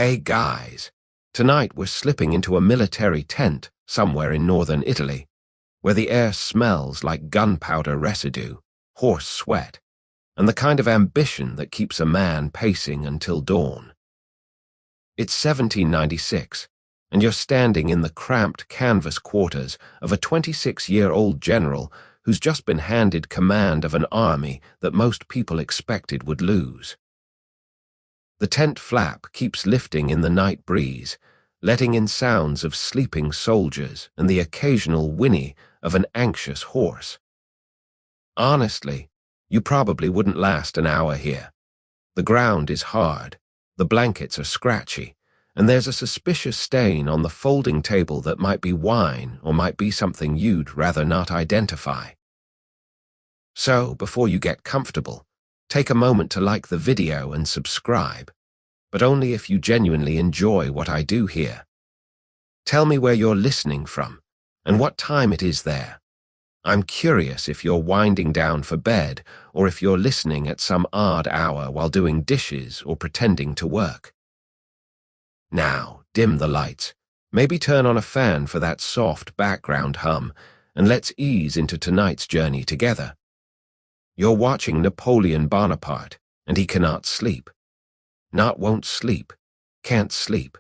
Hey guys, tonight we're slipping into a military tent somewhere in northern Italy, where the air smells like gunpowder residue, horse sweat, and the kind of ambition that keeps a man pacing until dawn. It's 1796, and you're standing in the cramped canvas quarters of a 26-year-old general who's just been handed command of an army that most people expected would lose. The tent flap keeps lifting in the night breeze, letting in sounds of sleeping soldiers and the occasional whinny of an anxious horse. Honestly, you probably wouldn't last an hour here. The ground is hard, the blankets are scratchy, and there's a suspicious stain on the folding table that might be wine or might be something you'd rather not identify. So, before you get comfortable, take a moment to like the video and subscribe, but only if you genuinely enjoy what I do here. Tell me where you're listening from and what time it is there. I'm curious if you're winding down for bed or if you're listening at some odd hour while doing dishes or pretending to work. Now, dim the lights, maybe turn on a fan for that soft background hum, and let's ease into tonight's journey together. You're watching Napoleon Bonaparte, and he cannot sleep. Not won't sleep, can't sleep.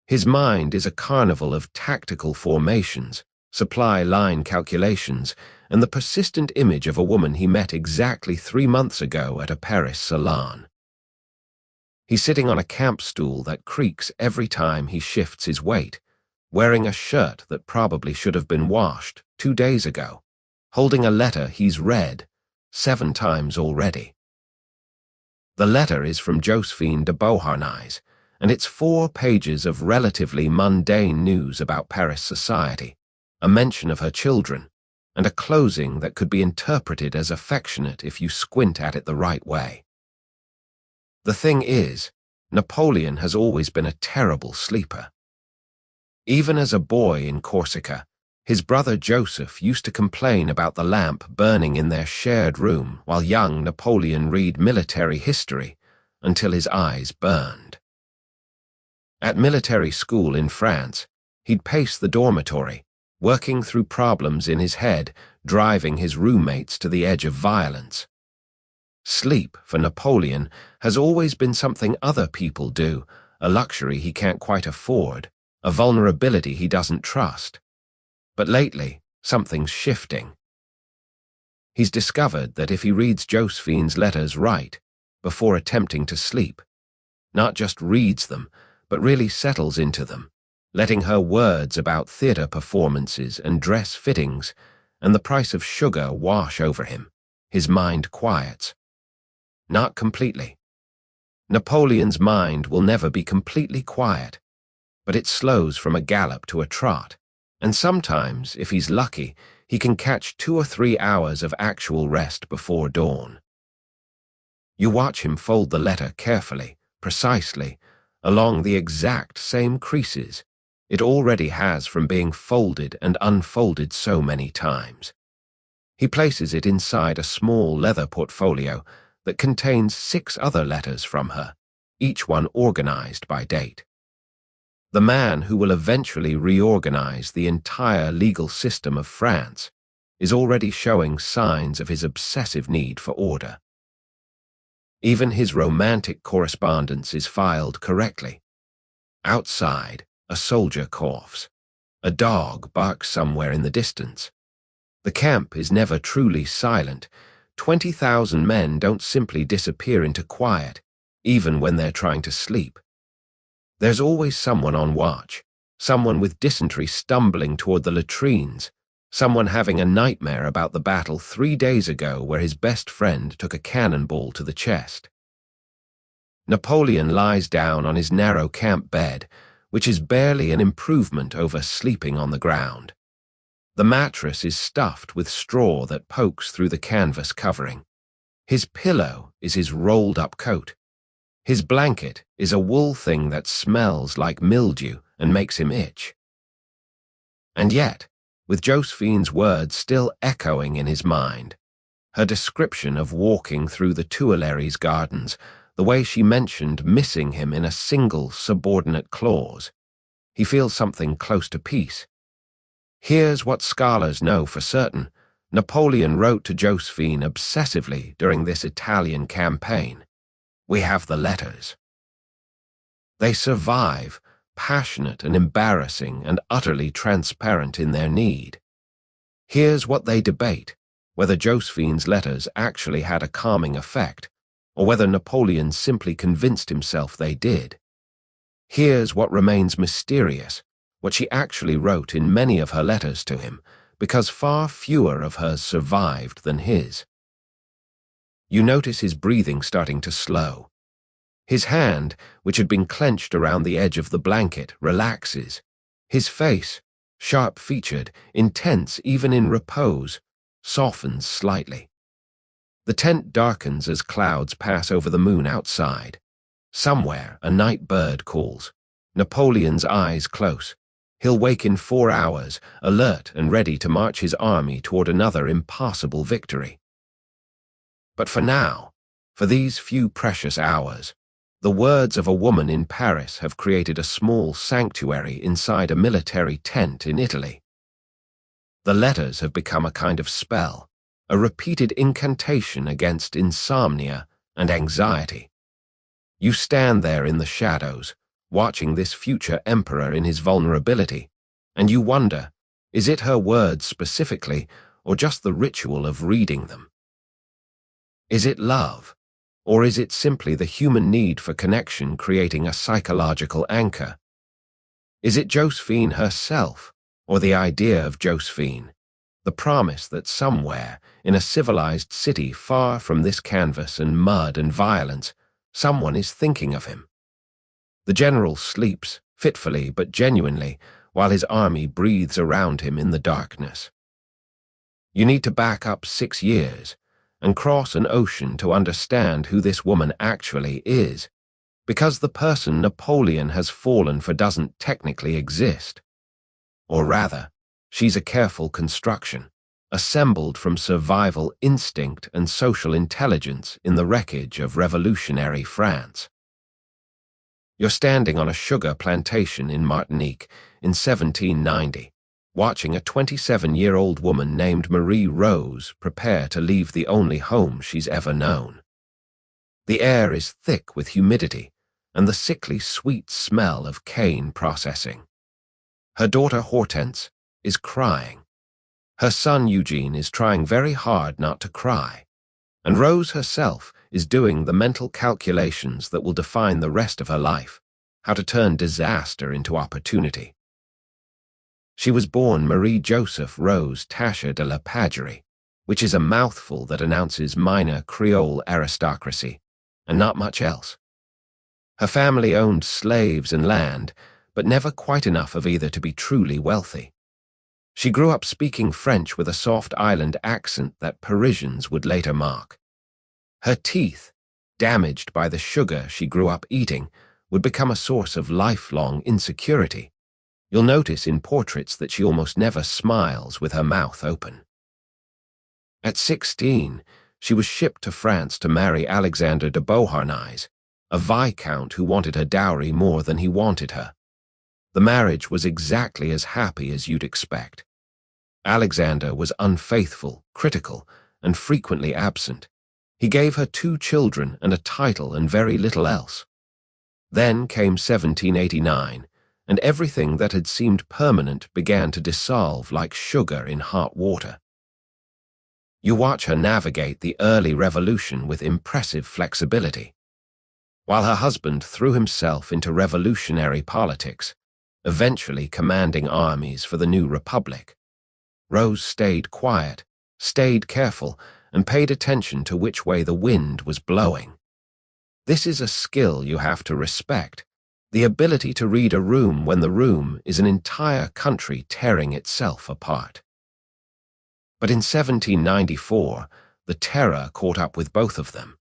His mind is a carnival of tactical formations, supply line calculations, and the persistent image of a woman he met exactly 3 months ago at a Paris salon. He's sitting on a camp stool that creaks every time he shifts his weight, wearing a shirt that probably should have been washed 2 days ago, holding a letter he's read 7 times already. The letter is from Josephine de Beauharnais, and it's 4 pages of relatively mundane news about Paris society, a mention of her children, and a closing that could be interpreted as affectionate if you squint at it the right way. The thing is, Napoleon has always been a terrible sleeper. Even as a boy in Corsica, his brother Joseph used to complain about the lamp burning in their shared room while young Napoleon read military history until his eyes burned. At military school in France, he'd pace the dormitory, working through problems in his head, driving his roommates to the edge of violence. Sleep, for Napoleon, has always been something other people do, a luxury he can't quite afford, a vulnerability he doesn't trust. But lately, something's shifting. He's discovered that if he reads Josephine's letters right, before attempting to sleep, not just reads them, but really settles into them, letting her words about theater performances and dress fittings and the price of sugar wash over him, his mind quiets. Not completely. Napoleon's mind will never be completely quiet, but it slows from a gallop to a trot. And sometimes, if he's lucky, he can catch 2 or 3 hours of actual rest before dawn. You watch him fold the letter carefully, precisely, along the exact same creases it already has from being folded and unfolded so many times. He places it inside a small leather portfolio that contains 6 other letters from her, each one organized by date. The man who will eventually reorganize the entire legal system of France is already showing signs of his obsessive need for order. Even his romantic correspondence is filed correctly. Outside, a soldier coughs. A dog barks somewhere in the distance. The camp is never truly silent. 20,000 men don't simply disappear into quiet, even when they're trying to sleep. There's always someone on watch, someone with dysentery stumbling toward the latrines, someone having a nightmare about the battle 3 days ago where his best friend took a cannonball to the chest. Napoleon lies down on his narrow camp bed, which is barely an improvement over sleeping on the ground. The mattress is stuffed with straw that pokes through the canvas covering. His pillow is his rolled-up coat. His blanket is a wool thing that smells like mildew and makes him itch. And yet, with Josephine's words still echoing in his mind, her description of walking through the Tuileries gardens, the way she mentioned missing him in a single subordinate clause. He feels something close to peace. Here's what scholars know for certain. Napoleon wrote to Josephine obsessively during this Italian campaign. We have the letters. They survive, passionate and embarrassing and utterly transparent in their need. Here's what they debate, whether Josephine's letters actually had a calming effect, or whether Napoleon simply convinced himself they did. Here's what remains mysterious, what she actually wrote in many of her letters to him, because far fewer of hers survived than his. You notice his breathing starting to slow. His hand, which had been clenched around the edge of the blanket, relaxes. His face, sharp-featured, intense even in repose, softens slightly. The tent darkens as clouds pass over the moon outside. Somewhere, a night bird calls. Napoleon's eyes close. He'll wake in 4 hours, alert and ready to march his army toward another impossible victory. But for now, for these few precious hours, the words of a woman in Paris have created a small sanctuary inside a military tent in Italy. The letters have become a kind of spell, a repeated incantation against insomnia and anxiety. You stand there in the shadows, watching this future emperor in his vulnerability, and you wonder, is it her words specifically, or just the ritual of reading them? Is it love, or is it simply the human need for connection creating a psychological anchor? Is it Josephine herself, or the idea of Josephine, the promise that somewhere, in a civilized city far from this canvas and mud and violence, someone is thinking of him? The general sleeps, fitfully but genuinely, while his army breathes around him in the darkness. You need to back up 6 years and cross an ocean to understand who this woman actually is, because the person Napoleon has fallen for doesn't technically exist. Or rather, she's a careful construction, assembled from survival instinct and social intelligence in the wreckage of revolutionary France. You're standing on a sugar plantation in Martinique in 1790, watching a 27-year-old woman named Marie Rose prepare to leave the only home she's ever known. The air is thick with humidity and the sickly sweet smell of cane processing. Her daughter Hortense is crying. Her son Eugene is trying very hard not to cry, and Rose herself is doing the mental calculations that will define the rest of her life, how to turn disaster into opportunity. She was born Marie Joseph Rose Tasha de la Pagerie, which is a mouthful that announces minor Creole aristocracy, and not much else. Her family owned slaves and land, but never quite enough of either to be truly wealthy. She grew up speaking French with a soft island accent that Parisians would later mock. Her teeth, damaged by the sugar she grew up eating, would become a source of lifelong insecurity. You'll notice in portraits that she almost never smiles with her mouth open. At 16, she was shipped to France to marry Alexander de Beauharnais, a viscount who wanted her dowry more than he wanted her. The marriage was exactly as happy as you'd expect. Alexander was unfaithful, critical, and frequently absent. He gave her 2 children and a title and very little else. Then came 1789, and everything that had seemed permanent began to dissolve like sugar in hot water. You watch her navigate the early revolution with impressive flexibility, while her husband threw himself into revolutionary politics, eventually commanding armies for the new republic. Rose stayed quiet, stayed careful, and paid attention to which way the wind was blowing. This is a skill you have to respect, the ability to read a room when the room is an entire country tearing itself apart. But in 1794, the terror caught up with both of them.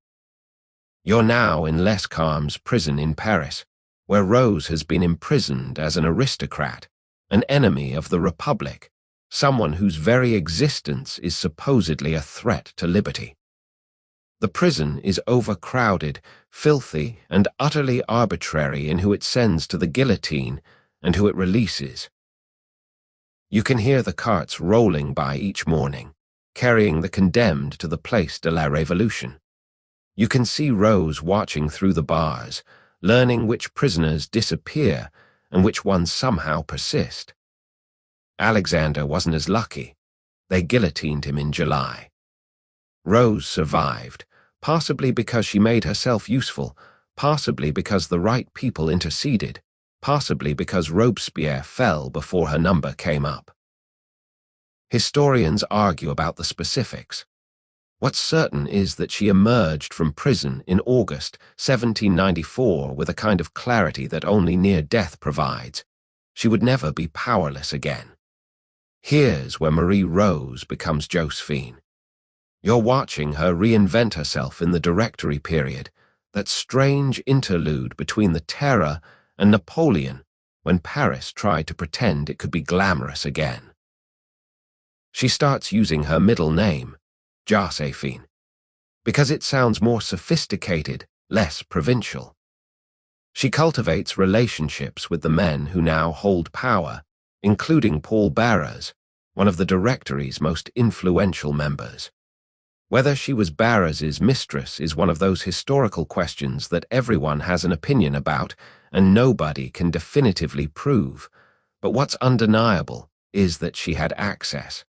You're now in Lescarme's prison in Paris, where Rose has been imprisoned as an aristocrat, an enemy of the Republic, someone whose very existence is supposedly a threat to liberty. The prison is overcrowded, filthy, and utterly arbitrary in who it sends to the guillotine and who it releases. You can hear the carts rolling by each morning, carrying the condemned to the Place de la Révolution. You can see Rose watching through the bars, learning which prisoners disappear and which ones somehow persist. Alexander wasn't as lucky. They guillotined him in July. Rose survived, possibly because she made herself useful, possibly because the right people interceded, possibly because Robespierre fell before her number came up. Historians argue about the specifics. What's certain is that she emerged from prison in August 1794 with a kind of clarity that only near death provides. She would never be powerless again. Here's where Marie Rose becomes Josephine. You're watching her reinvent herself in the Directory period, that strange interlude between the Terror and Napoleon, when Paris tried to pretend it could be glamorous again. She starts using her middle name, Josephine, because it sounds more sophisticated, less provincial. She cultivates relationships with the men who now hold power, including Paul Barras, one of the Directory's most influential members. Whether she was Barras's mistress is one of those historical questions that everyone has an opinion about and nobody can definitively prove, but what's undeniable is that she had access.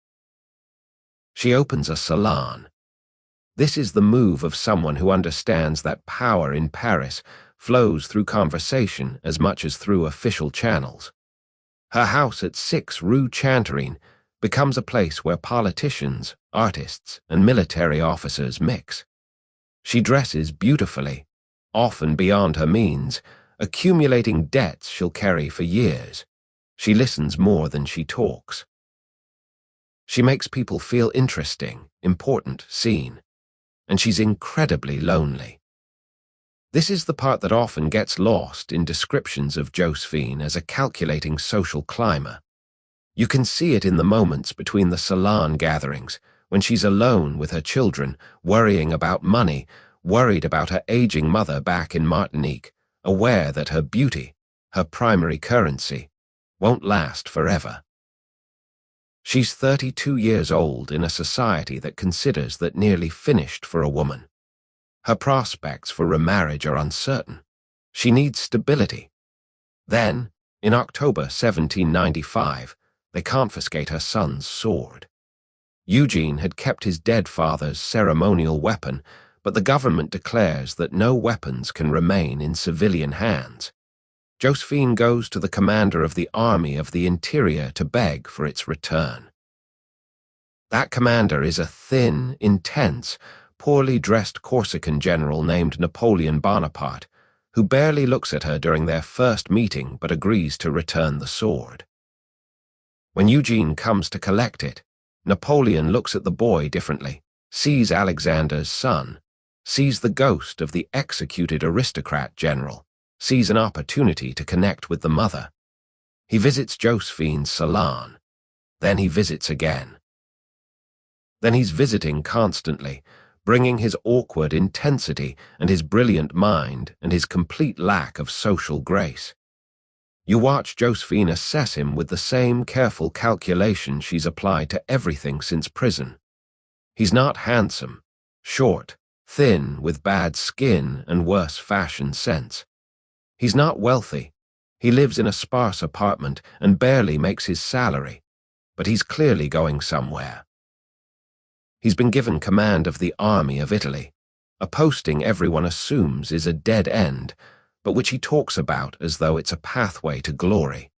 She opens a salon. This is the move of someone who understands that power in Paris flows through conversation as much as through official channels. Her house at 6 Rue Chanterin becomes a place where politicians, artists, and military officers mix. She dresses beautifully, often beyond her means, accumulating debts she'll carry for years. She listens more than she talks. She makes people feel interesting, important, seen, and she's incredibly lonely. This is the part that often gets lost in descriptions of Josephine as a calculating social climber. You can see it in the moments between the Salon gatherings, when she's alone with her children, worrying about money, worried about her aging mother back in Martinique, aware that her beauty, her primary currency, won't last forever. She's 32 years old in a society that considers that nearly finished for a woman. Her prospects for remarriage are uncertain. She needs stability. Then, in October 1795, they confiscate her son's sword. Eugene had kept his dead father's ceremonial weapon, but the government declares that no weapons can remain in civilian hands. Josephine goes to the commander of the Army of the Interior to beg for its return. That commander is a thin, intense, poorly dressed Corsican general named Napoleon Bonaparte, who barely looks at her during their first meeting but agrees to return the sword. When Eugene comes to collect it, Napoleon looks at the boy differently, sees Alexander's son, sees the ghost of the executed aristocrat general, sees an opportunity to connect with the mother. He visits Josephine's salon. Then he visits again. Then he's visiting constantly, bringing his awkward intensity and his brilliant mind and his complete lack of social grace. You watch Josephine assess him with the same careful calculation she's applied to everything since prison. He's not handsome, short, thin, with bad skin and worse fashion sense. He's not wealthy. He lives in a sparse apartment and barely makes his salary, but he's clearly going somewhere. He's been given command of the Army of Italy, a posting everyone assumes is a dead end, but which he talks about as though it's a pathway to glory.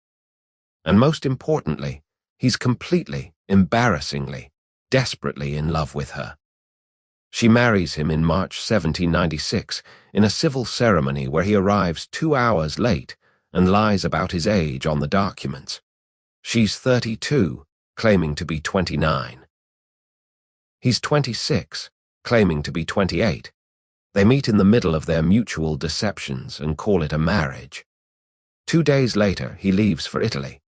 And most importantly, he's completely, embarrassingly, desperately in love with her. She marries him in March 1796 in a civil ceremony where he arrives 2 hours late and lies about his age on the documents. She's 32, claiming to be 29. He's 26, claiming to be 28. They meet in the middle of their mutual deceptions and call it a marriage. 2 days later, he leaves for Italy.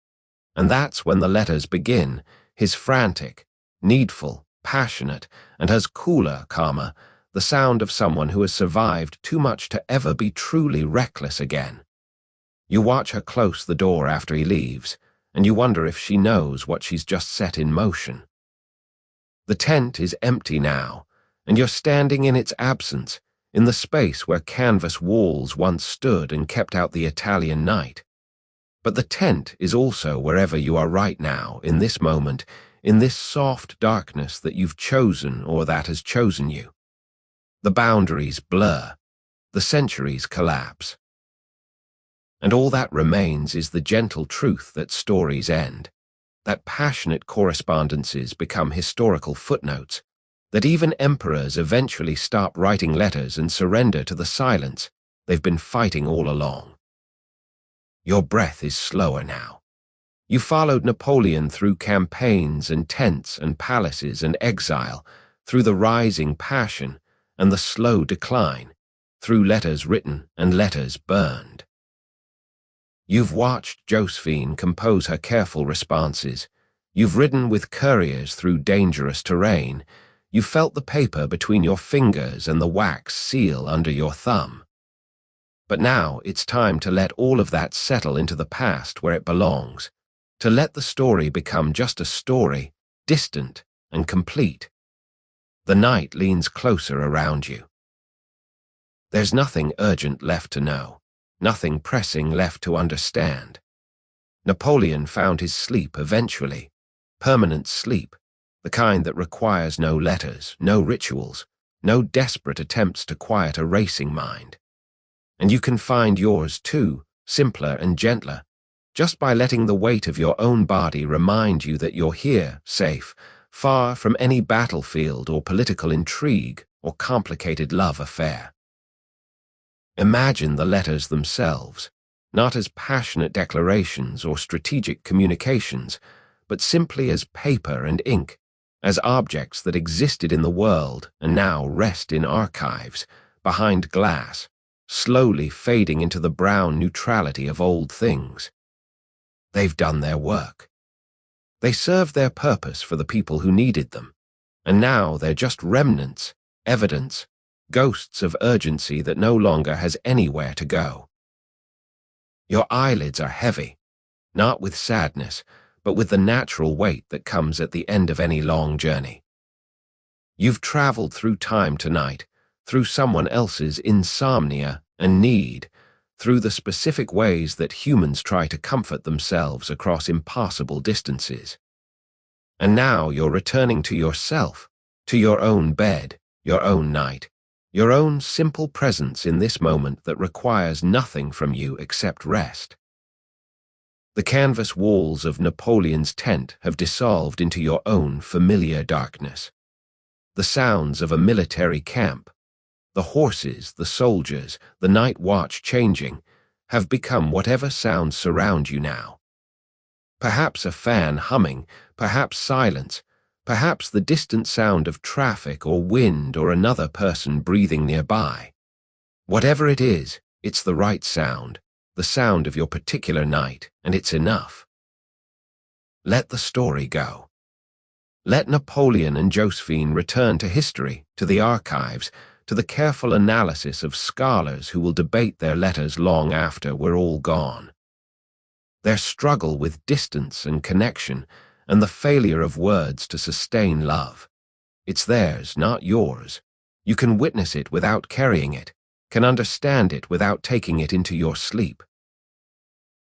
And that's when the letters begin, his frantic, needful, passionate, and as cooler, calmer, the sound of someone who has survived too much to ever be truly reckless again. You watch her close the door after he leaves, and you wonder if she knows what she's just set in motion. The tent is empty now, and you're standing in its absence, in the space where canvas walls once stood and kept out the Italian night. But the tent is also wherever you are right now, in this moment, in this soft darkness that you've chosen or that has chosen you. The boundaries blur, the centuries collapse. And all that remains is the gentle truth that stories end, that passionate correspondences become historical footnotes, that even emperors eventually stop writing letters and surrender to the silence they've been fighting all along. Your breath is slower now. You followed Napoleon through campaigns and tents and palaces and exile, through the rising passion and the slow decline, through letters written and letters burned. You've watched Josephine compose her careful responses. You've ridden with couriers through dangerous terrain. You felt the paper between your fingers and the wax seal under your thumb. But now it's time to let all of that settle into the past where it belongs, to let the story become just a story, distant and complete. The night leans closer around you. There's nothing urgent left to know, nothing pressing left to understand. Napoleon found his sleep eventually, permanent sleep, the kind that requires no letters, no rituals, no desperate attempts to quiet a racing mind. And you can find yours too, simpler and gentler, just by letting the weight of your own body remind you that you're here, safe, far from any battlefield or political intrigue or complicated love affair. Imagine the letters themselves, not as passionate declarations or strategic communications, but simply as paper and ink, as objects that existed in the world and now rest in archives, behind glass, slowly fading into the brown neutrality of old things. They've done their work. They served their purpose for the people who needed them, and now they're just remnants, evidence, ghosts of urgency that no longer has anywhere to go. Your eyelids are heavy, not with sadness, but with the natural weight that comes at the end of any long journey. You've traveled through time tonight, through someone else's insomnia and need, through the specific ways that humans try to comfort themselves across impossible distances. And now you're returning to yourself, to your own bed, your own night, your own simple presence in this moment that requires nothing from you except rest. The canvas walls of Napoleon's tent have dissolved into your own familiar darkness. The sounds of a military camp, the horses, the soldiers, the night watch changing, have become whatever sounds surround you now. Perhaps a fan humming, perhaps silence, perhaps the distant sound of traffic or wind or another person breathing nearby. Whatever it is, it's the right sound, the sound of your particular night, and it's enough. Let the story go. Let Napoleon and Josephine return to history, to the archives, to the careful analysis of scholars who will debate their letters long after we're all gone. Their struggle with distance and connection, and the failure of words to sustain love. It's theirs, not yours. You can witness it without carrying it, can understand it without taking it into your sleep.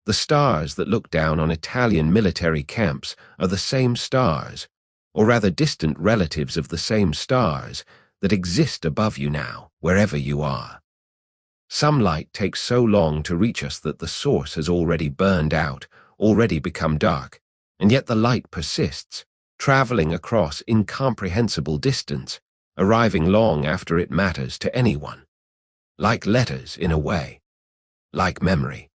The stars that look down on Italian military camps are the same stars, or rather distant relatives of the same stars, that exist above you now, wherever you are. Some light takes so long to reach us that the source has already burned out, already become dark, and yet the light persists, traveling across incomprehensible distance, arriving long after it matters to anyone. Like letters, in a way. Like memory.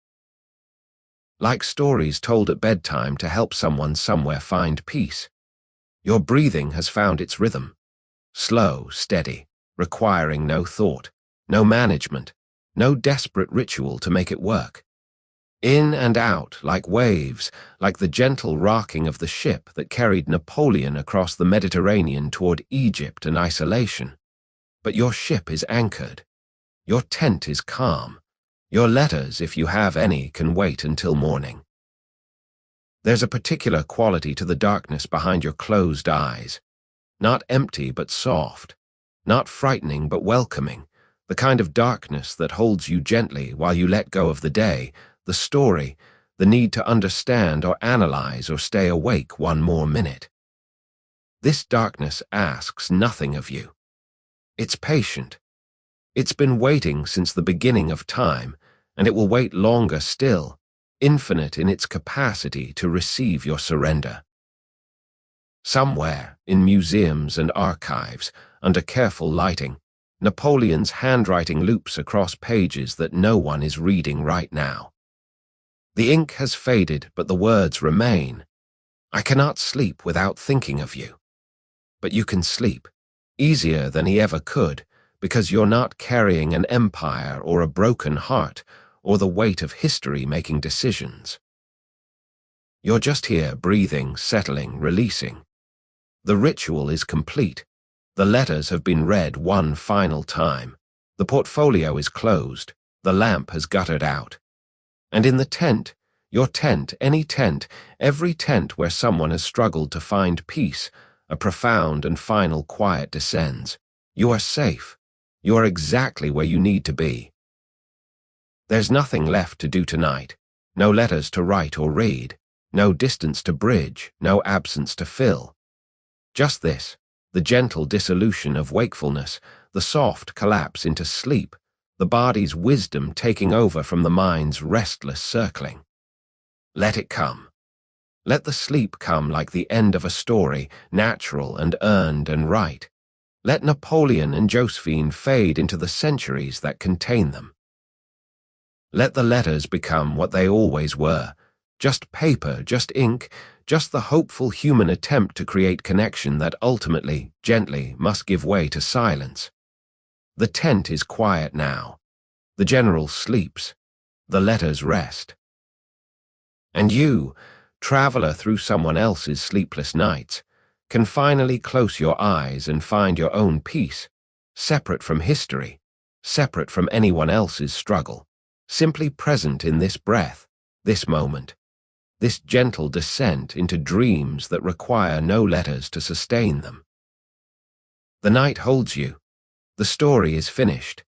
Like stories told at bedtime to help someone somewhere find peace. Your breathing has found its rhythm. Slow, steady, requiring no thought, no management, no desperate ritual to make it work. In and out, like waves, like the gentle rocking of the ship that carried Napoleon across the Mediterranean toward Egypt and isolation. But your ship is anchored. Your tent is calm. Your letters, if you have any, can wait until morning. There's a particular quality to the darkness behind your closed eyes. Not empty but soft. Not frightening but welcoming. The kind of darkness that holds you gently while you let go of the day, the story, the need to understand or analyze or stay awake one more minute. This darkness asks nothing of you. It's patient. It's been waiting since the beginning of time, and it will wait longer still, infinite in its capacity to receive your surrender. Somewhere, in museums and archives, under careful lighting, Napoleon's handwriting loops across pages that no one is reading right now. The ink has faded, but the words remain. I cannot sleep without thinking of you. But you can sleep, easier than he ever could, because you're not carrying an empire or a broken heart or the weight of history making decisions. You're just here breathing, settling, releasing. The ritual is complete. The letters have been read one final time. The portfolio is closed. The lamp has guttered out. And in the tent, your tent, any tent, every tent where someone has struggled to find peace, a profound and final quiet descends. You are safe. You are exactly where you need to be. There's nothing left to do tonight. No letters to write or read. No distance to bridge. No absence to fill. Just this, the gentle dissolution of wakefulness, the soft collapse into sleep, the body's wisdom taking over from the mind's restless circling. Let it come. Let the sleep come like the end of a story, natural and earned and right. Let Napoleon and Josephine fade into the centuries that contain them. Let the letters become what they always were, just paper, just ink, just the hopeful human attempt to create connection that ultimately, gently, must give way to silence. The tent is quiet now. The general sleeps. The letters rest. And you, traveler through someone else's sleepless nights, can finally close your eyes and find your own peace, separate from history, separate from anyone else's struggle, simply present in this breath, this moment, this gentle descent into dreams that require no letters to sustain them. The night holds you. The story is finished.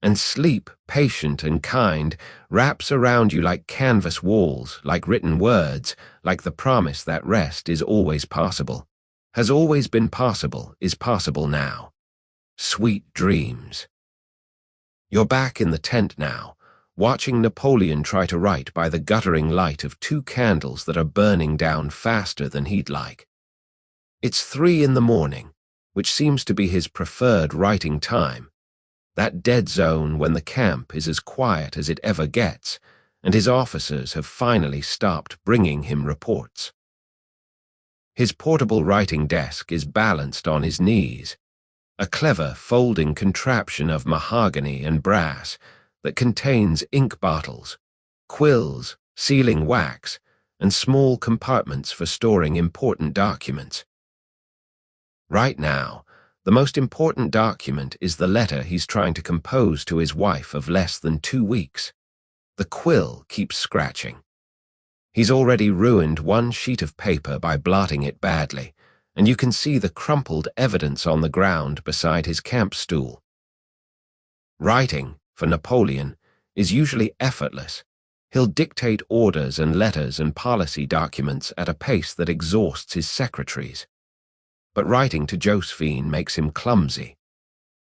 And sleep, patient and kind, wraps around you like canvas walls, like written words, like the promise that rest is always possible, has always been possible, is possible now. Sweet dreams. You're back in the tent now, watching Napoleon try to write by the guttering light of 2 candles that are burning down faster than he'd like. It's 3 a.m, which seems to be his preferred writing time, that dead zone when the camp is as quiet as it ever gets, and his officers have finally stopped bringing him reports. His portable writing desk is balanced on his knees, a clever folding contraption of mahogany and brass that contains ink bottles, quills, sealing wax, and small compartments for storing important documents. Right now, the most important document is the letter he's trying to compose to his wife of less than 2 weeks. The quill keeps scratching. He's already ruined 1 sheet of paper by blotting it badly, and you can see the crumpled evidence on the ground beside his camp stool. Writing, for Napoleon, is usually effortless. He'll dictate orders and letters and policy documents at a pace that exhausts his secretaries. But writing to Josephine makes him clumsy.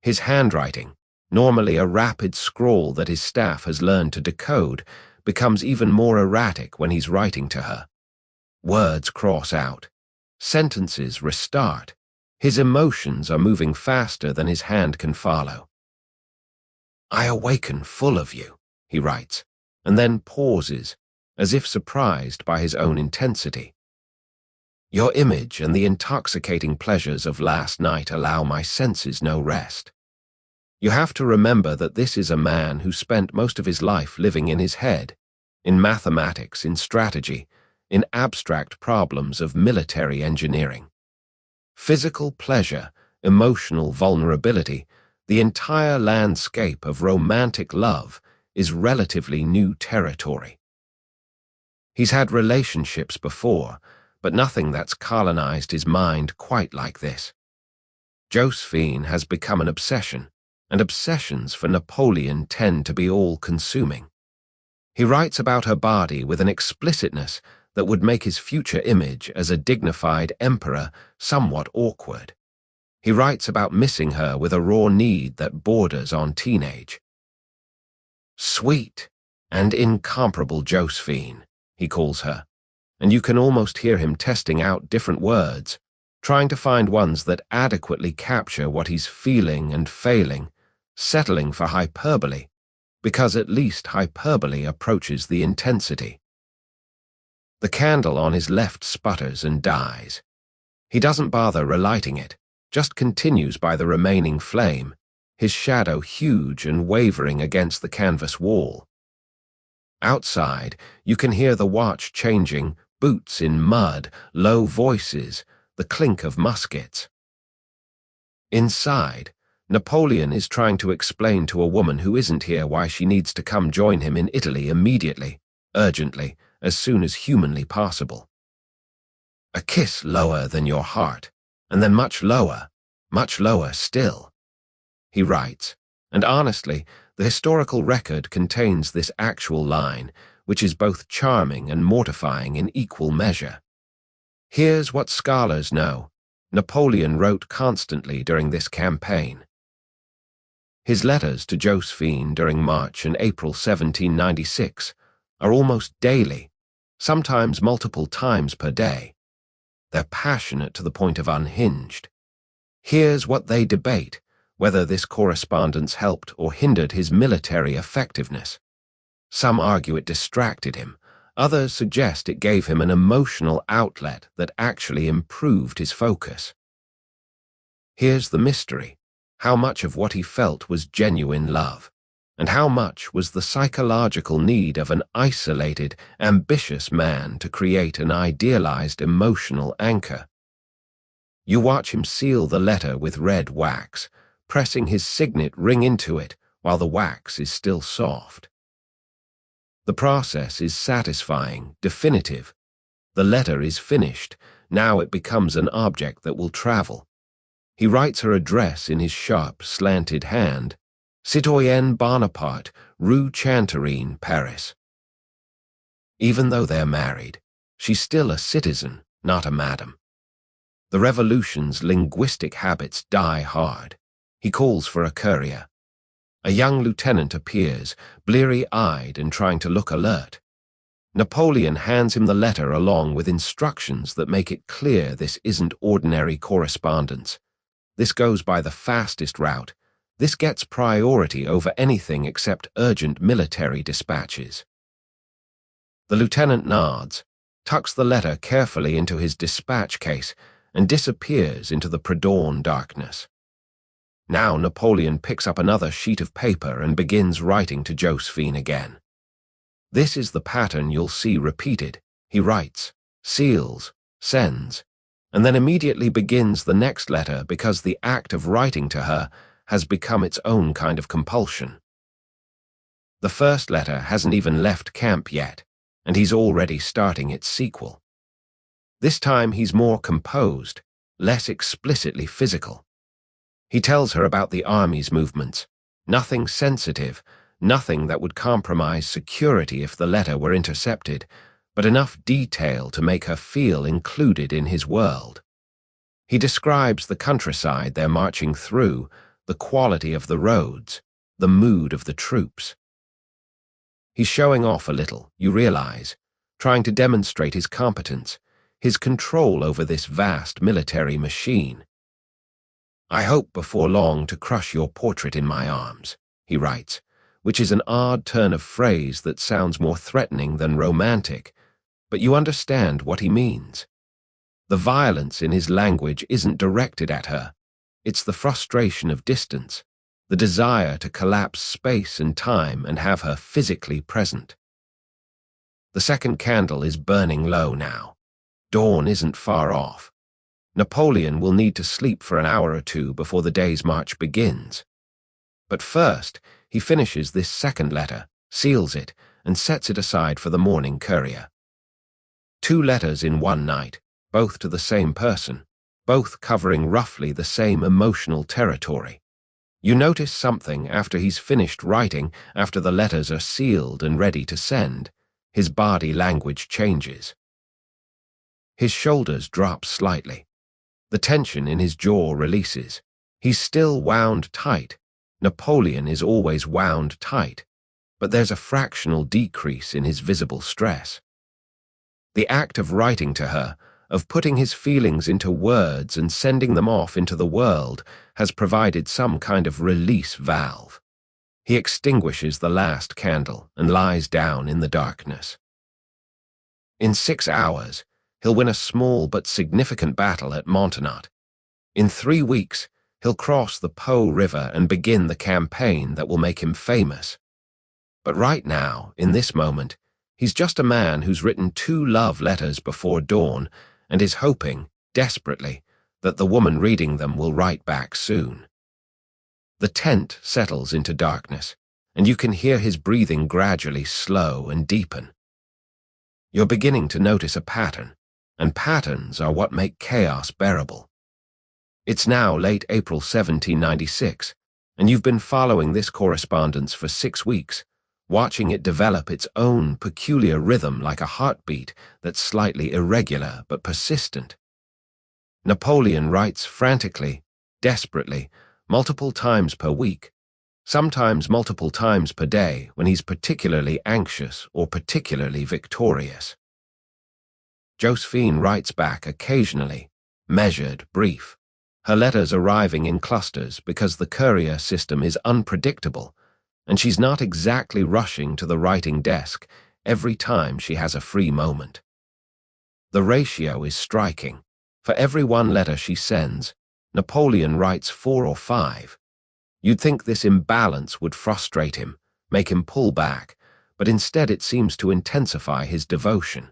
His handwriting, normally a rapid scrawl that his staff has learned to decode, becomes even more erratic when he's writing to her. Words cross out. Sentences restart. His emotions are moving faster than his hand can follow. I awaken full of you, he writes, and then pauses, as if surprised by his own intensity. Your image and the intoxicating pleasures of last night allow my senses no rest. You have to remember that this is a man who spent most of his life living in his head, in mathematics, in strategy, in abstract problems of military engineering. Physical pleasure, emotional vulnerability, The entire landscape of romantic love is relatively new territory. He's had relationships before, but nothing that's colonized his mind quite like this. Josephine has become an obsession, and obsessions for Napoleon tend to be all-consuming. He writes about her body with an explicitness that would make his future image as a dignified emperor somewhat awkward. He writes about missing her with a raw need that borders on teenage. Sweet and incomparable Josephine, he calls her, and you can almost hear him testing out different words, trying to find ones that adequately capture what he's feeling and failing, settling for hyperbole, because at least hyperbole approaches the intensity. The candle on his left sputters and dies. He doesn't bother relighting it, just continues by the remaining flame, his shadow huge and wavering against the canvas wall. Outside, you can hear the watch changing, boots in mud, low voices, the clink of muskets. Inside, Napoleon is trying to explain to a woman who isn't here why she needs to come join him in Italy immediately, urgently, as soon as humanly possible. A kiss lower than your heart, and then much lower still, he writes, and honestly, the historical record contains this actual line, which is both charming and mortifying in equal measure. Here's what scholars know. Napoleon wrote constantly during this campaign. His letters to Josephine during March and April 1796 are almost daily, sometimes multiple times per day. They're passionate to the point of unhinged. Here's what they debate, whether this correspondence helped or hindered his military effectiveness. Some argue it distracted him. Others suggest it gave him an emotional outlet that actually improved his focus. Here's the mystery. How much of what he felt was genuine love, and how much was the psychological need of an isolated, ambitious man to create an idealized emotional anchor? You watch him seal the letter with red wax, pressing his signet ring into it while the wax is still soft. The process is satisfying, definitive. The letter is finished. Now it becomes an object that will travel. He writes her address in his sharp, slanted hand. Citoyenne Bonaparte, Rue Chanterine, Paris. Even though they're married, she's still a citizen, not a madam. The revolution's linguistic habits die hard. He calls for a courier. A young lieutenant appears, bleary-eyed and trying to look alert. Napoleon hands him the letter along with instructions that make it clear this isn't ordinary correspondence. This goes by the fastest route. This gets priority over anything except urgent military dispatches. The lieutenant nods, tucks the letter carefully into his dispatch case, and disappears into the pre-dawn darkness. Now Napoleon picks up another sheet of paper and begins writing to Josephine again. This is the pattern you'll see repeated. He writes, seals, sends, and then immediately begins the next letter because the act of writing to her has become its own kind of compulsion. The first letter hasn't even left camp yet, and he's already starting its sequel. This time he's more composed, less explicitly physical. He tells her about the army's movements, nothing sensitive, nothing that would compromise security if the letter were intercepted, but enough detail to make her feel included in his world. He describes the countryside they're marching through, the quality of the roads, the mood of the troops. He's showing off a little, you realize, trying to demonstrate his competence, his control over this vast military machine. I hope before long to crush your portrait in my arms, he writes, which is an odd turn of phrase that sounds more threatening than romantic, but you understand what he means. The violence in his language isn't directed at her. It's the frustration of distance, the desire to collapse space and time and have her physically present. The second candle is burning low now. Dawn isn't far off. Napoleon will need to sleep for an hour or two before the day's march begins. But first, he finishes this second letter, seals it, and sets it aside for the morning courier. 2 letters in one night, both to the same person, both covering roughly the same emotional territory. You notice something after he's finished writing, after the letters are sealed and ready to send. His body language changes. His shoulders drop slightly. The tension in his jaw releases. He's still wound tight. Napoleon is always wound tight, but there's a fractional decrease in his visible stress. The act of writing to her, of putting his feelings into words and sending them off into the world, has provided some kind of release valve. He extinguishes the last candle and lies down in the darkness. In 6 hours, he'll win a small but significant battle at Montenot. In 3 weeks, he'll cross the Po River and begin the campaign that will make him famous. But right now, in this moment, he's just a man who's written 2 love letters before dawn and is hoping, desperately, that the woman reading them will write back soon. The tent settles into darkness, and you can hear his breathing gradually slow and deepen. You're beginning to notice a pattern, and patterns are what make chaos bearable. It's now late April 1796, and you've been following this correspondence for 6 weeks, watching it develop its own peculiar rhythm like a heartbeat that's slightly irregular but persistent. Napoleon writes frantically, desperately, multiple times per week, sometimes multiple times per day when he's particularly anxious or particularly victorious. Josephine writes back occasionally, measured, brief, her letters arriving in clusters because the courier system is unpredictable, and she's not exactly rushing to the writing desk every time she has a free moment. The ratio is striking. For every 1 letter she sends, Napoleon writes 4 or 5. You'd think this imbalance would frustrate him, make him pull back, but instead it seems to intensify his devotion.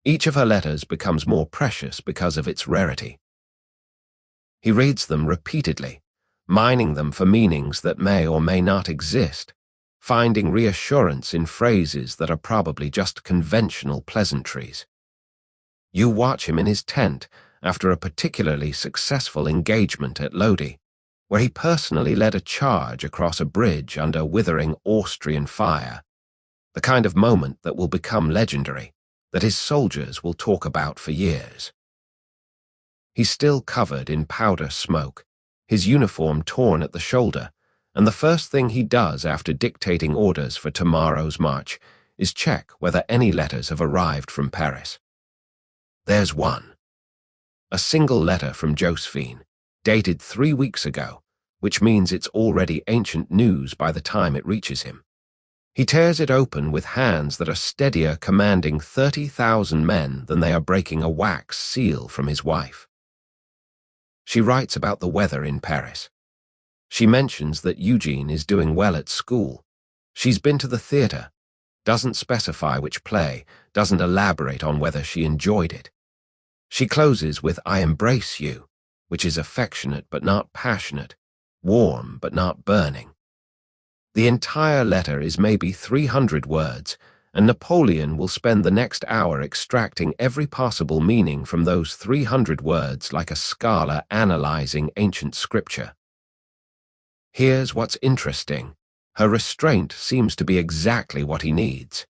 Each of her letters becomes more precious because of its rarity. He reads them repeatedly, mining them for meanings that may or may not exist, finding reassurance in phrases that are probably just conventional pleasantries. You watch him in his tent after a particularly successful engagement at Lodi, where he personally led a charge across a bridge under withering Austrian fire, the kind of moment that will become legendary, that his soldiers will talk about for years. He's still covered in powder smoke, his uniform torn at the shoulder, and the first thing he does after dictating orders for tomorrow's march is check whether any letters have arrived from Paris. There's one. A single letter from Josephine, dated 3 weeks ago, which means it's already ancient news by the time it reaches him. He tears it open with hands that are steadier commanding 30,000 men than they are breaking a wax seal from his wife. She writes about the weather in Paris. She mentions that Eugene is doing well at school. She's been to the theatre, doesn't specify which play, doesn't elaborate on whether she enjoyed it. She closes with "I embrace you," which is affectionate but not passionate, warm but not burning. The entire letter is maybe 300 words, and Napoleon will spend the next hour extracting every possible meaning from those 300 words like a scholar analyzing ancient scripture. Here's what's interesting. Her restraint seems to be exactly what he needs.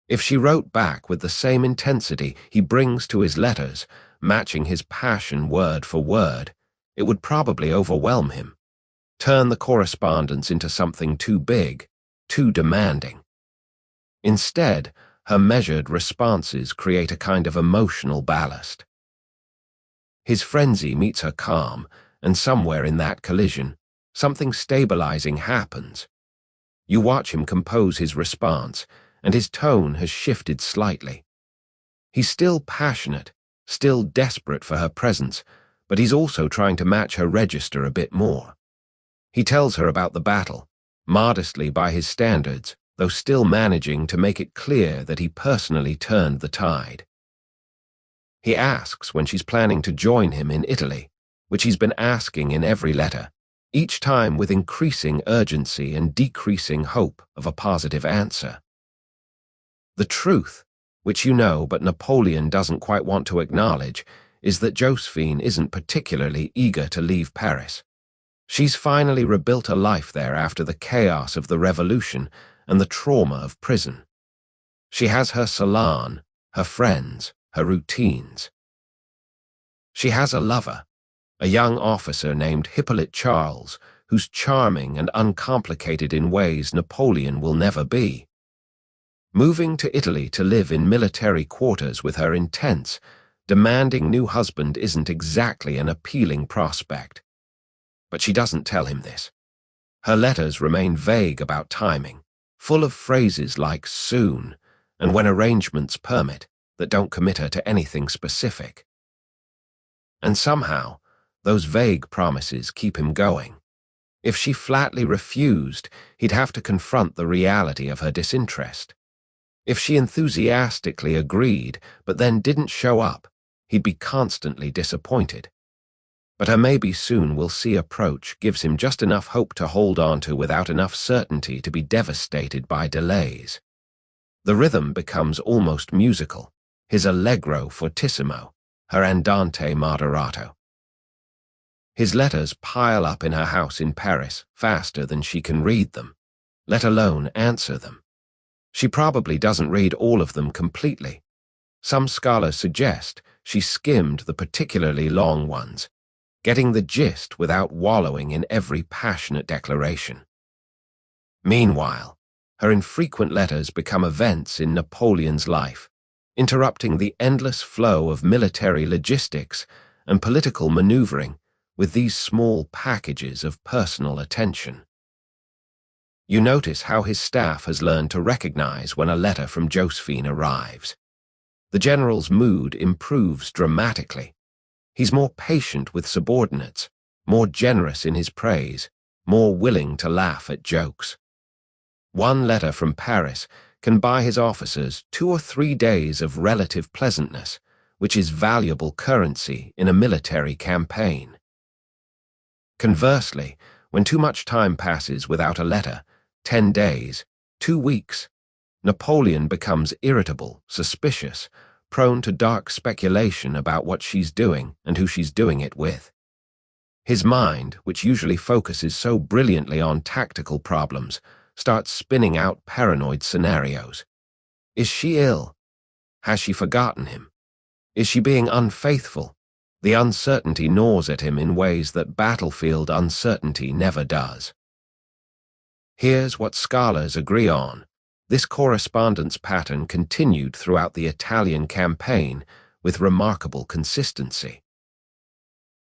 If she wrote back with the same intensity he brings to his letters, matching his passion word for word, it would probably overwhelm him, turn the correspondence into something too big, too demanding. Instead, her measured responses create a kind of emotional ballast. His frenzy meets her calm, and somewhere in that collision, something stabilizing happens. You watch him compose his response, and his tone has shifted slightly. He's still passionate, still desperate for her presence, but he's also trying to match her register a bit more. He tells her about the battle, modestly by his standards, though still managing to make it clear that he personally turned the tide. He asks when she's planning to join him in Italy, which he's been asking in every letter, each time with increasing urgency and decreasing hope of a positive answer. The truth, which you know but Napoleon doesn't quite want to acknowledge, is that Josephine isn't particularly eager to leave Paris. She's finally rebuilt a life there after the chaos of the revolution and the trauma of prison. She has her salon, her friends, her routines. She has a lover, a young officer named Hippolyte Charles, who's charming and uncomplicated in ways Napoleon will never be. Moving to Italy to live in military quarters with her intense, demanding new husband isn't exactly an appealing prospect. But she doesn't tell him this. Her letters remain vague about timing, full of phrases like soon and when arrangements permit that don't commit her to anything specific. And somehow, those vague promises keep him going. If she flatly refused, he'd have to confront the reality of her disinterest. If she enthusiastically agreed but then didn't show up, he'd be constantly disappointed. But her maybe soon we'll see approach gives him just enough hope to hold on to without enough certainty to be devastated by delays. The rhythm becomes almost musical, his allegro fortissimo, her andante moderato. His letters pile up in her house in Paris faster than she can read them, let alone answer them. She probably doesn't read all of them completely. Some scholars suggest she skimmed the particularly long ones, getting the gist without wallowing in every passionate declaration. Meanwhile, her infrequent letters become events in Napoleon's life, interrupting the endless flow of military logistics and political maneuvering with these small packages of personal attention. You notice how his staff has learned to recognize when a letter from Josephine arrives. The general's mood improves dramatically. He's more patient with subordinates, more generous in his praise, more willing to laugh at jokes. One letter from Paris can buy his officers 2 or 3 days of relative pleasantness, which is valuable currency in a military campaign. Conversely, when too much time passes without a letter, 10 days, 2 weeks, Napoleon becomes irritable, suspicious, prone to dark speculation about what she's doing and who she's doing it with. His mind, which usually focuses so brilliantly on tactical problems, starts spinning out paranoid scenarios. Is she ill? Has she forgotten him? Is she being unfaithful? The uncertainty gnaws at him in ways that battlefield uncertainty never does. Here's what scholars agree on. This correspondence pattern continued throughout the Italian campaign with remarkable consistency.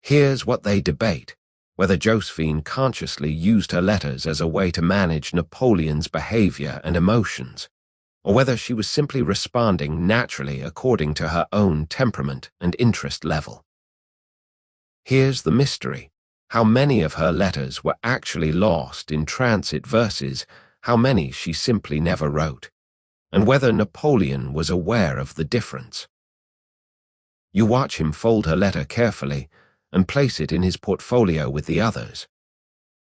Here's what they debate: whether Josephine consciously used her letters as a way to manage Napoleon's behavior and emotions, or whether she was simply responding naturally according to her own temperament and interest level. Here's the mystery: how many of her letters were actually lost in transit versus how many she simply never wrote, and whether Napoleon was aware of the difference. You watch him fold her letter carefully and place it in his portfolio with the others.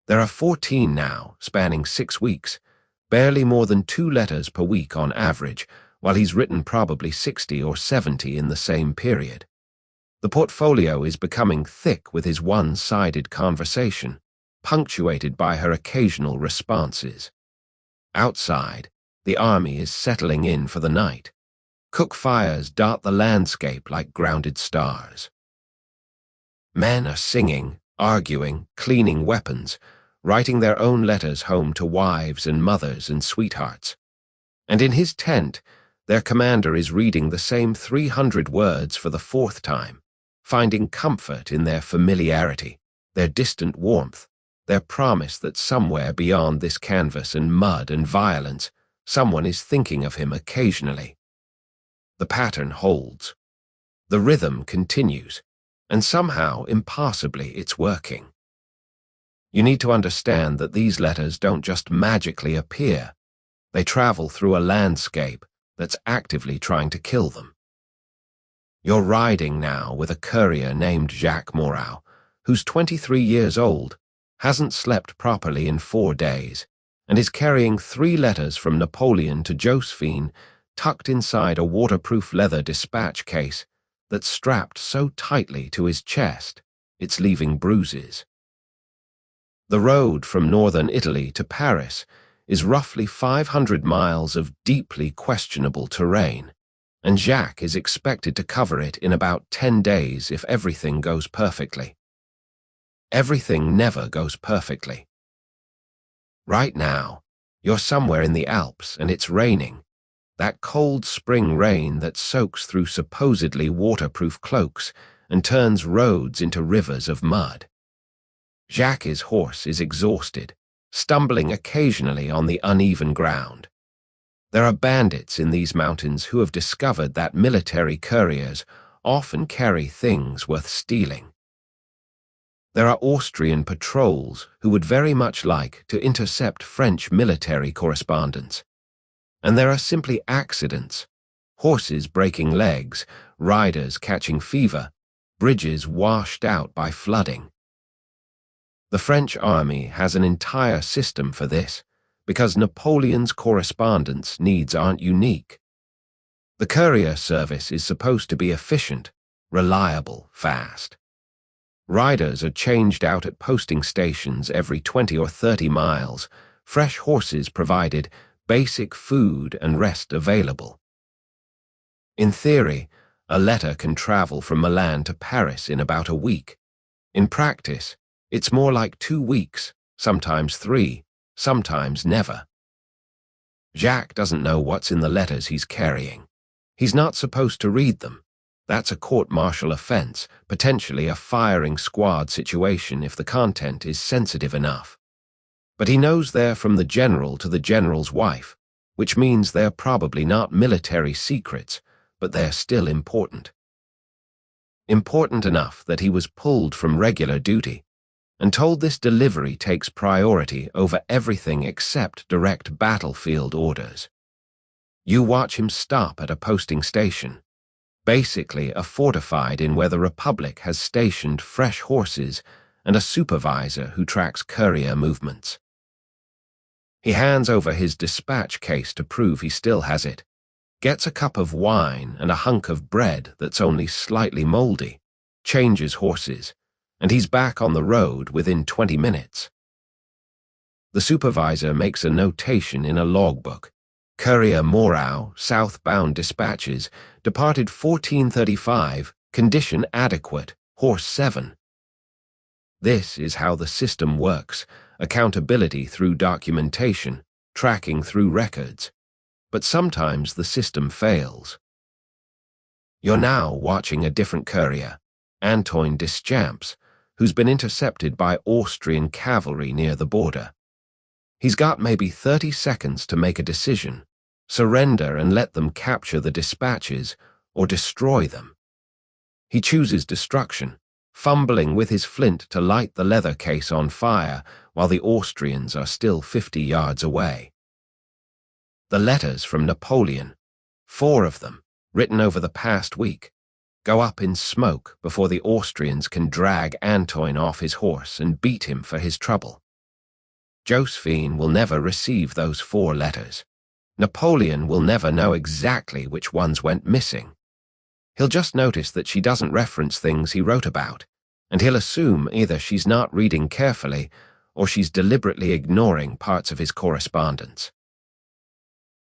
There are 14 now, spanning 6 weeks, barely more than 2 letters per week on average, while he's written probably 60 or 70 in the same period. The portfolio is becoming thick with his one-sided conversation, punctuated by her occasional responses. Outside, the army is settling in for the night. Cook fires dot the landscape like grounded stars. Men are singing, arguing, cleaning weapons, writing their own letters home to wives and mothers and sweethearts. And in his tent, their commander is reading the same 300 words for the 4th time, finding comfort in their familiarity, their distant warmth, their promise that somewhere beyond this canvas and mud and violence, someone is thinking of him occasionally. The pattern holds. The rhythm continues, and somehow, impossibly, it's working. You need to understand that these letters don't just magically appear. They travel through a landscape that's actively trying to kill them. You're riding now with a courier named Jacques Moreau, who's 23 years old, hasn't slept properly in 4 days, and is carrying 3 letters from Napoleon to Josephine tucked inside a waterproof leather dispatch case that's strapped so tightly to his chest it's leaving bruises. The road from northern Italy to Paris is roughly 500 miles of deeply questionable terrain, and Jacques is expected to cover it in about 10 days if everything goes perfectly. Everything never goes perfectly. Right now, you're somewhere in the Alps and it's raining, that cold spring rain that soaks through supposedly waterproof cloaks and turns roads into rivers of mud. Jacques' horse is exhausted, stumbling occasionally on the uneven ground. There are bandits in these mountains who have discovered that military couriers often carry things worth stealing. There are Austrian patrols who would very much like to intercept French military correspondence. And there are simply accidents, horses breaking legs, riders catching fever, bridges washed out by flooding. The French army has an entire system for this, because Napoleon's correspondence needs aren't unique. The courier service is supposed to be efficient, reliable, fast. Riders are changed out at posting stations every 20 or 30 miles, fresh horses provided, basic food and rest available. In theory, a letter can travel from Milan to Paris in about a week. In practice, it's more like 2 weeks, sometimes 3, sometimes never. Jacques doesn't know what's in the letters he's carrying. He's not supposed to read them. That's a court-martial offense, potentially a firing squad situation if the content is sensitive enough. But he knows they're from the general to the general's wife, which means they're probably not military secrets, but they're still important. Important enough that he was pulled from regular duty and told this delivery takes priority over everything except direct battlefield orders. You watch him stop at a posting station, basically a fortified inn where the Republic has stationed fresh horses and a supervisor who tracks courier movements. He hands over his dispatch case to prove he still has it, gets a cup of wine and a hunk of bread that's only slightly moldy, changes horses, and he's back on the road within 20 minutes. The supervisor makes a notation in a logbook. Courier Morau, southbound dispatches, departed 14:35, condition adequate, horse 7. This is how the system works, accountability through documentation, tracking through records. But sometimes the system fails. You're now watching a different courier, Antoine Deschamps, who's been intercepted by Austrian cavalry near the border. He's got maybe 30 seconds to make a decision, surrender and let them capture the dispatches, or destroy them. He chooses destruction, fumbling with his flint to light the leather case on fire while the Austrians are still 50 yards away. The letters from Napoleon, 4 of them, written over the past week, go up in smoke before the Austrians can drag Antoine off his horse and beat him for his trouble. Josephine will never receive those 4 letters. Napoleon will never know exactly which ones went missing. He'll just notice that she doesn't reference things he wrote about, and he'll assume either she's not reading carefully or she's deliberately ignoring parts of his correspondence.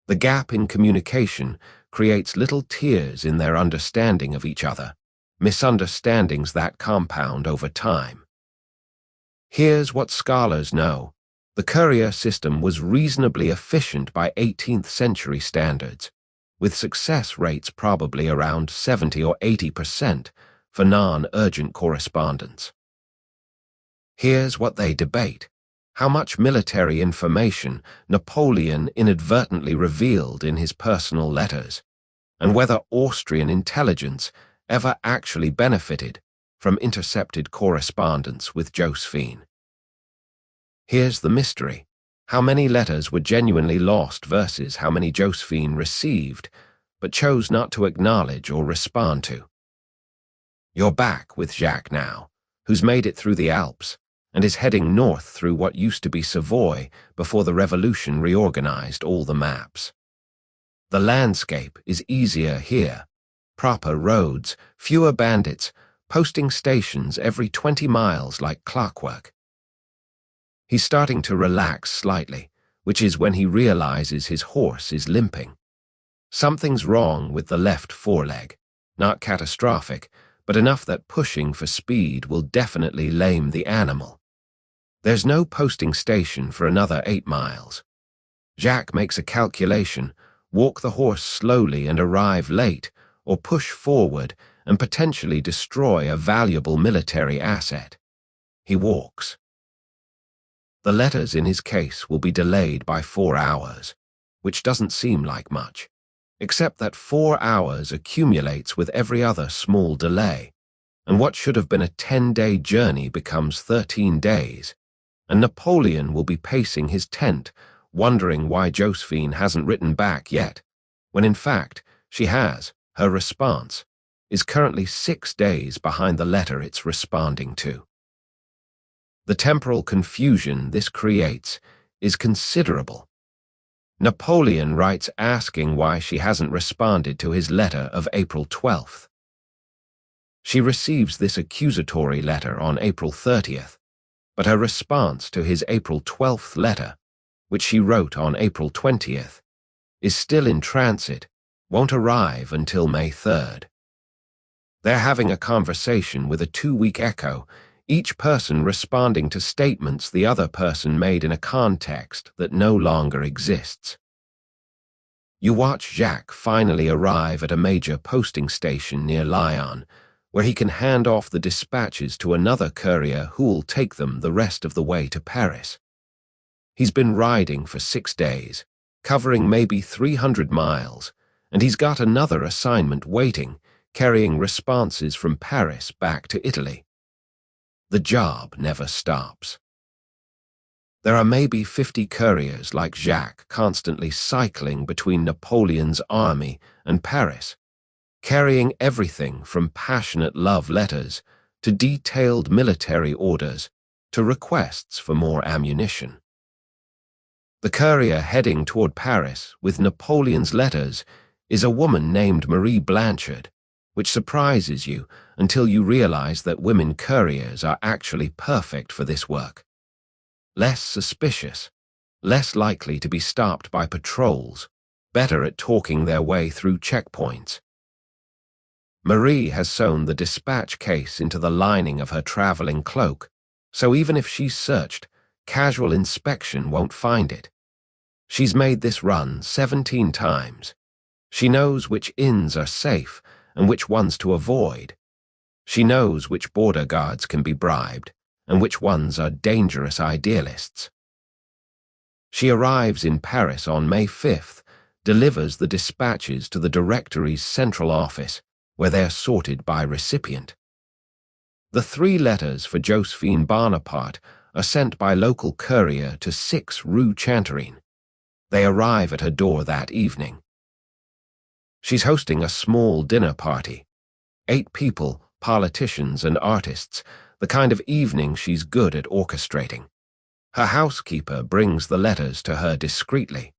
The gap in communication creates little tears in their understanding of each other, misunderstandings that compound over time. Here's what scholars know. The courier system was reasonably efficient by 18th century standards, with success rates probably around 70 or 80% for non-urgent correspondence. Here's what they debate: how much military information Napoleon inadvertently revealed in his personal letters, and whether Austrian intelligence ever actually benefited from intercepted correspondence with Josephine. Here's the mystery: how many letters were genuinely lost versus how many Josephine received, but chose not to acknowledge or respond to. You're back with Jacques now, who's made it through the Alps, and is heading north through what used to be Savoy before the revolution reorganized all the maps. The landscape is easier here. Proper roads, fewer bandits, posting stations every 20 miles like clockwork. He's starting to relax slightly, which is when he realizes his horse is limping. Something's wrong with the left foreleg. Not catastrophic, but enough that pushing for speed will definitely lame the animal. There's no posting station for another 8 miles. Jacques makes a calculation, walk the horse slowly and arrive late, or push forward and potentially destroy a valuable military asset. He walks. The letters in his case will be delayed by 4 hours, which doesn't seem like much, except that 4 hours accumulates with every other small delay, and what should have been a 10-day journey becomes 13 days, and Napoleon will be pacing his tent, wondering why Josephine hasn't written back yet, when in fact she has. Her response is currently 6 days behind the letter it's responding to. The temporal confusion this creates is considerable. Napoleon writes asking why she hasn't responded to his letter of April 12th. She receives this accusatory letter on April 30th, but her response to his April 12th letter, which she wrote on April 20th, is still in transit, won't arrive until May 3rd. They're having a conversation with a 2-week echo, each person responding to statements the other person made in a context that no longer exists. You watch Jacques finally arrive at a major posting station near Lyon, where he can hand off the dispatches to another courier who'll take them the rest of the way to Paris. He's been riding for 6 days, covering maybe 300 miles, and he's got another assignment waiting, carrying responses from Paris back to Italy. The job never stops. There are maybe 50 couriers like Jacques constantly cycling between Napoleon's army and Paris, carrying everything from passionate love letters to detailed military orders to requests for more ammunition. The courier heading toward Paris with Napoleon's letters is a woman named Marie Blanchard, which surprises you until you realize that women couriers are actually perfect for this work. Less suspicious, less likely to be stopped by patrols, better at talking their way through checkpoints. Marie has sewn the dispatch case into the lining of her traveling cloak, so even if she's searched, casual inspection won't find it. She's made this run 17 times. She knows which inns are safe and which ones to avoid. She knows which border guards can be bribed and which ones are dangerous idealists. She arrives in Paris on May 5th, delivers the dispatches to the directory's central office, where they're sorted by recipient. The 3 letters for Josephine Bonaparte are sent by local courier to 6 Rue Chanterin. They arrive at her door that evening. She's hosting a small dinner party. 8 people, politicians and artists, the kind of evening she's good at orchestrating. Her housekeeper brings the letters to her discreetly.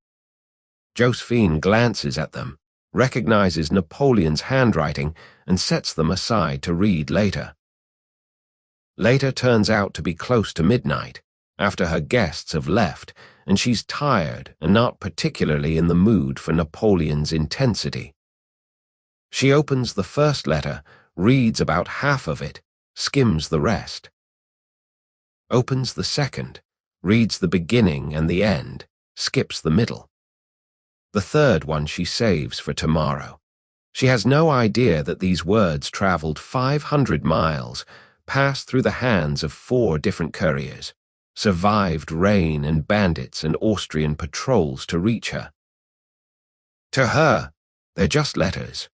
Josephine glances at them, recognizes Napoleon's handwriting, and sets them aside to read later. Later turns out to be close to midnight, after her guests have left, and she's tired and not particularly in the mood for Napoleon's intensity. She opens the first letter, reads about half of it, skims the rest. Opens the second, reads the beginning and the end, skips the middle. The third one she saves for tomorrow. She has no idea that these words traveled 500 miles, passed through the hands of 4 different couriers, survived rain and bandits and Austrian patrols to reach her. To her, they're just letters.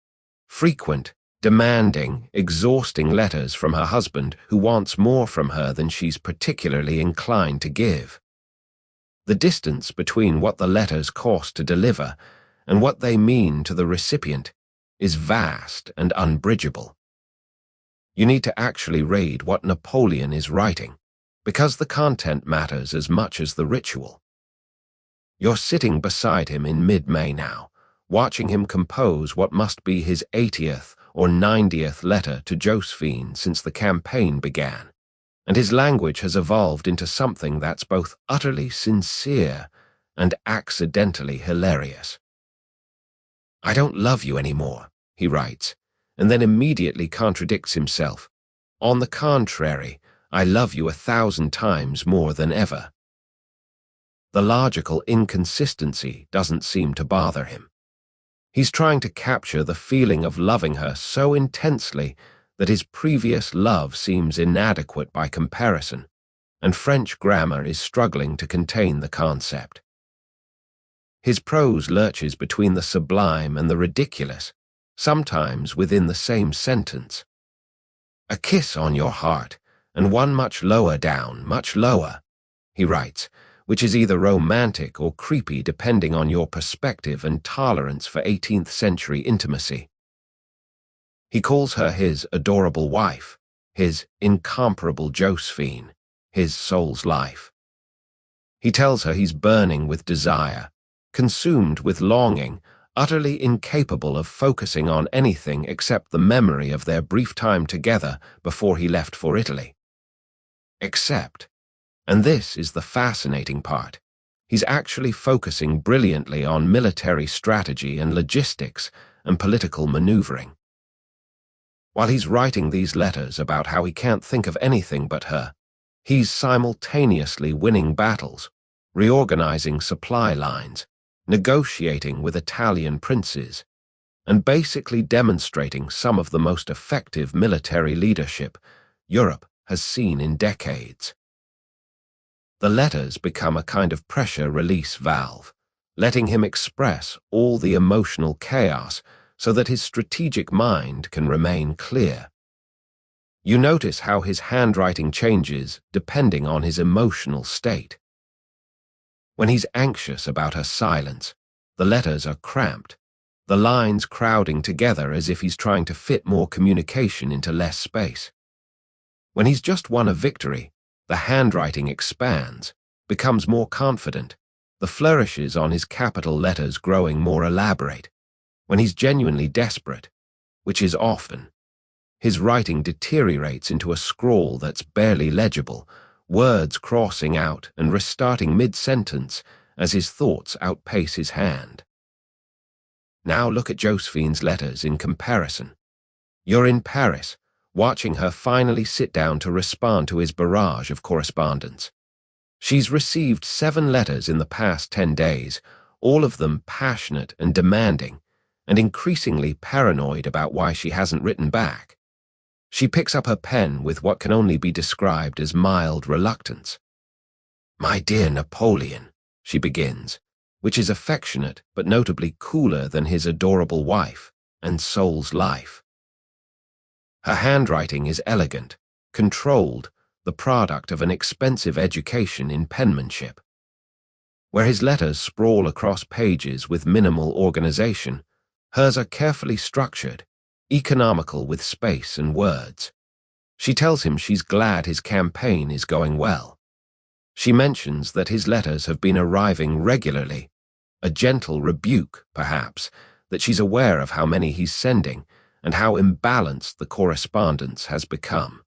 Frequent, demanding, exhausting letters from her husband who wants more from her than she's particularly inclined to give. The distance between what the letters cost to deliver and what they mean to the recipient is vast and unbridgeable. You need to actually read what Napoleon is writing, because the content matters as much as the ritual. You're sitting beside him in mid-May now, watching him compose what must be his 80th or 90th letter to Josephine since the campaign began, and his language has evolved into something that's both utterly sincere and accidentally hilarious. "I don't love you anymore," he writes, and then immediately contradicts himself. "On the contrary, I love you 1,000 times more than ever." The logical inconsistency doesn't seem to bother him. He's trying to capture the feeling of loving her so intensely that his previous love seems inadequate by comparison, and French grammar is struggling to contain the concept. His prose lurches between the sublime and the ridiculous, sometimes within the same sentence. "A kiss on your heart, and one much lower down, much lower," he writes, which is either romantic or creepy depending on your perspective and tolerance for 18th century intimacy. He calls her his adorable wife, his incomparable Josephine, his soul's life. He tells her he's burning with desire, consumed with longing, utterly incapable of focusing on anything except the memory of their brief time together before he left for Italy. Except, and this is the fascinating part, he's actually focusing brilliantly on military strategy and logistics and political maneuvering. While he's writing these letters about how he can't think of anything but her, he's simultaneously winning battles, reorganizing supply lines, negotiating with Italian princes, and basically demonstrating some of the most effective military leadership Europe has seen in decades. The letters become a kind of pressure release valve, letting him express all the emotional chaos so that his strategic mind can remain clear. You notice how his handwriting changes depending on his emotional state. When he's anxious about her silence, the letters are cramped, the lines crowding together as if he's trying to fit more communication into less space. When he's just won a victory, the handwriting expands, becomes more confident, the flourishes on his capital letters growing more elaborate. When he's genuinely desperate, which is often, his writing deteriorates into a scrawl that's barely legible, words crossing out and restarting mid-sentence as his thoughts outpace his hand. Now look at Josephine's letters in comparison. You're in Paris, watching her finally sit down to respond to his barrage of correspondence. She's received 7 letters in the past 10 days, all of them passionate and demanding, and increasingly paranoid about why she hasn't written back. She picks up her pen with what can only be described as mild reluctance. "My dear Napoleon," she begins, which is affectionate but notably cooler than his adorable wife and soul's life. Her handwriting is elegant, controlled, the product of an expensive education in penmanship. Where his letters sprawl across pages with minimal organization, hers are carefully structured, economical with space and words. She tells him she's glad his campaign is going well. She mentions that his letters have been arriving regularly, a gentle rebuke, perhaps, that she's aware of how many he's sending and how imbalanced the correspondence has become.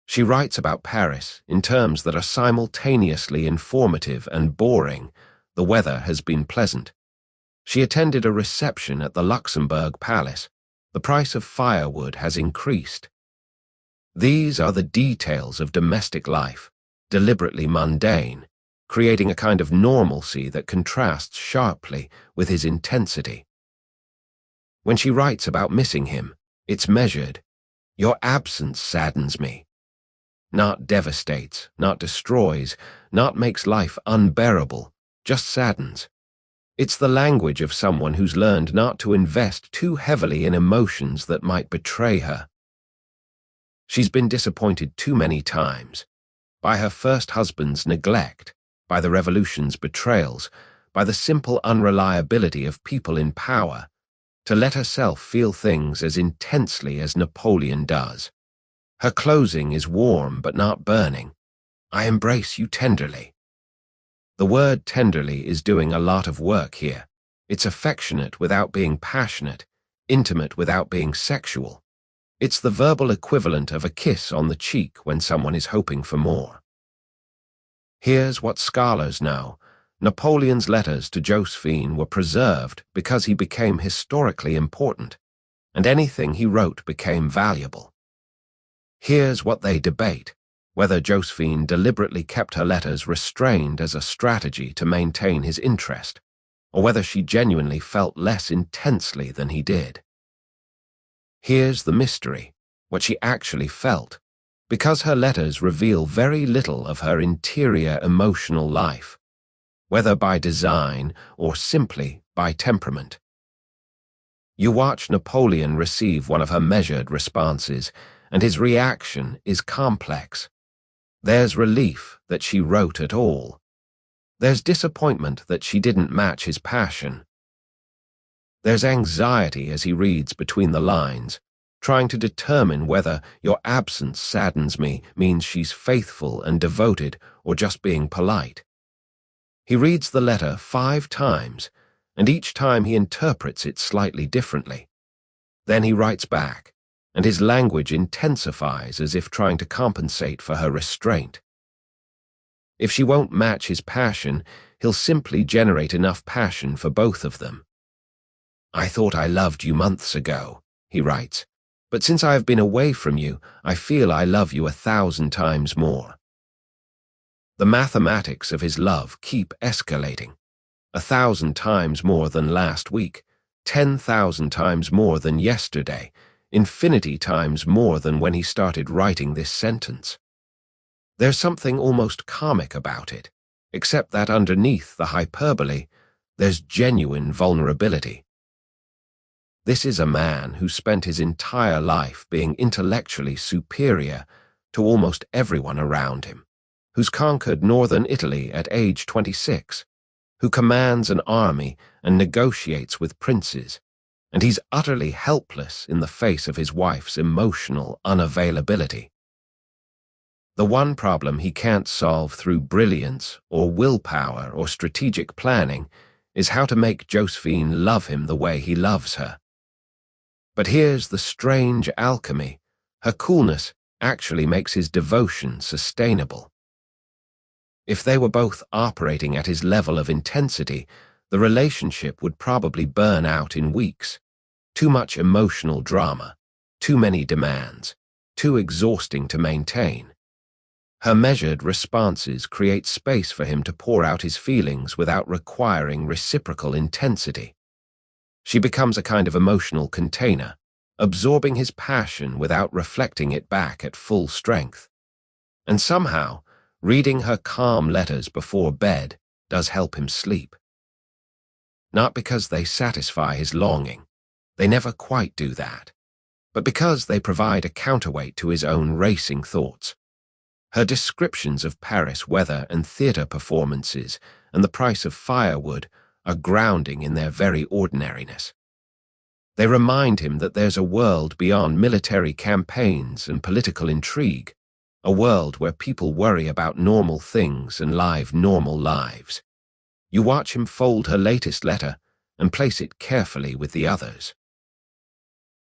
She writes about Paris in terms that are simultaneously informative and boring. The weather has been pleasant. She attended a reception at the Luxembourg Palace. The price of firewood has increased. These are the details of domestic life, deliberately mundane, creating a kind of normalcy that contrasts sharply with his intensity. When she writes about missing him, it's measured. "Your absence saddens me." Not devastates, not destroys, not makes life unbearable, just saddens. It's the language of someone who's learned not to invest too heavily in emotions that might betray her. She's been disappointed too many times, by her first husband's neglect, by the revolution's betrayals, by the simple unreliability of people in power, to let herself feel things as intensely as Napoleon does. Her closing is warm but not burning, I embrace you tenderly. The word tenderly is doing a lot of work here. It's affectionate without being passionate, intimate without being sexual. It's the verbal equivalent of a kiss on the cheek when someone is hoping for more. Here's what scholars know. Napoleon's letters to Josephine were preserved because he became historically important, and anything he wrote became valuable. Here's what they debate: whether Josephine deliberately kept her letters restrained as a strategy to maintain his interest, or whether she genuinely felt less intensely than he did. Here's the mystery: what she actually felt, because her letters reveal very little of her interior emotional life, whether by design or simply by temperament. You watch Napoleon receive one of her measured responses, and his reaction is complex. There's relief that she wrote at all. There's disappointment that she didn't match his passion. There's anxiety as he reads between the lines, trying to determine whether "your absence saddens me" means she's faithful and devoted or just being polite. He reads the letter 5 times, and each time he interprets it slightly differently. Then he writes back, and his language intensifies as if trying to compensate for her restraint. If she won't match his passion, he'll simply generate enough passion for both of them. "I thought I loved you months ago," he writes, "but since I have been away from you, I feel I love you 1,000 times more." The mathematics of his love keep escalating. 1,000 times more than last week, 10,000 times more than yesterday, infinity times more than when he started writing this sentence. There's something almost comic about it, except that underneath the hyperbole, there's genuine vulnerability. This is a man who spent his entire life being intellectually superior to almost everyone around him, who's conquered northern Italy at age 26, who commands an army and negotiates with princes, and he's utterly helpless in the face of his wife's emotional unavailability. The one problem he can't solve through brilliance or willpower or strategic planning is how to make Josephine love him the way he loves her. But here's the strange alchemy: her coolness actually makes his devotion sustainable. If they were both operating at his level of intensity, the relationship would probably burn out in weeks. Too much emotional drama, too many demands, too exhausting to maintain. Her measured responses create space for him to pour out his feelings without requiring reciprocal intensity. She becomes a kind of emotional container, absorbing his passion without reflecting it back at full strength. And somehow, reading her calm letters before bed does help him sleep. Not because they satisfy his longing, they never quite do that, but because they provide a counterweight to his own racing thoughts. Her descriptions of Paris weather and theatre performances and the price of firewood are grounding in their very ordinariness. They remind him that there's a world beyond military campaigns and political intrigue, a world where people worry about normal things and live normal lives. You watch him fold her latest letter and place it carefully with the others.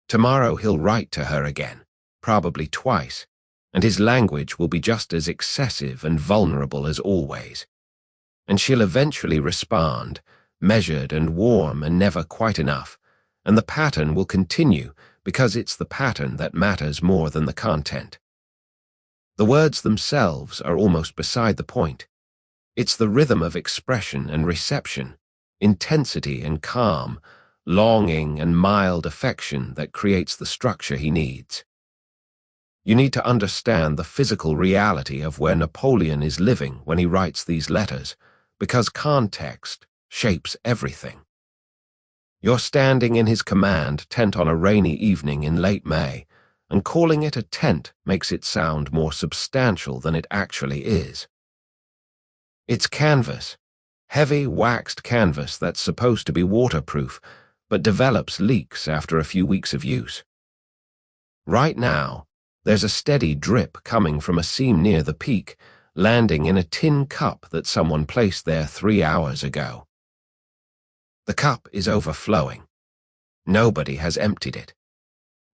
Tomorrow he'll write to her again, probably twice, and his language will be just as excessive and vulnerable as always. And she'll eventually respond, measured and warm and never quite enough, and the pattern will continue because it's the pattern that matters more than the content. The words themselves are almost beside the point. It's the rhythm of expression and reception, intensity and calm, longing and mild affection that creates the structure he needs. You need to understand the physical reality of where Napoleon is living when he writes these letters, because context shapes everything. You're standing in his command tent on a rainy evening in late May, and calling it a tent makes it sound more substantial than it actually is. It's canvas, heavy waxed canvas that's supposed to be waterproof, but develops leaks after a few weeks of use. Right now, there's a steady drip coming from a seam near the peak, landing in a tin cup that someone placed there 3 hours ago. The cup is overflowing. Nobody has emptied it.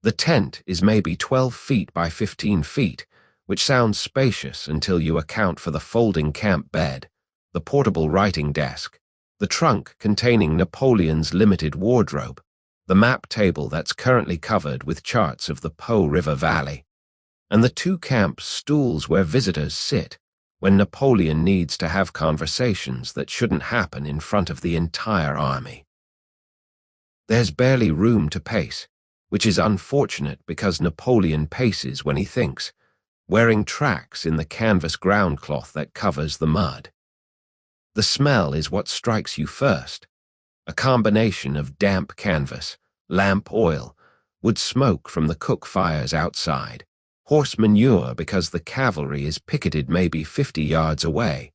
The tent is maybe 12 feet by 15 feet, which sounds spacious until you account for the folding camp bed, the portable writing desk, the trunk containing Napoleon's limited wardrobe, the map table that's currently covered with charts of the Po River Valley, and the 2 camp stools where visitors sit when Napoleon needs to have conversations that shouldn't happen in front of the entire army. There's barely room to pace, which is unfortunate because Napoleon paces when he thinks, wearing tracks in the canvas groundcloth that covers the mud. The smell is what strikes you first, a combination of damp canvas, lamp oil, wood smoke from the cook fires outside, horse manure because the cavalry is picketed maybe 50 yards away,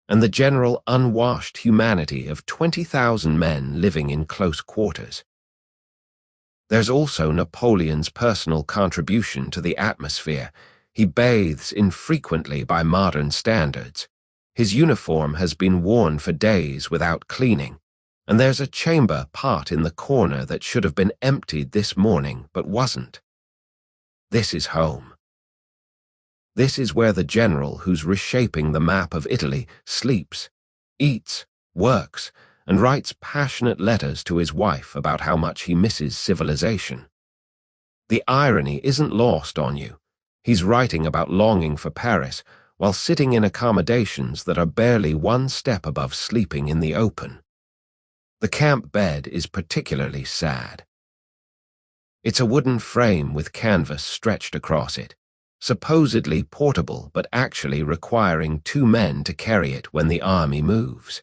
and the general unwashed humanity of 20,000 men living in close quarters. There's also Napoleon's personal contribution to the atmosphere. He bathes infrequently by modern standards. His uniform has been worn for days without cleaning, and there's a chamber pot in the corner that should have been emptied this morning but wasn't. This is home. This is where the general who's reshaping the map of Italy sleeps, eats, works, and writes passionate letters to his wife about how much he misses civilization. The irony isn't lost on you. He's writing about longing for Paris while sitting in accommodations that are barely one step above sleeping in the open. The camp bed is particularly sad. It's a wooden frame with canvas stretched across it, supposedly portable but actually requiring 2 men to carry it when the army moves.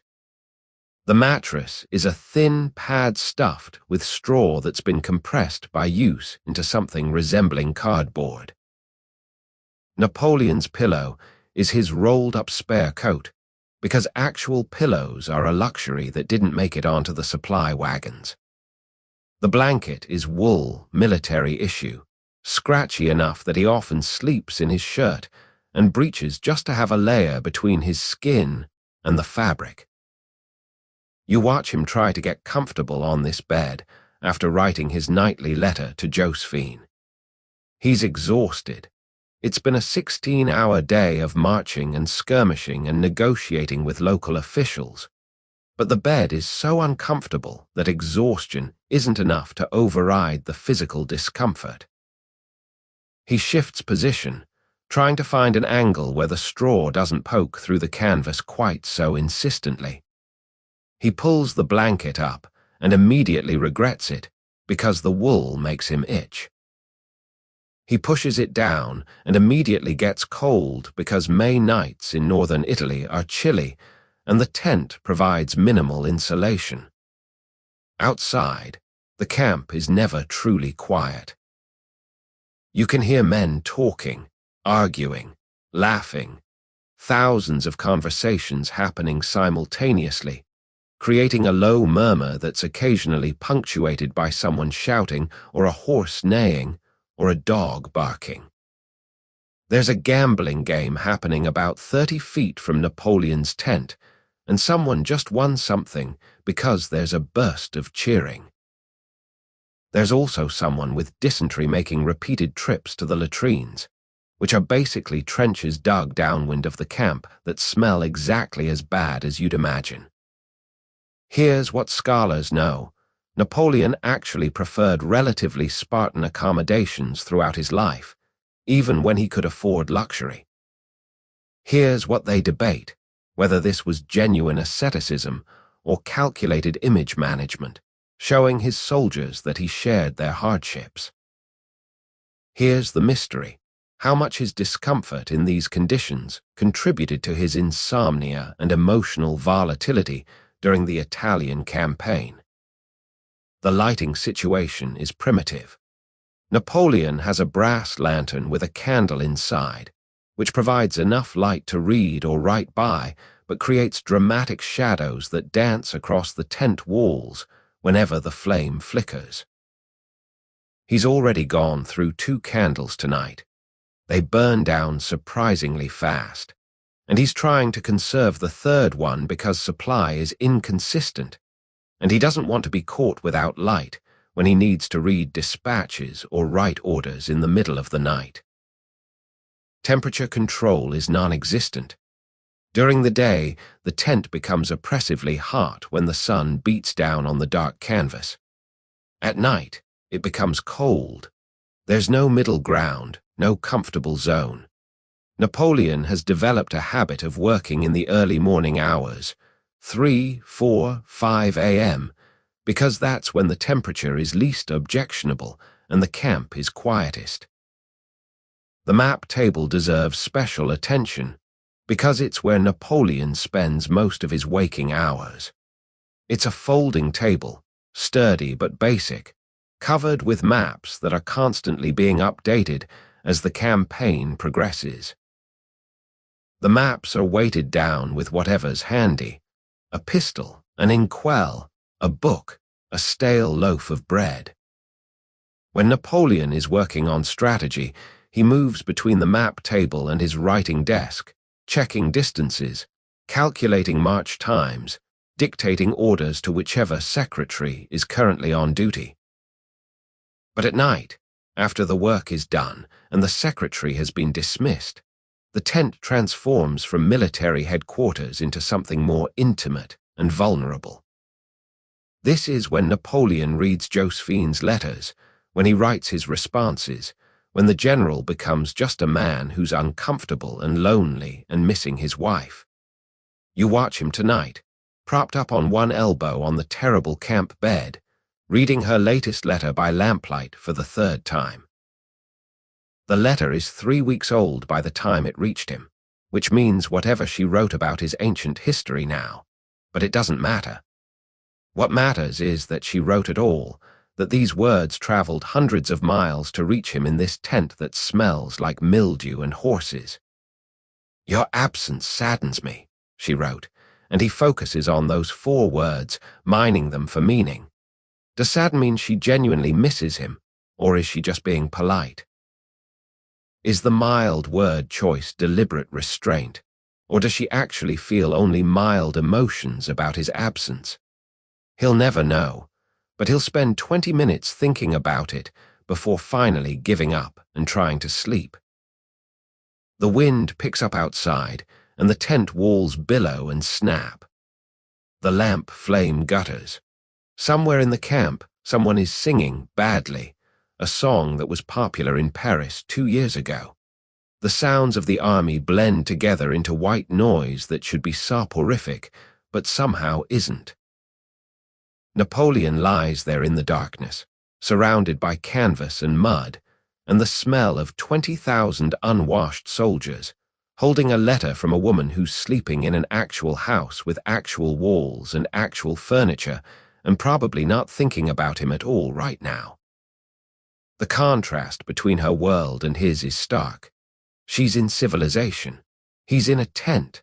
The mattress is a thin pad stuffed with straw that's been compressed by use into something resembling cardboard. Napoleon's pillow is his rolled-up spare coat, because actual pillows are a luxury that didn't make it onto the supply wagons. The blanket is wool, military issue, scratchy enough that he often sleeps in his shirt and breeches just to have a layer between his skin and the fabric. You watch him try to get comfortable on this bed after writing his nightly letter to Josephine. He's exhausted. It's been a 16-hour day of marching and skirmishing and negotiating with local officials, but the bed is so uncomfortable that exhaustion isn't enough to override the physical discomfort. He shifts position, trying to find an angle where the straw doesn't poke through the canvas quite so insistently. He pulls the blanket up and immediately regrets it because the wool makes him itch. He pushes it down and immediately gets cold because May nights in northern Italy are chilly and the tent provides minimal insulation. Outside, the camp is never truly quiet. You can hear men talking, arguing, laughing, thousands of conversations happening simultaneously, creating a low murmur that's occasionally punctuated by someone shouting or a horse neighing or a dog barking. There's a gambling game happening about 30 feet from Napoleon's tent, and someone just won something because there's a burst of cheering. There's also someone with dysentery making repeated trips to the latrines, which are basically trenches dug downwind of the camp that smell exactly as bad as you'd imagine. Here's what scholars know. Napoleon actually preferred relatively Spartan accommodations throughout his life, even when he could afford luxury. Here's what they debate, whether this was genuine asceticism or calculated image management, showing his soldiers that he shared their hardships. Here's the mystery, how much his discomfort in these conditions contributed to his insomnia and emotional volatility during the Italian campaign. The lighting situation is primitive. Napoleon has a brass lantern with a candle inside, which provides enough light to read or write by, but creates dramatic shadows that dance across the tent walls whenever the flame flickers. He's already gone through 2 candles tonight. They burn down surprisingly fast, and he's trying to conserve the third one because supply is inconsistent, and he doesn't want to be caught without light when he needs to read dispatches or write orders in the middle of the night. Temperature control is non-existent. During the day, the tent becomes oppressively hot when the sun beats down on the dark canvas. At night, it becomes cold. There's no middle ground, no comfortable zone. Napoleon has developed a habit of working in the early morning hours, 3, 4, 5 a.m., because that's when the temperature is least objectionable and the camp is quietest. The map table deserves special attention because it's where Napoleon spends most of his waking hours. It's a folding table, sturdy but basic, covered with maps that are constantly being updated as the campaign progresses. The maps are weighted down with whatever's handy: a pistol, an inkwell, a book, a stale loaf of bread. When Napoleon is working on strategy, he moves between the map table and his writing desk, checking distances, calculating march times, dictating orders to whichever secretary is currently on duty. But at night, after the work is done and the secretary has been dismissed, the tent transforms from military headquarters into something more intimate and vulnerable. This is when Napoleon reads Josephine's letters, when he writes his responses, when the general becomes just a man who's uncomfortable and lonely and missing his wife. You watch him tonight, propped up on one elbow on the terrible camp bed, reading her latest letter by lamplight for the third time. The letter is 3 weeks old by the time it reached him, which means whatever she wrote about is ancient history now, but it doesn't matter. What matters is that she wrote at all, that these words traveled hundreds of miles to reach him in this tent that smells like mildew and horses. "Your absence saddens me," she wrote, and he focuses on those 4 words, mining them for meaning. Does sadden mean she genuinely misses him, or is she just being polite? Is the mild word choice deliberate restraint, or does she actually feel only mild emotions about his absence? He'll never know, but he'll spend 20 minutes thinking about it before finally giving up and trying to sleep. The wind picks up outside, and the tent walls billow and snap. The lamp flame gutters. Somewhere in the camp, someone is singing badly, a song that was popular in Paris 2 years ago. The sounds of the army blend together into white noise that should be soporific, but somehow isn't. Napoleon lies there in the darkness, surrounded by canvas and mud, and the smell of 20,000 unwashed soldiers, holding a letter from a woman who's sleeping in an actual house with actual walls and actual furniture, and probably not thinking about him at all right now. The contrast between her world and his is stark. She's in civilization. He's in a tent.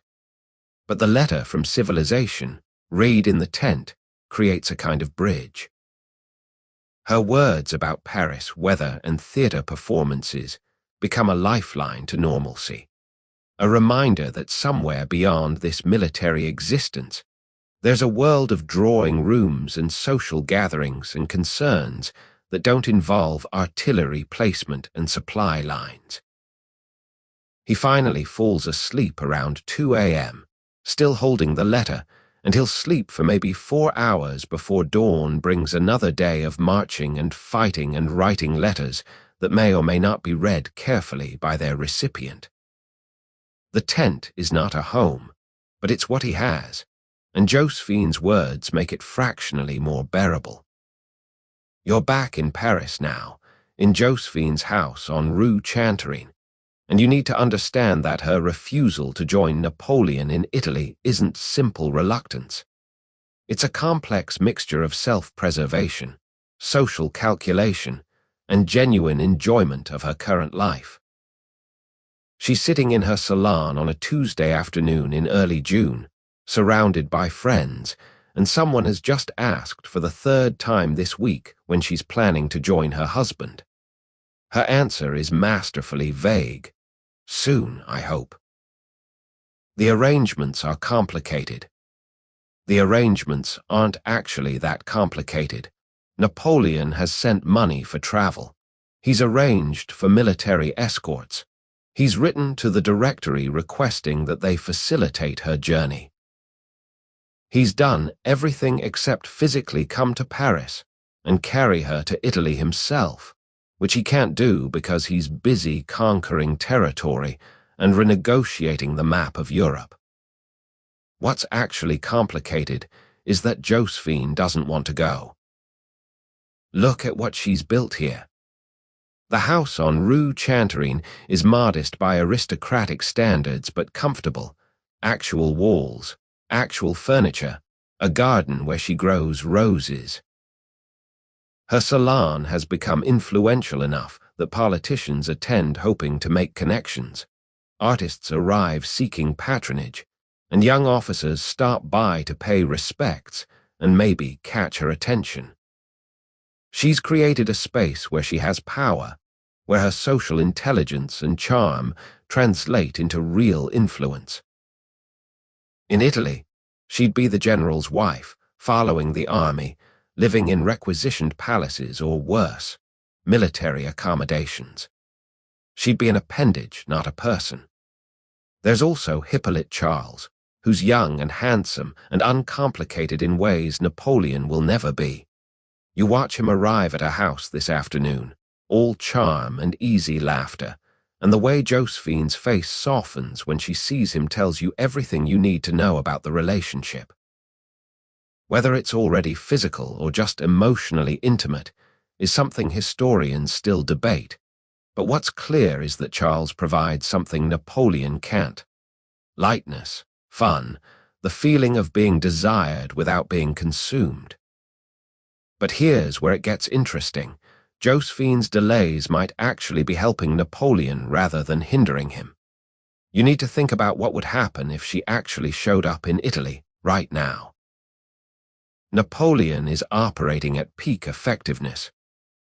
But the letter from civilization, read in the tent, creates a kind of bridge. Her words about Paris weather and theater performances become a lifeline to normalcy, a reminder that somewhere beyond this military existence, there's a world of drawing rooms and social gatherings and concerns that don't involve artillery placement and supply lines. He finally falls asleep around 2 a.m., still holding the letter, and he'll sleep for maybe 4 hours before dawn brings another day of marching and fighting and writing letters that may or may not be read carefully by their recipient. The tent is not a home, but it's what he has, and Josephine's words make it fractionally more bearable. You're back in Paris now, in Josephine's house on Rue Chanterin, and you need to understand that her refusal to join Napoleon in Italy isn't simple reluctance. It's a complex mixture of self-preservation, social calculation, and genuine enjoyment of her current life. She's sitting in her salon on a Tuesday afternoon in early June, surrounded by friends, and someone has just asked for the 3rd time this week when she's planning to join her husband. Her answer is masterfully vague. Soon, I hope. The arrangements are complicated. The arrangements aren't actually that complicated. Napoleon has sent money for travel. He's arranged for military escorts. He's written to the Directory requesting that they facilitate her journey. He's done everything except physically come to Paris and carry her to Italy himself, which he can't do because he's busy conquering territory and renegotiating the map of Europe. What's actually complicated is that Josephine doesn't want to go. Look at what she's built here. The house on Rue Chanterine is modest by aristocratic standards but comfortable. Actual walls, actual furniture, a garden where she grows roses. Her salon has become influential enough that politicians attend hoping to make connections. Artists arrive seeking patronage, and young officers stop by to pay respects and maybe catch her attention. She's created a space where she has power, where her social intelligence and charm translate into real influence. In Italy, she'd be the general's wife, following the army, living in requisitioned palaces or worse, military accommodations. She'd be an appendage, not a person. There's also Hippolyte Charles, who's young and handsome and uncomplicated in ways Napoleon will never be. You watch him arrive at her house this afternoon, all charm and easy laughter, and the way Josephine's face softens when she sees him tells you everything you need to know about the relationship. Whether it's already physical or just emotionally intimate is something historians still debate, but what's clear is that Charles provides something Napoleon can't: lightness, fun, the feeling of being desired without being consumed. But here's where it gets interesting. Josephine's delays might actually be helping Napoleon rather than hindering him. You need to think about what would happen if she actually showed up in Italy right now. Napoleon is operating at peak effectiveness,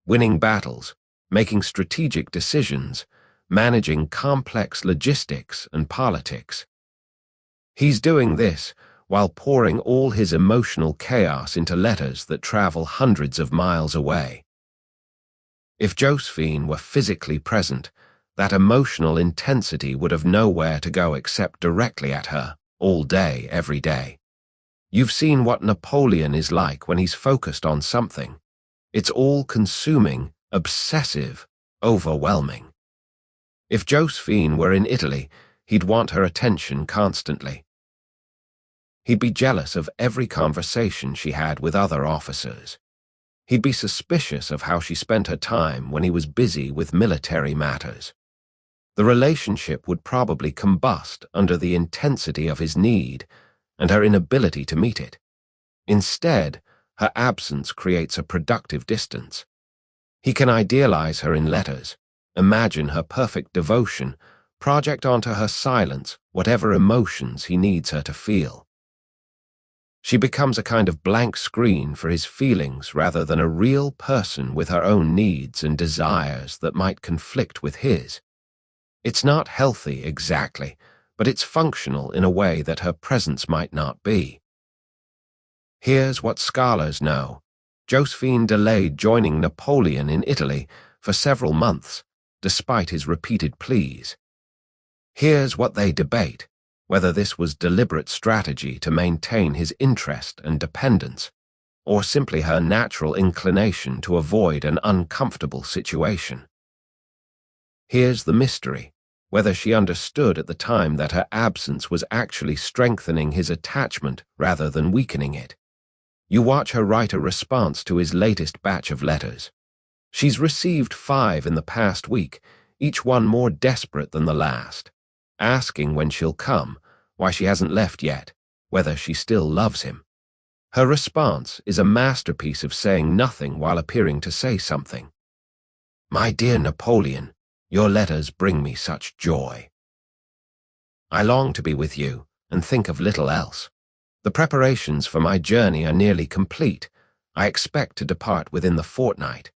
winning battles, making strategic decisions, managing complex logistics and politics. He's doing this while pouring all his emotional chaos into letters that travel hundreds of miles away. If Josephine were physically present, that emotional intensity would have nowhere to go except directly at her, all day, every day. You've seen what Napoleon is like when he's focused on something. It's all-consuming, obsessive, overwhelming. If Josephine were in Italy, he'd want her attention constantly. He'd be jealous of every conversation she had with other officers. He'd be suspicious of how she spent her time when he was busy with military matters. The relationship would probably combust under the intensity of his need and her inability to meet it. Instead, her absence creates a productive distance. He can idealize her in letters, imagine her perfect devotion, project onto her silence whatever emotions he needs her to feel. She becomes a kind of blank screen for his feelings rather than a real person with her own needs and desires that might conflict with his. It's not healthy exactly, but it's functional in a way that her presence might not be. Here's what scholars know. Josephine delayed joining Napoleon in Italy for several months, despite his repeated pleas. Here's what they debate: whether this was deliberate strategy to maintain his interest and dependence, or simply her natural inclination to avoid an uncomfortable situation. Here's the mystery: whether she understood at the time that her absence was actually strengthening his attachment rather than weakening it. You watch her write a response to his latest batch of letters. She's received 5 in the past week, each one more desperate than the last, asking when she'll come, why she hasn't left yet, whether she still loves him. Her response is a masterpiece of saying nothing while appearing to say something. "My dear Napoleon, your letters bring me such joy. I long to be with you and think of little else. The preparations for my journey are nearly complete. I expect to depart within the fortnight."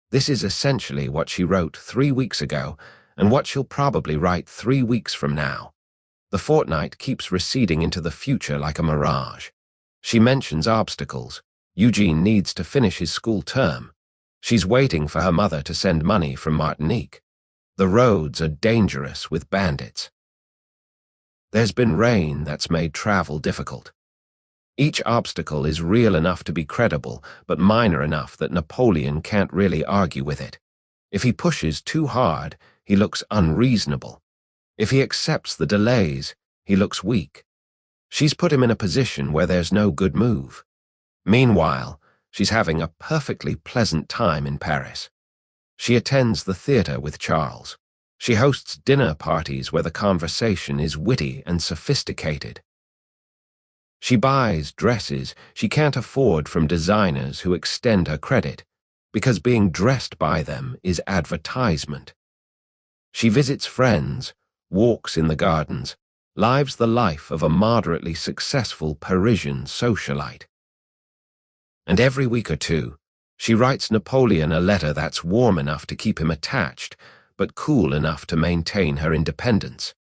This is essentially what she wrote 3 weeks ago and what she'll probably write 3 weeks from now. The fortnight keeps receding into the future like a mirage. She mentions obstacles. Eugene needs to finish his school term. She's waiting for her mother to send money from Martinique. The roads are dangerous with bandits. There's been rain that's made travel difficult. Each obstacle is real enough to be credible, but minor enough that Napoleon can't really argue with it. If he pushes too hard, he looks unreasonable. If he accepts the delays, he looks weak. She's put him in a position where there's no good move. Meanwhile, she's having a perfectly pleasant time in Paris. She attends the theater with Charles. She hosts dinner parties where the conversation is witty and sophisticated. She buys dresses she can't afford from designers who extend her credit, because being dressed by them is advertisement. She visits friends, walks in the gardens, lives the life of a moderately successful Parisian socialite. And every week or two, she writes Napoleon a letter that's warm enough to keep him attached, but cool enough to maintain her independence.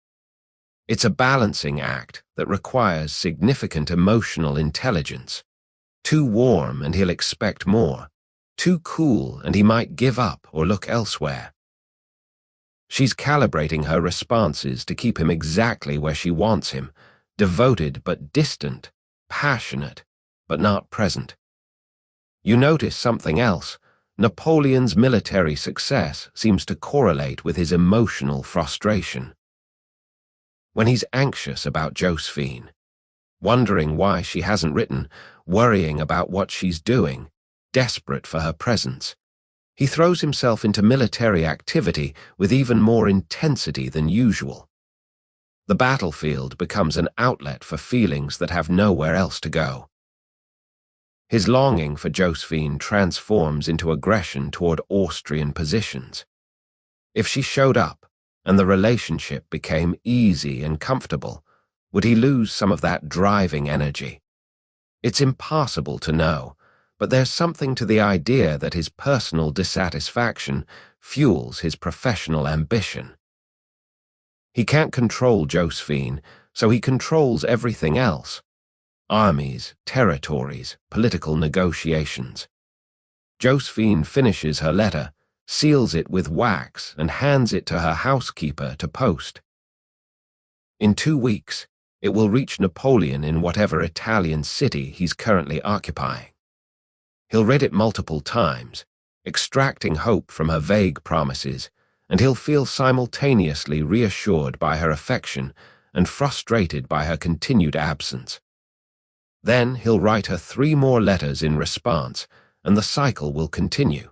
It's a balancing act that requires significant emotional intelligence. Too warm and he'll expect more. Too cool and he might give up or look elsewhere. She's calibrating her responses to keep him exactly where she wants him, devoted but distant, passionate but not present. You notice something else. Napoleon's military success seems to correlate with his emotional frustration. When he's anxious about Josephine, wondering why she hasn't written, worrying about what she's doing, desperate for her presence, he throws himself into military activity with even more intensity than usual. The battlefield becomes an outlet for feelings that have nowhere else to go. His longing for Josephine transforms into aggression toward Austrian positions. If she showed up, and the relationship became easy and comfortable, would he lose some of that driving energy? It's impossible to know, but there's something to the idea that his personal dissatisfaction fuels his professional ambition. He can't control Josephine, so he controls everything else. Armies, territories, political negotiations. Josephine finishes her letter, seals it with wax, and hands it to her housekeeper to post. In 2 weeks, it will reach Napoleon in whatever Italian city he's currently occupying. He'll read it multiple times, extracting hope from her vague promises, and he'll feel simultaneously reassured by her affection and frustrated by her continued absence. Then he'll write her 3 more letters in response, and the cycle will continue.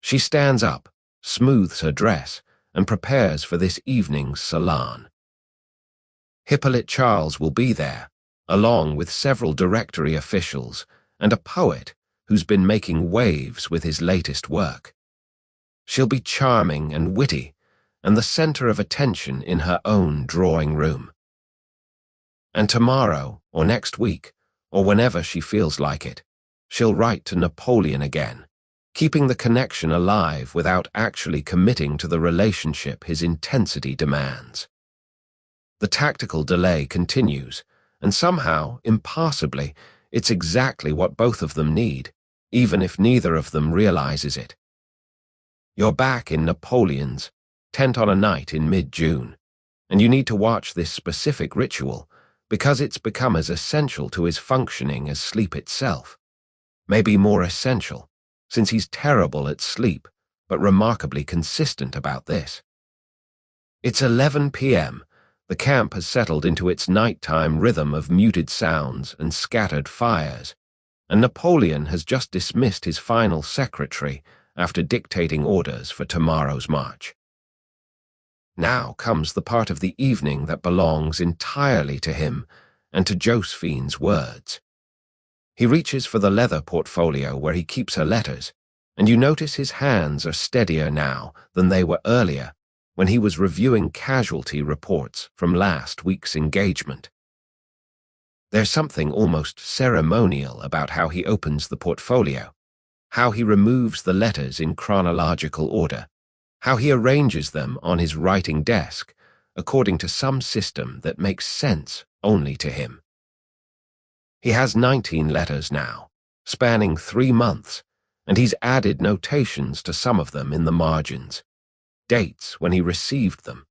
She stands up, smooths her dress, and prepares for this evening's Salon. Hippolyte Charles will be there, along with several directory officials and a poet who's been making waves with his latest work. She'll be charming and witty, and the center of attention in her own drawing room. And tomorrow, or next week, or whenever she feels like it, she'll write to Napoleon again, keeping the connection alive without actually committing to the relationship his intensity demands. The tactical delay continues, and somehow, impossibly, it's exactly what both of them need, even if neither of them realizes it. You're back in Napoleon's, tent on a night in mid-June, and you need to watch this specific ritual because it's become as essential to his functioning as sleep itself. Maybe more essential, since he's terrible at sleep, but remarkably consistent about this. It's 11 p.m. The camp has settled into its nighttime rhythm of muted sounds and scattered fires, and Napoleon has just dismissed his final secretary after dictating orders for tomorrow's march. Now comes the part of the evening that belongs entirely to him and to Josephine's words. He reaches for the leather portfolio where he keeps her letters, and you notice his hands are steadier now than they were earlier when he was reviewing casualty reports from last week's engagement. There's something almost ceremonial about how he opens the portfolio, how he removes the letters in chronological order, how he arranges them on his writing desk, according to some system that makes sense only to him. He has 19 letters now, spanning 3 months, and he's added notations to some of them in the margins, dates when he received them,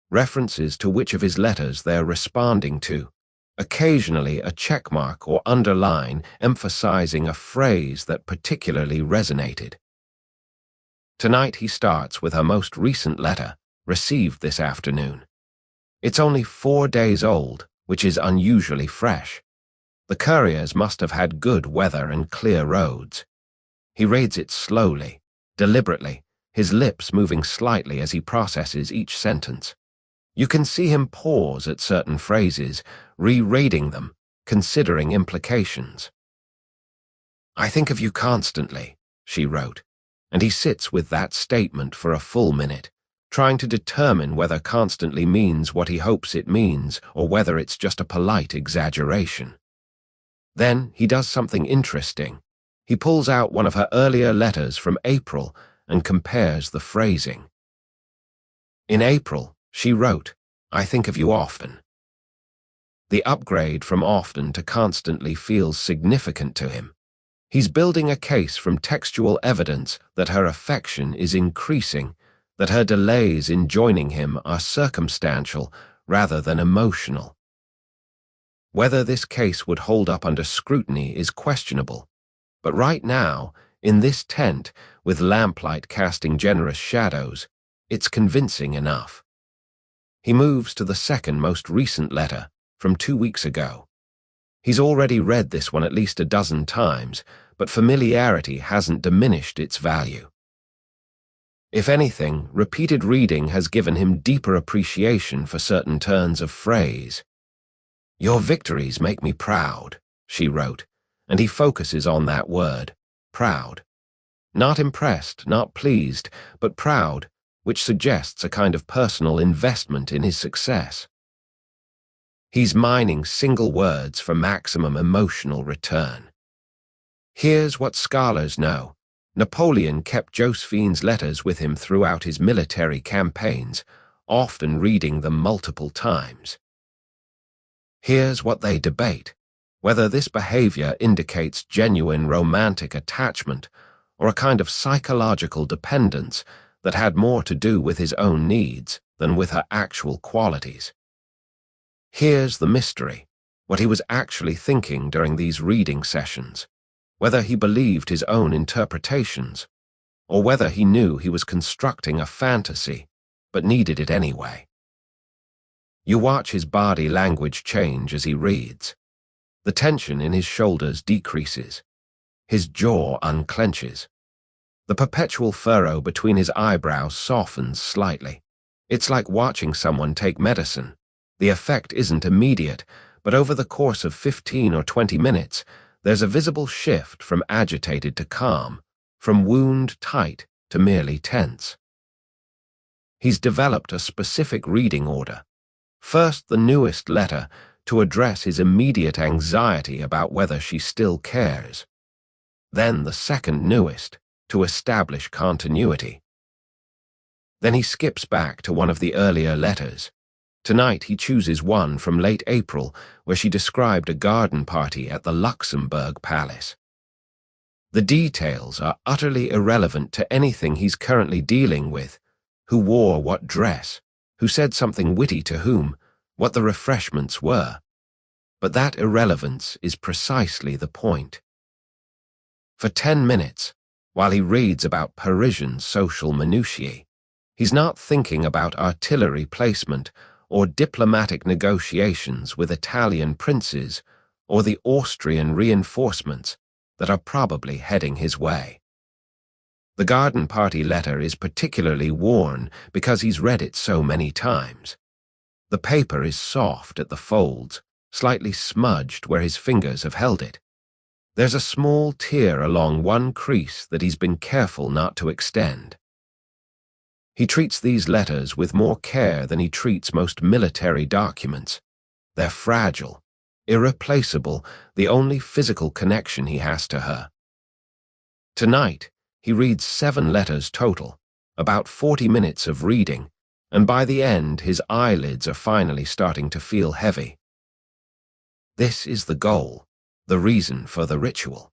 references to which of his letters they're responding to, occasionally a checkmark or underline emphasizing a phrase that particularly resonated. Tonight he starts with her most recent letter, received this afternoon. It's only 4 days old, which is unusually fresh. The couriers must have had good weather and clear roads. He reads it slowly, deliberately, his lips moving slightly as he processes each sentence. You can see him pause at certain phrases, rereading them, considering implications. "I think of you constantly," she wrote, and he sits with that statement for a full minute, trying to determine whether constantly means what he hopes it means or whether it's just a polite exaggeration. Then he does something interesting. He pulls out one of her earlier letters from April and compares the phrasing. In April, she wrote, "I think of you often." The upgrade from often to constantly feels significant to him. He's building a case from textual evidence that her affection is increasing, that her delays in joining him are circumstantial rather than emotional. Whether this case would hold up under scrutiny is questionable, but right now, in this tent, with lamplight casting generous shadows, it's convincing enough. He moves to the second most recent letter, from 2 weeks ago. He's already read this one at least a dozen times, but familiarity hasn't diminished its value. If anything, repeated reading has given him deeper appreciation for certain turns of phrase. "Your victories make me proud," she wrote, and he focuses on that word, proud. Not impressed, not pleased, but proud, which suggests a kind of personal investment in his success. He's mining single words for maximum emotional return. Here's what scholars know. Napoleon kept Josephine's letters with him throughout his military campaigns, often reading them multiple times. Here's what they debate, whether this behavior indicates genuine romantic attachment or a kind of psychological dependence that had more to do with his own needs than with her actual qualities. Here's the mystery, what he was actually thinking during these reading sessions, whether he believed his own interpretations, or whether he knew he was constructing a fantasy, but needed it anyway. You watch his body language change as he reads. The tension in his shoulders decreases. His jaw unclenches. The perpetual furrow between his eyebrows softens slightly. It's like watching someone take medicine. The effect isn't immediate, but over the course of 15 or 20 minutes, there's a visible shift from agitated to calm, from wound tight to merely tense. He's developed a specific reading order. First, the newest letter, to address his immediate anxiety about whether she still cares. Then the second newest, to establish continuity. Then he skips back to one of the earlier letters. Tonight he chooses one from late April where she described a garden party at the Luxembourg Palace. The details are utterly irrelevant to anything he's currently dealing with: who wore what dress, who said something witty to whom, what the refreshments were. But that irrelevance is precisely the point. For 10 minutes, while he reads about Parisian social minutiae, he's not thinking about artillery placement or diplomatic negotiations with Italian princes or the Austrian reinforcements that are probably heading his way. The garden party letter is particularly worn because he's read it so many times. The paper is soft at the folds, slightly smudged where his fingers have held it. There's a small tear along one crease that he's been careful not to extend. He treats these letters with more care than he treats most military documents. They're fragile, irreplaceable, the only physical connection he has to her. Tonight, he reads 7 letters total, about 40 minutes of reading, and by the end his eyelids are finally starting to feel heavy. This is the goal, the reason for the ritual.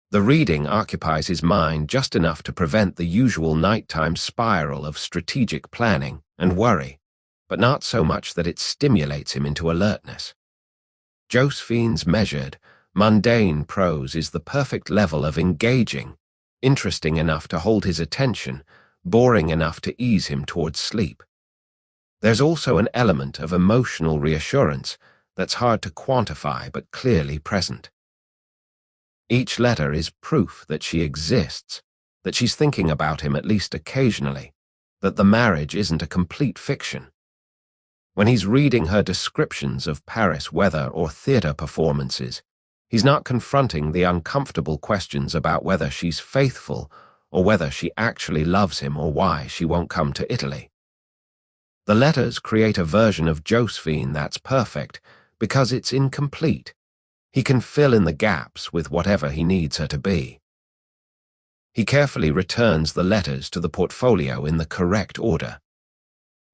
The reading occupies his mind just enough to prevent the usual nighttime spiral of strategic planning and worry, but not so much that it stimulates him into alertness. Josephine's measured, mundane prose is the perfect level of engaging, interesting enough to hold his attention, boring enough to ease him towards sleep. There's also an element of emotional reassurance that's hard to quantify but clearly present. Each letter is proof that she exists, that she's thinking about him at least occasionally, that the marriage isn't a complete fiction. When he's reading her descriptions of Paris weather or theater performances, he's not confronting the uncomfortable questions about whether she's faithful or whether she actually loves him or why she won't come to Italy. The letters create a version of Josephine that's perfect because it's incomplete. He can fill in the gaps with whatever he needs her to be. He carefully returns the letters to the portfolio in the correct order.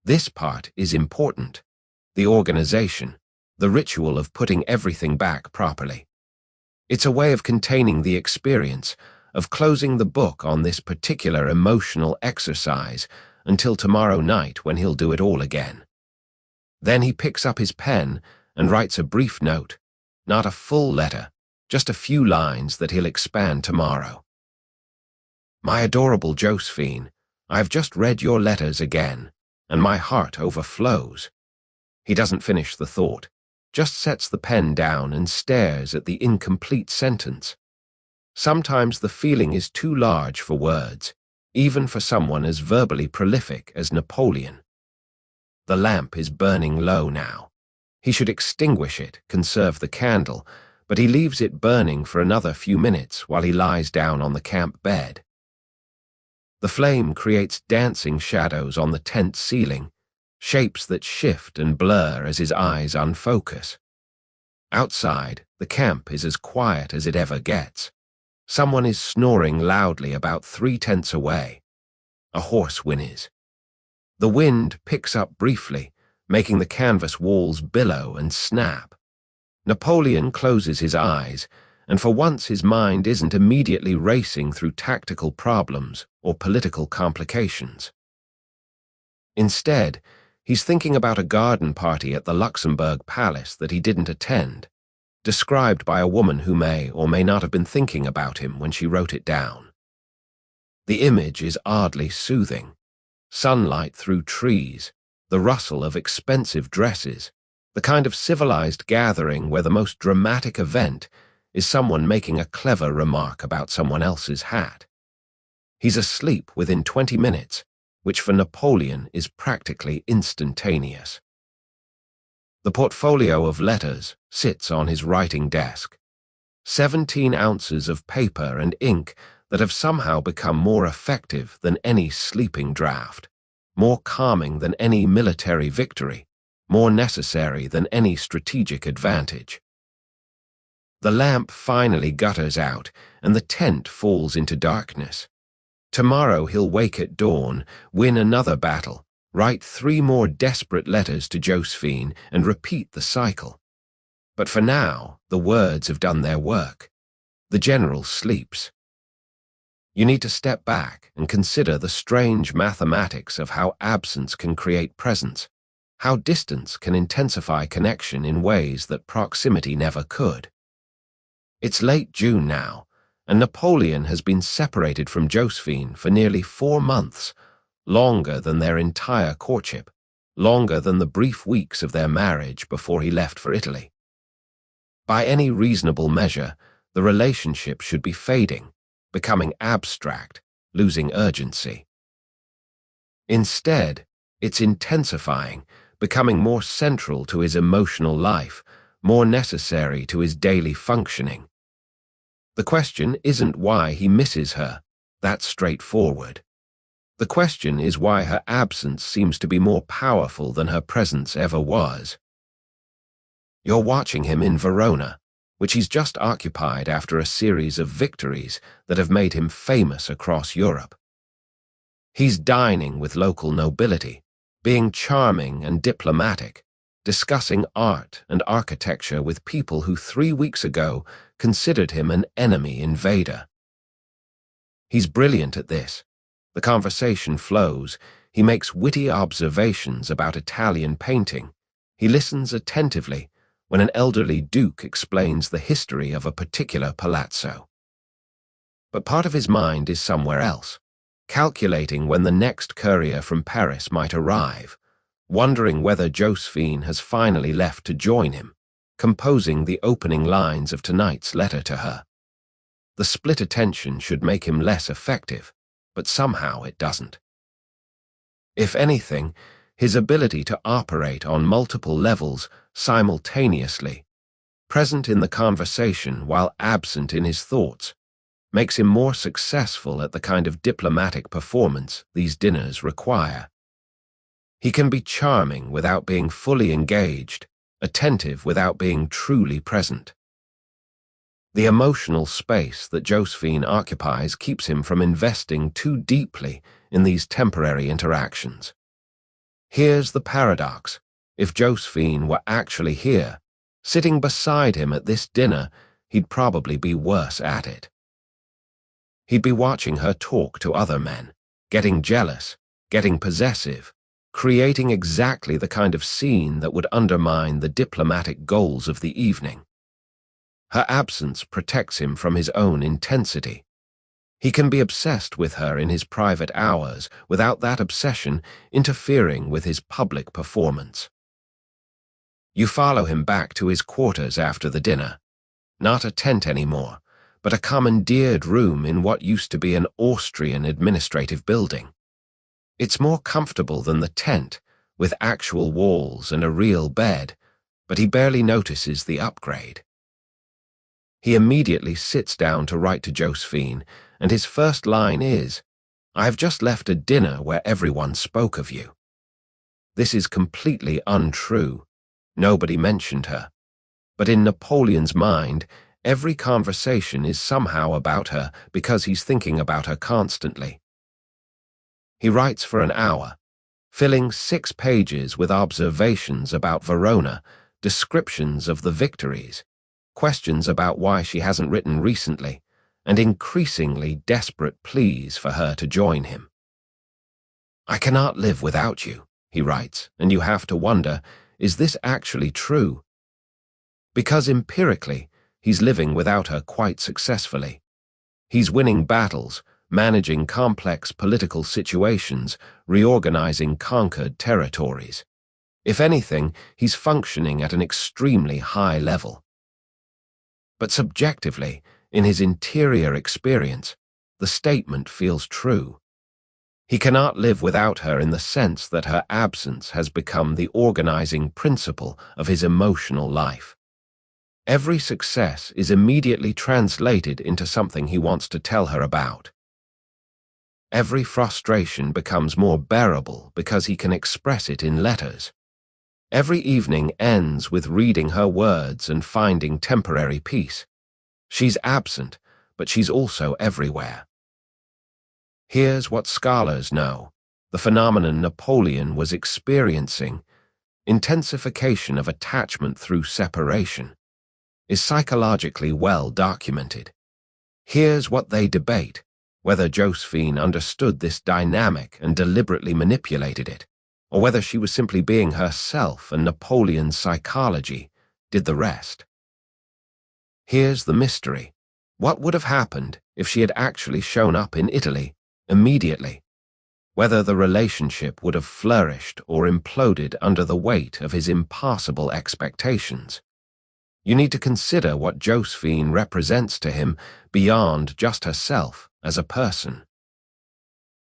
This part is important, the organization, the ritual of putting everything back properly. It's a way of containing the experience, of closing the book on this particular emotional exercise until tomorrow night when he'll do it all again. Then he picks up his pen and writes a brief note, not a full letter, just a few lines that he'll expand tomorrow. My adorable Josephine, I've just read your letters again, and my heart overflows. He doesn't finish the thought, just sets the pen down and stares at the incomplete sentence. Sometimes the feeling is too large for words, even for someone as verbally prolific as Napoleon. The lamp is burning low now. He should extinguish it, conserve the candle, but he leaves it burning for another few minutes while he lies down on the camp bed. The flame creates dancing shadows on the tent ceiling, shapes that shift and blur as his eyes unfocus. Outside, the camp is as quiet as it ever gets. Someone is snoring loudly about 3 tents away. A horse whinnies. The wind picks up briefly, making the canvas walls billow and snap. Napoleon closes his eyes, and for once his mind isn't immediately racing through tactical problems or political complications. Instead, he's thinking about a garden party at the Luxembourg Palace that he didn't attend, described by a woman who may or may not have been thinking about him when she wrote it down. The image is oddly soothing. Sunlight through trees, the rustle of expensive dresses, the kind of civilized gathering where the most dramatic event is someone making a clever remark about someone else's hat. He's asleep within 20 minutes, which for Napoleon is practically instantaneous. The portfolio of letters sits on his writing desk. 17 ounces of paper and ink that have somehow become more effective than any sleeping draught, more calming than any military victory, more necessary than any strategic advantage. The lamp finally gutters out, and the tent falls into darkness. Tomorrow he'll wake at dawn, win another battle, write 3 more desperate letters to Josephine, and repeat the cycle. But for now, the words have done their work. The general sleeps. You need to step back and consider the strange mathematics of how absence can create presence, how distance can intensify connection in ways that proximity never could. It's late June now, and Napoleon has been separated from Josephine for nearly 4 months, longer than their entire courtship, longer than the brief weeks of their marriage before he left for Italy. By any reasonable measure, the relationship should be fading, becoming abstract, losing urgency. Instead, it's intensifying, becoming more central to his emotional life, more necessary to his daily functioning. The question isn't why he misses her. That's straightforward. The question is why her absence seems to be more powerful than her presence ever was. You're watching him in Verona, which he's just occupied after a series of victories that have made him famous across Europe. He's dining with local nobility, being charming and diplomatic, discussing art and architecture with people who 3 weeks ago considered him an enemy invader. He's brilliant at this. The conversation flows. He makes witty observations about Italian painting. He listens attentively when an elderly duke explains the history of a particular palazzo. But part of his mind is somewhere else, calculating when the next courier from Paris might arrive, wondering whether Josephine has finally left to join him, composing the opening lines of tonight's letter to her. The split attention should make him less effective, but somehow it doesn't. If anything, his ability to operate on multiple levels simultaneously, present in the conversation while absent in his thoughts, makes him more successful at the kind of diplomatic performance these dinners require. He can be charming without being fully engaged, attentive without being truly present. The emotional space that Josephine occupies keeps him from investing too deeply in these temporary interactions. Here's the paradox. If Josephine were actually here, sitting beside him at this dinner, he'd probably be worse at it. He'd be watching her talk to other men, getting jealous, getting possessive, creating exactly the kind of scene that would undermine the diplomatic goals of the evening. Her absence protects him from his own intensity. He can be obsessed with her in his private hours without that obsession interfering with his public performance. You follow him back to his quarters after the dinner. Not a tent anymore, but a commandeered room in what used to be an Austrian administrative building. It's more comfortable than the tent, with actual walls and a real bed, but he barely notices the upgrade. He immediately sits down to write to Josephine, and his first line is, "I have just left a dinner where everyone spoke of you." This is completely untrue. Nobody mentioned her. But in Napoleon's mind, every conversation is somehow about her because he's thinking about her constantly. He writes for an hour, filling 6 pages with observations about Verona, descriptions of the victories, questions about why she hasn't written recently, and increasingly desperate pleas for her to join him. "I cannot live without you," he writes, and you have to wonder, is this actually true? Because empirically, he's living without her quite successfully. He's winning battles, managing complex political situations, reorganizing conquered territories. If anything, he's functioning at an extremely high level. But subjectively, in his interior experience, the statement feels true. He cannot live without her in the sense that her absence has become the organizing principle of his emotional life. Every success is immediately translated into something he wants to tell her about. Every frustration becomes more bearable because he can express it in letters. Every evening ends with reading her words and finding temporary peace. She's absent, but she's also everywhere. Here's what scholars know. The phenomenon Napoleon was experiencing, intensification of attachment through separation, is psychologically well documented. Here's what they debate, whether Josephine understood this dynamic and deliberately manipulated it, or whether she was simply being herself and Napoleon's psychology did the rest. Here's the mystery. What would have happened if she had actually shown up in Italy immediately? Whether the relationship would have flourished or imploded under the weight of his impossible expectations. You need to consider what Josephine represents to him beyond just herself as a person.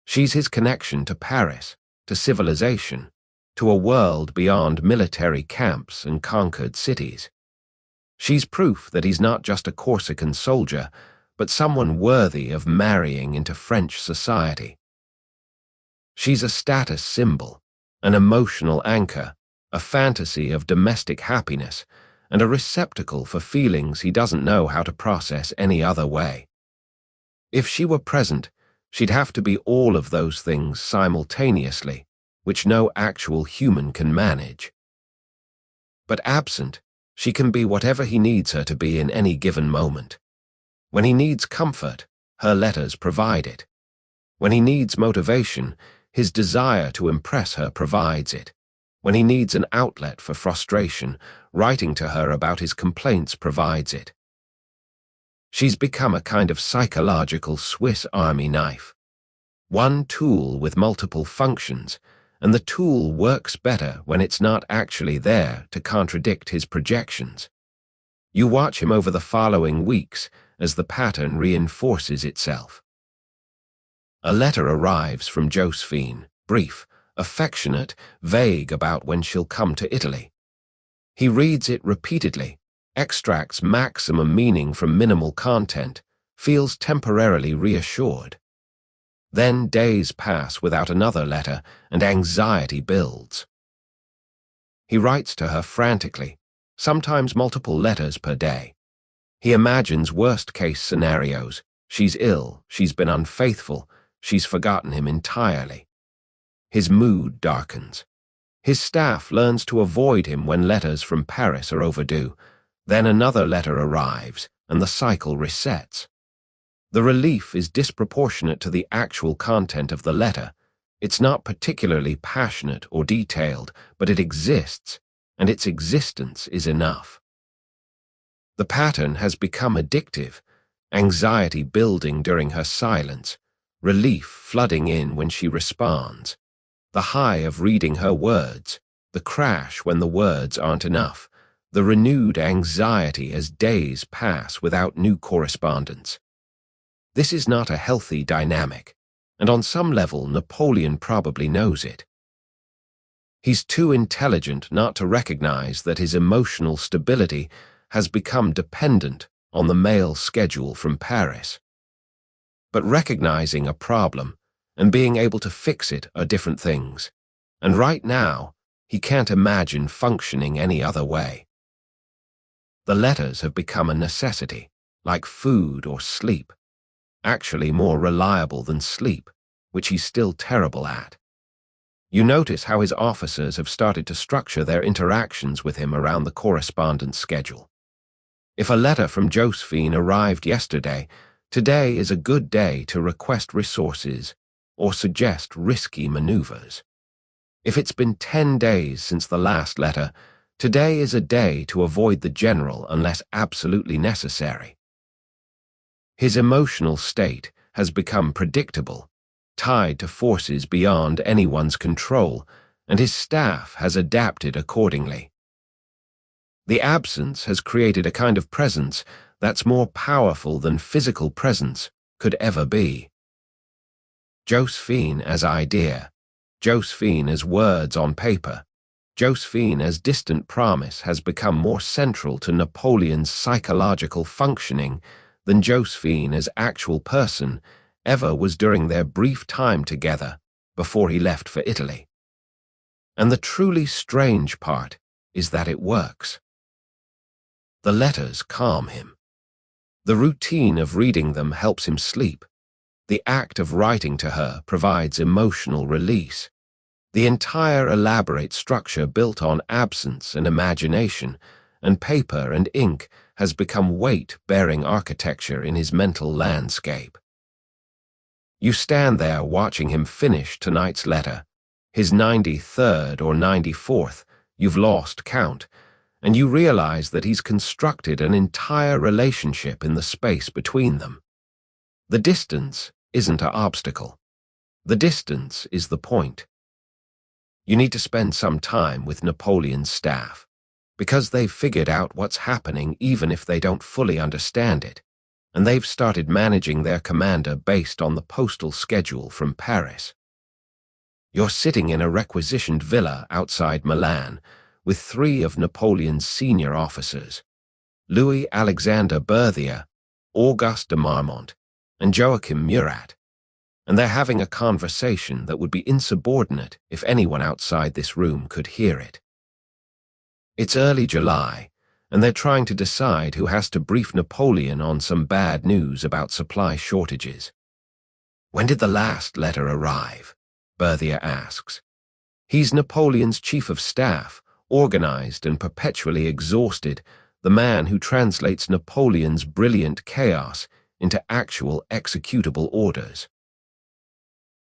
She's his connection to Paris, to civilization, to a world beyond military camps and conquered cities. She's proof that he's not just a Corsican soldier, but someone worthy of marrying into French society. She's a status symbol, an emotional anchor, a fantasy of domestic happiness, and a receptacle for feelings he doesn't know how to process any other way. If she were present, she'd have to be all of those things simultaneously, which no actual human can manage. But absent, she can be whatever he needs her to be in any given moment. When he needs comfort, her letters provide it. When he needs motivation, his desire to impress her provides it. When he needs an outlet for frustration, writing to her about his complaints provides it. She's become a kind of psychological Swiss Army knife. One tool with multiple functions, and the tool works better when it's not actually there to contradict his projections. You watch him over the following weeks as the pattern reinforces itself. A letter arrives from Josephine, brief, affectionate, vague about when she'll come to Italy. He reads it repeatedly, extracts maximum meaning from minimal content, feels temporarily reassured. Then days pass without another letter, and anxiety builds. He writes to her frantically, sometimes multiple letters per day. He imagines worst-case scenarios. She's ill, she's been unfaithful, she's forgotten him entirely. His mood darkens. His staff learns to avoid him when letters from Paris are overdue. Then another letter arrives, and the cycle resets. The relief is disproportionate to the actual content of the letter. It's not particularly passionate or detailed, but it exists, and its existence is enough. The pattern has become addictive, anxiety building during her silence, relief flooding in when she responds, the high of reading her words, the crash when the words aren't enough, the renewed anxiety as days pass without new correspondence. This is not a healthy dynamic, and on some level Napoleon probably knows it. He's too intelligent not to recognize that his emotional stability has become dependent on the mail schedule from Paris. But recognizing a problem and being able to fix it are different things, and right now, he can't imagine functioning any other way. The letters have become a necessity, like food or sleep, actually more reliable than sleep, which he's still terrible at. You notice how his officers have started to structure their interactions with him around the correspondence schedule. If a letter from Josephine arrived yesterday, today is a good day to request resources or suggest risky maneuvers. If it's been 10 days since the last letter, today is a day to avoid the general unless absolutely necessary. His emotional state has become predictable, tied to forces beyond anyone's control, and his staff has adapted accordingly. The absence has created a kind of presence that's more powerful than physical presence could ever be. Josephine as idea, Josephine as words on paper, Josephine as distant promise has become more central to Napoleon's psychological functioning than Josephine as actual person ever was during their brief time together before he left for Italy. And the truly strange part is that it works. The letters calm him. The routine of reading them helps him sleep. The act of writing to her provides emotional release. The entire elaborate structure built on absence and imagination, and paper and ink has become weight-bearing architecture in his mental landscape. You stand there watching him finish tonight's letter, his 93rd or 94th, you've lost count, and you realize that he's constructed an entire relationship in the space between them. The distance isn't an obstacle. The distance is the point. You need to spend some time with Napoleon's staff, because they've figured out what's happening even if they don't fully understand it, and they've started managing their commander based on the postal schedule from Paris. You're sitting in a requisitioned villa outside Milan with 3 of Napoleon's senior officers, Louis Alexander Berthier, Auguste de Marmont, and Joachim Murat, and they're having a conversation that would be insubordinate if anyone outside this room could hear it. It's early July, and they're trying to decide who has to brief Napoleon on some bad news about supply shortages. "When did the last letter arrive?" Berthier asks. He's Napoleon's chief of staff, organized and perpetually exhausted, the man who translates Napoleon's brilliant chaos into actual executable orders.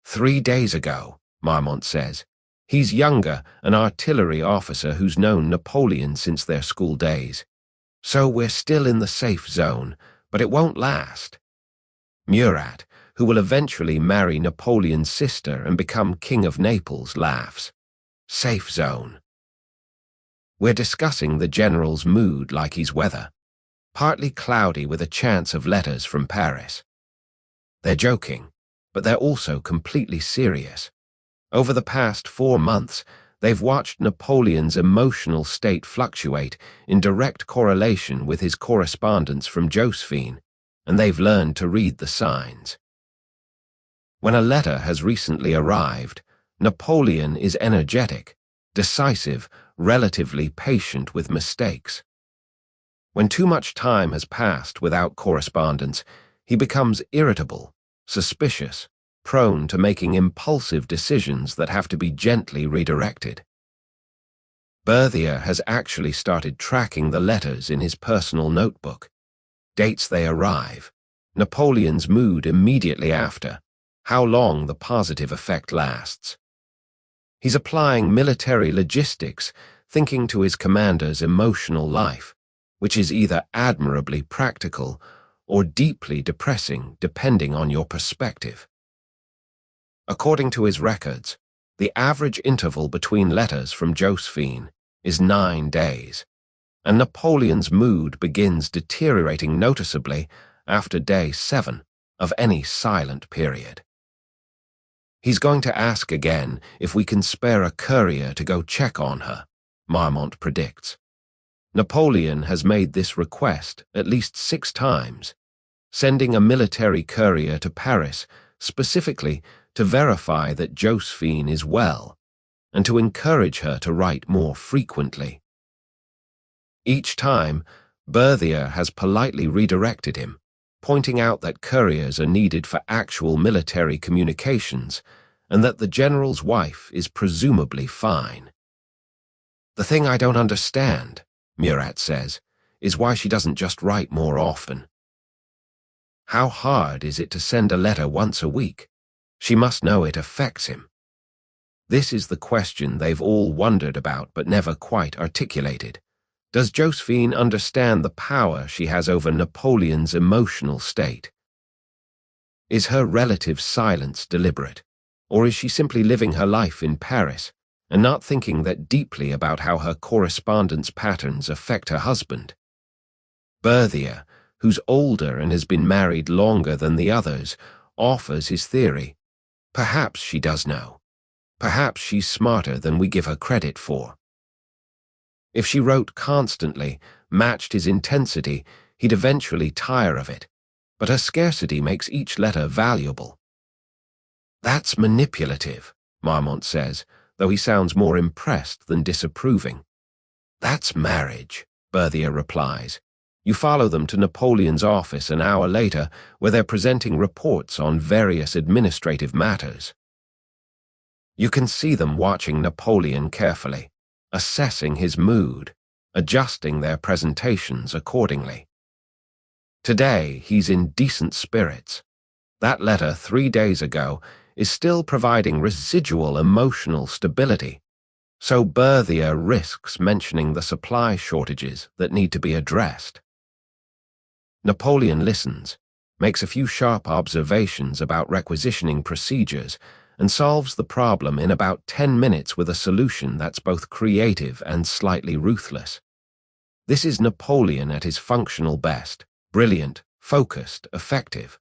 3 days ago, Marmont says. He's younger, an artillery officer who's known Napoleon since their school days. So we're still in the safe zone, but it won't last. Murat, who will eventually marry Napoleon's sister and become King of Naples, laughs. Safe zone. We're discussing the general's mood like he's weather, partly cloudy with a chance of letters from Paris. They're joking, but they're also completely serious. Over the past 4 months, they've watched Napoleon's emotional state fluctuate in direct correlation with his correspondence from Josephine, and they've learned to read the signs. When a letter has recently arrived, Napoleon is energetic, decisive, relatively patient with mistakes. When too much time has passed without correspondence, he becomes irritable, suspicious, prone to making impulsive decisions that have to be gently redirected. Berthier has actually started tracking the letters in his personal notebook. Dates they arrive, Napoleon's mood immediately after, how long the positive effect lasts. He's applying military logistics, thinking to his commander's emotional life, which is either admirably practical or deeply depressing depending on your perspective. According to his records, the average interval between letters from Josephine is 9 days, and Napoleon's mood begins deteriorating noticeably after day 7 of any silent period. He's going to ask again if we can spare a courier to go check on her, Marmont predicts. Napoleon has made this request at least 6 times, sending a military courier to Paris specifically to verify that Josephine is well, and to encourage her to write more frequently. Each time, Berthier has politely redirected him, pointing out that couriers are needed for actual military communications, and that the general's wife is presumably fine. The thing I don't understand, Murat says, is why she doesn't just write more often. How hard is it to send a letter once a week? She must know it affects him. This is the question they've all wondered about but never quite articulated. Does Josephine understand the power she has over Napoleon's emotional state? Is her relative silence deliberate, or is she simply living her life in Paris and not thinking that deeply about how her correspondence patterns affect her husband? Berthier, who's older and has been married longer than the others, offers his theory. Perhaps she does know. Perhaps she's smarter than we give her credit for. If she wrote constantly, matched his intensity, he'd eventually tire of it, but her scarcity makes each letter valuable. That's manipulative, Marmont says, though he sounds more impressed than disapproving. That's marriage, Berthier replies. You follow them to Napoleon's office an hour later, where they're presenting reports on various administrative matters. You can see them watching Napoleon carefully, assessing his mood, adjusting their presentations accordingly. Today, he's in decent spirits. That letter 3 days ago is still providing residual emotional stability, so Berthier risks mentioning the supply shortages that need to be addressed. Napoleon listens, makes a few sharp observations about requisitioning procedures, and solves the problem in about 10 minutes with a solution that's both creative and slightly ruthless. This is Napoleon at his functional best, brilliant, focused, effective.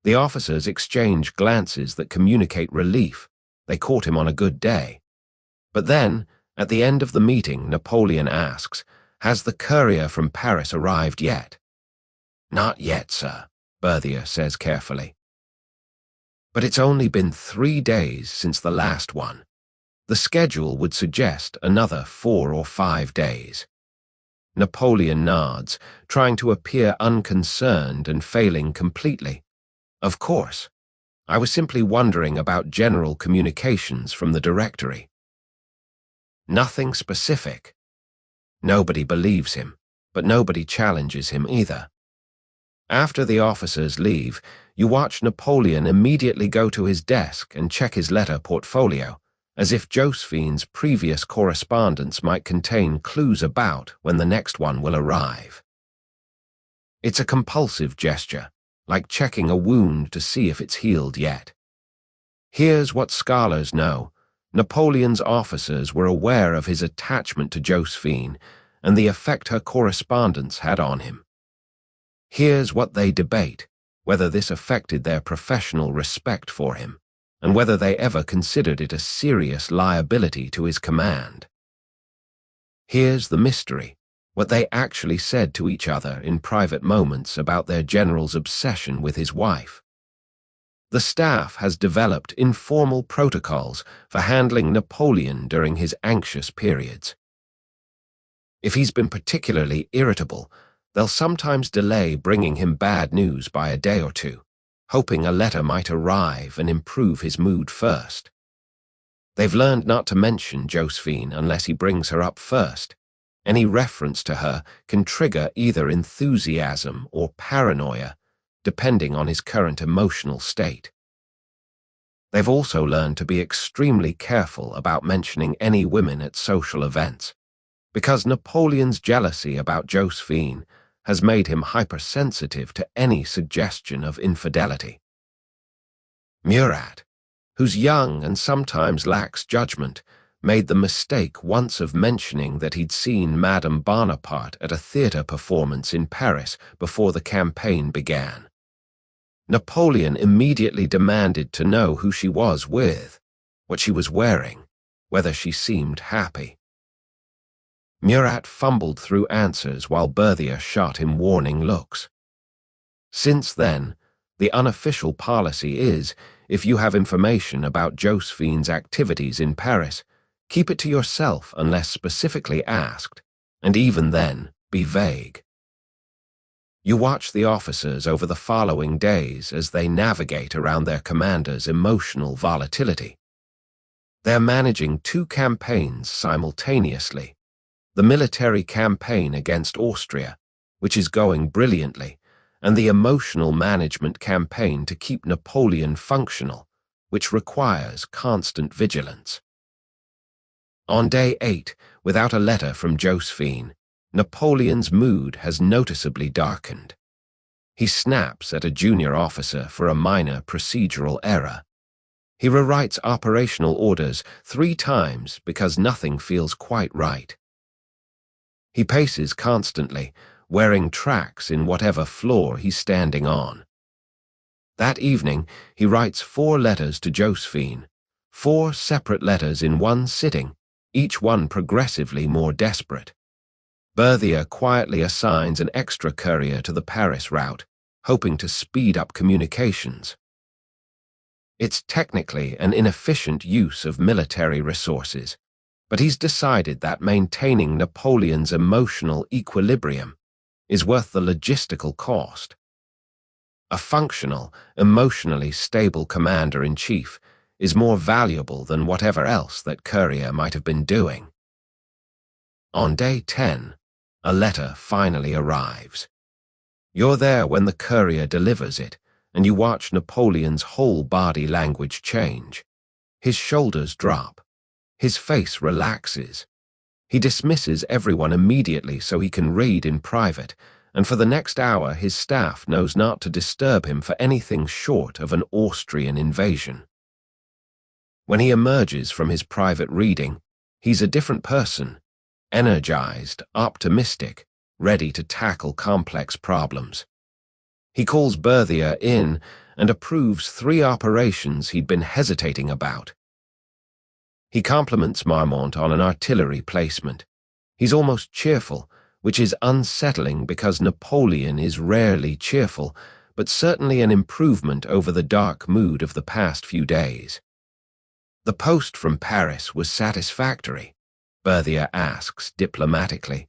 The officers exchange glances that communicate relief. They caught him on a good day. But then, at the end of the meeting, Napoleon asks, "Has the courier from Paris arrived yet?" "Not yet, sir," Berthier says carefully. But it's only been 3 days since the last one. The schedule would suggest another 4 or 5 days. Napoleon nods, trying to appear unconcerned and failing completely. Of course. I was simply wondering about general communications from the directory. Nothing specific. Nobody believes him, but nobody challenges him either. After the officers leave, you watch Napoleon immediately go to his desk and check his letter portfolio, as if Josephine's previous correspondence might contain clues about when the next one will arrive. It's a compulsive gesture, like checking a wound to see if it's healed yet. Here's what scholars know. Napoleon's officers were aware of his attachment to Josephine and the effect her correspondence had on him. Here's what they debate, whether this affected their professional respect for him, and whether they ever considered it a serious liability to his command. Here's the mystery, what they actually said to each other in private moments about their general's obsession with his wife. The staff has developed informal protocols for handling Napoleon during his anxious periods. If he's been particularly irritable, they'll sometimes delay bringing him bad news by a day or two, hoping a letter might arrive and improve his mood first. They've learned not to mention Josephine unless he brings her up first. Any reference to her can trigger either enthusiasm or paranoia, depending on his current emotional state. They've also learned to be extremely careful about mentioning any women at social events, because Napoleon's jealousy about Josephine has made him hypersensitive to any suggestion of infidelity. Murat, who's young and sometimes lacks judgment, made the mistake once of mentioning that he'd seen Madame Bonaparte at a theatre performance in Paris before the campaign began. Napoleon immediately demanded to know who she was with, what she was wearing, whether she seemed happy. Murat fumbled through answers while Berthier shot him warning looks. Since then, the unofficial policy is, if you have information about Josephine's activities in Paris, keep it to yourself unless specifically asked, and even then, be vague. You watch the officers over the following days as they navigate around their commander's emotional volatility. They're managing two campaigns simultaneously. The military campaign against Austria, which is going brilliantly, and the emotional management campaign to keep Napoleon functional, which requires constant vigilance. On day 8, without a letter from Josephine, Napoleon's mood has noticeably darkened. He snaps at a junior officer for a minor procedural error. He rewrites operational orders 3 times because nothing feels quite right. He paces constantly, wearing tracks in whatever floor he's standing on. That evening, he writes 4 letters to Josephine, 4 separate letters in one sitting, each one progressively more desperate. Berthier quietly assigns an extra courier to the Paris route, hoping to speed up communications. It's technically an inefficient use of military resources, but he's decided that maintaining Napoleon's emotional equilibrium is worth the logistical cost. A functional, emotionally stable commander-in-chief is more valuable than whatever else that courier might have been doing. On day 10, a letter finally arrives. You're there when the courier delivers it, and you watch Napoleon's whole body language change. His shoulders drop. His face relaxes. He dismisses everyone immediately so he can read in private, and for the next hour his staff knows not to disturb him for anything short of an Austrian invasion. When he emerges from his private reading, he's a different person, energized, optimistic, ready to tackle complex problems. He calls Berthier in and approves 3 operations he'd been hesitating about. He compliments Marmont on an artillery placement. He's almost cheerful, which is unsettling because Napoleon is rarely cheerful, but certainly an improvement over the dark mood of the past few days. The post from Paris was satisfactory, Berthier asks diplomatically.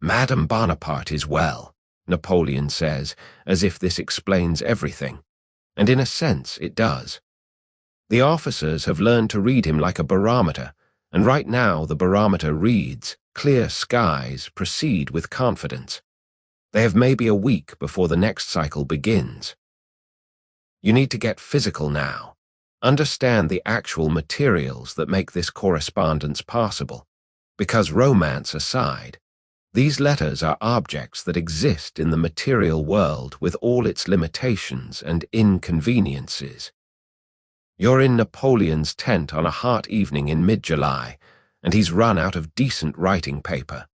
Madame Bonaparte is well, Napoleon says, as if this explains everything, and in a sense it does. The officers have learned to read him like a barometer, and right now the barometer reads, "Clear skies, proceed with confidence." They have maybe a week before the next cycle begins. You need to get physical now. Understand the actual materials that make this correspondence possible. Because romance aside, these letters are objects that exist in the material world with all its limitations and inconveniences. You're in Napoleon's tent on a hot evening in mid-July, and he's run out of decent writing paper.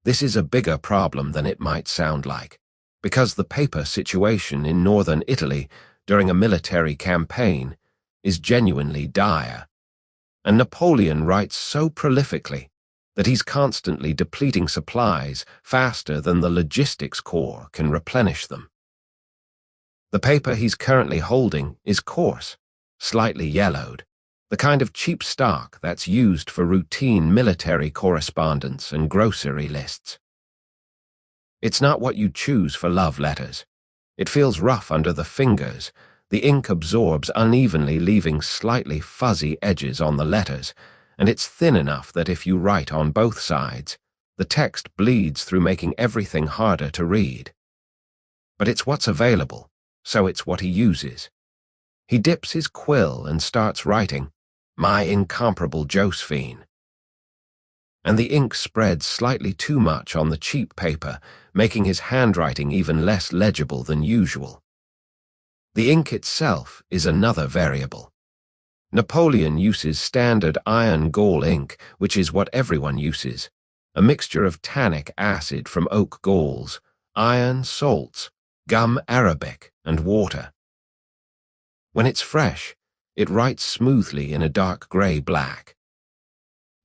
This is a bigger problem than it might sound like, because the paper situation in northern Italy during a military campaign is genuinely dire. And Napoleon writes so prolifically that he's constantly depleting supplies faster than the logistics corps can replenish them. The paper he's currently holding is coarse, slightly yellowed, the kind of cheap stock that's used for routine military correspondence and grocery lists. It's not what you choose for love letters. It feels rough under the fingers. The ink absorbs unevenly, leaving slightly fuzzy edges on the letters, and it's thin enough that if you write on both sides, the text bleeds through, making everything harder to read. But it's what's available, so it's what he uses. He dips his quill and starts writing, "My incomparable Josephine." And the ink spreads slightly too much on the cheap paper, making his handwriting even less legible than usual. The ink itself is another variable. Napoleon uses standard iron gall ink, which is what everyone uses, a mixture of tannic acid from oak galls, iron salts, gum arabic, and water. When it's fresh, it writes smoothly in a dark grey-black.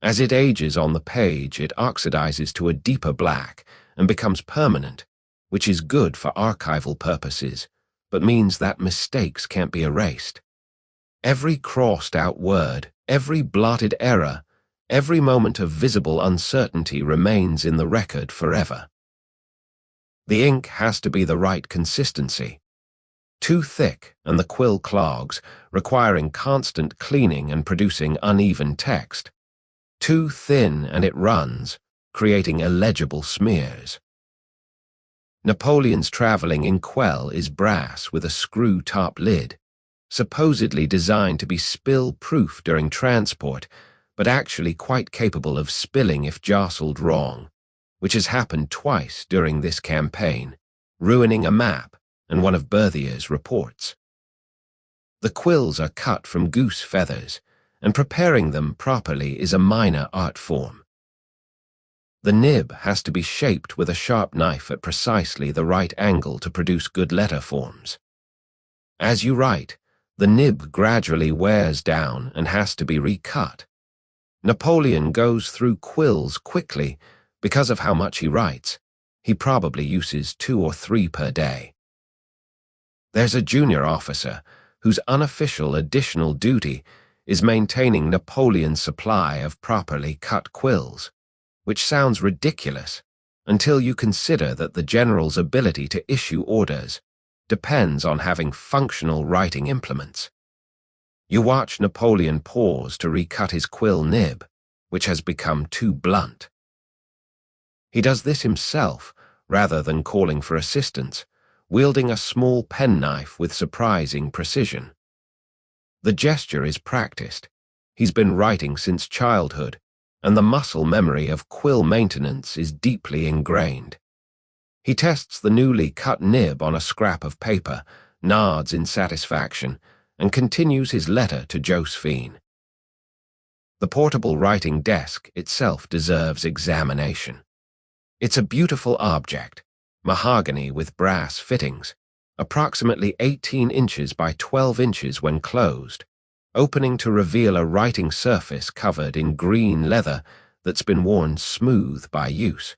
As it ages on the page, it oxidizes to a deeper black and becomes permanent, which is good for archival purposes, but means that mistakes can't be erased. Every crossed-out word, every blotted error, every moment of visible uncertainty remains in the record forever. The ink has to be the right consistency. Too thick and the quill clogs, requiring constant cleaning and producing uneven text. Too thin and it runs, creating illegible smears. Napoleon's traveling inkwell is brass with a screw-top lid, supposedly designed to be spill-proof during transport, but actually quite capable of spilling if jostled wrong, which has happened twice during this campaign, ruining a map and one of Berthier's reports. The quills are cut from goose feathers, and preparing them properly is a minor art form. The nib has to be shaped with a sharp knife at precisely the right angle to produce good letter forms. As you write, the nib gradually wears down and has to be recut. Napoleon goes through quills quickly because of how much he writes. He probably uses 2 or 3 per day. There's a junior officer whose unofficial additional duty is maintaining Napoleon's supply of properly cut quills, which sounds ridiculous until you consider that the general's ability to issue orders depends on having functional writing implements. You watch Napoleon pause to recut his quill nib, which has become too blunt. He does this himself rather than calling for assistance, wielding a small penknife with surprising precision. The gesture is practiced. He's been writing since childhood, and the muscle memory of quill maintenance is deeply ingrained. He tests the newly cut nib on a scrap of paper, nods in satisfaction, and continues his letter to Josephine. The portable writing desk itself deserves examination. It's a beautiful object, mahogany with brass fittings, approximately 18 inches by 12 inches when closed, opening to reveal a writing surface covered in green leather that's been worn smooth by use.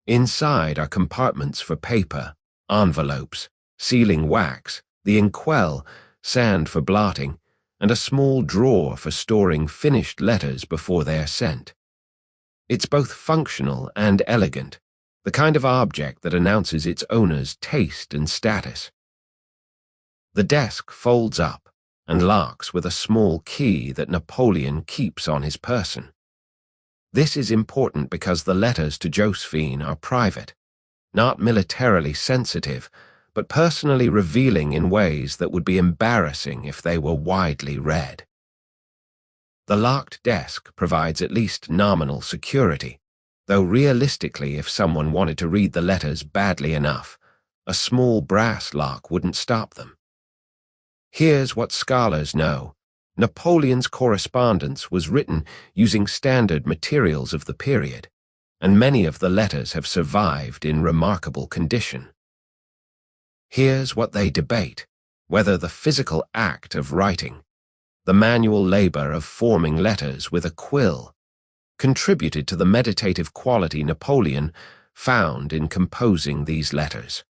Inside are compartments for paper, envelopes, sealing wax, the inkwell, sand for blotting, and a small drawer for storing finished letters before they are sent. It's both functional and elegant, the kind of object that announces its owner's taste and status. The desk folds up, and locks with a small key that Napoleon keeps on his person. This is important because the letters to Josephine are private, not militarily sensitive, but personally revealing in ways that would be embarrassing if they were widely read. The locked desk provides at least nominal security, though realistically, if someone wanted to read the letters badly enough, a small brass lock wouldn't stop them. Here's what scholars know. Napoleon's correspondence was written using standard materials of the period, and many of the letters have survived in remarkable condition. Here's what they debate: whether the physical act of writing, the manual labor of forming letters with a quill, contributed to the meditative quality Napoleon found in composing these letters.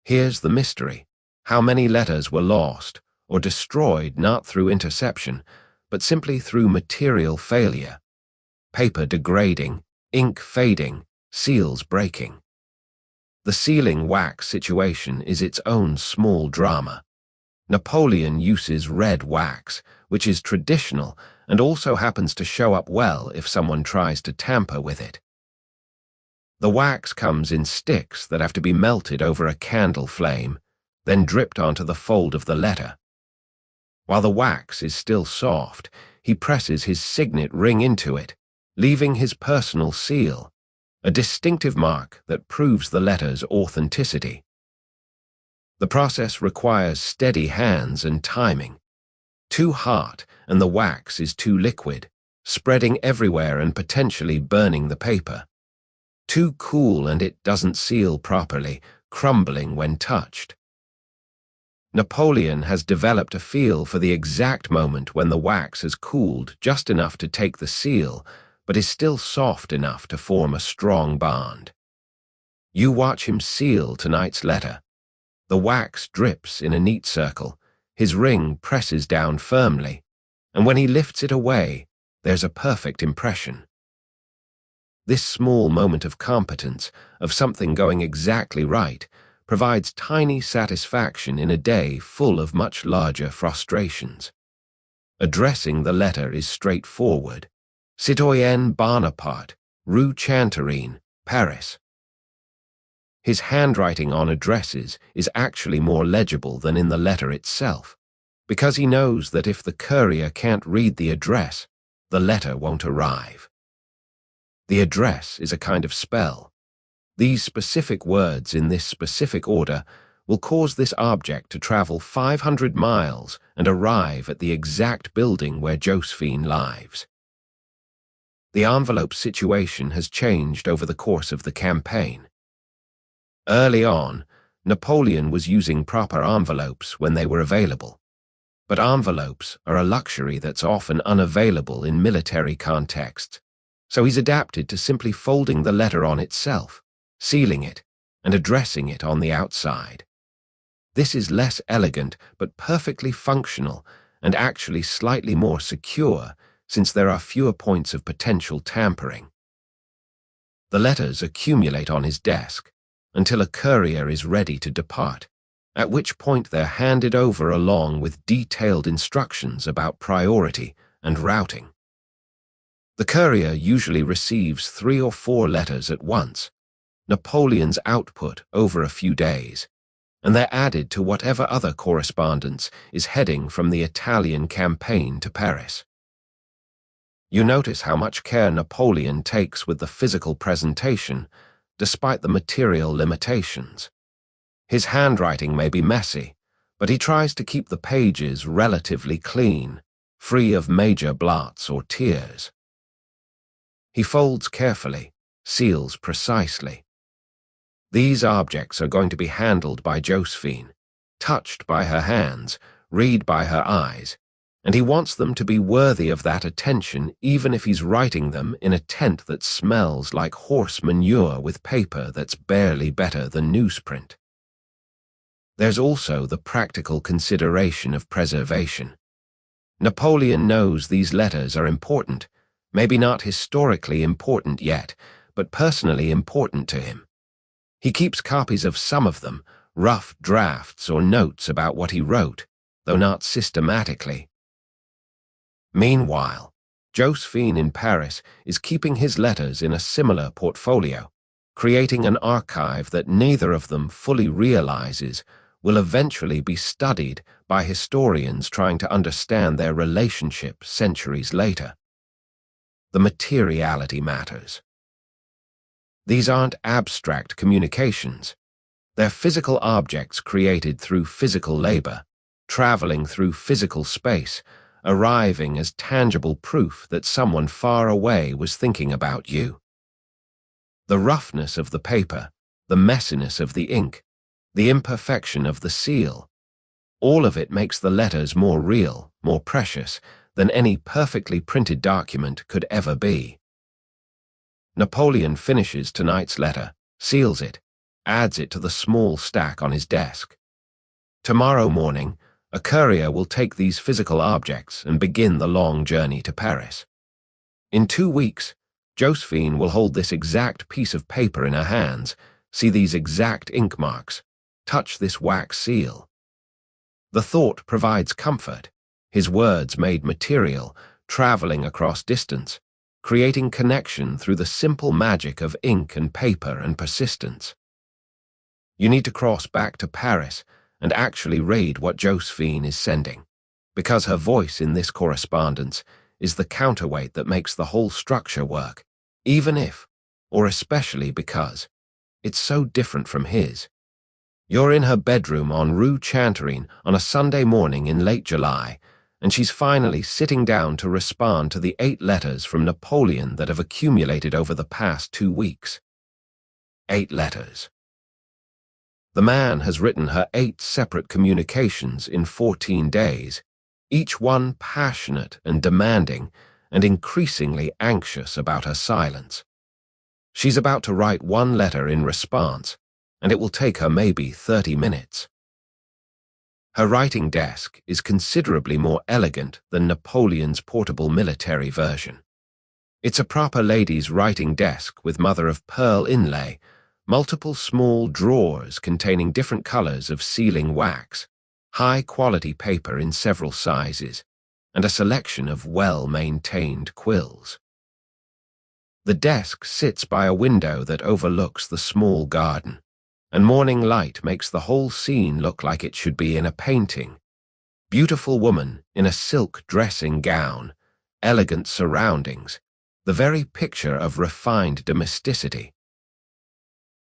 Here's the mystery: how many letters were lost or destroyed not through interception, but simply through material failure, paper degrading, ink fading, seals breaking. The sealing wax situation is its own small drama. Napoleon uses red wax, which is traditional and also happens to show up well if someone tries to tamper with it. The wax comes in sticks that have to be melted over a candle flame, then dripped onto the fold of the letter. While the wax is still soft, he presses his signet ring into it, leaving his personal seal, a distinctive mark that proves the letter's authenticity. The process requires steady hands and timing. Too hot and the wax is too liquid, spreading everywhere and potentially burning the paper. Too cool and it doesn't seal properly, crumbling when touched. Napoleon has developed a feel for the exact moment when the wax has cooled just enough to take the seal, but is still soft enough to form a strong bond. You watch him seal tonight's letter. The wax drips in a neat circle, his ring presses down firmly, and when he lifts it away, there's a perfect impression. This small moment of competence, of something going exactly right, provides tiny satisfaction in a day full of much larger frustrations. Addressing the letter is straightforward. Citoyen Bonaparte, Rue Chanterine, Paris. His handwriting on addresses is actually more legible than in the letter itself, because he knows that if the courier can't read the address, the letter won't arrive. The address is a kind of spell. These specific words in this specific order will cause this object to travel 500 miles and arrive at the exact building where Josephine lives. The envelope situation has changed over the course of the campaign. Early on, Napoleon was using proper envelopes when they were available, but envelopes are a luxury that's often unavailable in military contexts, so he's adapted to simply folding the letter on itself, sealing it, and addressing it on the outside. This is less elegant but perfectly functional and actually slightly more secure since there are fewer points of potential tampering. The letters accumulate on his desk until a courier is ready to depart, at which point they're handed over along with detailed instructions about priority and routing. The courier usually receives 3 or 4 letters at once, Napoleon's output over a few days, and they're added to whatever other correspondence is heading from the Italian campaign to Paris. You notice how much care Napoleon takes with the physical presentation, despite the material limitations. His handwriting may be messy, but he tries to keep the pages relatively clean, free of major blots or tears. He folds carefully, seals precisely. These objects are going to be handled by Josephine, touched by her hands, read by her eyes, and he wants them to be worthy of that attention even if he's writing them in a tent that smells like horse manure with paper that's barely better than newsprint. There's also the practical consideration of preservation. Napoleon knows these letters are important, maybe not historically important yet, but personally important to him. He keeps copies of some of them, rough drafts or notes about what he wrote, though not systematically. Meanwhile, Josephine in Paris is keeping his letters in a similar portfolio, creating an archive that neither of them fully realizes will eventually be studied by historians trying to understand their relationship centuries later. The materiality matters. These aren't abstract communications. They're physical objects created through physical labor, traveling through physical space, arriving as tangible proof that someone far away was thinking about you. The roughness of the paper, the messiness of the ink, the imperfection of the seal, all of it makes the letters more real, more precious than any perfectly printed document could ever be. Napoleon finishes tonight's letter, seals it, adds it to the small stack on his desk. Tomorrow morning, a courier will take these physical objects and begin the long journey to Paris. In 2 weeks, Josephine will hold this exact piece of paper in her hands, see these exact ink marks, touch this wax seal. The thought provides comfort, his words made material, traveling across distance, creating connection through the simple magic of ink and paper and persistence. You need to cross back to Paris and actually read what Josephine is sending, because her voice in this correspondence is the counterweight that makes the whole structure work, even if, or especially because, it's so different from his. You're in her bedroom on Rue Chanterin on a Sunday morning in late July, and she's finally sitting down to respond to the 8 letters from Napoleon that have accumulated over the past 2 weeks. 8 letters. The man has written her 8 separate communications in 14 days, each one passionate and demanding and increasingly anxious about her silence. She's about to write 1 letter in response, and it will take her maybe 30 minutes. Her writing desk is considerably more elegant than Napoleon's portable military version. It's a proper lady's writing desk with mother-of-pearl inlay, multiple small drawers containing different colors of sealing wax, high-quality paper in several sizes, and a selection of well-maintained quills. The desk sits by a window that overlooks the small garden, and morning light makes the whole scene look like it should be in a painting. Beautiful woman in a silk dressing gown, elegant surroundings, the very picture of refined domesticity.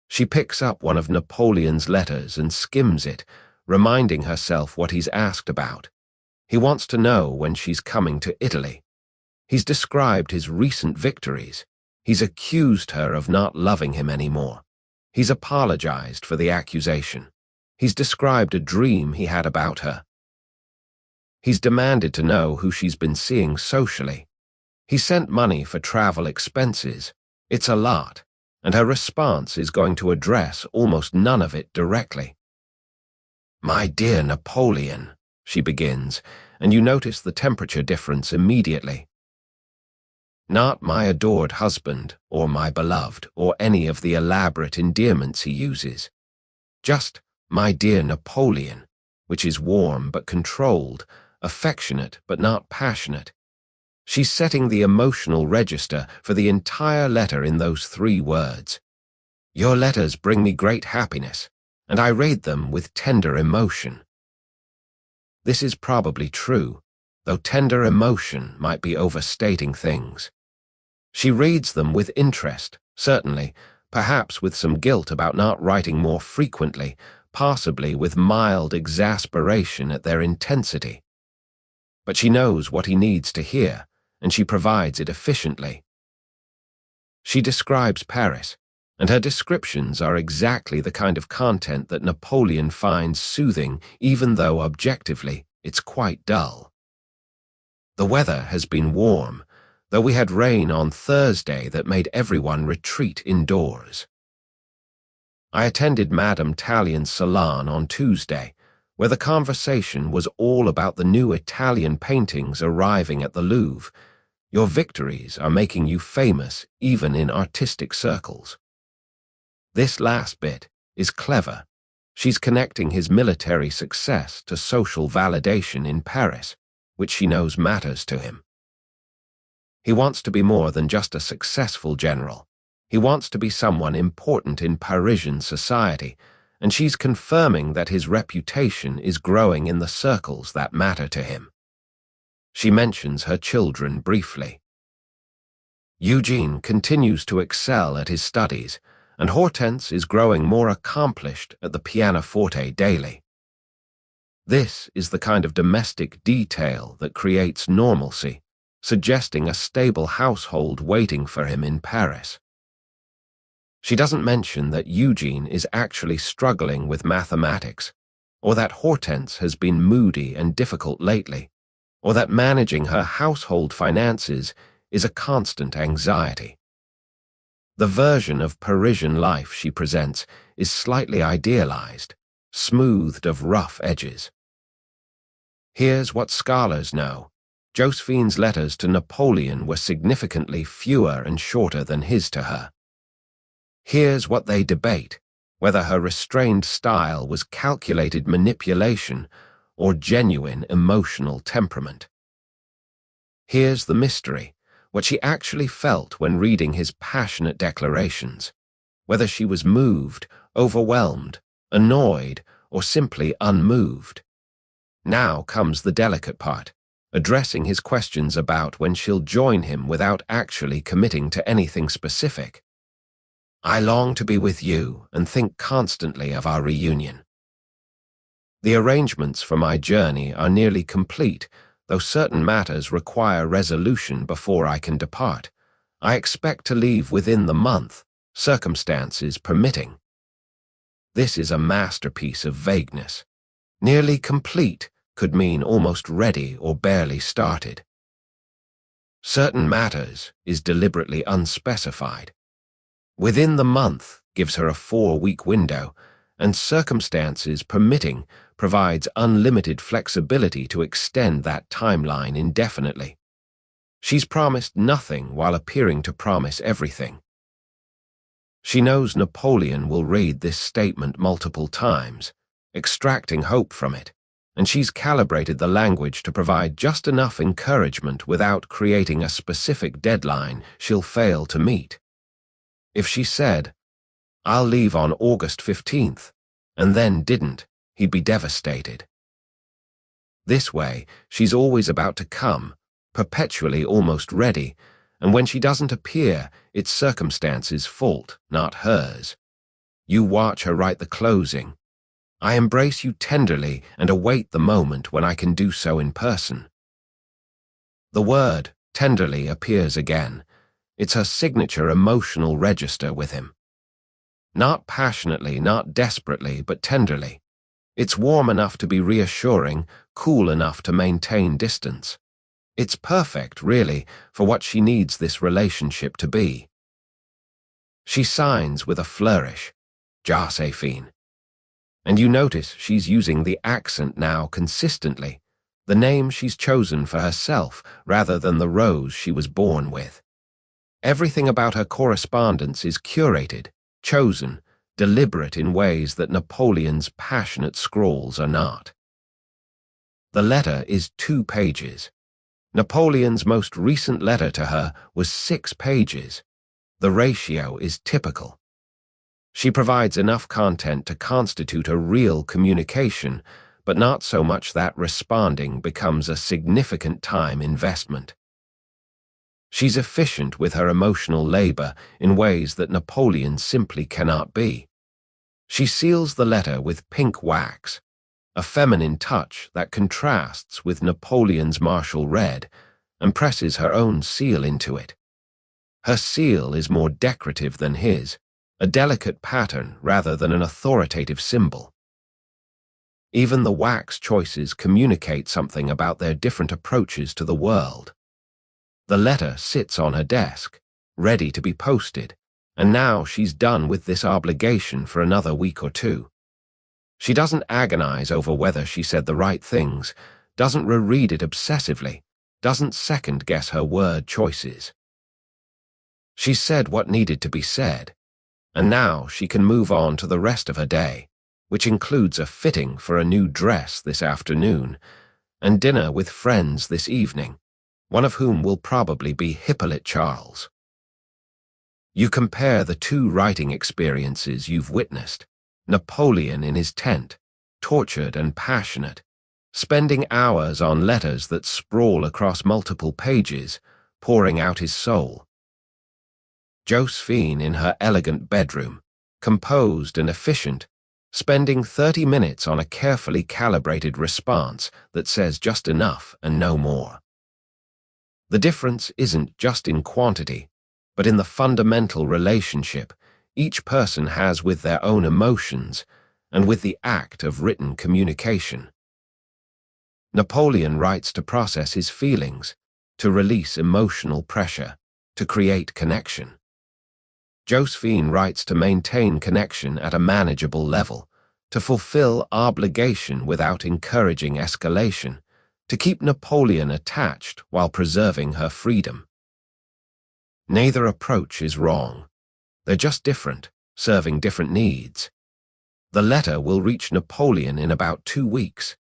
She picks up one of Napoleon's letters and skims it, reminding herself what he's asked about. He wants to know when she's coming to Italy. He's described his recent victories. He's accused her of not loving him anymore. He's apologized for the accusation. He's described a dream he had about her. He's demanded to know who she's been seeing socially. He sent money for travel expenses. It's a lot, and her response is going to address almost none of it directly. "My dear Napoleon," she begins, and you notice the temperature difference immediately. Not my adored husband, or my beloved, or any of the elaborate endearments he uses. Just my dear Napoleon, which is warm but controlled, affectionate but not passionate. She's setting the emotional register for the entire letter in those 3 words. Your letters bring me great happiness, and I read them with tender emotion. This is probably true, though tender emotion might be overstating things. She reads them with interest, certainly, perhaps with some guilt about not writing more frequently, possibly with mild exasperation at their intensity. But she knows what he needs to hear, and she provides it efficiently. She describes Paris, and her descriptions are exactly the kind of content that Napoleon finds soothing, even though objectively it's quite dull. The weather has been warm, though we had rain on Thursday that made everyone retreat indoors. I attended Madame Tallien's Salon on Tuesday, where the conversation was all about the new Italian paintings arriving at the Louvre. Your victories are making you famous even in artistic circles. This last bit is clever. She's connecting his military success to social validation in Paris, which she knows matters to him. He wants to be more than just a successful general. He wants to be someone important in Parisian society, and she's confirming that his reputation is growing in the circles that matter to him. She mentions her children briefly. Eugene continues to excel at his studies, and Hortense is growing more accomplished at the pianoforte daily. This is the kind of domestic detail that creates normalcy, suggesting a stable household waiting for him in Paris. She doesn't mention that Eugene is actually struggling with mathematics, or that Hortense has been moody and difficult lately, or that managing her household finances is a constant anxiety. The version of Parisian life she presents is slightly idealized, smoothed of rough edges. Here's what scholars know. Josephine's letters to Napoleon were significantly fewer and shorter than his to her. Here's what they debate, whether her restrained style was calculated manipulation or genuine emotional temperament. Here's the mystery, what she actually felt when reading his passionate declarations, whether she was moved, overwhelmed, annoyed, or simply unmoved. Now comes the delicate part, addressing his questions about when she'll join him without actually committing to anything specific. I long to be with you and think constantly of our reunion. The arrangements for my journey are nearly complete, though certain matters require resolution before I can depart. I expect to leave within the month, circumstances permitting. This is a masterpiece of vagueness. Nearly complete could mean almost ready or barely started. Certain matters is deliberately unspecified. Within the month gives her a 4-week window, and circumstances permitting provides unlimited flexibility to extend that timeline indefinitely. She's promised nothing while appearing to promise everything. She knows Napoleon will read this statement multiple times, extracting hope from it, and she's calibrated the language to provide just enough encouragement without creating a specific deadline she'll fail to meet. If she said, "I'll leave on August 15th," and then didn't, he'd be devastated. This way, she's always about to come, perpetually almost ready, and when she doesn't appear, it's circumstances' fault, not hers. You watch her write the closing. I embrace you tenderly and await the moment when I can do so in person. The word tenderly appears again. It's her signature emotional register with him. Not passionately, not desperately, but tenderly. It's warm enough to be reassuring, cool enough to maintain distance. It's perfect, really, for what she needs this relationship to be. She signs with a flourish, Josephine. And you notice she's using the accent now consistently, the name she's chosen for herself rather than the rose she was born with. Everything about her correspondence is curated, chosen, deliberate in ways that Napoleon's passionate scrawls are not. The letter is 2 pages. Napoleon's most recent letter to her was 6 pages. The ratio is typical. She provides enough content to constitute a real communication, but not so much that responding becomes a significant time investment. She's efficient with her emotional labor in ways that Napoleon simply cannot be. She seals the letter with pink wax, a feminine touch that contrasts with Napoleon's martial red, and presses her own seal into it. Her seal is more decorative than his, a delicate pattern rather than an authoritative symbol. Even the wax choices communicate something about their different approaches to the world. The letter sits on her desk, ready to be posted, and now she's done with this obligation for another week or 2. She doesn't agonize over whether she said the right things, doesn't reread it obsessively, doesn't second-guess her word choices. She said what needed to be said, and now she can move on to the rest of her day, which includes a fitting for a new dress this afternoon and dinner with friends this evening, one of whom will probably be Hippolyte Charles. You compare the two writing experiences you've witnessed, Napoleon in his tent, tortured and passionate, spending hours on letters that sprawl across multiple pages, pouring out his soul. Josephine in her elegant bedroom, composed and efficient, spending 30 minutes on a carefully calibrated response that says just enough and no more. The difference isn't just in quantity, but in the fundamental relationship each person has with their own emotions and with the act of written communication. Napoleon writes to process his feelings, to release emotional pressure, to create connection. Josephine writes to maintain connection at a manageable level, to fulfill obligation without encouraging escalation, to keep Napoleon attached while preserving her freedom. Neither approach is wrong. They're just different, serving different needs. The letter will reach Napoleon in about 2 weeks.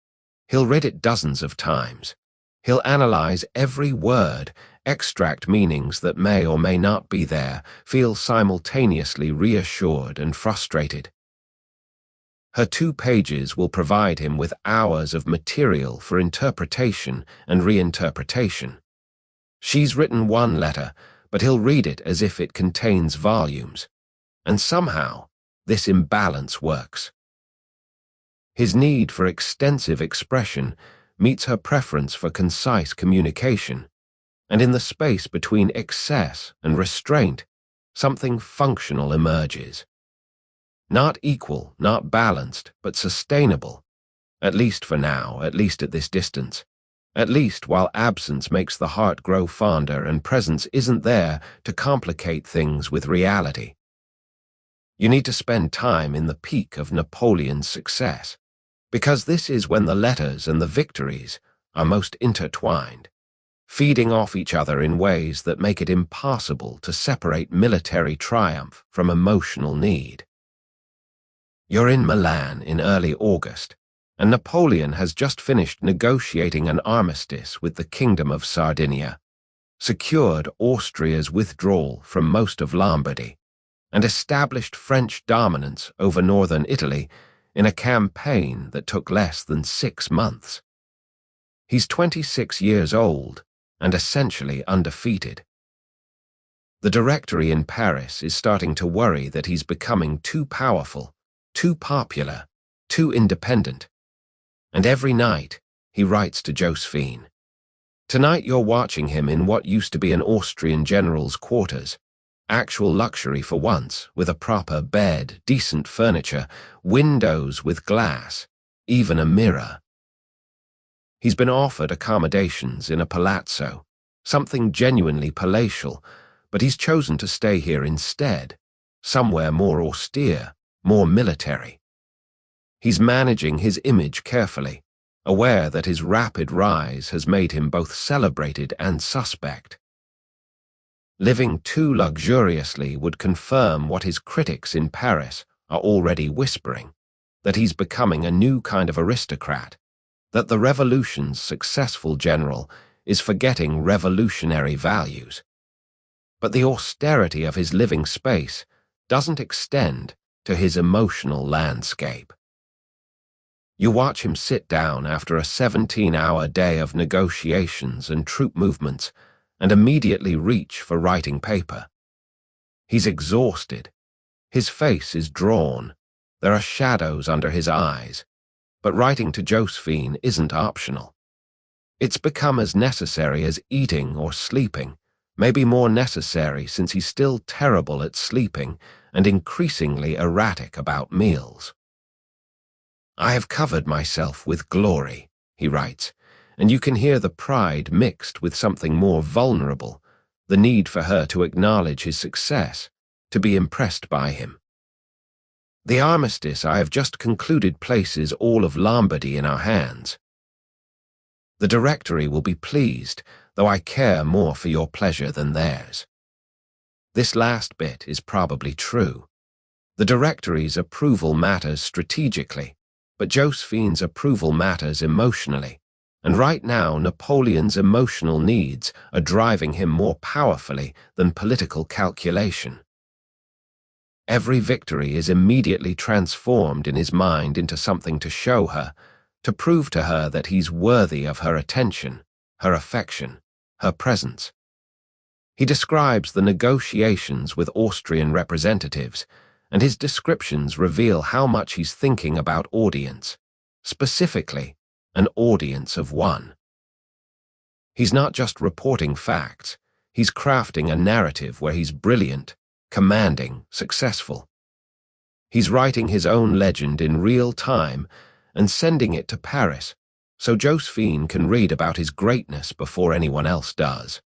He'll read it dozens of times. He'll analyze every word, extract meanings that may or may not be there, feel simultaneously reassured and frustrated. Her 2 pages will provide him with hours of material for interpretation and reinterpretation. She's written one letter, but he'll read it as if it contains volumes. And somehow, this imbalance works. His need for extensive expression meets her preference for concise communication, and in the space between excess and restraint, something functional emerges. Not equal, not balanced, but sustainable, at least for now, at least at this distance, at least while absence makes the heart grow fonder and presence isn't there to complicate things with reality. You need to spend time in the peak of Napoleon's success, because this is when the letters and the victories are most intertwined, feeding off each other in ways that make it impossible to separate military triumph from emotional need. You're in Milan in early August, and Napoleon has just finished negotiating an armistice with the Kingdom of Sardinia, secured Austria's withdrawal from most of Lombardy, and established French dominance over northern Italy in a campaign that took less than 6 months. He's 26 years old and essentially undefeated. The Directory in Paris is starting to worry that he's becoming too powerful, too popular, too independent. And every night, he writes to Josephine. Tonight you're watching him in what used to be an Austrian general's quarters, actual luxury for once, with a proper bed, decent furniture, windows with glass, even a mirror. He's been offered accommodations in a palazzo, something genuinely palatial, but he's chosen to stay here instead, somewhere more austere, more military. He's managing his image carefully, aware that his rapid rise has made him both celebrated and suspect. Living too luxuriously would confirm what his critics in Paris are already whispering, that he's becoming a new kind of aristocrat, that the revolution's successful general is forgetting revolutionary values. But the austerity of his living space doesn't extend to his emotional landscape. You watch him sit down after a 17-hour day of negotiations and troop movements and immediately reach for writing paper. He's exhausted. His face is drawn. There are shadows under his eyes. But writing to Josephine isn't optional. It's become as necessary as eating or sleeping, maybe more necessary since he's still terrible at sleeping and increasingly erratic about meals. I have covered myself with glory, he writes, and you can hear the pride mixed with something more vulnerable, the need for her to acknowledge his success, to be impressed by him. The armistice I have just concluded places all of Lombardy in our hands. The Directory will be pleased, though I care more for your pleasure than theirs. This last bit is probably true. The directory's approval matters strategically, but Josephine's approval matters emotionally, and right now Napoleon's emotional needs are driving him more powerfully than political calculation. Every victory is immediately transformed in his mind into something to show her, to prove to her that he's worthy of her attention, her affection, her presence. He describes the negotiations with Austrian representatives, and his descriptions reveal how much he's thinking about audience, specifically, an audience of one. He's not just reporting facts, he's crafting a narrative where he's brilliant, commanding, successful. He's writing his own legend in real time and sending it to Paris, so Josephine can read about his greatness before anyone else does.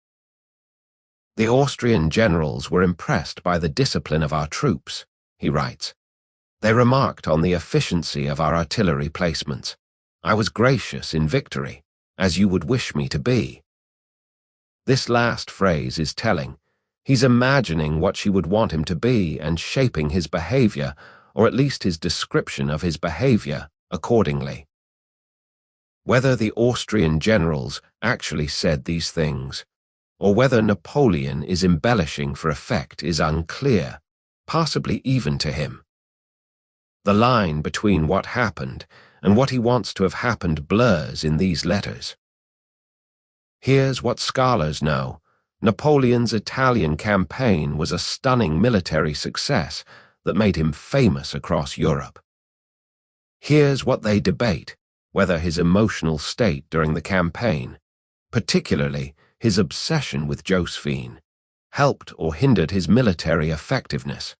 The Austrian generals were impressed by the discipline of our troops, he writes. They remarked on the efficiency of our artillery placements. I was gracious in victory, as you would wish me to be. This last phrase is telling. He's imagining what she would want him to be and shaping his behavior, or at least his description of his behavior, accordingly. Whether the Austrian generals actually said these things, or whether Napoleon is embellishing for effect is unclear, possibly even to him. The line between what happened and what he wants to have happened blurs in these letters. Here's what scholars know. Napoleon's Italian campaign was a stunning military success that made him famous across Europe. Here's what they debate, whether his emotional state during the campaign, particularly his obsession with Josephine, helped or hindered his military effectiveness.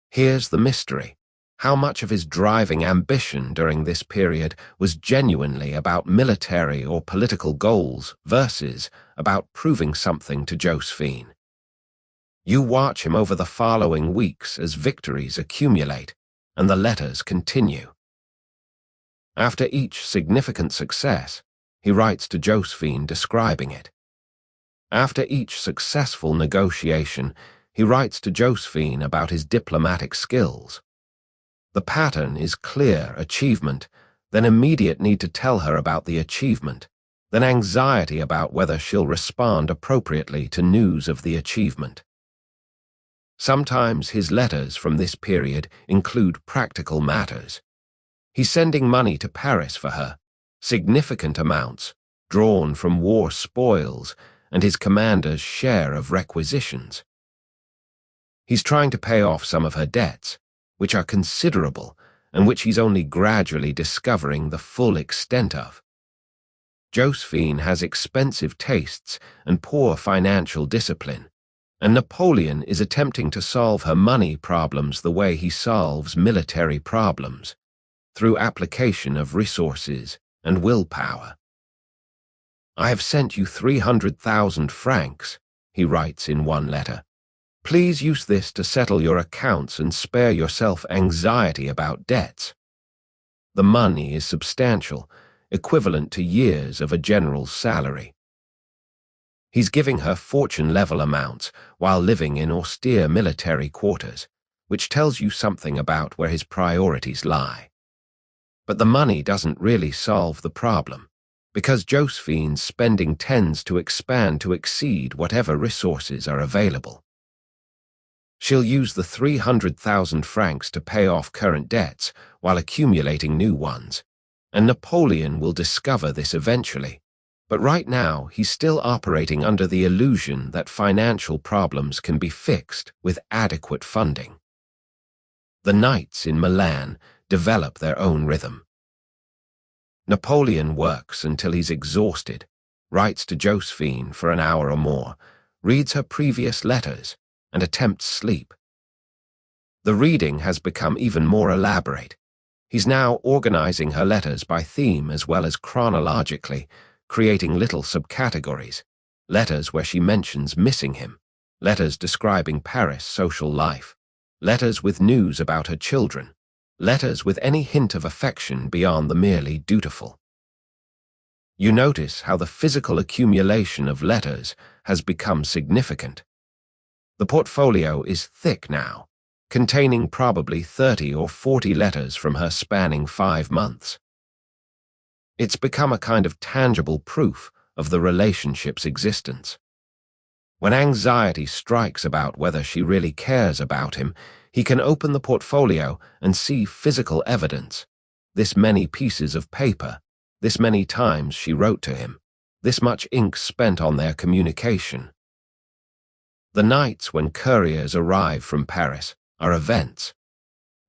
Here's the mystery. How much of his driving ambition during this period was genuinely about military or political goals versus about proving something to Josephine? You watch him over the following weeks as victories accumulate and the letters continue. After each significant success, he writes to Josephine describing it. After each successful negotiation, he writes to Josephine about his diplomatic skills. The pattern is clear achievement, then immediate need to tell her about the achievement, then anxiety about whether she'll respond appropriately to news of the achievement. Sometimes his letters from this period include practical matters. He's sending money to Paris for her, significant amounts, drawn from war spoils and his commander's share of requisitions. He's trying to pay off some of her debts, which are considerable and which he's only gradually discovering the full extent of. Josephine has expensive tastes and poor financial discipline, and Napoleon is attempting to solve her money problems the way he solves military problems, through application of resources and willpower. I have sent you 300,000 francs, he writes in one letter. Please use this to settle your accounts and spare yourself anxiety about debts. The money is substantial, equivalent to years of a general's salary. He's giving her fortune-level amounts while living in austere military quarters, which tells you something about where his priorities lie. But the money doesn't really solve the problem, because Josephine's spending tends to expand to exceed whatever resources are available. She'll use the 300,000 francs to pay off current debts while accumulating new ones, and Napoleon will discover this eventually. But right now, he's still operating under the illusion that financial problems can be fixed with adequate funding. The nights in Milan develop their own rhythm. Napoleon works until he's exhausted, writes to Josephine for an hour or more, reads her previous letters, and attempts sleep. The reading has become even more elaborate. He's now organizing her letters by theme as well as chronologically, creating little subcategories, letters where she mentions missing him, letters describing Paris' social life, letters with news about her children, letters with any hint of affection beyond the merely dutiful. You notice how the physical accumulation of letters has become significant. The portfolio is thick now, containing probably 30 or 40 letters from her spanning 5 months. It's become a kind of tangible proof of the relationship's existence. When anxiety strikes about whether she really cares about him, he can open the portfolio and see physical evidence. This many pieces of paper, this many times she wrote to him, this much ink spent on their communication. The nights when couriers arrive from Paris are events.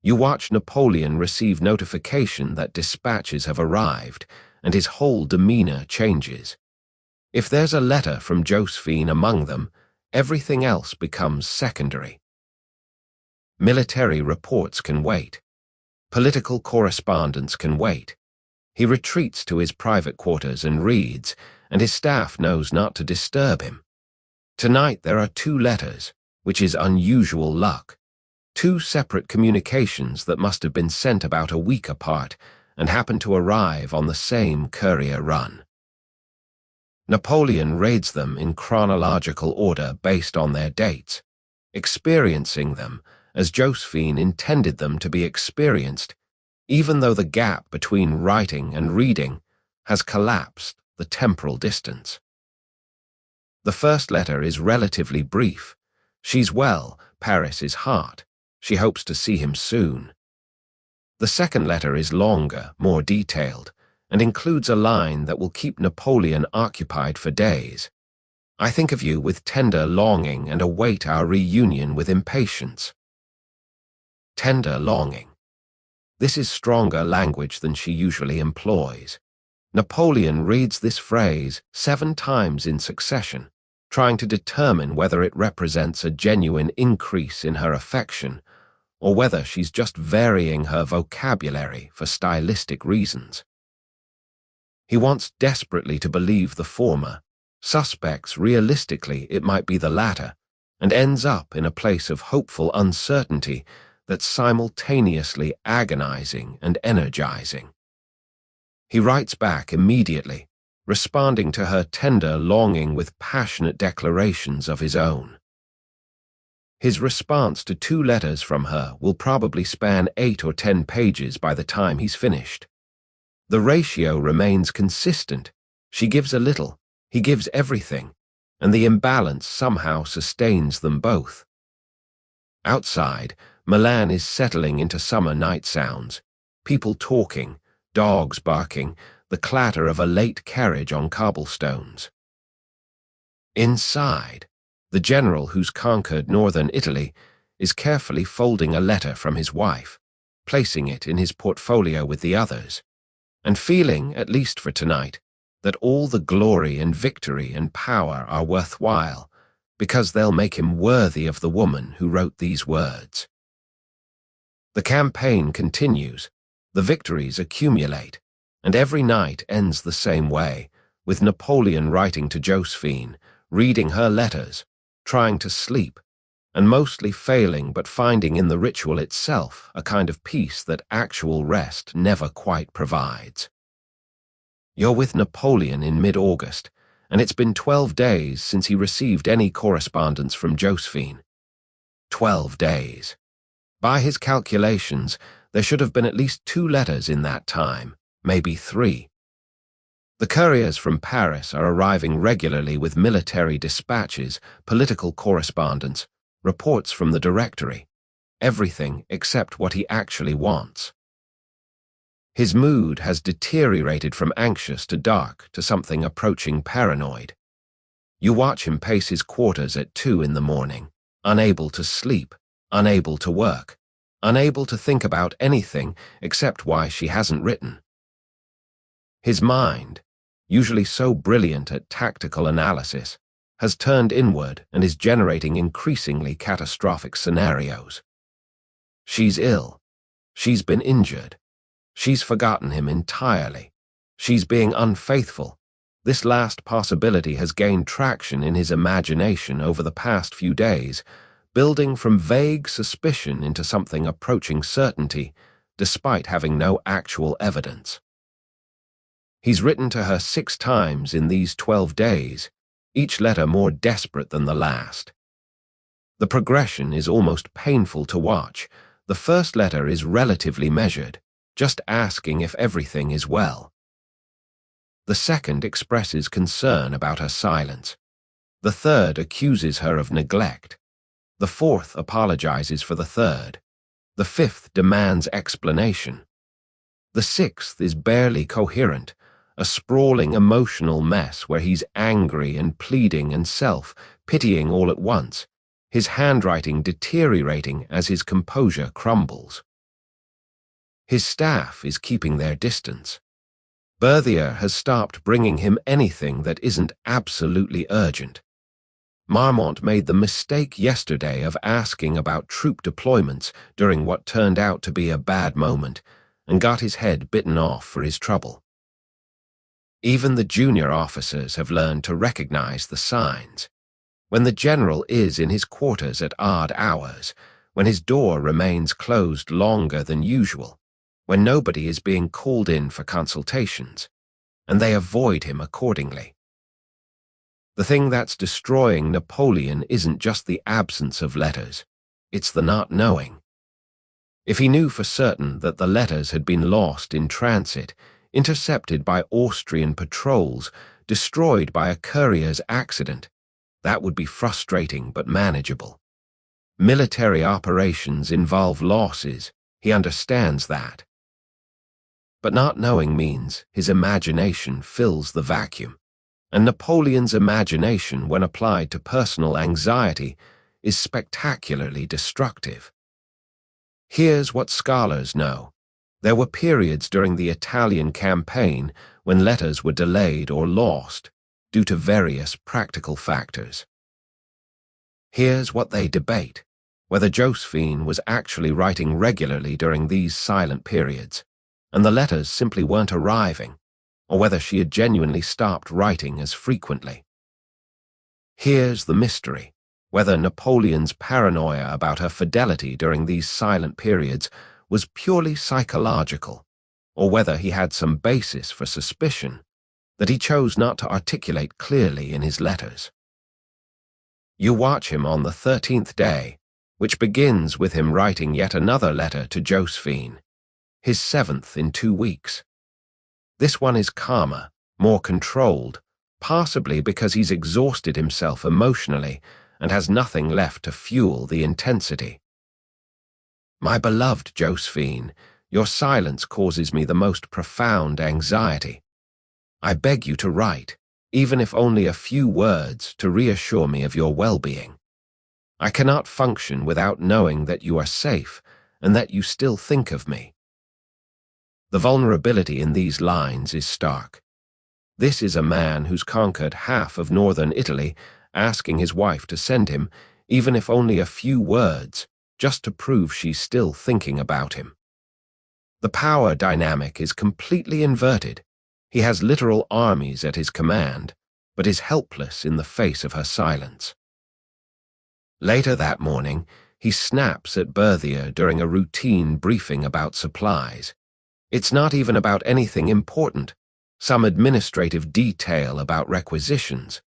You watch Napoleon receive notification that dispatches have arrived, and his whole demeanor changes. If there's a letter from Josephine among them, everything else becomes secondary. Military reports can wait. Political correspondence can wait. He retreats to his private quarters and reads, and his staff knows not to disturb him. Tonight there are 2 letters, which is unusual luck. 2 separate communications that must have been sent about a week apart and happen to arrive on the same courier run. Napoleon reads them in chronological order based on their dates, experiencing them as Josephine intended them to be experienced, even though the gap between writing and reading has collapsed the temporal distance. The first letter is relatively brief. She's well, Paris is hot. She hopes to see him soon. The second letter is longer, more detailed, and includes a line that will keep Napoleon occupied for days. I think of you with tender longing and await our reunion with impatience. Tender longing. This is stronger language than she usually employs. Napoleon reads this phrase 7 times in succession, trying to determine whether it represents a genuine increase in her affection or whether she's just varying her vocabulary for stylistic reasons. He wants desperately to believe the former, suspects realistically it might be the latter, and ends up in a place of hopeful uncertainty that's simultaneously agonizing and energizing. He writes back immediately, responding to her tender longing with passionate declarations of his own. His response to 2 letters from her will probably span 8 or 10 pages by the time he's finished. The ratio remains consistent. She gives a little, he gives everything, and the imbalance somehow sustains them both. Outside, Milan is settling into summer night sounds, people talking, dogs barking, the clatter of a late carriage on cobblestones. Inside, the general who's conquered northern Italy is carefully folding a letter from his wife, placing it in his portfolio with the others, and feeling, at least for tonight, that all the glory and victory and power are worthwhile because they'll make him worthy of the woman who wrote these words. The campaign continues, the victories accumulate, and every night ends the same way, with Napoleon writing to Josephine, reading her letters, trying to sleep, and mostly failing but finding in the ritual itself a kind of peace that actual rest never quite provides. You're with Napoleon in mid-August, and it's been 12 days since he received any correspondence from Josephine. 12 days. By his calculations, there should have been at least 2 letters in that time, maybe 3. The couriers from Paris are arriving regularly with military dispatches, political correspondence, reports from the directory, everything except what he actually wants. His mood has deteriorated from anxious to dark to something approaching paranoid. You watch him pace his quarters at 2 in the morning, unable to sleep, unable to work, unable to think about anything except why she hasn't written. His mind, usually so brilliant at tactical analysis, has turned inward and is generating increasingly catastrophic scenarios. She's ill. She's been injured. She's forgotten him entirely. She's being unfaithful. This last possibility has gained traction in his imagination over the past few days, building from vague suspicion into something approaching certainty, despite having no actual evidence. He's written to her 6 times in these 12 days, each letter more desperate than the last. The progression is almost painful to watch. The first letter is relatively measured, just asking if everything is well. The second expresses concern about her silence. The third accuses her of neglect. The fourth apologizes for the third. The fifth demands explanation. The sixth is barely coherent, a sprawling emotional mess where he's angry and pleading and self-pitying all at once, his handwriting deteriorating as his composure crumbles. His staff is keeping their distance. Berthier has stopped bringing him anything that isn't absolutely urgent. Marmont made the mistake yesterday of asking about troop deployments during what turned out to be a bad moment, and got his head bitten off for his trouble. Even the junior officers have learned to recognize the signs. When the general is in his quarters at odd hours, when his door remains closed longer than usual, when nobody is being called in for consultations, and they avoid him accordingly. The thing that's destroying Napoleon isn't just the absence of letters, it's the not knowing. If he knew for certain that the letters had been lost in transit, intercepted by Austrian patrols, destroyed by a courier's accident, that would be frustrating but manageable. Military operations involve losses, he understands that. But not knowing means his imagination fills the vacuum, and Napoleon's imagination, when applied to personal anxiety, is spectacularly destructive. Here's what scholars know. There were periods during the Italian campaign when letters were delayed or lost due to various practical factors. Here's what they debate: whether Josephine was actually writing regularly during these silent periods, and the letters simply weren't arriving, or whether she had genuinely stopped writing as frequently. Here's the mystery: whether Napoleon's paranoia about her fidelity during these silent periods was purely psychological, or whether he had some basis for suspicion that he chose not to articulate clearly in his letters. You watch him on the 13th day, which begins with him writing yet another letter to Josephine, his 7th in 2 weeks. This one is calmer, more controlled, possibly because he's exhausted himself emotionally and has nothing left to fuel the intensity. My beloved Josephine, your silence causes me the most profound anxiety. I beg you to write, even if only a few words, to reassure me of your well-being. I cannot function without knowing that you are safe and that you still think of me. The vulnerability in these lines is stark. This is a man who's conquered half of northern Italy, asking his wife to send him, even if only a few words, just to prove she's still thinking about him. The power dynamic is completely inverted. He has literal armies at his command, but is helpless in the face of her silence. Later that morning, he snaps at Berthier during a routine briefing about supplies. It's not even about anything important, some administrative detail about requisitions,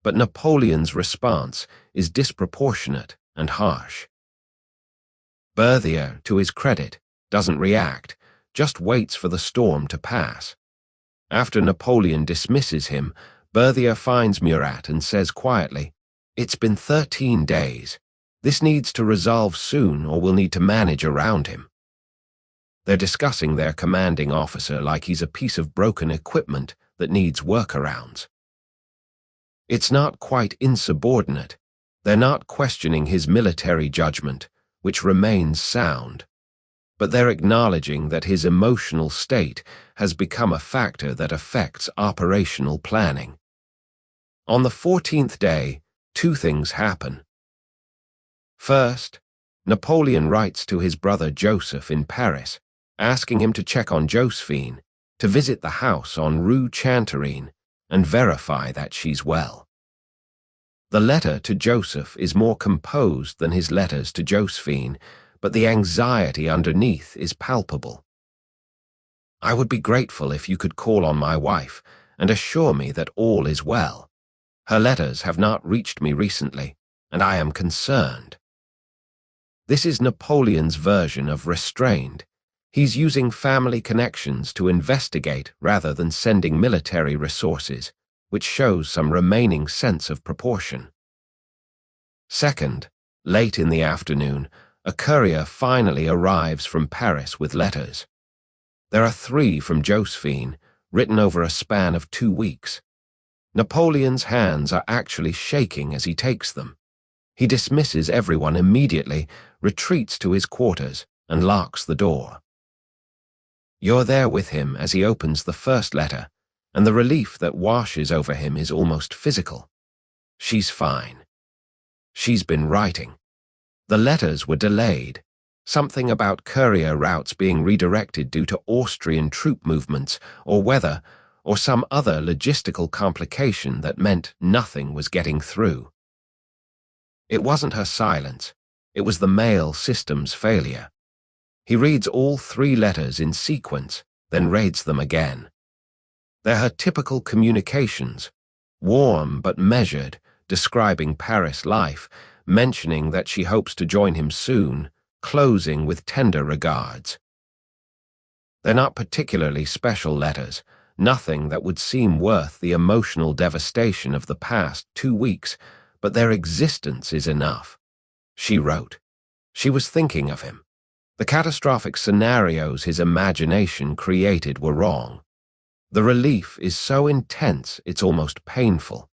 but Napoleon's response is disproportionate and harsh. Berthier, to his credit, doesn't react, just waits for the storm to pass. After Napoleon dismisses him, Berthier finds Murat and says quietly, "It's been 13 days. This needs to resolve soon or we'll need to manage around him." They're discussing their commanding officer like he's a piece of broken equipment that needs workarounds. It's not quite insubordinate. They're not questioning his military judgment, which remains sound, but they're acknowledging that his emotional state has become a factor that affects operational planning. On the 14th day, 2 things happen. First, Napoleon writes to his brother Joseph in Paris, asking him to check on Josephine, to visit the house on Rue Chanterine, and verify that she's well. The letter to Joseph is more composed than his letters to Josephine, but the anxiety underneath is palpable. "I would be grateful if you could call on my wife and assure me that all is well. Her letters have not reached me recently, and I am concerned." This is Napoleon's version of restrained. He's using family connections to investigate rather than sending military resources, which shows some remaining sense of proportion. Second, late in the afternoon, a courier finally arrives from Paris with letters. There are 3 from Josephine, written over a span of 2 weeks. Napoleon's hands are actually shaking as he takes them. He dismisses everyone immediately, retreats to his quarters, and locks the door. You're there with him as he opens the first letter, and the relief that washes over him is almost physical. She's fine. She's been writing. The letters were delayed. Something about courier routes being redirected due to Austrian troop movements or weather or some other logistical complication that meant nothing was getting through. It wasn't her silence. It was the mail system's failure. He reads all 3 letters in sequence, then reads them again. They're her typical communications, warm but measured, describing Paris life, mentioning that she hopes to join him soon, closing with tender regards. They're not particularly special letters, nothing that would seem worth the emotional devastation of the past 2 weeks, but their existence is enough. She wrote. She was thinking of him. The catastrophic scenarios his imagination created were wrong. The relief is so intense it's almost painful.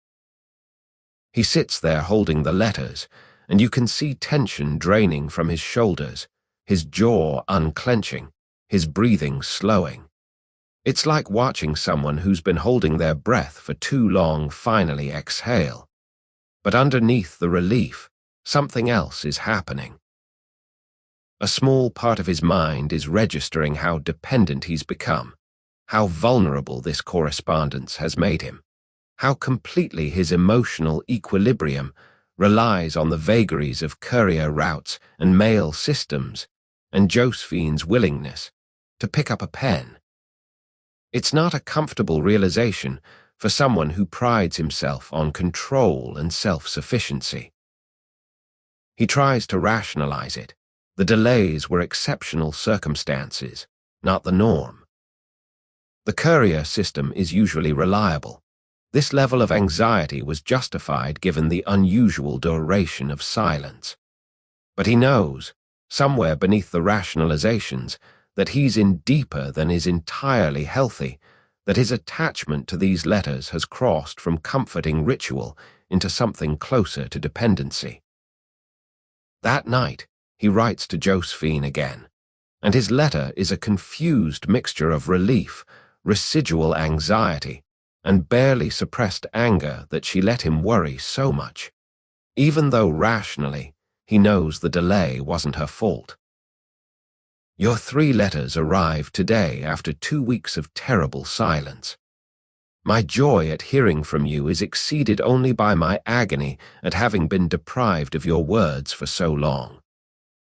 He sits there holding the letters, and you can see tension draining from his shoulders, his jaw unclenching, his breathing slowing. It's like watching someone who's been holding their breath for too long finally exhale. But underneath the relief, something else is happening. A small part of his mind is registering how dependent he's become, how vulnerable this correspondence has made him, how completely his emotional equilibrium relies on the vagaries of courier routes and mail systems, and Josephine's willingness to pick up a pen. It's not a comfortable realization for someone who prides himself on control and self-sufficiency. He tries to rationalize it. The delays were exceptional circumstances, not the norm. The courier system is usually reliable. This level of anxiety was justified given the unusual duration of silence. But he knows, somewhere beneath the rationalizations, that he's in deeper than is entirely healthy, that his attachment to these letters has crossed from comforting ritual into something closer to dependency. That night, he writes to Josephine again, and his letter is a confused mixture of relief, residual anxiety, and barely suppressed anger that she let him worry so much, even though rationally he knows the delay wasn't her fault. Your 3 letters arrived today after 2 weeks of terrible silence. My joy at hearing from you is exceeded only by my agony at having been deprived of your words for so long.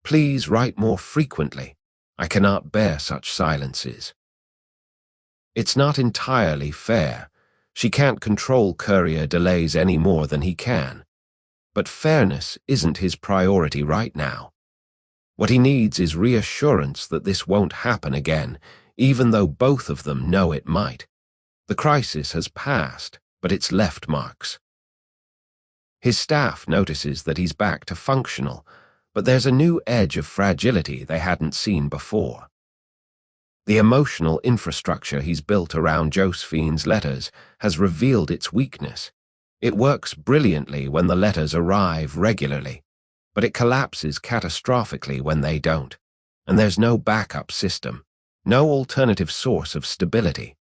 Please write more frequently. I cannot bear such silences. It's not entirely fair. She can't control courier delays any more than he can. But fairness isn't his priority right now. What he needs is reassurance that this won't happen again, even though both of them know it might. The crisis has passed, but it's left marks. His staff notices that he's back to functional, but there's a new edge of fragility they hadn't seen before. The emotional infrastructure he's built around Josephine's letters has revealed its weakness. It works brilliantly when the letters arrive regularly, but it collapses catastrophically when they don't, and there's no backup system, no alternative source of stability.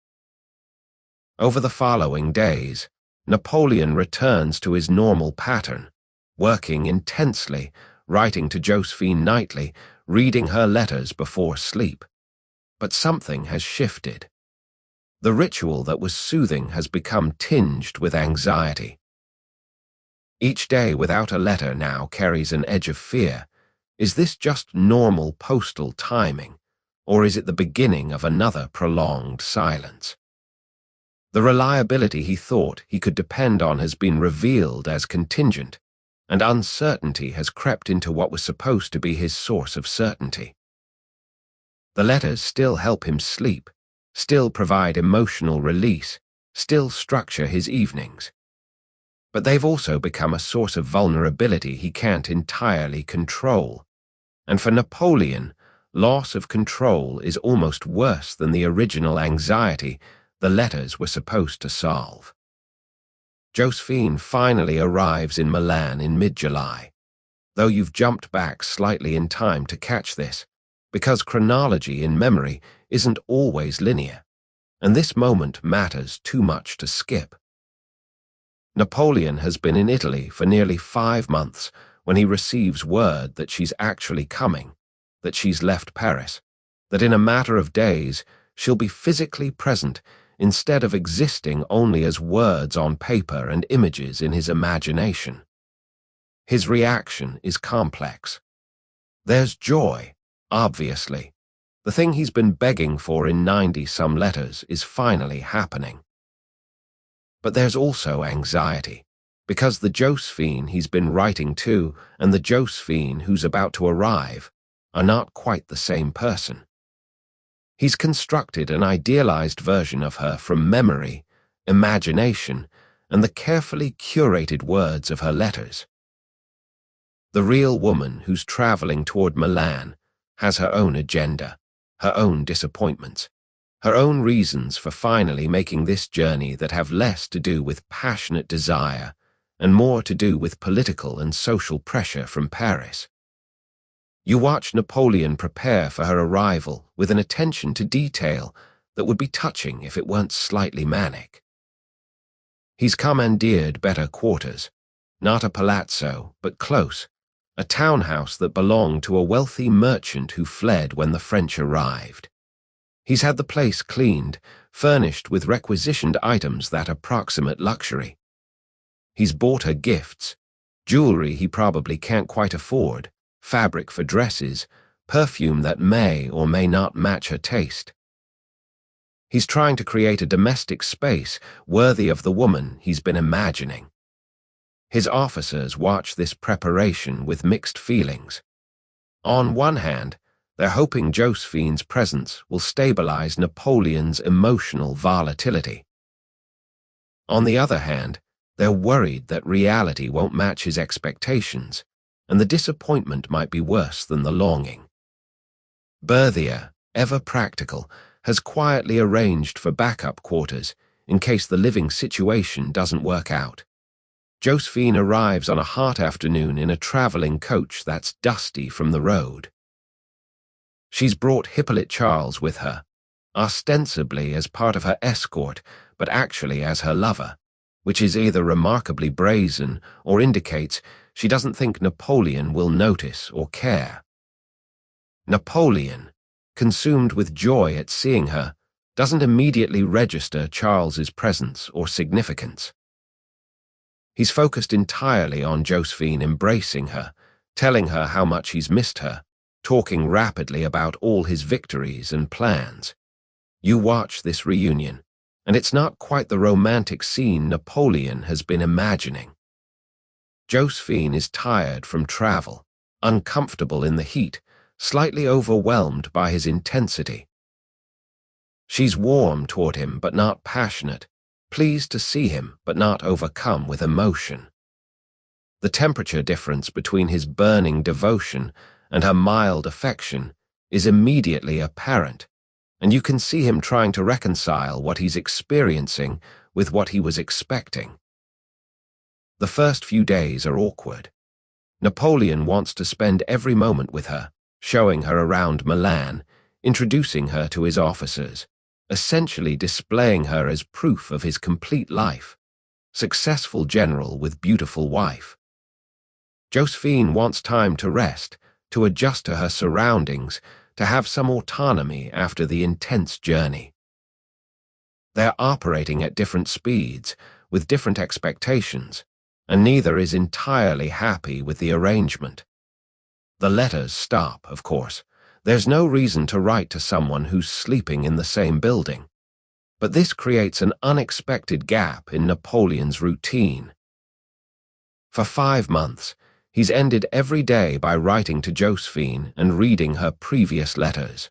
Over the following days, Napoleon returns to his normal pattern, working intensely, writing to Josephine nightly, reading her letters before sleep. But something has shifted. The ritual that was soothing has become tinged with anxiety. Each day without a letter now carries an edge of fear. Is this just normal postal timing, or is it the beginning of another prolonged silence? The reliability he thought he could depend on has been revealed as contingent, and uncertainty has crept into what was supposed to be his source of certainty. The letters still help him sleep, still provide emotional release, still structure his evenings. But they've also become a source of vulnerability he can't entirely control. And for Napoleon, loss of control is almost worse than the original anxiety the letters were supposed to solve. Josephine finally arrives in Milan in mid-July, though you've jumped back slightly in time to catch this, because chronology in memory isn't always linear, and this moment matters too much to skip. Napoleon has been in Italy for nearly 5 months when he receives word that she's actually coming, that she's left Paris, that in a matter of days she'll be physically present instead of existing only as words on paper and images in his imagination. His reaction is complex. There's joy, obviously. The thing he's been begging for in 90-some letters is finally happening. But there's also anxiety, because the Josephine he's been writing to and the Josephine who's about to arrive are not quite the same person. He's constructed an idealized version of her from memory, imagination, and the carefully curated words of her letters. The real woman who's traveling toward Milan has her own agenda, her own disappointments, her own reasons for finally making this journey that have less to do with passionate desire and more to do with political and social pressure from Paris. You watch Napoleon prepare for her arrival with an attention to detail that would be touching if it weren't slightly manic. He's commandeered better quarters, not a palazzo, but close, a townhouse that belonged to a wealthy merchant who fled when the French arrived. He's had the place cleaned, furnished with requisitioned items that approximate luxury. He's bought her gifts, jewelry he probably can't quite afford, fabric for dresses, perfume that may or may not match her taste. He's trying to create a domestic space worthy of the woman he's been imagining. His officers watch this preparation with mixed feelings. On one hand, they're hoping Josephine's presence will stabilize Napoleon's emotional volatility. On the other hand, they're worried that reality won't match his expectations, and the disappointment might be worse than the longing. Berthier, ever practical, has quietly arranged for backup quarters in case the living situation doesn't work out. Josephine arrives on a hot afternoon in a traveling coach that's dusty from the road. She's brought Hippolyte Charles with her, ostensibly as part of her escort, but actually as her lover, which is either remarkably brazen or indicates she doesn't think Napoleon will notice or care. Napoleon, consumed with joy at seeing her, doesn't immediately register Charles's presence or significance. He's focused entirely on Josephine embracing her, telling her how much he's missed her, talking rapidly about all his victories and plans. You watch this reunion, and it's not quite the romantic scene Napoleon has been imagining. Josephine is tired from travel, uncomfortable in the heat, slightly overwhelmed by his intensity. She's warm toward him but not passionate, pleased to see him but not overcome with emotion. The temperature difference between his burning devotion and her mild affection is immediately apparent, and you can see him trying to reconcile what he's experiencing with what he was expecting. The first few days are awkward. Napoleon wants to spend every moment with her, showing her around Milan, introducing her to his officers, essentially displaying her as proof of his complete life, successful general with beautiful wife. Josephine wants time to rest, to adjust to her surroundings, to have some autonomy after the intense journey. They're operating at different speeds, with different expectations, and neither is entirely happy with the arrangement. The letters stop, of course. There's no reason to write to someone who's sleeping in the same building. But this creates an unexpected gap in Napoleon's routine. For 5 months, he's ended every day by writing to Josephine and reading her previous letters.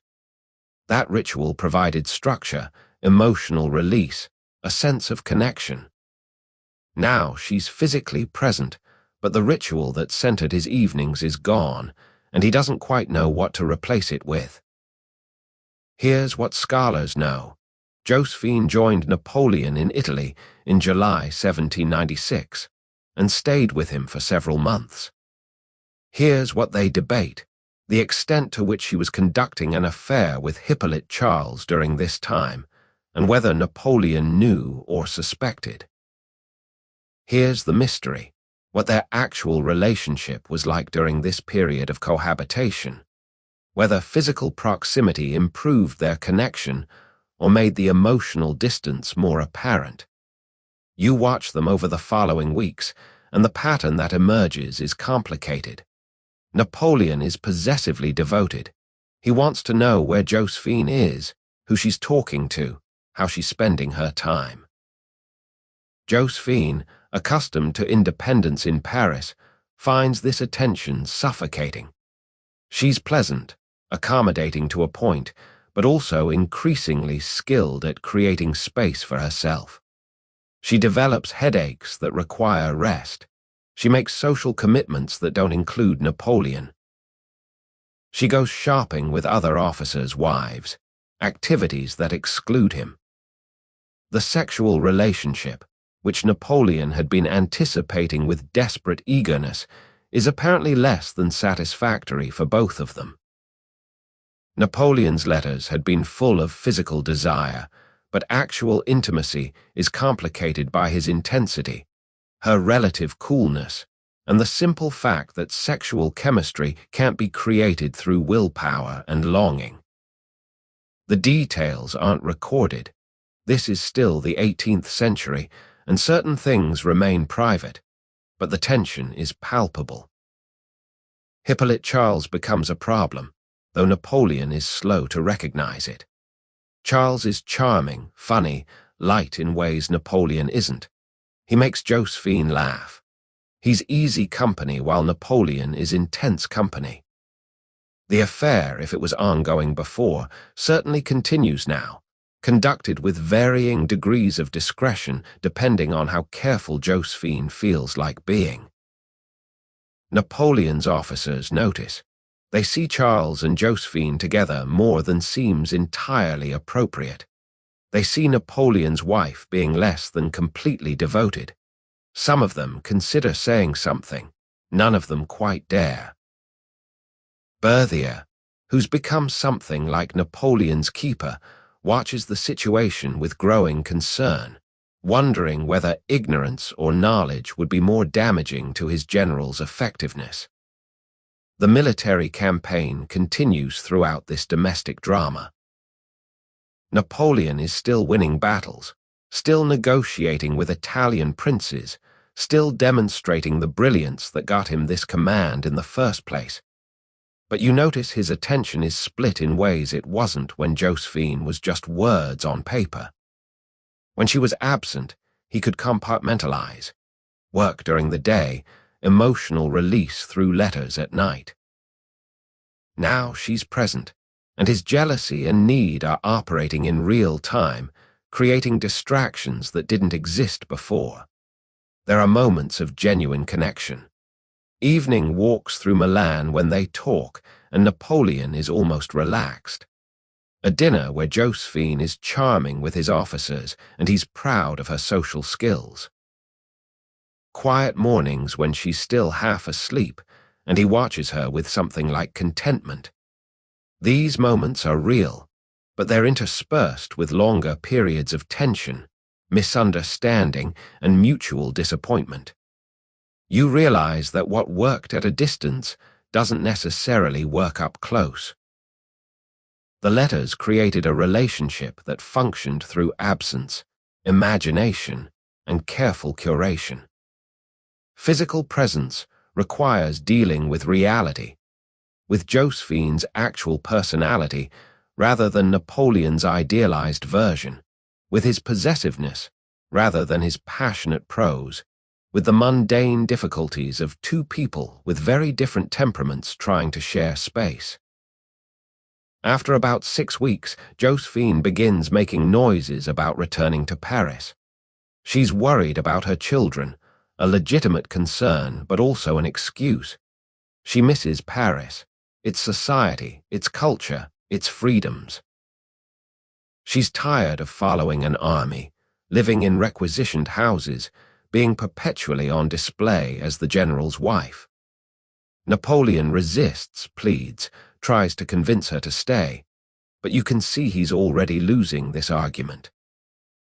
That ritual provided structure, emotional release, a sense of connection. Now she's physically present, but the ritual that centered his evenings is gone, and he doesn't quite know what to replace it with. Here's what scholars know. Josephine joined Napoleon in Italy in July 1796 and stayed with him for several months. Here's what they debate: the extent to which she was conducting an affair with Hippolyte Charles during this time, and whether Napoleon knew or suspected. Here's the mystery: what their actual relationship was like during this period of cohabitation, whether physical proximity improved their connection or made the emotional distance more apparent. You watch them over the following weeks, and the pattern that emerges is complicated. Napoleon is possessively devoted. He wants to know where Josephine is, who she's talking to, how she's spending her time. Josephine, accustomed to independence in Paris, finds this attention suffocating. She's pleasant, accommodating to a point, but also increasingly skilled at creating space for herself. She develops headaches that require rest. She makes social commitments that don't include Napoleon. She goes shopping with other officers' wives, activities that exclude him. The sexual relationship, which Napoleon had been anticipating with desperate eagerness, is apparently less than satisfactory for both of them. Napoleon's letters had been full of physical desire, but actual intimacy is complicated by his intensity, her relative coolness, and the simple fact that sexual chemistry can't be created through willpower and longing. The details aren't recorded. This is still the 18th century, and certain things remain private, but the tension is palpable. Hippolyte Charles becomes a problem, though Napoleon is slow to recognize it. Charles is charming, funny, light in ways Napoleon isn't. He makes Josephine laugh. He's easy company while Napoleon is intense company. The affair, if it was ongoing before, certainly continues now, conducted with varying degrees of discretion depending on how careful Josephine feels like being. Napoleon's officers notice. They see Charles and Josephine together more than seems entirely appropriate. They see Napoleon's wife being less than completely devoted. Some of them consider saying something. None of them quite dare. Berthier, who's become something like Napoleon's keeper, watches the situation with growing concern, wondering whether ignorance or knowledge would be more damaging to his general's effectiveness. The military campaign continues throughout this domestic drama. Napoleon is still winning battles, still negotiating with Italian princes, still demonstrating the brilliance that got him this command in the first place. But you notice his attention is split in ways it wasn't when Josephine was just words on paper. When she was absent, he could compartmentalize. Work during the day, emotional release through letters at night. Now she's present, and his jealousy and need are operating in real time, creating distractions that didn't exist before. There are moments of genuine connection. Evening walks through Milan when they talk, and Napoleon is almost relaxed. A dinner where Josephine is charming with his officers, and he's proud of her social skills. Quiet mornings when she's still half asleep, and he watches her with something like contentment. These moments are real, but they're interspersed with longer periods of tension, misunderstanding, and mutual disappointment. You realize that what worked at a distance doesn't necessarily work up close. The letters created a relationship that functioned through absence, imagination, and careful curation. Physical presence requires dealing with reality, with Josephine's actual personality rather than Napoleon's idealized version, with his possessiveness rather than his passionate prose, with the mundane difficulties of two people with very different temperaments trying to share space. After about 6 weeks, Josephine begins making noises about returning to Paris. She's worried about her children, a legitimate concern, but also an excuse. She misses Paris, its society, its culture, its freedoms. She's tired of following an army, living in requisitioned houses, being perpetually on display as the general's wife. Napoleon resists, pleads, tries to convince her to stay, but you can see he's already losing this argument.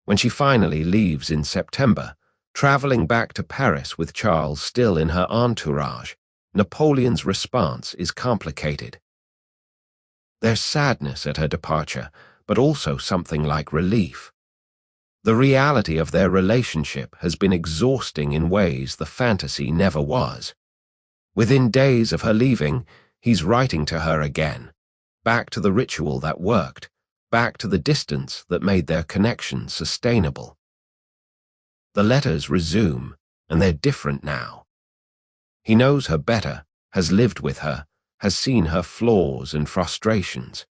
When she finally leaves in September, traveling back to Paris with Charles still in her entourage, Napoleon's response is complicated. There's sadness at her departure, but also something like relief. The reality of their relationship has been exhausting in ways the fantasy never was. Within days of her leaving, he's writing to her again, back to the ritual that worked, back to the distance that made their connection sustainable. The letters resume, and they're different now. He knows her better, has lived with her, has seen her flaws and frustrations.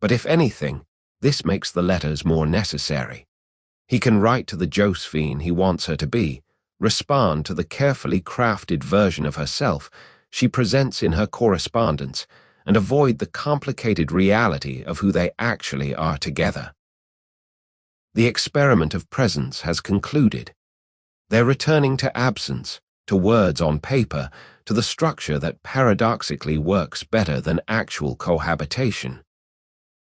But if anything, this makes the letters more necessary. He can write to the Josephine he wants her to be, respond to the carefully crafted version of herself she presents in her correspondence, and avoid the complicated reality of who they actually are together. The experiment of presence has concluded. They're returning to absence, to words on paper, to the structure that paradoxically works better than actual cohabitation.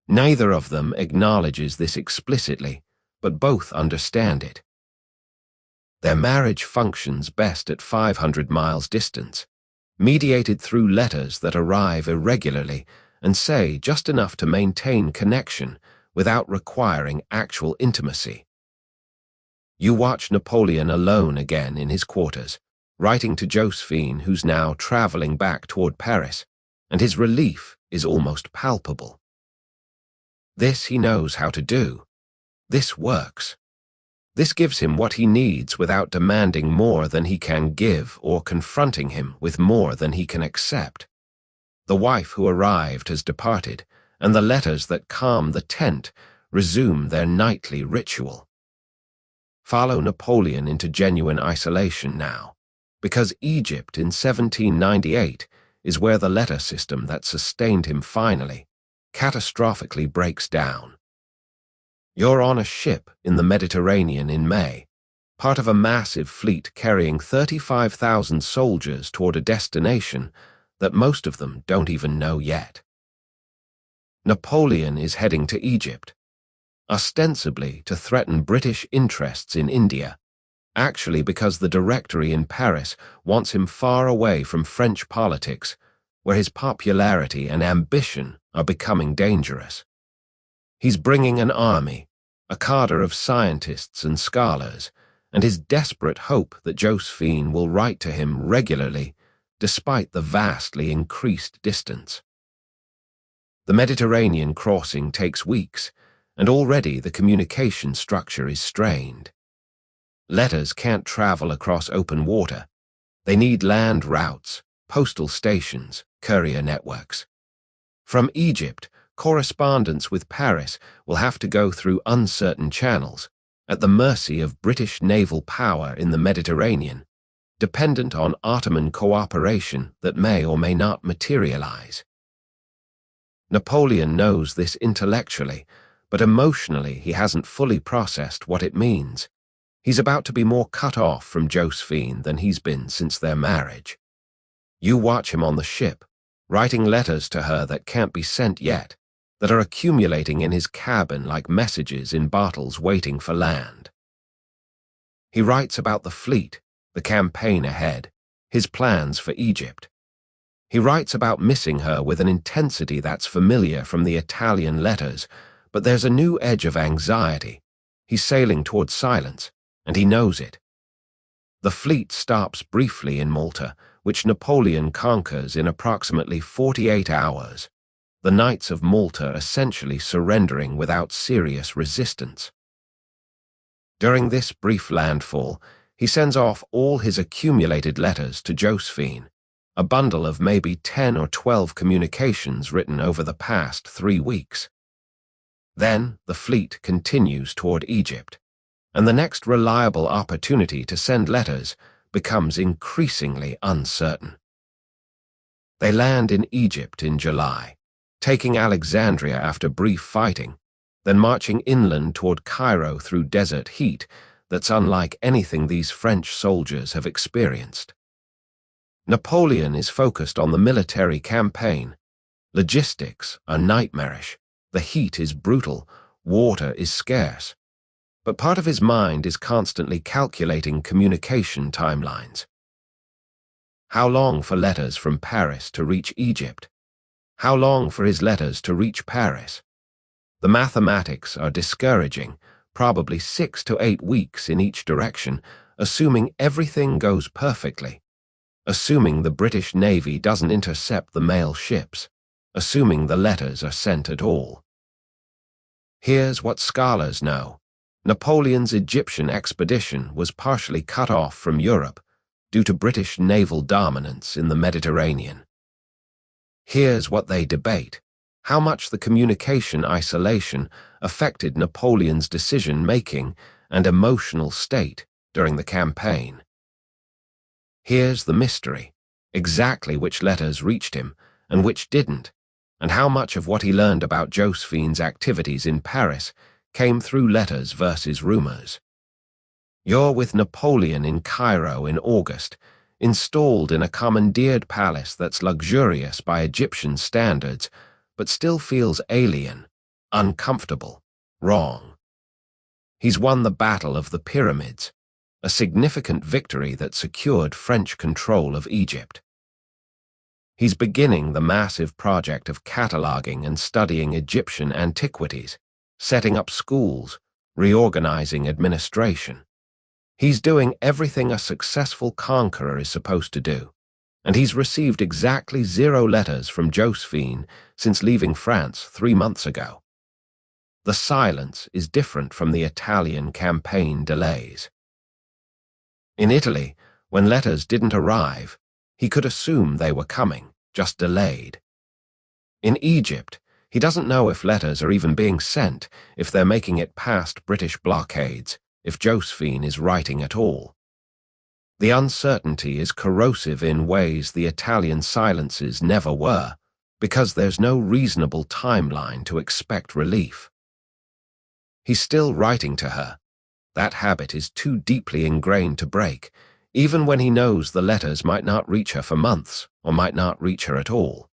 Neither of them acknowledges this explicitly, but both understand it. Their marriage functions best at 500 miles distance, mediated through letters that arrive irregularly and say just enough to maintain connection without requiring actual intimacy. You watch Napoleon alone again in his quarters, writing to Josephine, who's now traveling back toward Paris, and his relief is almost palpable. This he knows how to do. This works. This gives him what he needs without demanding more than he can give or confronting him with more than he can accept. The wife who arrived has departed, and the letters that calm the tent resume their nightly ritual. Follow Napoleon into genuine isolation now, because Egypt in 1798 is where the letter system that sustained him finally, catastrophically breaks down. You're on a ship in the Mediterranean in May, part of a massive fleet carrying 35,000 soldiers toward a destination that most of them don't even know yet. Napoleon is heading to Egypt, ostensibly to threaten British interests in India, actually because the Directory in Paris wants him far away from French politics, where his popularity and ambition are becoming dangerous. He's bringing an army, a cadre of scientists and scholars, and his desperate hope that Josephine will write to him regularly, despite the vastly increased distance. The Mediterranean crossing takes weeks, and already the communication structure is strained. Letters can't travel across open water. They need land routes, postal stations, courier networks. From Egypt, correspondence with Paris will have to go through uncertain channels, at the mercy of British naval power in the Mediterranean, dependent on Ottoman cooperation that may or may not materialize. Napoleon knows this intellectually, but emotionally he hasn't fully processed what it means. He's about to be more cut off from Josephine than he's been since their marriage. You watch him on the ship, writing letters to her that can't be sent yet, that are accumulating in his cabin like messages in bottles waiting for land. He writes about the fleet, the campaign ahead, his plans for Egypt. He writes about missing her with an intensity that's familiar from the Italian letters, but there's a new edge of anxiety. He's sailing towards silence, and he knows it. The fleet stops briefly in Malta, which Napoleon conquers in approximately 48 hours. The Knights of Malta essentially surrendering without serious resistance. During this brief landfall, he sends off all his accumulated letters to Josephine, a bundle of maybe 10 or 12 communications written over the past 3 weeks. Then the fleet continues toward Egypt, and the next reliable opportunity to send letters becomes increasingly uncertain. They land in Egypt in July, taking Alexandria after brief fighting, then marching inland toward Cairo through desert heat that's unlike anything these French soldiers have experienced. Napoleon is focused on the military campaign. Logistics are nightmarish, the heat is brutal, water is scarce. But part of his mind is constantly calculating communication timelines. How long for letters from Paris to reach Egypt? How long for his letters to reach Paris? The mathematics are discouraging, probably 6 to 8 weeks in each direction, assuming everything goes perfectly, assuming the British Navy doesn't intercept the mail ships, assuming the letters are sent at all. Here's what scholars know. Napoleon's Egyptian expedition was partially cut off from Europe due to British naval dominance in the Mediterranean. Here's what they debate: how much the communication isolation affected Napoleon's decision-making and emotional state during the campaign. Here's the mystery: exactly which letters reached him and which didn't, and how much of what he learned about Josephine's activities in Paris came through letters versus rumors. You're with Napoleon in Cairo in August, installed in a commandeered palace that's luxurious by Egyptian standards, but still feels alien, uncomfortable, wrong. He's won the Battle of the Pyramids, a significant victory that secured French control of Egypt. He's beginning the massive project of cataloging and studying Egyptian antiquities, setting up schools, reorganizing administration. He's doing everything a successful conqueror is supposed to do, and he's received exactly 0 letters from Josephine since leaving France 3 months ago. The silence is different from the Italian campaign delays. In Italy, when letters didn't arrive, he could assume they were coming, just delayed. In Egypt, he doesn't know if letters are even being sent, if they're making it past British blockades, if Josephine is writing at all. The uncertainty is corrosive in ways the Italian silences never were, because there's no reasonable timeline to expect relief. He's still writing to her. That habit is too deeply ingrained to break, even when he knows the letters might not reach her for months, or might not reach her at all.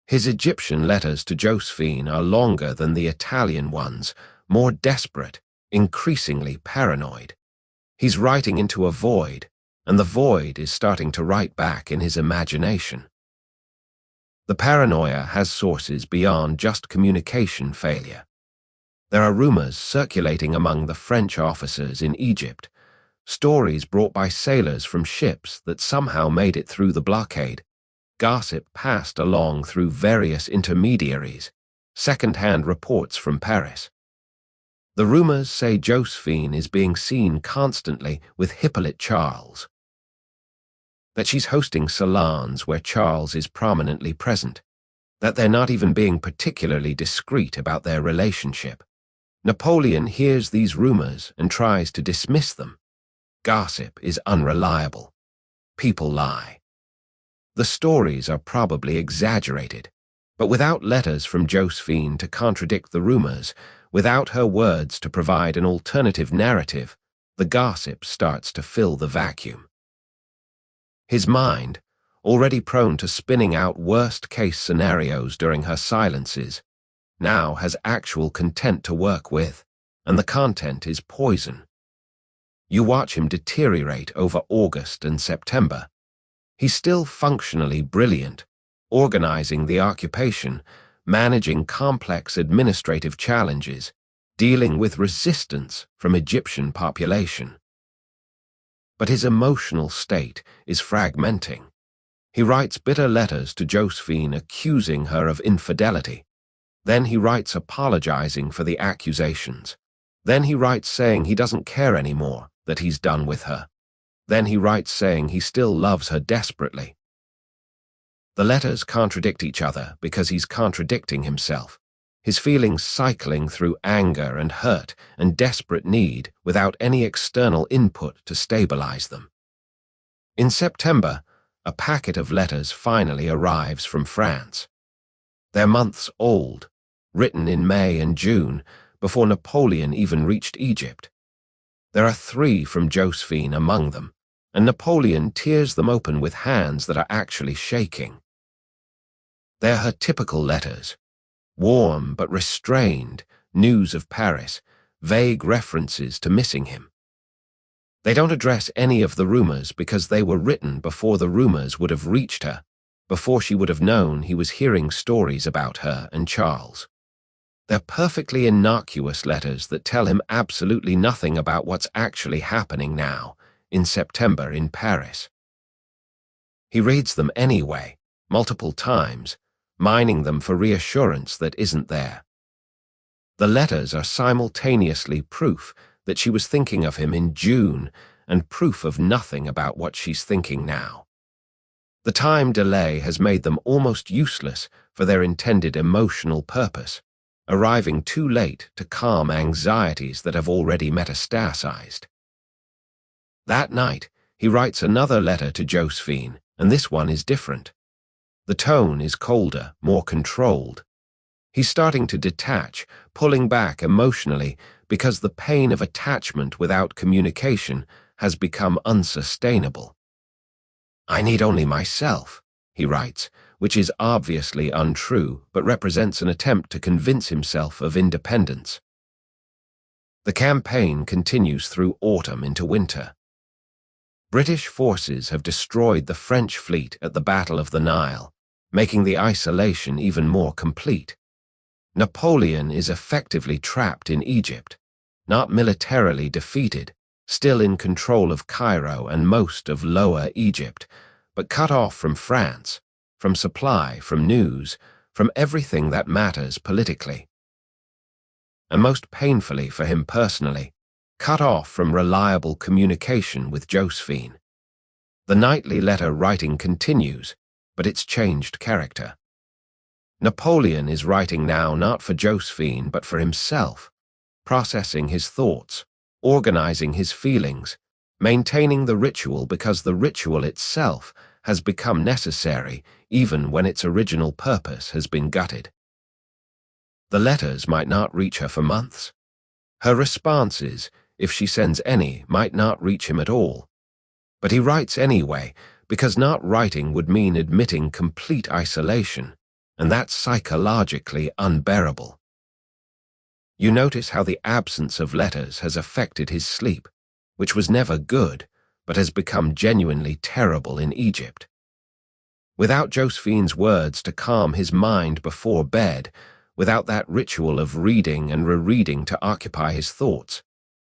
His Egyptian letters to Josephine are longer than the Italian ones, more desperate, increasingly paranoid. He's writing into a void, and the void is starting to write back in his imagination. The paranoia has sources beyond just communication failure. There are rumors circulating among the French officers in Egypt, stories brought by sailors from ships that somehow made it through the blockade, gossip passed along through various intermediaries, second-hand reports from Paris. The rumors say Josephine is being seen constantly with Hippolyte Charles, that she's hosting salons where Charles is prominently present, that they're not even being particularly discreet about their relationship. Napoleon hears these rumors and tries to dismiss them. Gossip is unreliable. People lie. The stories are probably exaggerated, but without letters from Josephine to contradict the rumors, without her words to provide an alternative narrative, the gossip starts to fill the vacuum. His mind, already prone to spinning out worst-case scenarios during her silences, now has actual content to work with, and the content is poison. You watch him deteriorate over August and September. He's still functionally brilliant, organizing the occupation, managing complex administrative challenges, dealing with resistance from Egyptian population. But his emotional state is fragmenting. He writes bitter letters to Josephine accusing her of infidelity. Then he writes apologizing for the accusations. Then he writes saying he doesn't care anymore, that he's done with her. Then he writes saying he still loves her desperately. The letters contradict each other because he's contradicting himself, his feelings cycling through anger and hurt and desperate need without any external input to stabilize them. In September, a packet of letters finally arrives from France. They're months old, written in May and June, before Napoleon even reached Egypt. There are 3 from Josephine among them, and Napoleon tears them open with hands that are actually shaking. They're her typical letters, warm but restrained, news of Paris, vague references to missing him. They don't address any of the rumors because they were written before the rumors would have reached her, before she would have known he was hearing stories about her and Charles. They're perfectly innocuous letters that tell him absolutely nothing about what's actually happening now, in September in Paris. He reads them anyway, multiple times, mining them for reassurance that isn't there. The letters are simultaneously proof that she was thinking of him in June and proof of nothing about what she's thinking now. The time delay has made them almost useless for their intended emotional purpose, arriving too late to calm anxieties that have already metastasized. That night, he writes another letter to Josephine, and this one is different. The tone is colder, more controlled. He's starting to detach, pulling back emotionally because the pain of attachment without communication has become unsustainable. "I need only myself," he writes, which is obviously untrue but represents an attempt to convince himself of independence. The campaign continues through autumn into winter. British forces have destroyed the French fleet at the Battle of the Nile, making the isolation even more complete. Napoleon is effectively trapped in Egypt, not militarily defeated, still in control of Cairo and most of Lower Egypt, but cut off from France, from supply, from news, from everything that matters politically. And most painfully for him personally, cut off from reliable communication with Josephine. The nightly letter writing continues, but it's changed character. Napoleon is writing now not for Josephine but for himself, processing his thoughts, organizing his feelings, maintaining the ritual because the ritual itself has become necessary even when its original purpose has been gutted. The letters might not reach her for months. Her responses, if she sends any, might not reach him at all. But he writes anyway because not writing would mean admitting complete isolation, and that's psychologically unbearable. You notice how the absence of letters has affected his sleep, which was never good, but has become genuinely terrible in Egypt. Without Josephine's words to calm his mind before bed, without that ritual of reading and rereading to occupy his thoughts,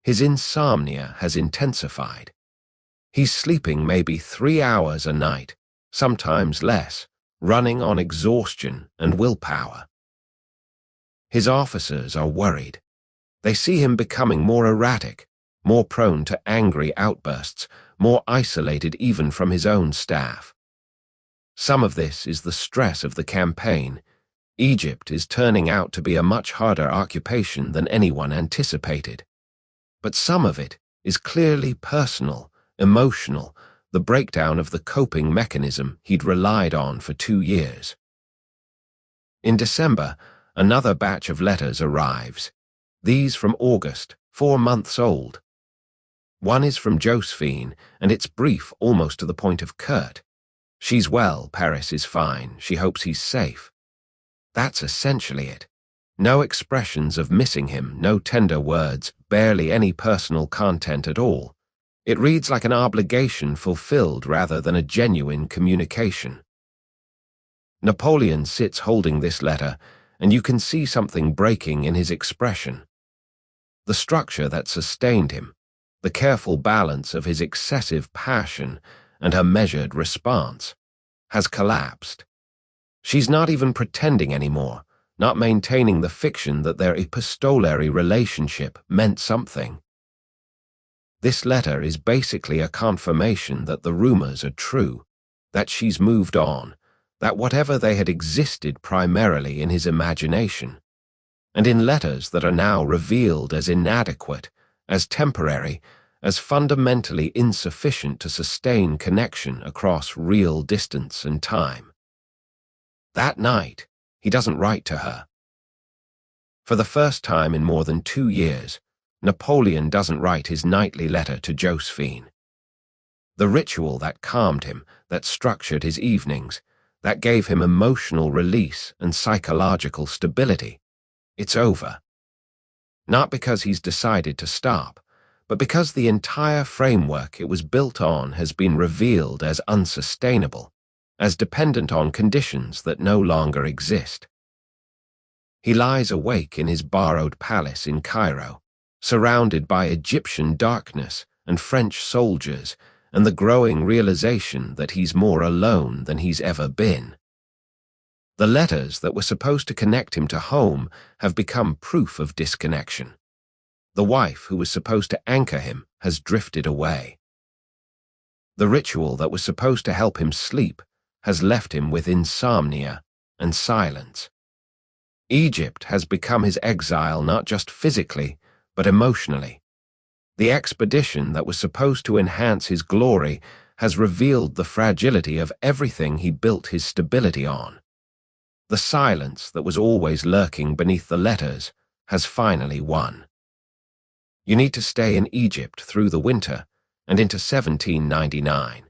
his insomnia has intensified. He's sleeping maybe 3 hours a night, sometimes less, running on exhaustion and willpower. His officers are worried. They see him becoming more erratic, more prone to angry outbursts, more isolated even from his own staff. Some of this is the stress of the campaign. Egypt is turning out to be a much harder occupation than anyone anticipated. But some of it is clearly personal, emotional, the breakdown of the coping mechanism he'd relied on for 2 years. In December, another batch of letters arrives, these from August, 4 months old. One is from Josephine, and it's brief almost to the point of curt. She's well, Paris is fine, she hopes he's safe. That's essentially it. No expressions of missing him, no tender words, barely any personal content at all. It reads like an obligation fulfilled rather than a genuine communication. Napoleon sits holding this letter, and you can see something breaking in his expression. The structure that sustained him, the careful balance of his excessive passion and her measured response, has collapsed. She's not even pretending anymore, not maintaining the fiction that their epistolary relationship meant something. This letter is basically a confirmation that the rumors are true, that she's moved on, that whatever they had existed primarily in his imagination, and in letters that are now revealed as inadequate, as temporary, as fundamentally insufficient to sustain connection across real distance and time. That night, he doesn't write to her. For the first time in more than 2 years, Napoleon doesn't write his nightly letter to Josephine. The ritual that calmed him, that structured his evenings, that gave him emotional release and psychological stability, it's over. Not because he's decided to stop, but because the entire framework it was built on has been revealed as unsustainable, as dependent on conditions that no longer exist. He lies awake in his borrowed palace in Cairo, surrounded by Egyptian darkness and French soldiers and the growing realization that he's more alone than he's ever been. The letters that were supposed to connect him to home have become proof of disconnection. The wife who was supposed to anchor him has drifted away. The ritual that was supposed to help him sleep has left him with insomnia and silence. Egypt has become his exile not just physically, but emotionally. The expedition that was supposed to enhance his glory has revealed the fragility of everything he built his stability on. The silence that was always lurking beneath the letters has finally won. You need to stay in Egypt through the winter and into 1799,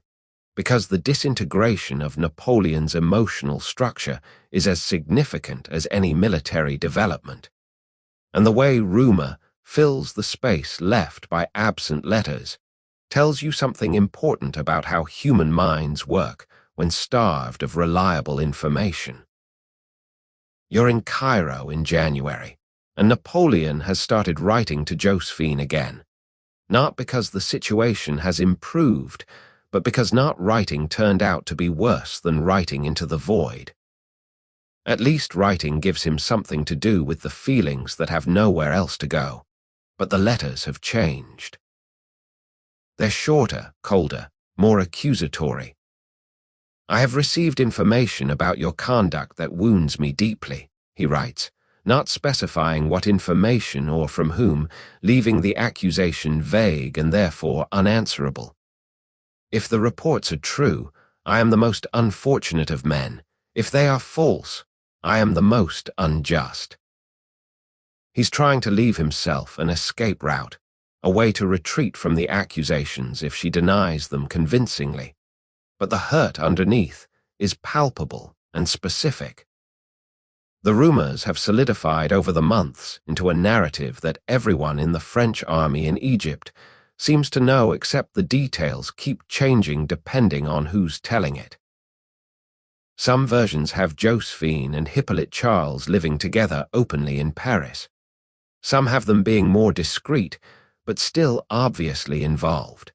because the disintegration of Napoleon's emotional structure is as significant as any military development. And the way rumor fills the space left by absent letters tells you something important about how human minds work when starved of reliable information. You're in Cairo in January, and Napoleon has started writing to Josephine again, not because the situation has improved, but because not writing turned out to be worse than writing into the void. At least writing gives him something to do with the feelings that have nowhere else to go, but the letters have changed. They're shorter, colder, more accusatory. I have received information about your conduct that wounds me deeply, he writes, not specifying what information or from whom, leaving the accusation vague and therefore unanswerable. If the reports are true, I am the most unfortunate of men. If they are false, I am the most unjust. He's trying to leave himself an escape route, a way to retreat from the accusations if she denies them convincingly. But the hurt underneath is palpable and specific. The rumors have solidified over the months into a narrative that everyone in the French army in Egypt seems to know, except the details keep changing depending on who's telling it. Some versions have Josephine and Hippolyte Charles living together openly in Paris. Some have them being more discreet, but still obviously involved.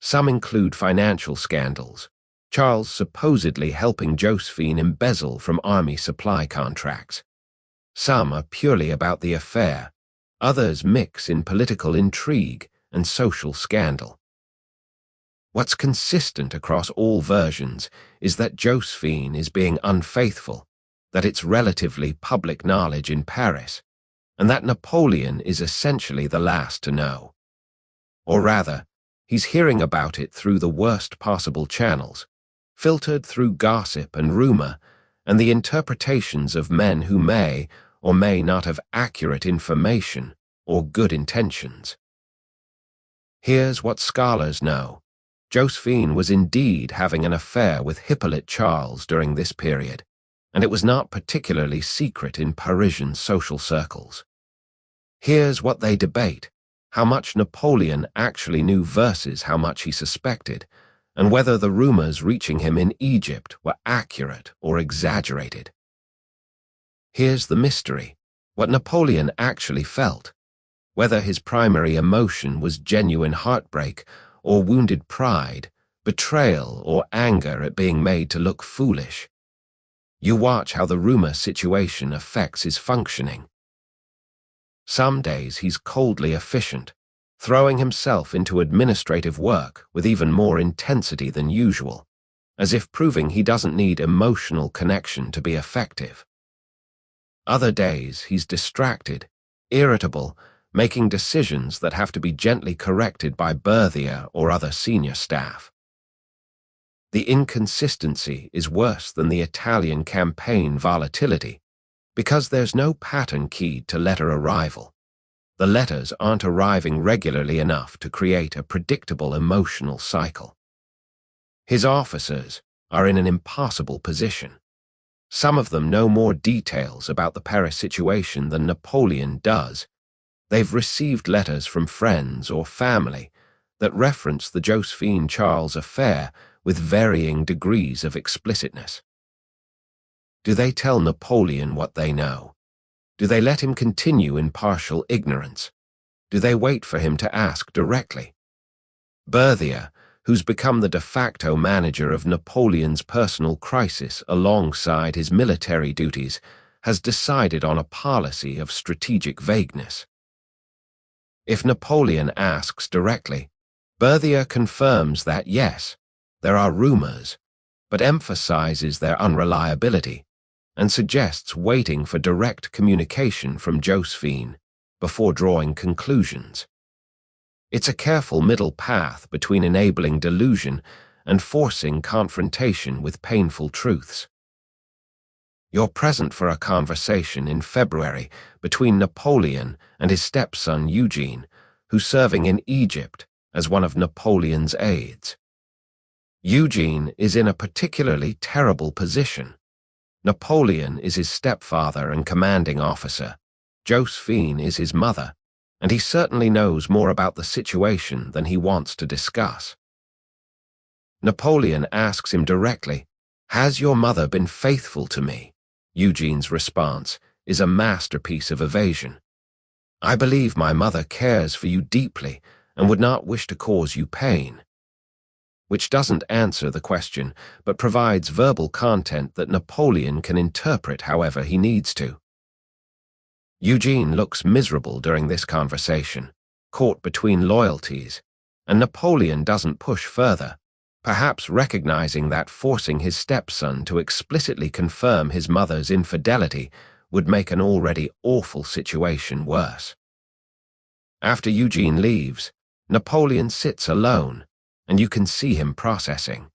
Some include financial scandals, Charles supposedly helping Josephine embezzle from army supply contracts. Some are purely about the affair, others mix in political intrigue and social scandal. What's consistent across all versions is that Josephine is being unfaithful, that it's relatively public knowledge in Paris, and that Napoleon is essentially the last to know. Or rather, he's hearing about it through the worst possible channels, filtered through gossip and rumor and the interpretations of men who may or may not have accurate information or good intentions. Here's what scholars know. Josephine was indeed having an affair with Hippolyte Charles during this period, and it was not particularly secret in Parisian social circles. Here's what they debate: how much Napoleon actually knew versus how much he suspected, and whether the rumors reaching him in Egypt were accurate or exaggerated. Here's the mystery: what Napoleon actually felt, whether his primary emotion was genuine heartbreak or wounded pride, betrayal or anger at being made to look foolish. You watch how the rumor situation affects his functioning. Some days he's coldly efficient, throwing himself into administrative work with even more intensity than usual, as if proving he doesn't need emotional connection to be effective. Other days, he's distracted, irritable, making decisions that have to be gently corrected by Berthier or other senior staff. The inconsistency is worse than the Italian campaign volatility, because there's no pattern keyed to letter arrival. The letters aren't arriving regularly enough to create a predictable emotional cycle. His officers are in an impossible position. Some of them know more details about the Paris situation than Napoleon does. They've received letters from friends or family that reference the Josephine Charles affair with varying degrees of explicitness. Do they tell Napoleon what they know? Do they let him continue in partial ignorance? Do they wait for him to ask directly? Berthier, who's become the de facto manager of Napoleon's personal crisis alongside his military duties, has decided on a policy of strategic vagueness. If Napoleon asks directly, Berthier confirms that yes, there are rumors, but emphasizes their unreliability and suggests waiting for direct communication from Josephine before drawing conclusions. It's a careful middle path between enabling delusion and forcing confrontation with painful truths. You're present for a conversation in February between Napoleon and his stepson Eugene, who's serving in Egypt as one of Napoleon's aides. Eugene is in a particularly terrible position. Napoleon is his stepfather and commanding officer. Josephine is his mother, and he certainly knows more about the situation than he wants to discuss. Napoleon asks him directly, "Has your mother been faithful to me?" Eugene's response is a masterpiece of evasion. "I believe my mother cares for you deeply and would not wish to cause you pain," which doesn't answer the question, but provides verbal content that Napoleon can interpret however he needs to. Eugene looks miserable during this conversation, caught between loyalties, and Napoleon doesn't push further, perhaps recognizing that forcing his stepson to explicitly confirm his mother's infidelity would make an already awful situation worse. After Eugene leaves, Napoleon sits alone, and you can see him processing.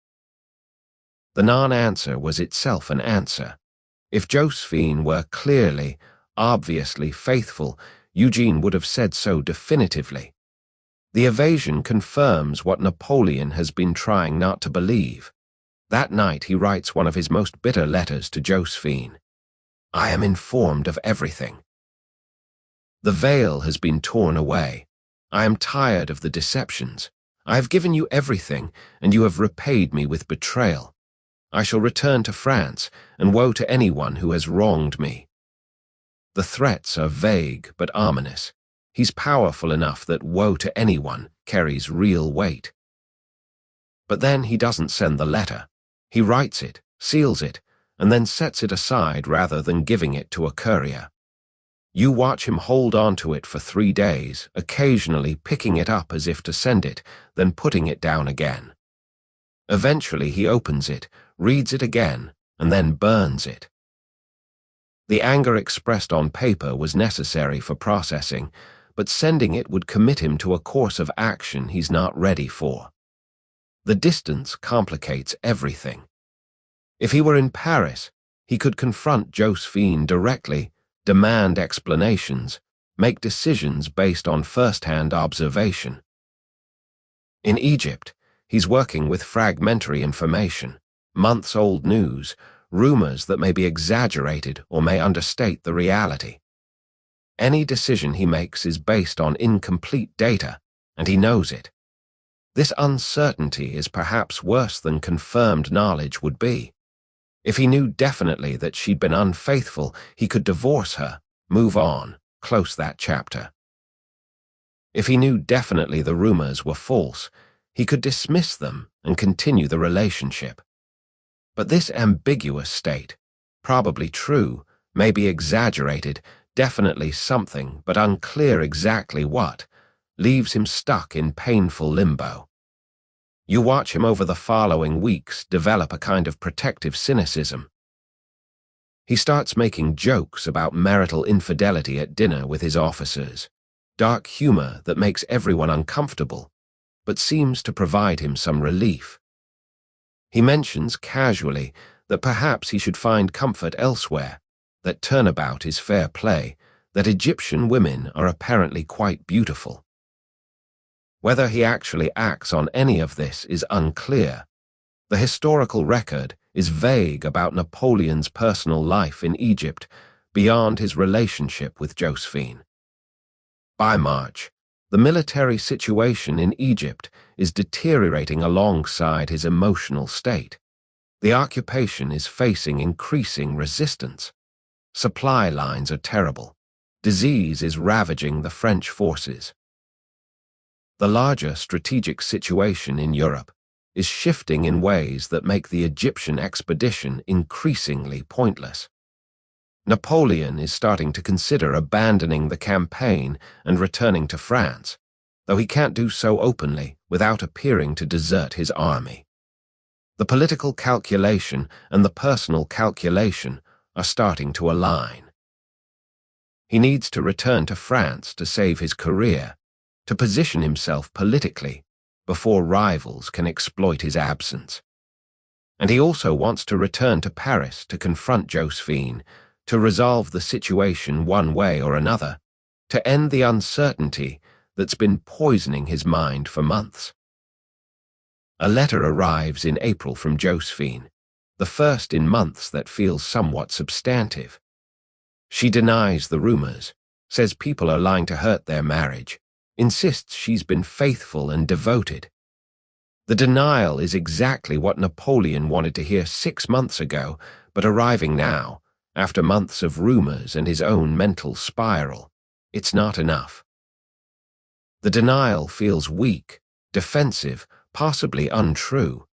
The non-answer was itself an answer. If Josephine were clearly, obviously faithful, Eugene would have said so definitively. The evasion confirms what Napoleon has been trying not to believe. That night he writes one of his most bitter letters to Josephine. "I am informed of everything. The veil has been torn away. I am tired of the deceptions. I have given you everything, and you have repaid me with betrayal. I shall return to France, and woe to anyone who has wronged me." The threats are vague but ominous. He's powerful enough that woe to anyone carries real weight. But then he doesn't send the letter. He writes it, seals it, and then sets it aside rather than giving it to a courier. You watch him hold on to it for 3 days, occasionally picking it up as if to send it, then putting it down again. Eventually he opens it, reads it again, and then burns it. The anger expressed on paper was necessary for processing, but sending it would commit him to a course of action he's not ready for. The distance complicates everything. If he were in Paris, he could confront Josephine directly, demand explanations, make decisions based on first-hand observation. In Egypt, he's working with fragmentary information, months-old news, rumors that may be exaggerated or may understate the reality. Any decision he makes is based on incomplete data, and he knows it. This uncertainty is perhaps worse than confirmed knowledge would be. If he knew definitely that she'd been unfaithful, he could divorce her, move on, close that chapter. If he knew definitely the rumors were false, he could dismiss them and continue the relationship. But this ambiguous state, probably true, maybe exaggerated, definitely something, but unclear exactly what, leaves him stuck in painful limbo. You watch him over the following weeks develop a kind of protective cynicism. He starts making jokes about marital infidelity at dinner with his officers, dark humor that makes everyone uncomfortable, but seems to provide him some relief. He mentions casually that perhaps he should find comfort elsewhere, that turnabout is fair play, that Egyptian women are apparently quite beautiful. Whether he actually acts on any of this is unclear. The historical record is vague about Napoleon's personal life in Egypt beyond his relationship with Josephine. By March, the military situation in Egypt is deteriorating alongside his emotional state. The occupation is facing increasing resistance. Supply lines are terrible. Disease is ravaging the French forces. The larger strategic situation in Europe is shifting in ways that make the Egyptian expedition increasingly pointless. Napoleon is starting to consider abandoning the campaign and returning to France, though he can't do so openly without appearing to desert his army. The political calculation and the personal calculation are starting to align. He needs to return to France to save his career, to position himself politically before rivals can exploit his absence. And he also wants to return to Paris to confront Josephine, to resolve the situation one way or another, to end the uncertainty that's been poisoning his mind for months. A letter arrives in April from Josephine, the first in months that feels somewhat substantive. She denies the rumors, says people are lying to hurt their marriage, insists she's been faithful and devoted. The denial is exactly what Napoleon wanted to hear 6 months ago, but arriving now, after months of rumors and his own mental spiral, it's not enough. The denial feels weak, defensive, possibly untrue.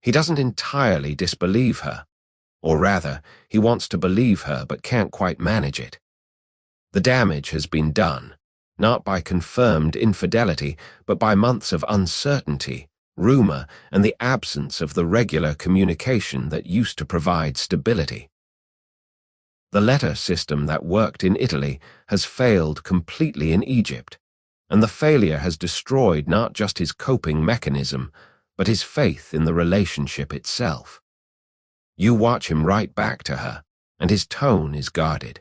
He doesn't entirely disbelieve her, or rather, he wants to believe her but can't quite manage it. The damage has been done, not by confirmed infidelity, but by months of uncertainty, rumor, and the absence of the regular communication that used to provide stability. The letter system that worked in Italy has failed completely in Egypt, and the failure has destroyed not just his coping mechanism, but his faith in the relationship itself. You watch him write back to her, and his tone is guarded.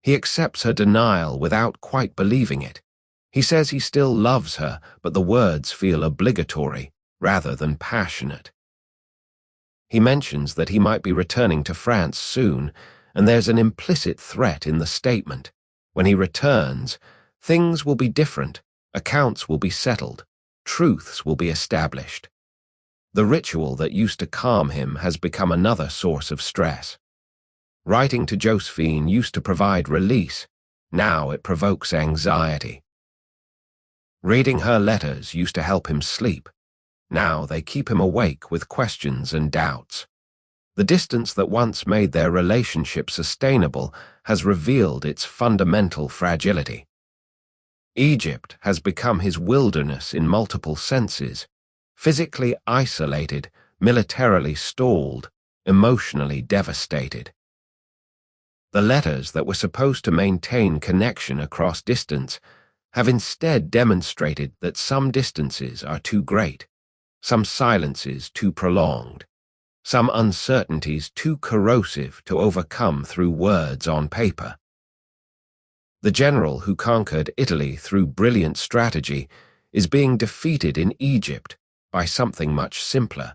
He accepts her denial without quite believing it. He says he still loves her, but the words feel obligatory rather than passionate. He mentions that he might be returning to France soon, and there's an implicit threat in the statement. When he returns, things will be different, accounts will be settled, truths will be established. The ritual that used to calm him has become another source of stress. Writing to Josephine used to provide release, now it provokes anxiety. Reading her letters used to help him sleep, now they keep him awake with questions and doubts. The distance that once made their relationship sustainable has revealed its fundamental fragility. Egypt has become his wilderness in multiple senses, physically isolated, militarily stalled, emotionally devastated. The letters that were supposed to maintain connection across distance have instead demonstrated that some distances are too great, some silences too prolonged, some uncertainties too corrosive to overcome through words on paper. The general who conquered Italy through brilliant strategy is being defeated in Egypt by something much simpler: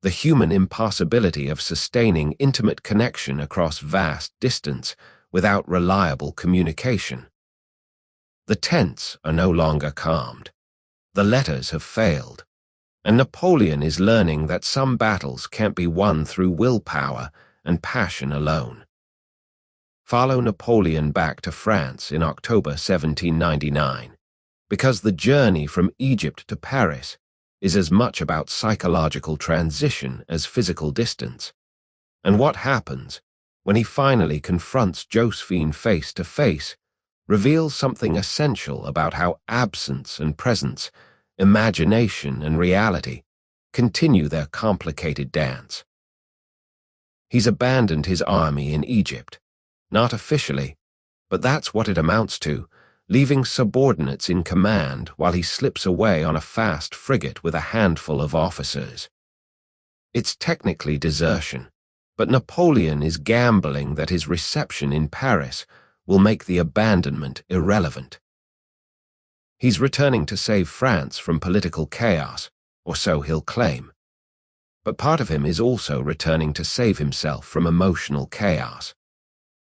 the human impossibility of sustaining intimate connection across vast distance without reliable communication. The tents are no longer calmed. The letters have failed. And Napoleon is learning that some battles can't be won through willpower and passion alone. Follow Napoleon back to France in October 1799, because the journey from Egypt to Paris is as much about psychological transition as physical distance. And what happens when he finally confronts Josephine face to face reveals something essential about how absence and presence, imagination and reality continue their complicated dance. He's abandoned his army in Egypt, not officially, but that's what it amounts to, leaving subordinates in command while he slips away on a fast frigate with a handful of officers. It's technically desertion, but Napoleon is gambling that his reception in Paris will make the abandonment irrelevant. He's returning to save France from political chaos, or so he'll claim. But part of him is also returning to save himself from emotional chaos.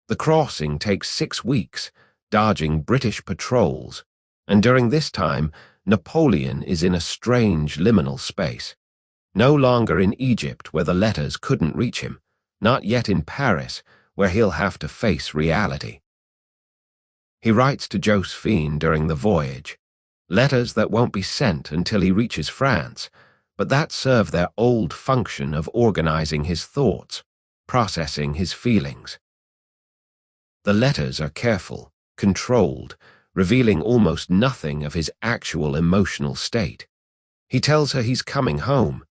The crossing takes 6 weeks, dodging British patrols, and during this time, Napoleon is in a strange liminal space. No longer in Egypt, where the letters couldn't reach him, not yet in Paris, where he'll have to face reality. He writes to Josephine during the voyage, letters that won't be sent until he reaches France, but that serve their old function of organizing his thoughts, processing his feelings. The letters are careful, controlled, revealing almost nothing of his actual emotional state. He tells her he's coming home.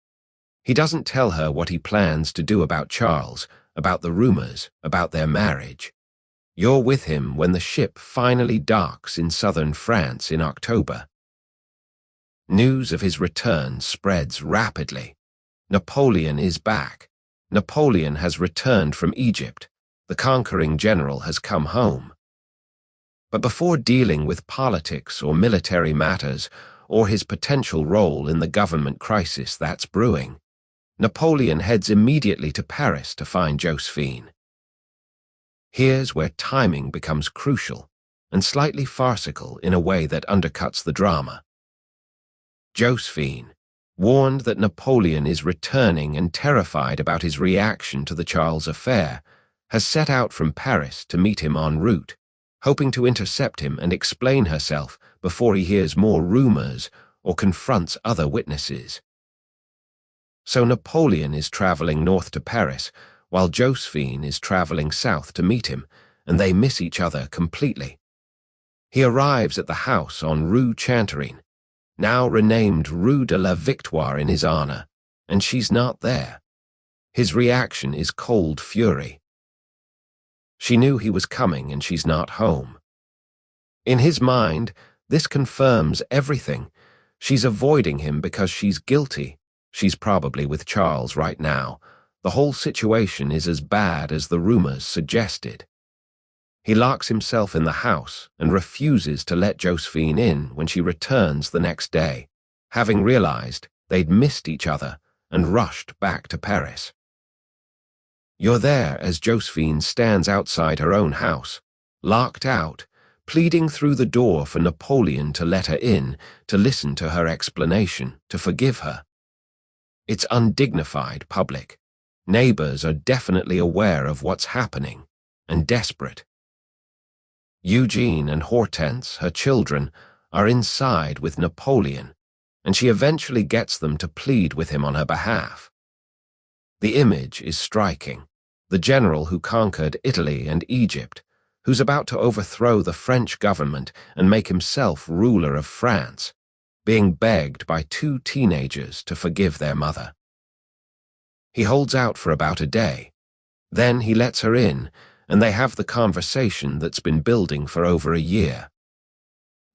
He doesn't tell her what he plans to do about Charles, about the rumors, about their marriage. You're with him when the ship finally docks in southern France in October. News of his return spreads rapidly. Napoleon is back. Napoleon has returned from Egypt. The conquering general has come home. But before dealing with politics or military matters, or his potential role in the government crisis that's brewing, Napoleon heads immediately to Paris to find Josephine. Here's where timing becomes crucial and slightly farcical in a way that undercuts the drama. Josephine, warned that Napoleon is returning and terrified about his reaction to the Charles affair, has set out from Paris to meet him en route, hoping to intercept him and explain herself before he hears more rumors or confronts other witnesses. So Napoleon is traveling north to Paris, while Josephine is traveling south to meet him, and they miss each other completely. He arrives at the house on Rue Chantereine, now renamed Rue de la Victoire in his honor, and she's not there. His reaction is cold fury. She knew he was coming and she's not home. In his mind, this confirms everything. She's avoiding him because she's guilty. She's probably with Charles right now. The whole situation is as bad as the rumors suggested. He locks himself in the house and refuses to let Josephine in when she returns the next day, having realized they'd missed each other and rushed back to Paris. You're there as Josephine stands outside her own house, locked out, pleading through the door for Napoleon to let her in, to listen to her explanation, to forgive her. It's undignified public. Neighbors are definitely aware of what's happening, and desperate. Eugene and Hortense, her children, are inside with Napoleon, and she eventually gets them to plead with him on her behalf. The image is striking. The general who conquered Italy and Egypt, who's about to overthrow the French government and make himself ruler of France, being begged by 2 teenagers to forgive their mother. He holds out for about a day. Then he lets her in, and they have the conversation that's been building for over a year.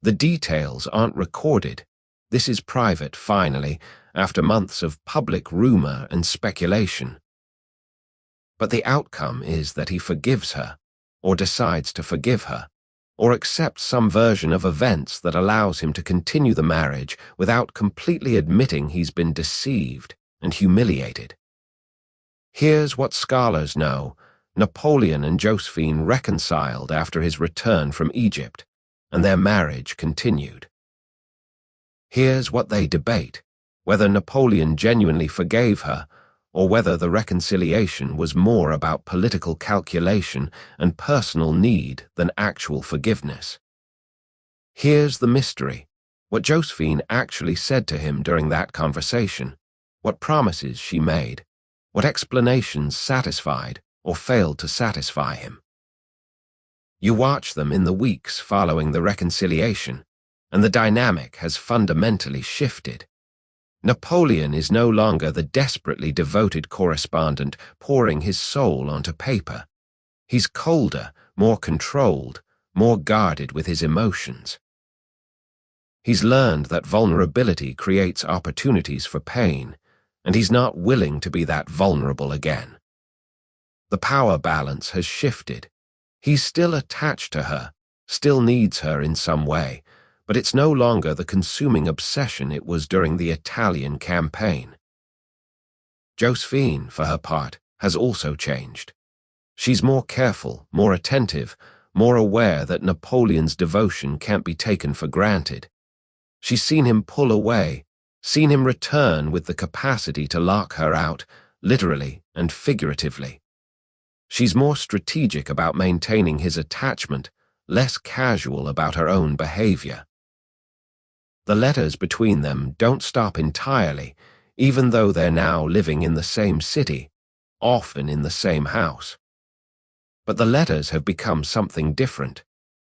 The details aren't recorded. This is private, finally, after months of public rumor and speculation. But the outcome is that he forgives her, or decides to forgive her, or accepts some version of events that allows him to continue the marriage without completely admitting he's been deceived and humiliated. Here's what scholars know. Napoleon and Josephine reconciled after his return from Egypt, and their marriage continued. Here's what they debate, whether Napoleon genuinely forgave her, or whether the reconciliation was more about political calculation and personal need than actual forgiveness. Here's the mystery, what Josephine actually said to him during that conversation, what promises she made, what explanations satisfied or failed to satisfy him. You watch them in the weeks following the reconciliation, and the dynamic has fundamentally shifted. Napoleon is no longer the desperately devoted correspondent pouring his soul onto paper. He's colder, more controlled, more guarded with his emotions. He's learned that vulnerability creates opportunities for pain, and he's not willing to be that vulnerable again. The power balance has shifted. He's still attached to her, still needs her in some way, but it's no longer the consuming obsession it was during the Italian campaign. Josephine, for her part, has also changed. She's more careful, more attentive, more aware that Napoleon's devotion can't be taken for granted. She's seen him pull away, seen him return with the capacity to lock her out, literally and figuratively. She's more strategic about maintaining his attachment, less casual about her own behavior. The letters between them don't stop entirely, even though they're now living in the same city, often in the same house. But the letters have become something different.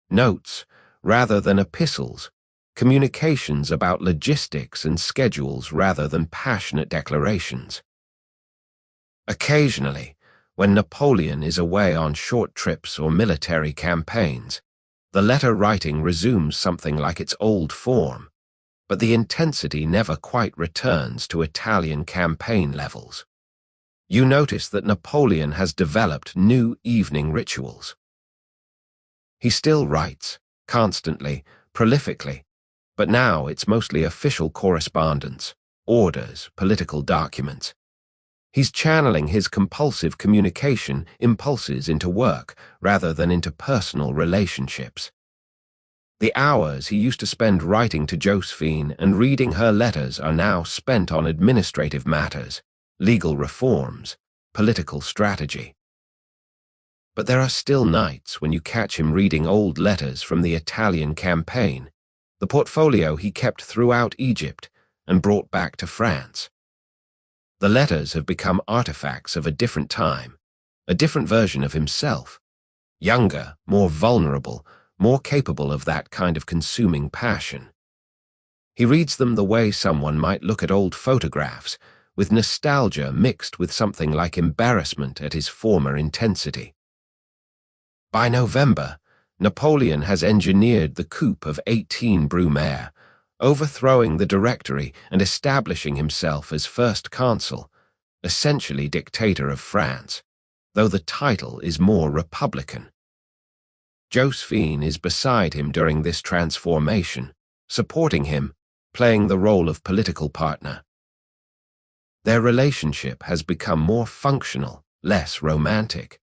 Notes, rather than epistles, communications about logistics and schedules rather than passionate declarations. Occasionally, when Napoleon is away on short trips or military campaigns, the letter writing resumes something like its old form, but the intensity never quite returns to Italian campaign levels. You notice that Napoleon has developed new evening rituals. He still writes, constantly, prolifically, but now it's mostly official correspondence, orders, political documents. He's channeling his compulsive communication impulses into work rather than into personal relationships. The hours he used to spend writing to Josephine and reading her letters are now spent on administrative matters, legal reforms, political strategy. But there are still nights when you catch him reading old letters from the Italian campaign, the portfolio he kept throughout Egypt and brought back to France. The letters have become artifacts of a different time, a different version of himself, younger, more vulnerable, more capable of that kind of consuming passion. He reads them the way someone might look at old photographs, with nostalgia mixed with something like embarrassment at his former intensity. By November, Napoleon has engineered the coup of 18 Brumaire, overthrowing the Directory and establishing himself as First Consul, essentially dictator of France, though the title is more republican. Josephine is beside him during this transformation, supporting him, playing the role of political partner. Their relationship has become more functional, less romantic.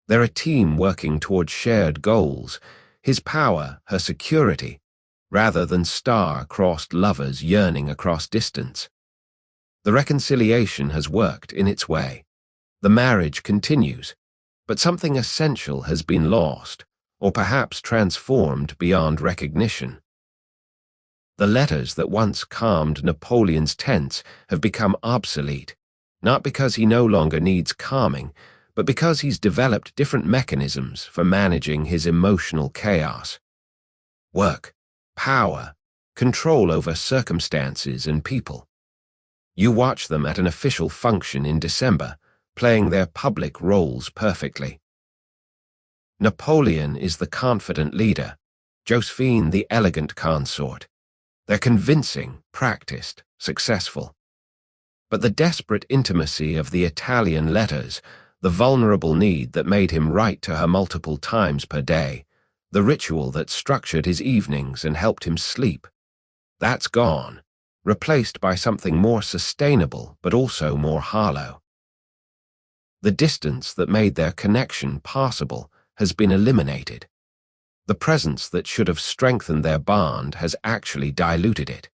They're a team working towards shared goals, his power, her security, rather than star-crossed lovers yearning across distance. The reconciliation has worked in its way. The marriage continues, but something essential has been lost, or perhaps transformed beyond recognition. The letters that once calmed Napoleon's tense have become obsolete, not because he no longer needs calming, but because he's developed different mechanisms for managing his emotional chaos. Work, power, control over circumstances and people. You watch them at an official function in December, playing their public roles perfectly. Napoleon is the confident leader, Josephine the elegant consort. They're convincing, practiced, successful. But the desperate intimacy of the Italian letters, the vulnerable need that made him write to her multiple times per day, the ritual that structured his evenings and helped him sleep, that's gone, replaced by something more sustainable but also more hollow. The distance that made their connection possible has been eliminated. The presence that should have strengthened their bond has actually diluted it.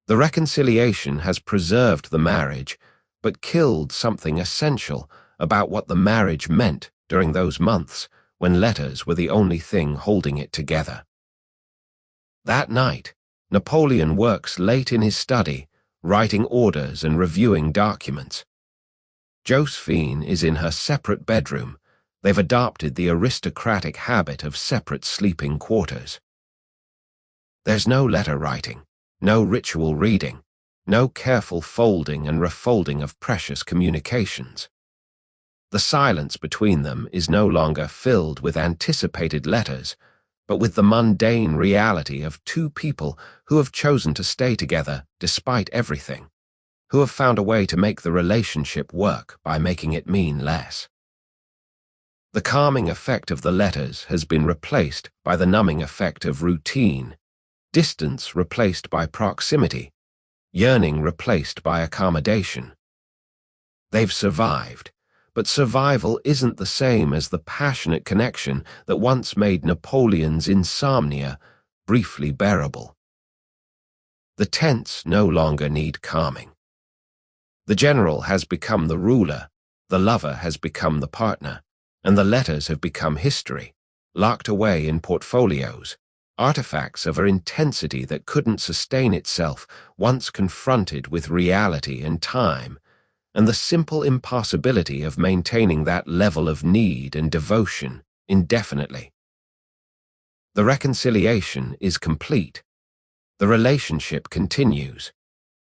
The reconciliation has preserved the marriage, but killed something essential about what the marriage meant during those months when letters were the only thing holding it together. That night, Napoleon works late in his study, writing orders and reviewing documents. Josephine is in her separate bedroom, They've adopted the aristocratic habit of separate sleeping quarters. There's no letter writing, no ritual reading, no careful folding and refolding of precious communications. The silence between them is no longer filled with anticipated letters, but with the mundane reality of two people who have chosen to stay together despite everything, who have found a way to make the relationship work by making it mean less. The calming effect of the letters has been replaced by the numbing effect of routine, distance replaced by proximity, yearning replaced by accommodation. They've survived, but survival isn't the same as the passionate connection that once made Napoleon's insomnia briefly bearable. The tense no longer need calming. The general has become the ruler, the lover has become the partner, and the letters have become history, locked away in portfolios, artifacts of an intensity that couldn't sustain itself once confronted with reality and time, and the simple impossibility of maintaining that level of need and devotion indefinitely. The reconciliation is complete. The relationship continues.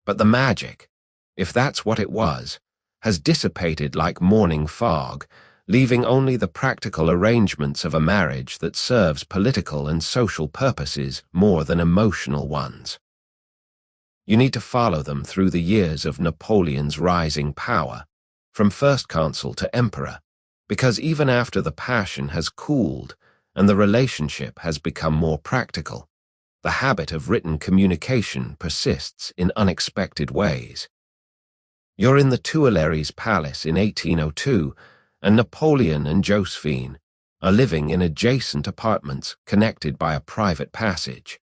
But the magic, if that's what it was, has dissipated like morning fog, leaving only the practical arrangements of a marriage that serves political and social purposes more than emotional ones. You need to follow them through the years of Napoleon's rising power, from first consul to emperor, because even after the passion has cooled and the relationship has become more practical, the habit of written communication persists in unexpected ways. You're in the Tuileries Palace in 1802, and Napoleon and Josephine are living in adjacent apartments connected by a private passage.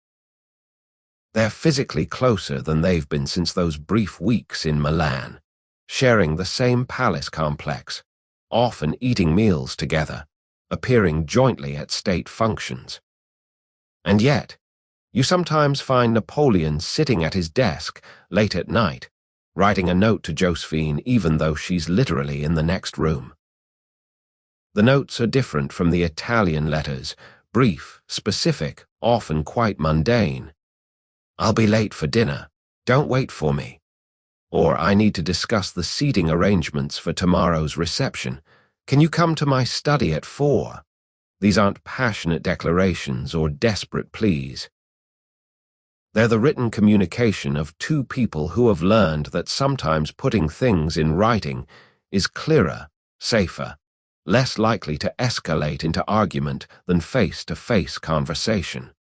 They're physically closer than they've been since those brief weeks in Milan, sharing the same palace complex, often eating meals together, appearing jointly at state functions. And yet, you sometimes find Napoleon sitting at his desk late at night, writing a note to Josephine even though she's literally in the next room. The notes are different from the Italian letters, brief, specific, often quite mundane. "I'll be late for dinner. Don't wait for me." Or, "I need to discuss the seating arrangements for tomorrow's reception. Can you come to my study at 4? These aren't passionate declarations or desperate pleas. They're the written communication of two people who have learned that sometimes putting things in writing is clearer, safer, less likely to escalate into argument than face-to-face conversation.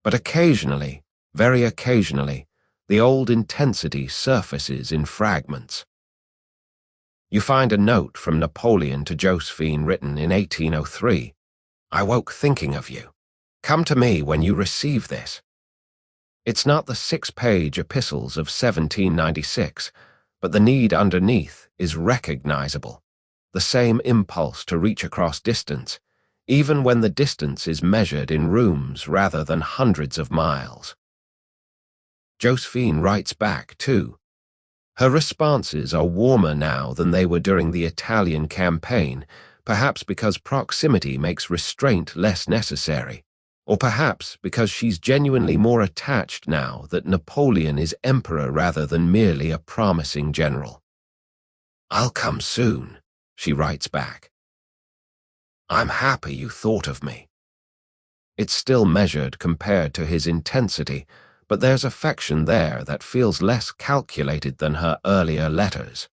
But occasionally, very occasionally, the old intensity surfaces in fragments. You find a note from Napoleon to Josephine written in 1803. "I woke thinking of you. Come to me when you receive this." It's not the 6-page epistles of 1796, but the need underneath is recognizable. The same impulse to reach across distance, even when the distance is measured in rooms rather than hundreds of miles. Josephine writes back, too. Her responses are warmer now than they were during the Italian campaign, perhaps because proximity makes restraint less necessary, or perhaps because she's genuinely more attached now that Napoleon is emperor rather than merely a promising general. "I'll come soon," she writes back. "I'm happy you thought of me." It's still measured compared to his intensity, but there's affection there that feels less calculated than her earlier letters.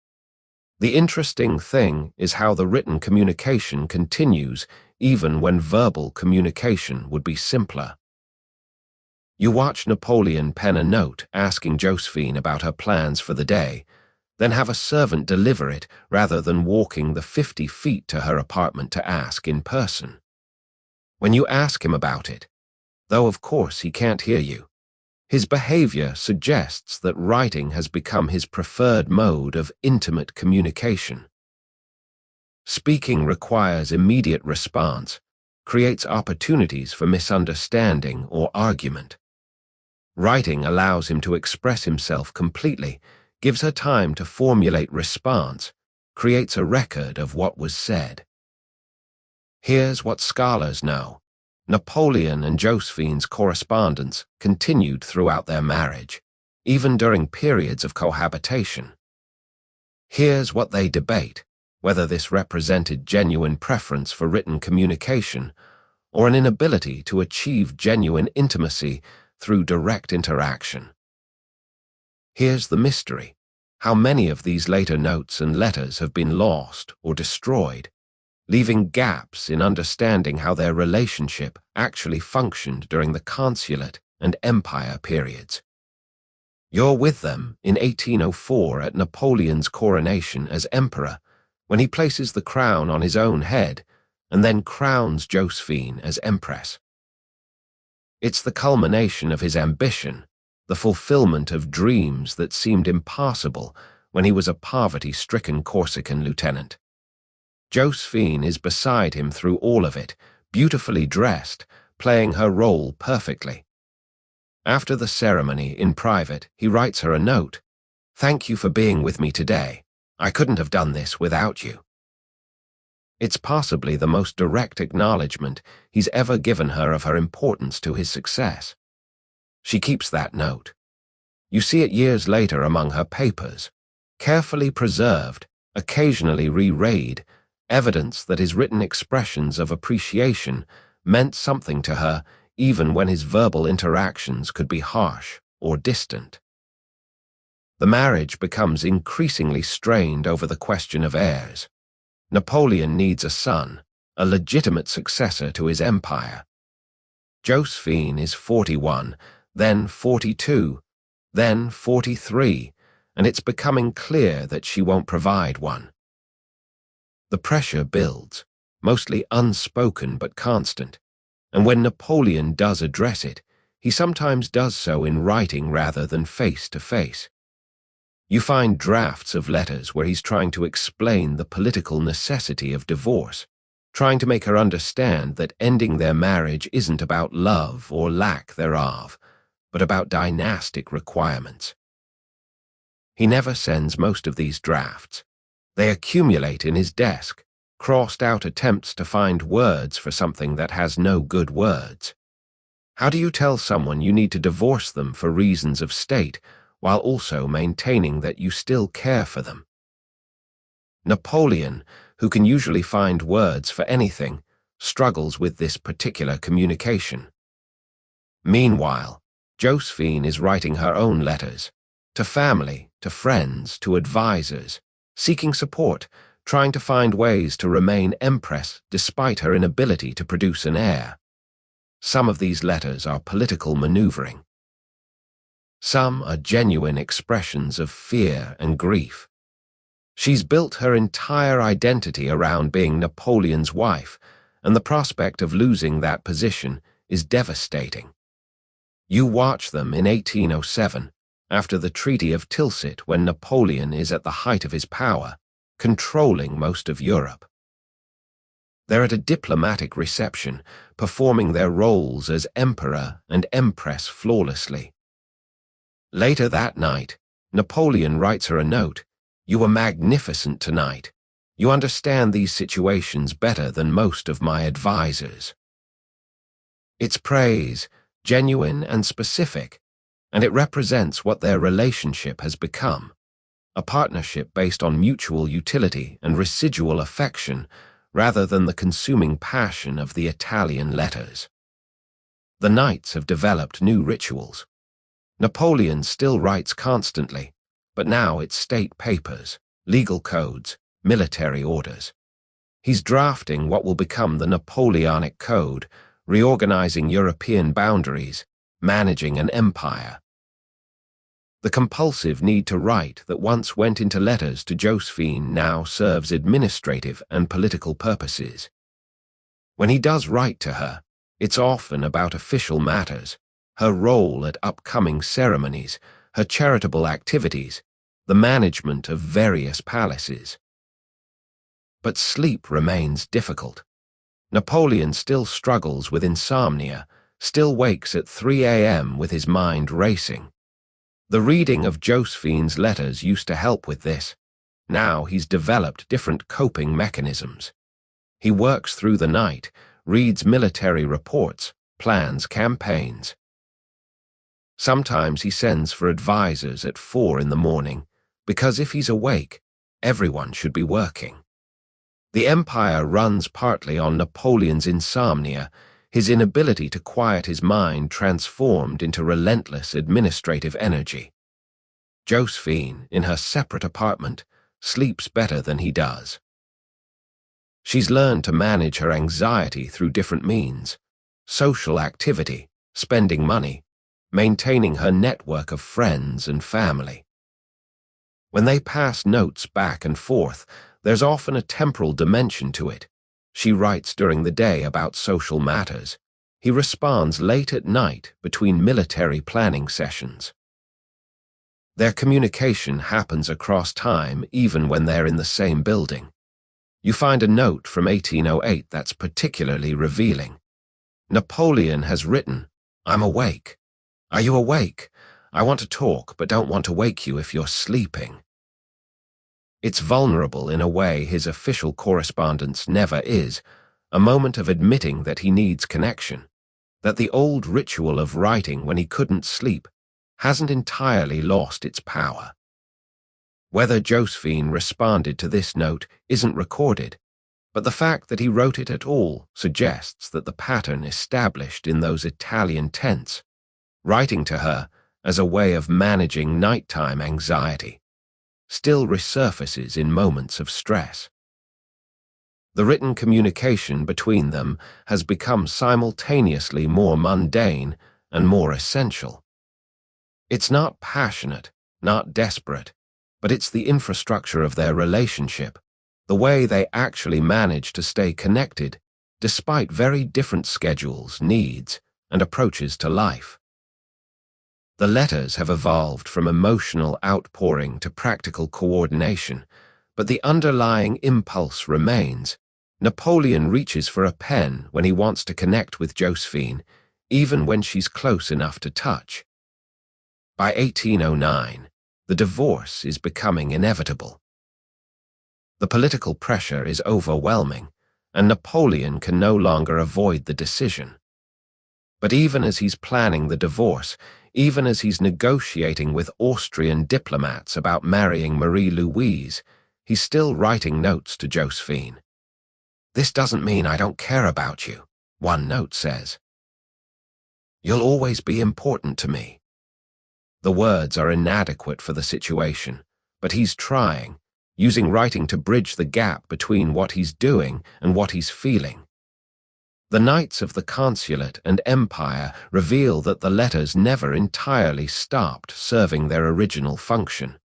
The interesting thing is how the written communication continues even when verbal communication would be simpler. You watch Napoleon pen a note asking Josephine about her plans for the day, then have a servant deliver it rather than walking the 50 feet to her apartment to ask in person. When you ask him about it, though of course he can't hear you, his behavior suggests that writing has become his preferred mode of intimate communication. Speaking requires immediate response, creates opportunities for misunderstanding or argument. Writing allows him to express himself completely, gives her time to formulate response, creates a record of what was said. Here's what scholars know. Napoleon and Josephine's correspondence continued throughout their marriage, even during periods of cohabitation. Here's what they debate, whether this represented genuine preference for written communication or an inability to achieve genuine intimacy through direct interaction. Here's the mystery: how many of these later notes and letters have been lost or destroyed, leaving gaps in understanding how their relationship actually functioned during the consulate and empire periods. You're with them in 1804 at Napoleon's coronation as emperor, when he places the crown on his own head and then crowns Josephine as empress. It's the culmination of his ambition, the fulfillment of dreams that seemed impossible when he was a poverty-stricken Corsican lieutenant. Josephine is beside him through all of it, beautifully dressed, playing her role perfectly. After the ceremony, in private, he writes her a note. "Thank you for being with me today. I couldn't have done this without you." It's possibly the most direct acknowledgement he's ever given her of her importance to his success. She keeps that note. You see it years later among her papers, carefully preserved, occasionally re-read, evidence that his written expressions of appreciation meant something to her even when his verbal interactions could be harsh or distant. The marriage becomes increasingly strained over the question of heirs. Napoleon needs a son, a legitimate successor to his empire. Josephine is 41, then 42, then 43, and it's becoming clear that she won't provide one. The pressure builds, mostly unspoken but constant, and when Napoleon does address it, he sometimes does so in writing rather than face-to-face. You find drafts of letters where he's trying to explain the political necessity of divorce, trying to make her understand that ending their marriage isn't about love or lack thereof, but about dynastic requirements. He never sends most of these drafts. They accumulate in his desk, crossed-out attempts to find words for something that has no good words. How do you tell someone you need to divorce them for reasons of state, while also maintaining that you still care for them? Napoleon, who can usually find words for anything, struggles with this particular communication. Meanwhile, Josephine is writing her own letters, to family, to friends, to advisors, seeking support, trying to find ways to remain empress despite her inability to produce an heir. Some of these letters are political maneuvering. Some are genuine expressions of fear and grief. She's built her entire identity around being Napoleon's wife, and the prospect of losing that position is devastating. You watch them in 1807, after the Treaty of Tilsit, when Napoleon is at the height of his power, controlling most of Europe. They're at a diplomatic reception, performing their roles as emperor and empress flawlessly. Later that night, Napoleon writes her a note. "You were magnificent tonight. You understand these situations better than most of my advisors." It's praise, genuine and specific, and it represents what their relationship has become. A partnership based on mutual utility and residual affection rather than the consuming passion of the Italian letters. The knights have developed new rituals. Napoleon still writes constantly, but now it's state papers, legal codes, military orders. He's drafting what will become the Napoleonic Code, reorganizing European boundaries, managing an empire. The compulsive need to write that once went into letters to Josephine now serves administrative and political purposes. When he does write to her, it's often about official matters, her role at upcoming ceremonies, her charitable activities, the management of various palaces. But sleep remains difficult. Napoleon still struggles with insomnia, still wakes at 3 a.m. with his mind racing. The reading of Josephine's letters used to help with this. Now he's developed different coping mechanisms. He works through the night, reads military reports, plans campaigns. Sometimes he sends for advisors at 4 in the morning, because if he's awake, everyone should be working. The empire runs partly on Napoleon's insomnia, his inability to quiet his mind transformed into relentless administrative energy. Josephine, in her separate apartment, sleeps better than he does. She's learned to manage her anxiety through different means: social activity, spending money, maintaining her network of friends and family. When they pass notes back and forth, there's often a temporal dimension to it. She writes during the day about social matters. He responds late at night between military planning sessions. Their communication happens across time even when they're in the same building. You find a note from 1808 that's particularly revealing. Napoleon has written, "I'm awake. Are you awake? I want to talk but don't want to wake you if you're sleeping." It's vulnerable in a way his official correspondence never is, a moment of admitting that he needs connection, that the old ritual of writing when he couldn't sleep hasn't entirely lost its power. Whether Josephine responded to this note isn't recorded, but the fact that he wrote it at all suggests that the pattern established in those Italian tents, writing to her as a way of managing nighttime anxiety, still resurfaces in moments of stress. The written communication between them has become simultaneously more mundane and more essential. It's not passionate, not desperate, but it's the infrastructure of their relationship, the way they actually manage to stay connected despite very different schedules, needs, and approaches to life. The letters have evolved from emotional outpouring to practical coordination, but the underlying impulse remains. Napoleon reaches for a pen when he wants to connect with Josephine, even when she's close enough to touch. By 1809, the divorce is becoming inevitable. The political pressure is overwhelming, and Napoleon can no longer avoid the decision. But even as he's planning the divorce, even as he's negotiating with Austrian diplomats about marrying Marie-Louise, he's still writing notes to Josephine. "This doesn't mean I don't care about you," one note says. "You'll always be important to me." The words are inadequate for the situation, but he's trying, using writing to bridge the gap between what he's doing and what he's feeling. The Knights of the Consulate and Empire reveal that the letters never entirely stopped serving their original function.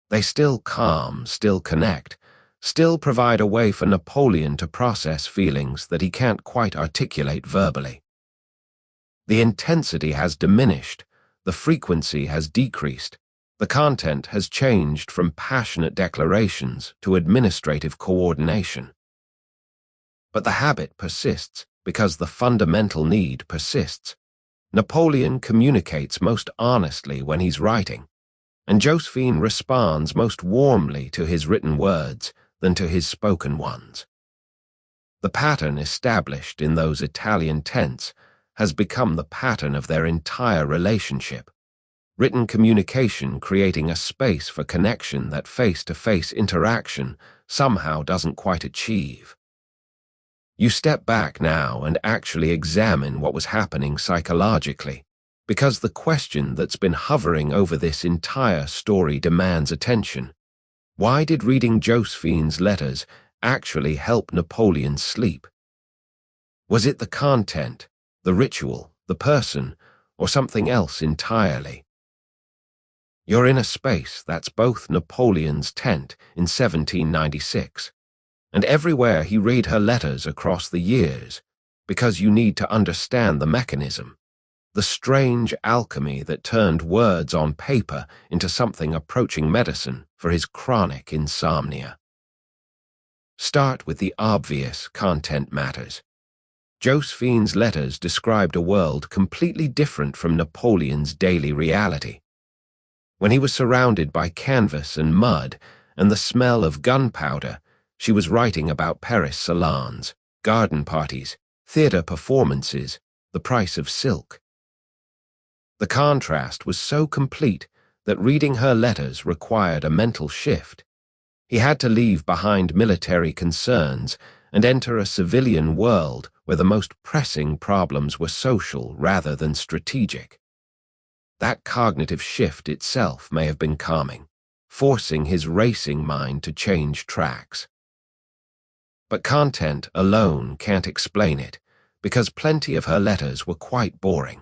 They still calm, still connect, still provide a way for Napoleon to process feelings that he can't quite articulate verbally. The intensity has diminished, the frequency has decreased, the content has changed from passionate declarations to administrative coordination. But the habit persists because the fundamental need persists. Napoleon communicates most honestly when he's writing, and Josephine responds most warmly to his written words than to his spoken ones. The pattern established in those Italian tents has become the pattern of their entire relationship, written communication creating a space for connection that face-to-face interaction somehow doesn't quite achieve. You step back now and actually examine what was happening psychologically, because the question that's been hovering over this entire story demands attention. Why did reading Josephine's letters actually help Napoleon sleep? Was it the content, the ritual, the person, or something else entirely? You're in a space that's both Napoleon's tent in 1796, and everywhere he read her letters across the years, because you need to understand the mechanism, the strange alchemy that turned words on paper into something approaching medicine for his chronic insomnia. Start with the obvious content matters. Josephine's letters described a world completely different from Napoleon's daily reality. When he was surrounded by canvas and mud and the smell of gunpowder, She was writing about Paris salons, garden parties, theatre performances, the price of silk. The contrast was so complete that reading her letters required a mental shift. He had to leave behind military concerns and enter a civilian world where the most pressing problems were social rather than strategic. That cognitive shift itself may have been calming, forcing his racing mind to change tracks. But content alone can't explain it, because plenty of her letters were quite boring.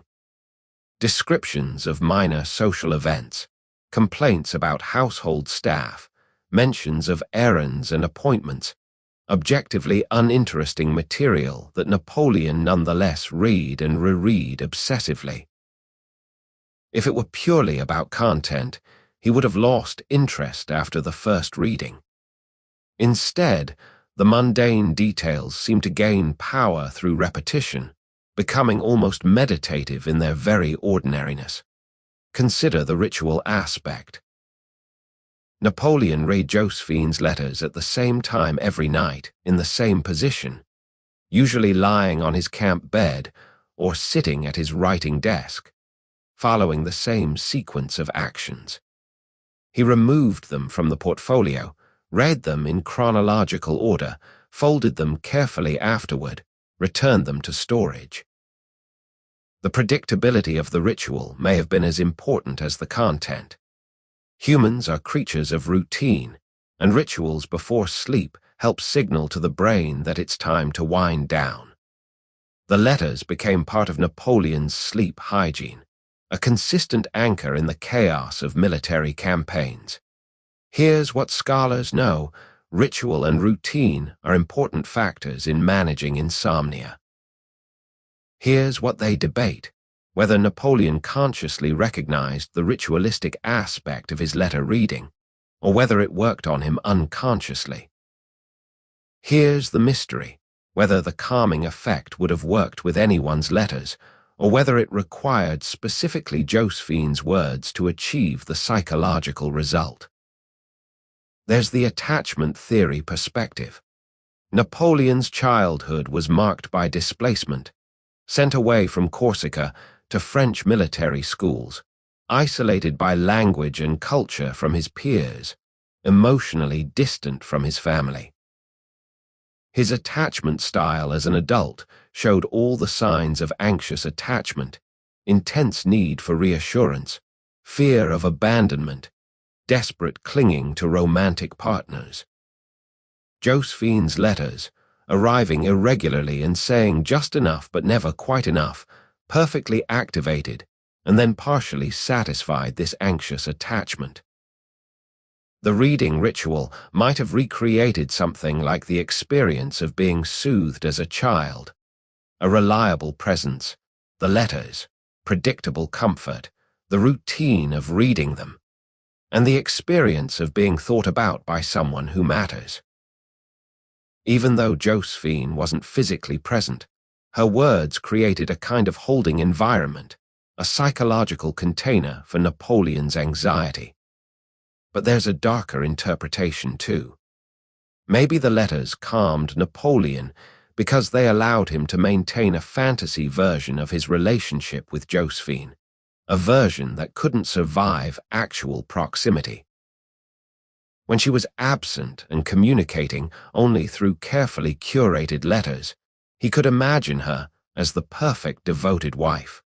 Descriptions of minor social events, complaints about household staff, mentions of errands and appointments, objectively uninteresting material that Napoleon nonetheless read and reread obsessively. If it were purely about content, he would have lost interest after the first reading. Instead, the mundane details seem to gain power through repetition, becoming almost meditative in their very ordinariness. Consider the ritual aspect. Napoleon read Josephine's letters at the same time every night, in the same position, usually lying on his camp bed or sitting at his writing desk, following the same sequence of actions. He removed them from the portfolio, read them in chronological order, folded them carefully afterward, returned them to storage. The predictability of the ritual may have been as important as the content. Humans are creatures of routine, and rituals before sleep help signal to the brain that it's time to wind down. The letters became part of Napoleon's sleep hygiene, a consistent anchor in the chaos of military campaigns. Here's what scholars know: ritual and routine are important factors in managing insomnia. Here's what they debate: whether Napoleon consciously recognized the ritualistic aspect of his letter reading, or whether it worked on him unconsciously. Here's the mystery: whether the calming effect would have worked with anyone's letters, or whether it required specifically Josephine's words to achieve the psychological result. There's the attachment theory perspective. Napoleon's childhood was marked by displacement, sent away from Corsica to French military schools, isolated by language and culture from his peers, emotionally distant from his family. His attachment style as an adult showed all the signs of anxious attachment, intense need for reassurance, fear of abandonment, desperate clinging to romantic partners. Josephine's letters, arriving irregularly and saying just enough but never quite enough, perfectly activated and then partially satisfied this anxious attachment. The reading ritual might have recreated something like the experience of being soothed as a child: a reliable presence, the letters, predictable comfort, the routine of reading them, and the experience of being thought about by someone who matters. Even though Josephine wasn't physically present, her words created a kind of holding environment, a psychological container for Napoleon's anxiety. But there's a darker interpretation too. Maybe the letters calmed Napoleon because they allowed him to maintain a fantasy version of his relationship with Josephine, a version that couldn't survive actual proximity. When she was absent and communicating only through carefully curated letters, he could imagine her as the perfect devoted wife.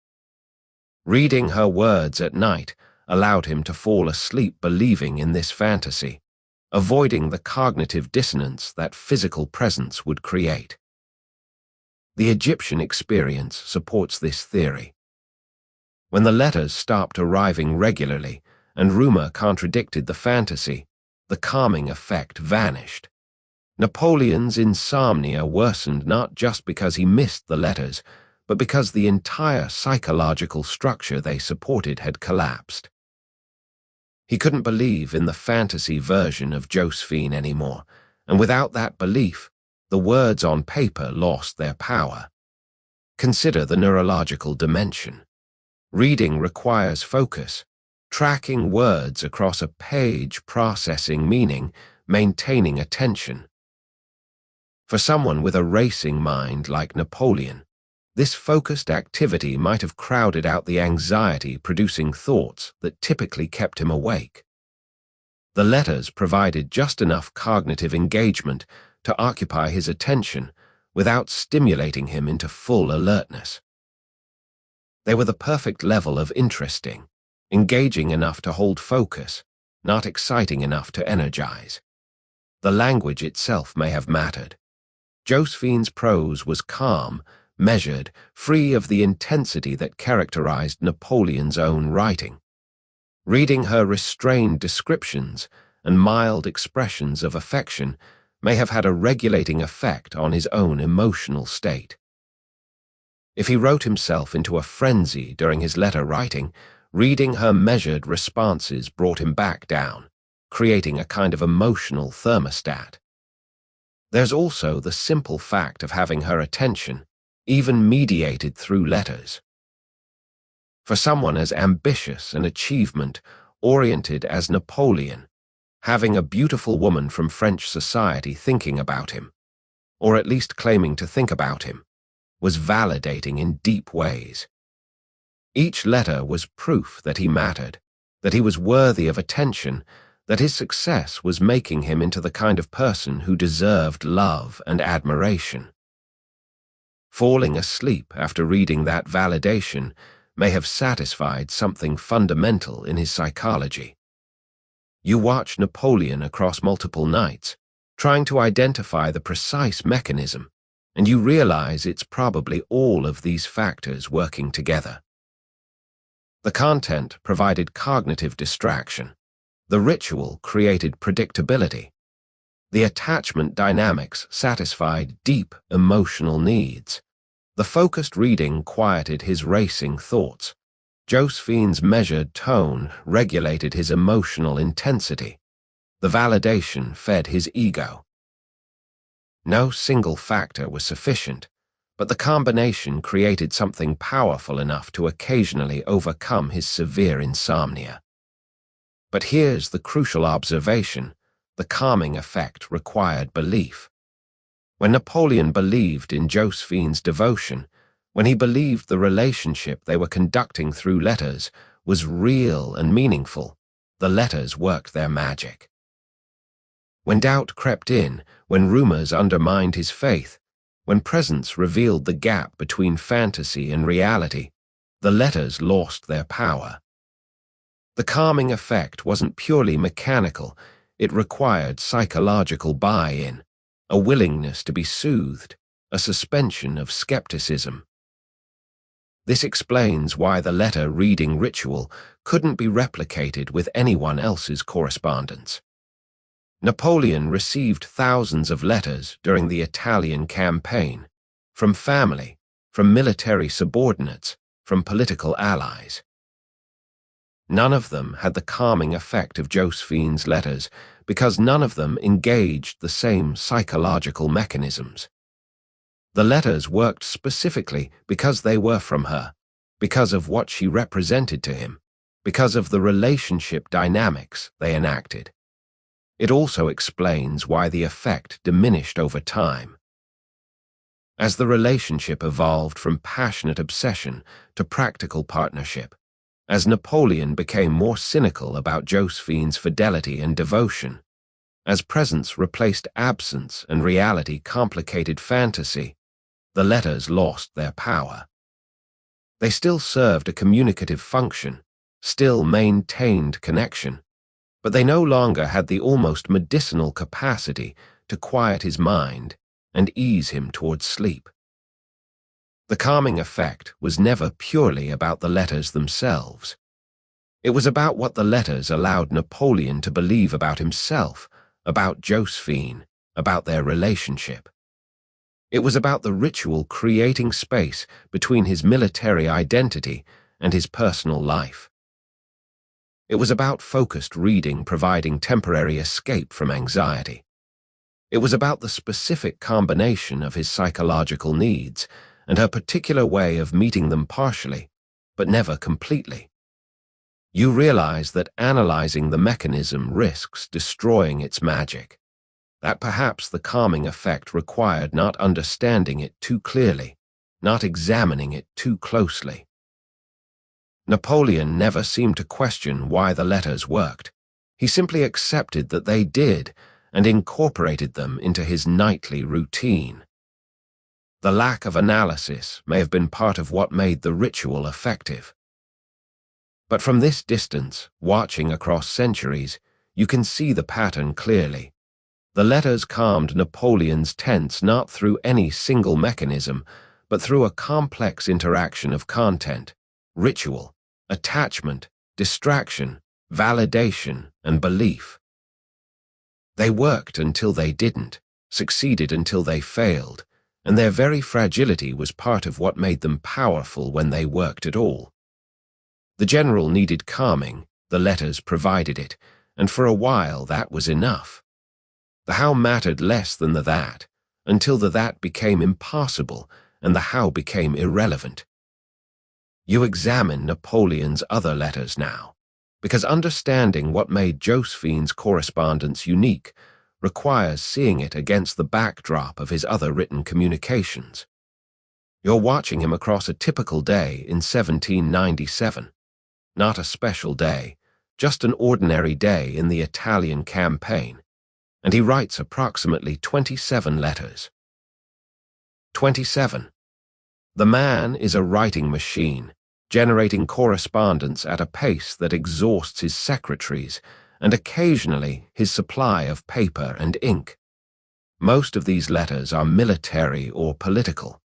Reading her words at night allowed him to fall asleep believing in this fantasy, avoiding the cognitive dissonance that physical presence would create. The Egyptian experience supports this theory. When the letters stopped arriving regularly and rumor contradicted the fantasy, the calming effect vanished. Napoleon's insomnia worsened not just because he missed the letters, but because the entire psychological structure they supported had collapsed. He couldn't believe in the fantasy version of Josephine anymore, and without that belief, the words on paper lost their power. Consider the neurological dimension. Reading requires focus, tracking words across a page, processing meaning, maintaining attention. For someone with a racing mind like Napoleon, this focused activity might have crowded out the anxiety-producing thoughts that typically kept him awake. The letters provided just enough cognitive engagement to occupy his attention without stimulating him into full alertness. They were the perfect level of interesting, engaging enough to hold focus, not exciting enough to energize. The language itself may have mattered. Josephine's prose was calm, measured, free of the intensity that characterized Napoleon's own writing. Reading her restrained descriptions and mild expressions of affection may have had a regulating effect on his own emotional state. If he wrote himself into a frenzy during his letter writing, reading her measured responses brought him back down, creating a kind of emotional thermostat. There's also the simple fact of having her attention, even mediated through letters. For someone as ambitious and achievement-oriented as Napoleon, having a beautiful woman from French society thinking about him, or at least claiming to think about him, was validating in deep ways. Each letter was proof that he mattered, that he was worthy of attention, that his success was making him into the kind of person who deserved love and admiration. Falling asleep after reading that validation may have satisfied something fundamental in his psychology. You watch Napoleon across multiple nights, trying to identify the precise mechanism, and you realize it's probably all of these factors working together. The content provided cognitive distraction. The ritual created predictability. The attachment dynamics satisfied deep emotional needs. The focused reading quieted his racing thoughts. Josephine's measured tone regulated his emotional intensity. The validation fed his ego. No single factor was sufficient, but the combination created something powerful enough to occasionally overcome his severe insomnia. But here's the crucial observation: the calming effect required belief. When Napoleon believed in Josephine's devotion, when he believed the relationship they were conducting through letters was real and meaningful, the letters worked their magic. When doubt crept in, when rumors undermined his faith, when presence revealed the gap between fantasy and reality, the letters lost their power. The calming effect wasn't purely mechanical, it required psychological buy-in, a willingness to be soothed, a suspension of skepticism. This explains why the letter-reading ritual couldn't be replicated with anyone else's correspondence. Napoleon received thousands of letters during the Italian campaign, from family, from military subordinates, from political allies. None of them had the calming effect of Josephine's letters because none of them engaged the same psychological mechanisms. The letters worked specifically because they were from her, because of what she represented to him, because of the relationship dynamics they enacted. It also explains why the effect diminished over time. As the relationship evolved from passionate obsession to practical partnership, as Napoleon became more cynical about Josephine's fidelity and devotion, as presence replaced absence and reality complicated fantasy, the letters lost their power. They still served a communicative function, still maintained connection, but they no longer had the almost medicinal capacity to quiet his mind and ease him towards sleep. The calming effect was never purely about the letters themselves. It was about what the letters allowed Napoleon to believe about himself, about Josephine, about their relationship. It was about the ritual creating space between his military identity and his personal life. It was about focused reading providing temporary escape from anxiety. It was about the specific combination of his psychological needs and her particular way of meeting them partially, but never completely. You realize that analyzing the mechanism risks destroying its magic. that perhaps the calming effect required not understanding it too clearly, not examining it too closely. Napoleon never seemed to question why the letters worked. He simply accepted that they did and incorporated them into his nightly routine. The lack of analysis may have been part of what made the ritual effective. But from this distance, watching across centuries, you can see the pattern clearly. The letters calmed Napoleon's tense not through any single mechanism, but through a complex interaction of content, ritual, attachment, distraction, validation, and belief. They worked until they didn't, succeeded until they failed, and their very fragility was part of what made them powerful when they worked at all. The general needed calming, the letters provided it, and for a while that was enough. The how mattered less than the that, until the that became impossible and the how became irrelevant. You examine Napoleon's other letters now, because understanding what made Josephine's correspondence unique requires seeing it against the backdrop of his other written communications. You're watching him across a typical day in 1797. Not a special day, just an ordinary day in the Italian campaign, and he writes approximately 27 letters. 27. The man is a writing machine, generating correspondence at a pace that exhausts his secretaries and occasionally his supply of paper and ink. Most of these letters are military or political.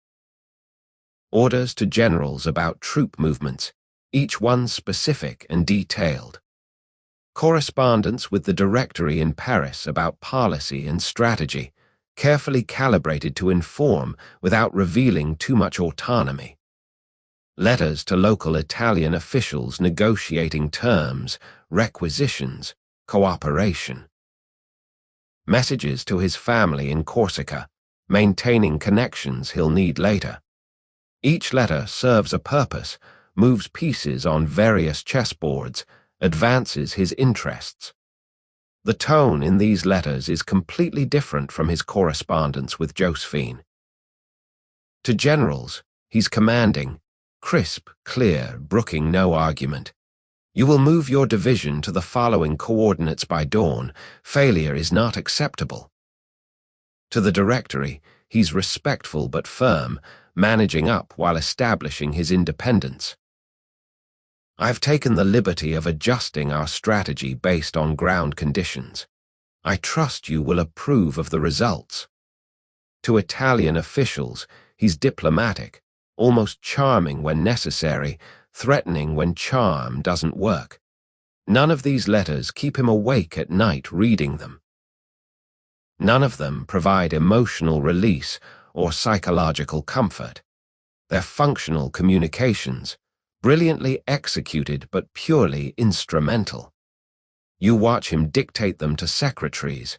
Orders to generals about troop movements, each one specific and detailed. Correspondence with the Directory in Paris about policy and strategy, carefully calibrated to inform without revealing too much autonomy. Letters to local Italian officials negotiating terms, requisitions, cooperation. Messages to his family in Corsica, maintaining connections he'll need later. Each letter serves a purpose, moves pieces on various chessboards, advances his interests. The tone in these letters is completely different from his correspondence with Josephine. To generals, he's commanding, crisp, clear, brooking no argument. You will move your division to the following coordinates by dawn. Failure is not acceptable. To the Directory, he's respectful but firm, managing up while establishing his independence. I've taken the liberty of adjusting our strategy based on ground conditions. I trust you will approve of the results. To Italian officials, he's diplomatic, almost charming when necessary, threatening when charm doesn't work. None of these letters keep him awake at night reading them. None of them provide emotional release or psychological comfort. They're functional communications, brilliantly executed but purely instrumental. You watch him dictate them to secretaries,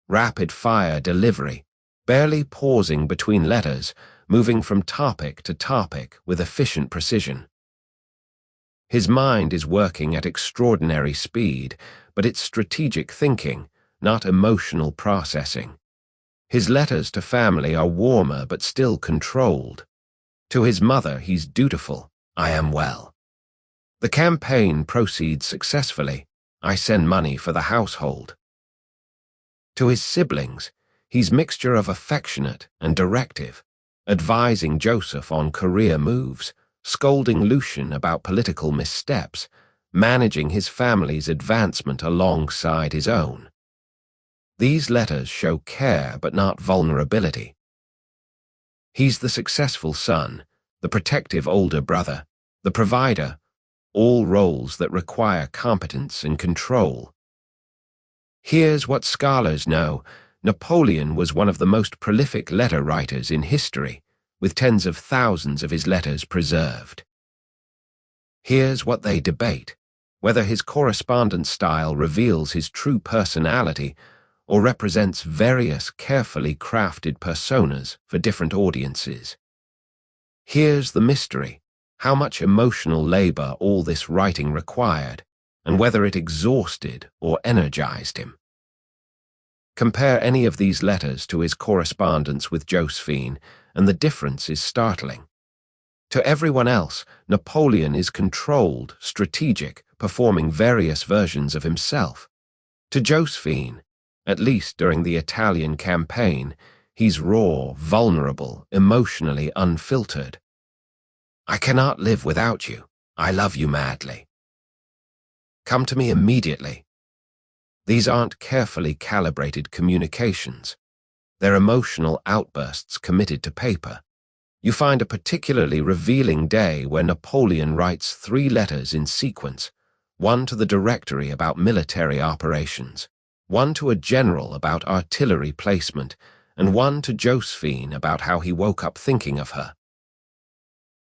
rapid-fire delivery, barely pausing between letters, moving from topic to topic with efficient precision. His mind is working at extraordinary speed, but it's strategic thinking, not emotional processing. His letters to family are warmer but still controlled. To his mother, he's dutiful. I am well. The campaign proceeds successfully. I send money for the household. To his siblings, he's mixture of affectionate and directive, advising Joseph on career moves, scolding Lucian about political missteps, managing his family's advancement alongside his own. These letters show care but not vulnerability. He's the successful son, the protective older brother, the provider, all roles that require competence and control. Here's what scholars know. Napoleon was one of the most prolific letter writers in history, with tens of thousands of his letters preserved. Here's what they debate, whether his correspondence style reveals his true personality or represents various carefully crafted personas for different audiences. Here's the mystery, how much emotional labor all this writing required, and whether it exhausted or energized him. Compare any of these letters to his correspondence with Josephine, and the difference is startling. To everyone else, Napoleon is controlled, strategic, performing various versions of himself. To Josephine, at least during the Italian campaign, he's raw, vulnerable, emotionally unfiltered. "I cannot live without you. I love you madly. Come to me immediately." These aren't carefully calibrated communications. They're emotional outbursts committed to paper. You find a particularly revealing day where Napoleon writes 3 letters in sequence, one to the Directory about military operations, one to a general about artillery placement, and one to Josephine about how he woke up thinking of her.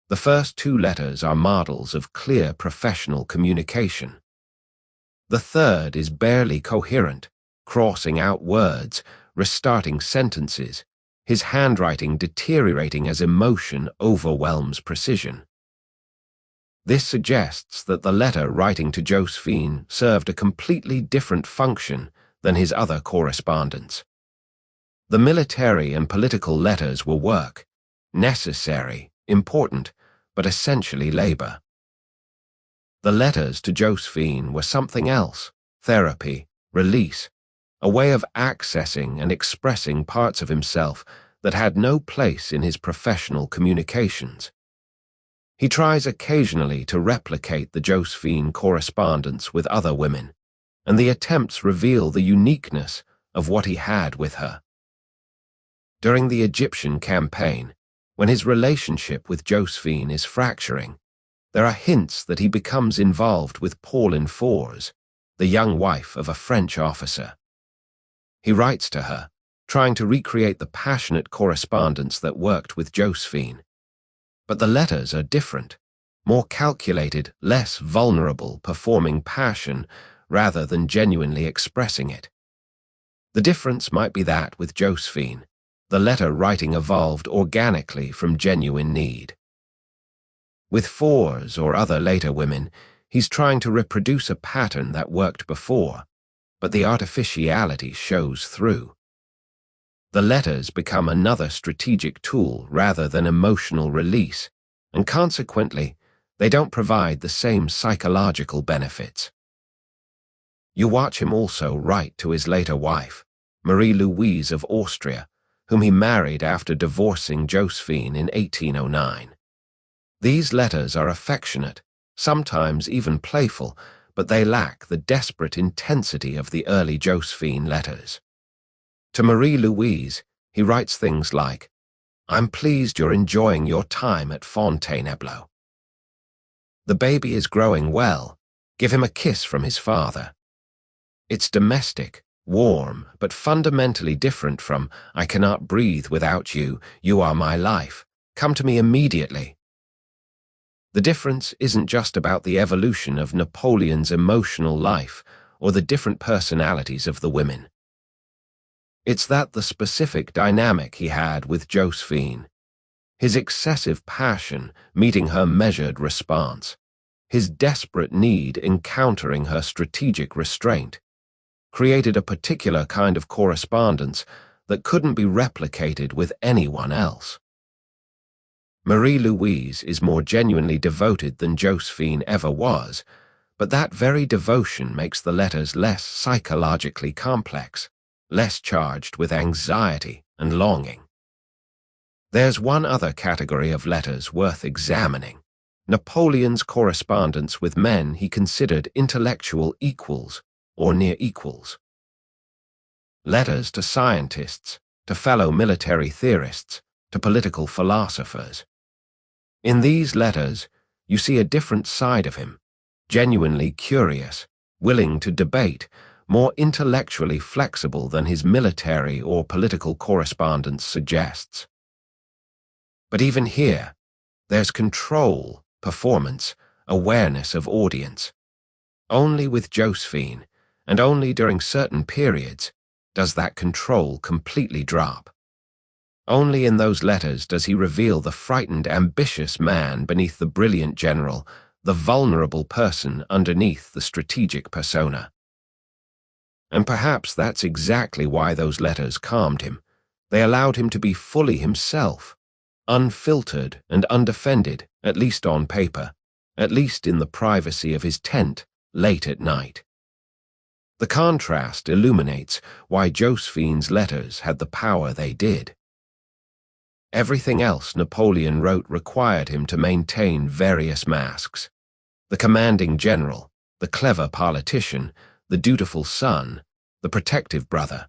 The first 2 letters are models of clear professional communication. The third is barely coherent, crossing out words, restarting sentences, his handwriting deteriorating as emotion overwhelms precision. This suggests that the letter writing to Josephine served a completely different function than his other correspondence. The military and political letters were work, necessary, important, but essentially labor. The letters to Josephine were something else: therapy, release, a way of accessing and expressing parts of himself that had no place in his professional communications. He tries occasionally to replicate the Josephine correspondence with other women, and the attempts reveal the uniqueness of what he had with her. During the Egyptian campaign, when his relationship with Josephine is fracturing, there are hints that he becomes involved with Pauline Fors, the young wife of a French officer. He writes to her, trying to recreate the passionate correspondence that worked with Josephine. But the letters are different, more calculated, less vulnerable, performing passion rather than genuinely expressing it. The difference might be that with Josephine, the letter writing evolved organically from genuine need. With Fors or other later women, he's trying to reproduce a pattern that worked before, but the artificiality shows through. The letters become another strategic tool rather than emotional release, and consequently, they don't provide the same psychological benefits. You watch him also write to his later wife, Marie-Louise of Austria, whom he married after divorcing Josephine in 1809. These letters are affectionate, sometimes even playful, but they lack the desperate intensity of the early Josephine letters. To Marie-Louise, he writes things like, "I'm pleased you're enjoying your time at Fontainebleau. The baby is growing well. Give him a kiss from his father." It's domestic, warm, but fundamentally different from, "I cannot breathe without you, you are my life. Come to me immediately." The difference isn't just about the evolution of Napoleon's emotional life or the different personalities of the women. It's that the specific dynamic he had with Josephine, his excessive passion meeting her measured response, his desperate need encountering her strategic restraint, created a particular kind of correspondence that couldn't be replicated with anyone else. Marie-Louise is more genuinely devoted than Josephine ever was, but that very devotion makes the letters less psychologically complex, less charged with anxiety and longing. There's one other category of letters worth examining: Napoleon's correspondence with men he considered intellectual equals or near equals. Letters to scientists, to fellow military theorists, to political philosophers. In these letters, you see a different side of him, genuinely curious, willing to debate, more intellectually flexible than his military or political correspondence suggests. But even here, there's control, performance, awareness of audience. Only with Josephine, and only during certain periods, does that control completely drop. Only in those letters does he reveal the frightened, ambitious man beneath the brilliant general, the vulnerable person underneath the strategic persona. And perhaps that's exactly why those letters calmed him. They allowed him to be fully himself, unfiltered and undefended, at least on paper, at least in the privacy of his tent late at night. The contrast illuminates why Josephine's letters had the power they did. Everything else Napoleon wrote required him to maintain various masks: the commanding general, the clever politician, the dutiful son, the protective brother.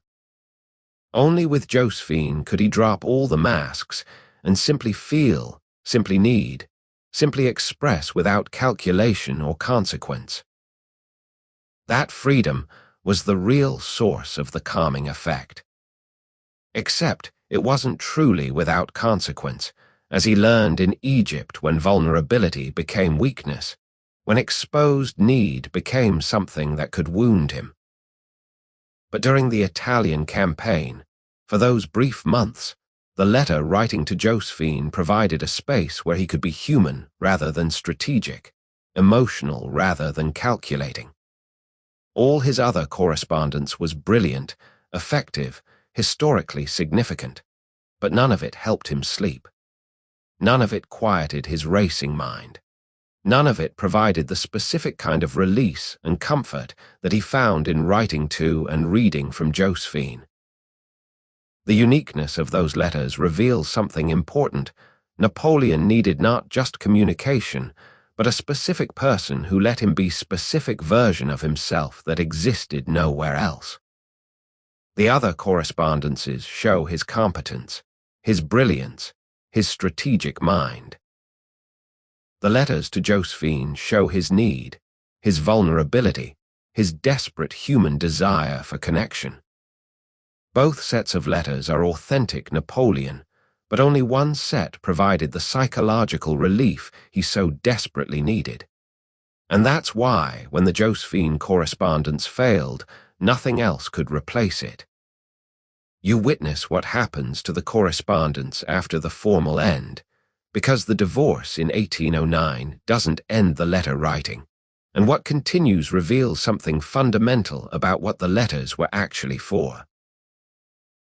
Only with Josephine could he drop all the masks and simply feel, simply need, simply express without calculation or consequence. That freedom was the real source of the calming effect. Except it wasn't truly without consequence, as he learned in Egypt when vulnerability became weakness, when exposed need became something that could wound him. But during the Italian campaign, for those brief months, the letter writing to Josephine provided a space where he could be human rather than strategic, emotional rather than calculating. All his other correspondence was brilliant, effective, historically significant, but none of it helped him sleep. None of it quieted his racing mind. None of it provided the specific kind of release and comfort that he found in writing to and reading from Josephine. The uniqueness of those letters reveals something important. Napoleon needed not just communication, but a specific person who let him be a specific version of himself that existed nowhere else. The other correspondences show his competence, his brilliance, his strategic mind. The letters to Josephine show his need, his vulnerability, his desperate human desire for connection. Both sets of letters are authentic Napoleon, but only one set provided the psychological relief he so desperately needed. And that's why, when the Josephine correspondence failed, nothing else could replace it. You witness what happens to the correspondence after the formal end, because the divorce in 1809 doesn't end the letter writing, and what continues reveals something fundamental about what the letters were actually for.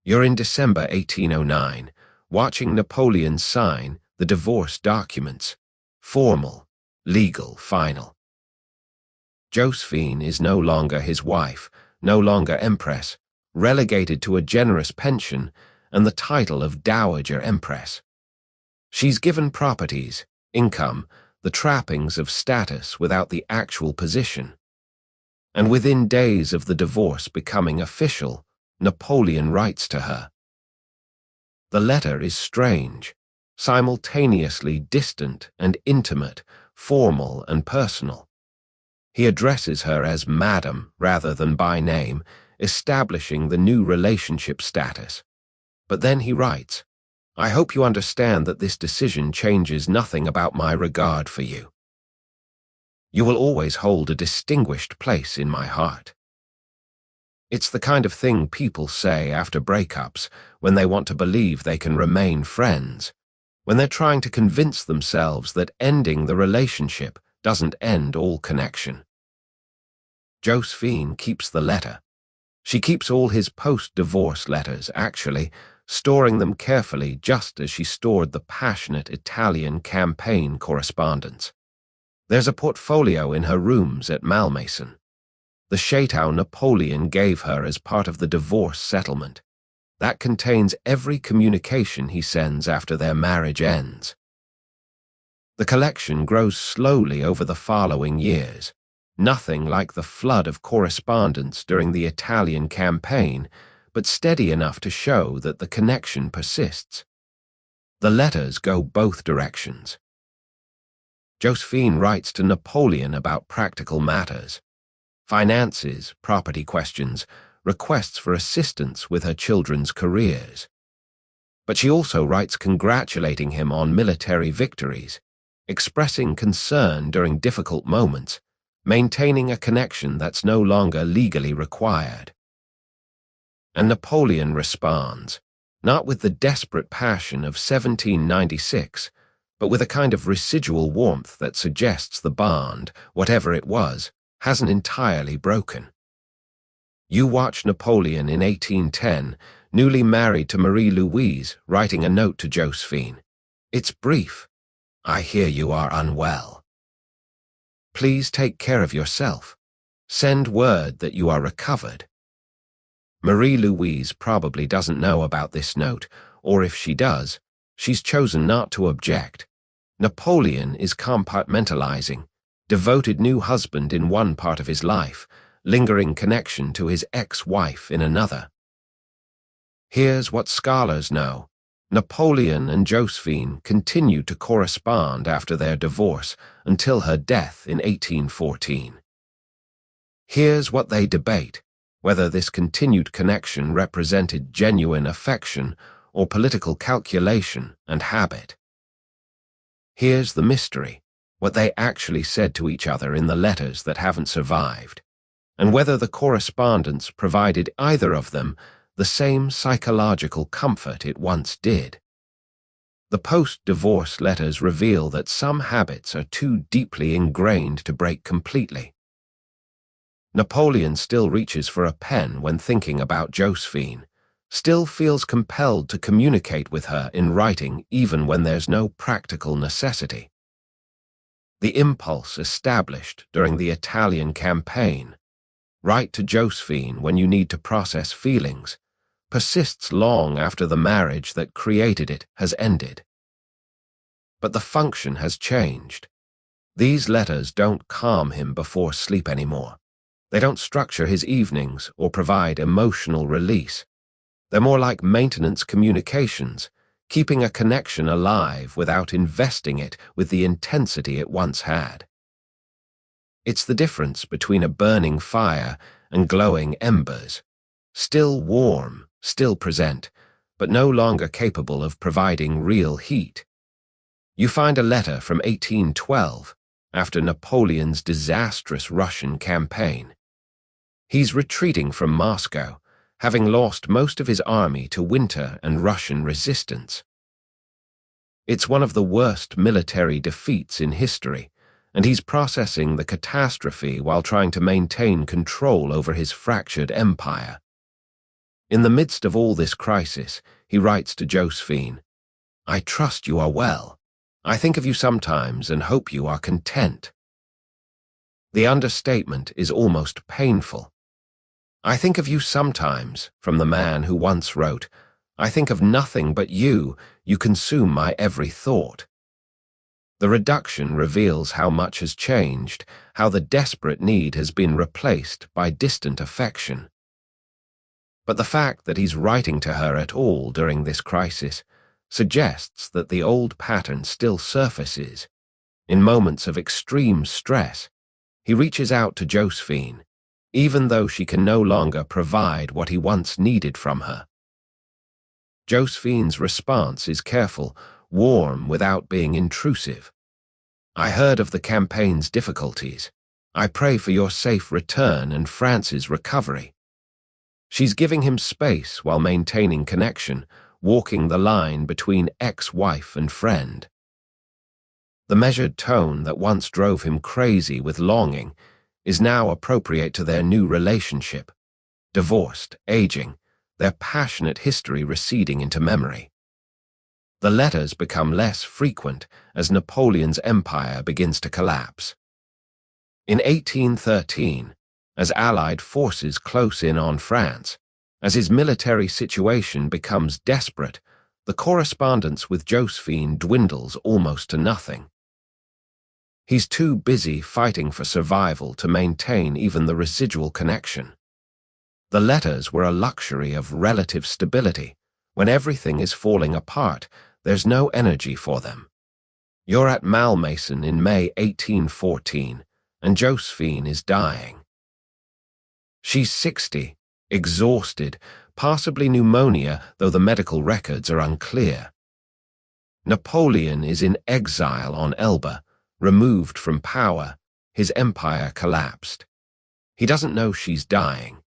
You're in December 1809, watching Napoleon sign the divorce documents, formal, legal, final. Josephine is no longer his wife, no longer Empress, relegated to a generous pension and the title of Dowager Empress. She's given properties, income, the trappings of status without the actual position. And within days of the divorce becoming official, Napoleon writes to her. The letter is strange, simultaneously distant and intimate, formal and personal. He addresses her as Madam rather than by name, establishing the new relationship status. But then he writes, "I hope you understand that this decision changes nothing about my regard for you. You will always hold a distinguished place in my heart." It's the kind of thing people say after breakups when they want to believe they can remain friends, when they're trying to convince themselves that ending the relationship doesn't end all connection. Josephine keeps the letter. She keeps all his post-divorce letters, actually, storing them carefully just as she stored the passionate Italian campaign correspondence. There's a portfolio in her rooms at Malmaison, the chateau Napoleon gave her as part of the divorce settlement. That contains every communication he sends after their marriage ends. The collection grows slowly over the following years, nothing like the flood of correspondence during the Italian campaign, but steady enough to show that the connection persists. The letters go both directions. Josephine writes to Napoleon about practical matters: finances, property questions, requests for assistance with her children's careers. But she also writes congratulating him on military victories, expressing concern during difficult moments, maintaining a connection that's no longer legally required. And Napoleon responds, not with the desperate passion of 1796, but with a kind of residual warmth that suggests the bond, whatever it was, hasn't entirely broken. You watch Napoleon in 1810, newly married to Marie-Louise, writing a note to Josephine. It's brief. I hear you are unwell. Please take care of yourself. Send word that you are recovered. Marie-Louise probably doesn't know about this note, or if she does, she's chosen not to object. Napoleon is compartmentalizing, devoted new husband in one part of his life, lingering connection to his ex-wife in another. Here's what scholars know. Napoleon and Josephine continued to correspond after their divorce until her death in 1814. Here's what they debate, whether this continued connection represented genuine affection or political calculation and habit. Here's the mystery, what they actually said to each other in the letters that haven't survived, and whether the correspondence provided either of them the same psychological comfort it once did. The post-divorce letters reveal that some habits are too deeply ingrained to break completely. Napoleon still reaches for a pen when thinking about Josephine, still feels compelled to communicate with her in writing even when there's no practical necessity. The impulse established during the Italian campaign, write to Josephine when you need to process feelings, persists long after the marriage that created it has ended. But the function has changed. These letters don't calm him before sleep anymore. They don't structure his evenings or provide emotional release. They're more like maintenance communications, keeping a connection alive without investing it with the intensity it once had. It's the difference between a burning fire and glowing embers, still warm, still present, but no longer capable of providing real heat. You find a letter from 1812, after Napoleon's disastrous Russian campaign. He's retreating from Moscow, having lost most of his army to winter and Russian resistance. It's one of the worst military defeats in history, and he's processing the catastrophe while trying to maintain control over his fractured empire. In the midst of all this crisis, he writes to Josephine, "I trust you are well. I think of you sometimes and hope you are content." The understatement is almost painful. I think of you sometimes, from the man who once wrote, "I think of nothing but you, you consume my every thought." The reduction reveals how much has changed, how the desperate need has been replaced by distant affection. But the fact that he's writing to her at all during this crisis suggests that the old pattern still surfaces. In moments of extreme stress, he reaches out to Josephine, even though she can no longer provide what he once needed from her. Josephine's response is careful, warm without being intrusive. "I heard of the campaign's difficulties. I pray for your safe return and France's recovery." She's giving him space while maintaining connection, walking the line between ex-wife and friend. The measured tone that once drove him crazy with longing is now appropriate to their new relationship. Divorced, aging, their passionate history receding into memory. The letters become less frequent as Napoleon's empire begins to collapse. In 1813, as Allied forces close in on France, as his military situation becomes desperate, the correspondence with Josephine dwindles almost to nothing. He's too busy fighting for survival to maintain even the residual connection. The letters were a luxury of relative stability. When everything is falling apart, there's no energy for them. You're at Malmaison in May 1814, and Josephine is dying. She's 60, exhausted, possibly pneumonia, though the medical records are unclear. Napoleon is in exile on Elba, removed from power, his empire collapsed. He doesn't know she's dying.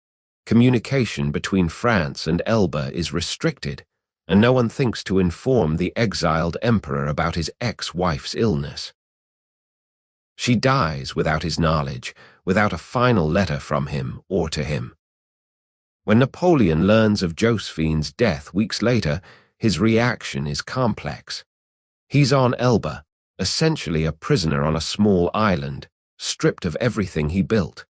Communication between France and Elba is restricted, and no one thinks to inform the exiled emperor about his ex-wife's illness. She dies without his knowledge, without a final letter from him or to him. When Napoleon learns of Josephine's death weeks later, his reaction is complex. He's on Elba, essentially a prisoner on a small island, stripped of everything he built.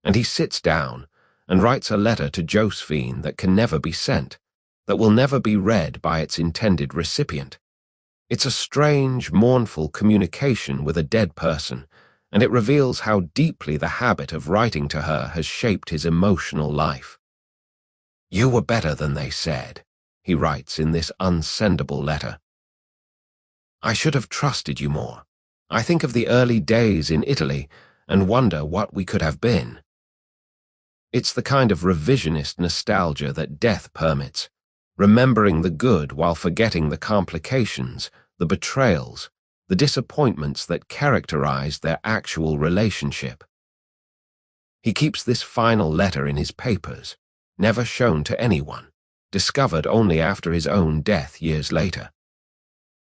And he sits down and writes a letter to Josephine that can never be sent, that will never be read by its intended recipient. It's a strange, mournful communication with a dead person, and it reveals how deeply the habit of writing to her has shaped his emotional life. "You were better than they said," he writes in this unsendable letter. "I should have trusted you more. I think of the early days in Italy and wonder what we could have been." It's the kind of revisionist nostalgia that death permits, remembering the good while forgetting the complications, the betrayals, the disappointments that characterized their actual relationship. He keeps this final letter in his papers, never shown to anyone, discovered only after his own death years later.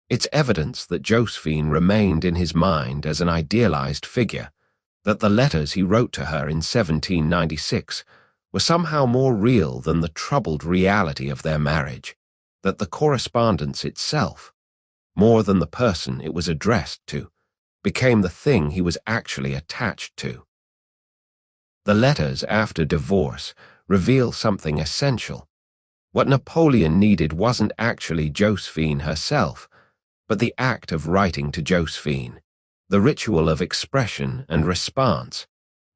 It's evidence that Josephine remained in his mind as an idealized figure, that the letters he wrote to her in 1796 were somehow more real than the troubled reality of their marriage, that the correspondence itself, more than the person it was addressed to, became the thing he was actually attached to. The letters after divorce reveal something essential. What Napoleon needed wasn't actually Josephine herself, but the act of writing to Josephine, the ritual of expression and response,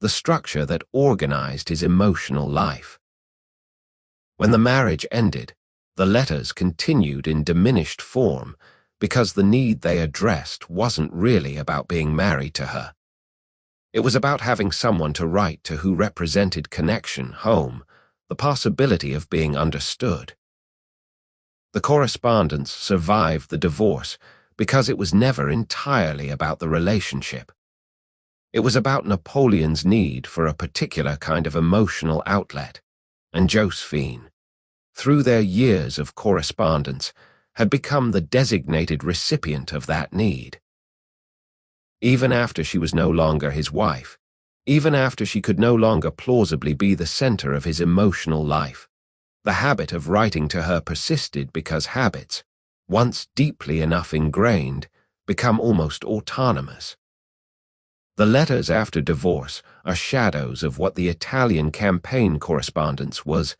the structure that organized his emotional life. When the marriage ended, the letters continued in diminished form because the need they addressed wasn't really about being married to her. It was about having someone to write to who represented connection, home, the possibility of being understood. The correspondence survived the divorce because it was never entirely about the relationship. It was about Napoleon's need for a particular kind of emotional outlet, and Josephine, through their years of correspondence, had become the designated recipient of that need. Even after she was no longer his wife, even after she could no longer plausibly be the center of his emotional life, the habit of writing to her persisted because habits, once deeply enough ingrained, become almost autonomous. The letters after divorce are shadows of what the Italian campaign correspondence was: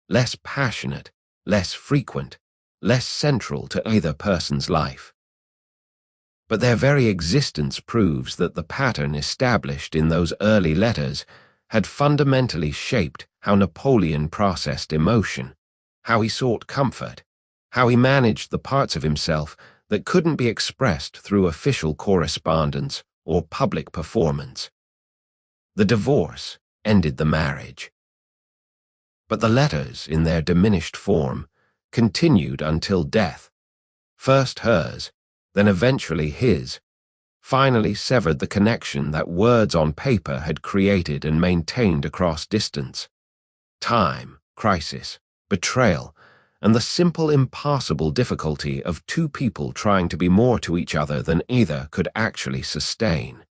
less passionate, less frequent, less central to either person's life. But their very existence proves that the pattern established in those early letters had fundamentally shaped how Napoleon processed emotion, how he sought comfort, how he managed the parts of himself that couldn't be expressed through official correspondence or public performance. The divorce ended the marriage. But the letters, in their diminished form, continued until death. First hers, then eventually his, finally severed the connection that words on paper had created and maintained across distance. Time, crisis, betrayal, and the simple impossible difficulty of two people trying to be more to each other than either could actually sustain.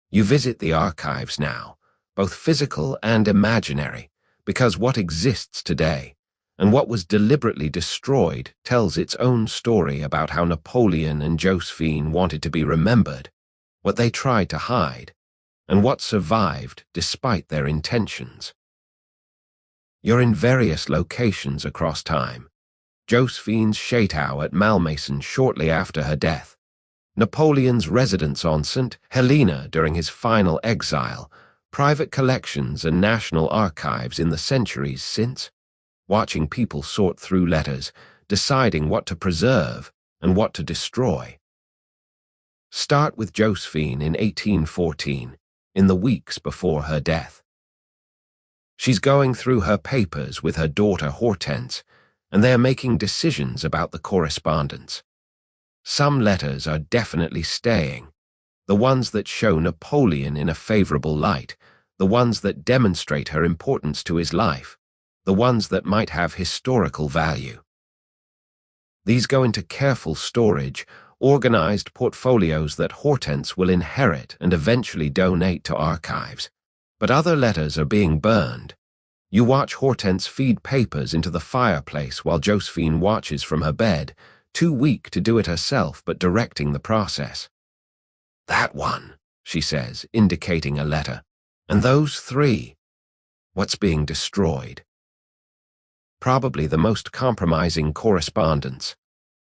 You visit the archives now, both physical and imaginary, because what exists today, and what was deliberately destroyed, tells its own story about how Napoleon and Josephine wanted to be remembered, what they tried to hide, and what survived despite their intentions. You're in various locations across time: Josephine's chateau at Malmaison shortly after her death, Napoleon's residence on St. Helena during his final exile, private collections and national archives in the centuries since, watching people sort through letters, deciding what to preserve and what to destroy. Start with Josephine in 1814, in the weeks before her death. She's going through her papers with her daughter Hortense, and they are making decisions about the correspondence. Some letters are definitely staying, the ones that show Napoleon in a favorable light, the ones that demonstrate her importance to his life, the ones that might have historical value. These go into careful storage, organized portfolios that Hortense will inherit and eventually donate to archives. But other letters are being burned, You watch Hortense feed papers into the fireplace while Josephine watches from her bed, too weak to do it herself but directing the process. "That one," she says, indicating a letter. "And those three. What's being destroyed?" Probably the most compromising correspondence.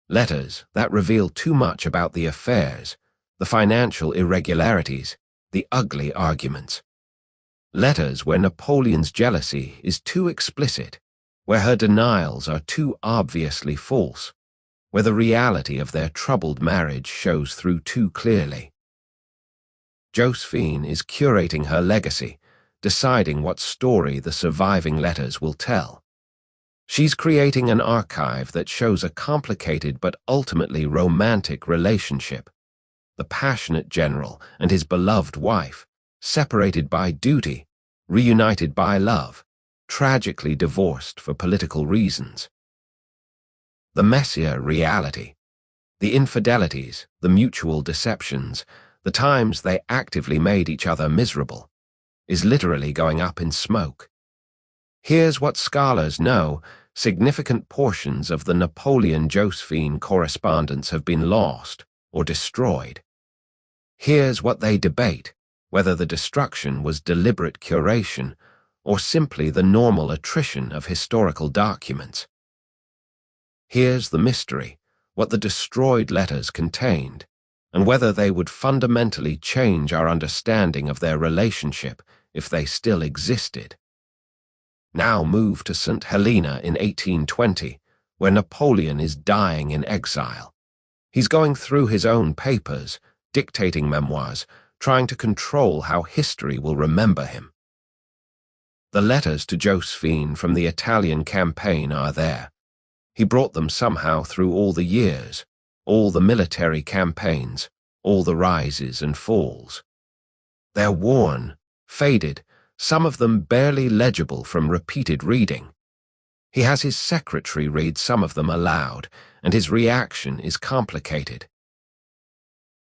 Letters that reveal too much about the affairs, the financial irregularities, the ugly arguments. Letters where Napoleon's jealousy is too explicit, where her denials are too obviously false, where the reality of their troubled marriage shows through too clearly. Josephine is curating her legacy, deciding what story the surviving letters will tell. She's creating an archive that shows a complicated but ultimately romantic relationship. The passionate general and his beloved wife, separated by duty, reunited by love, tragically divorced for political reasons. The messier reality, the infidelities, the mutual deceptions, the times they actively made each other miserable, is literally going up in smoke. Here's what scholars know: significant portions of the Napoleon-Josephine correspondence have been lost or destroyed. Here's what they debate: whether the destruction was deliberate curation or simply the normal attrition of historical documents. Here's the mystery: what the destroyed letters contained, and whether they would fundamentally change our understanding of their relationship if they still existed. Now move to St. Helena in 1820, where Napoleon is dying in exile. He's going through his own papers, dictating memoirs, trying to control how history will remember him. The letters to Josephine from the Italian campaign are there. He brought them somehow through all the years, all the military campaigns, all the rises and falls. They're worn, faded, some of them barely legible from repeated reading. He has his secretary read some of them aloud, and his reaction is complicated.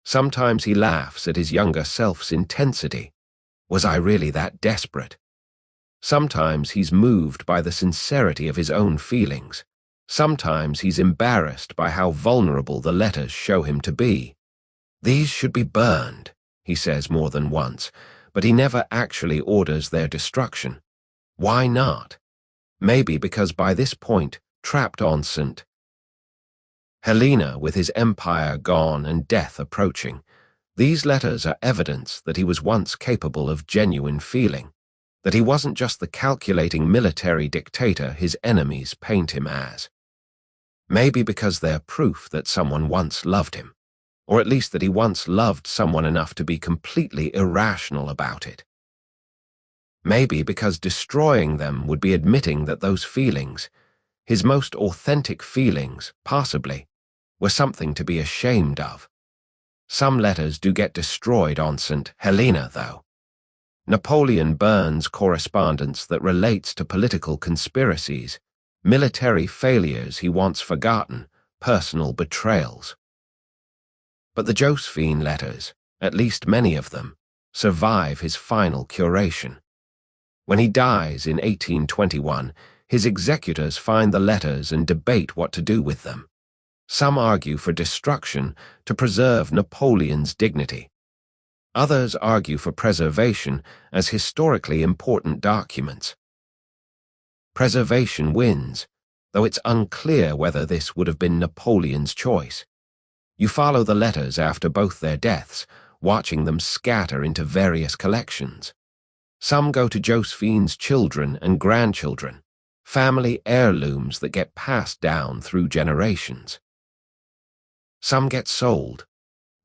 Sometimes he laughs at his younger self's intensity. Was I really that desperate? Sometimes he's moved by the sincerity of his own feelings. Sometimes he's embarrassed by how vulnerable the letters show him to be. "These should be burned," he says more than once, but he never actually orders their destruction. Why not? Maybe because by this point, trapped on St. Helena, with his empire gone and death approaching, these letters are evidence that he was once capable of genuine feeling, that he wasn't just the calculating military dictator his enemies paint him as. Maybe because they're proof that someone once loved him, or at least that he once loved someone enough to be completely irrational about it. Maybe because destroying them would be admitting that those feelings, his most authentic feelings, possibly, were something to be ashamed of. Some letters do get destroyed on St. Helena, though. Napoleon burns correspondence that relates to political conspiracies, military failures he wants forgotten, personal betrayals. But the Josephine letters, at least many of them, survive his final curation. When he dies in 1821, his executors find the letters and debate what to do with them. Some argue for destruction to preserve Napoleon's dignity. Others argue for preservation as historically important documents. Preservation wins, though it's unclear whether this would have been Napoleon's choice. You follow the letters after both their deaths, watching them scatter into various collections. Some go to Josephine's children and grandchildren, family heirlooms that get passed down through generations. Some get sold.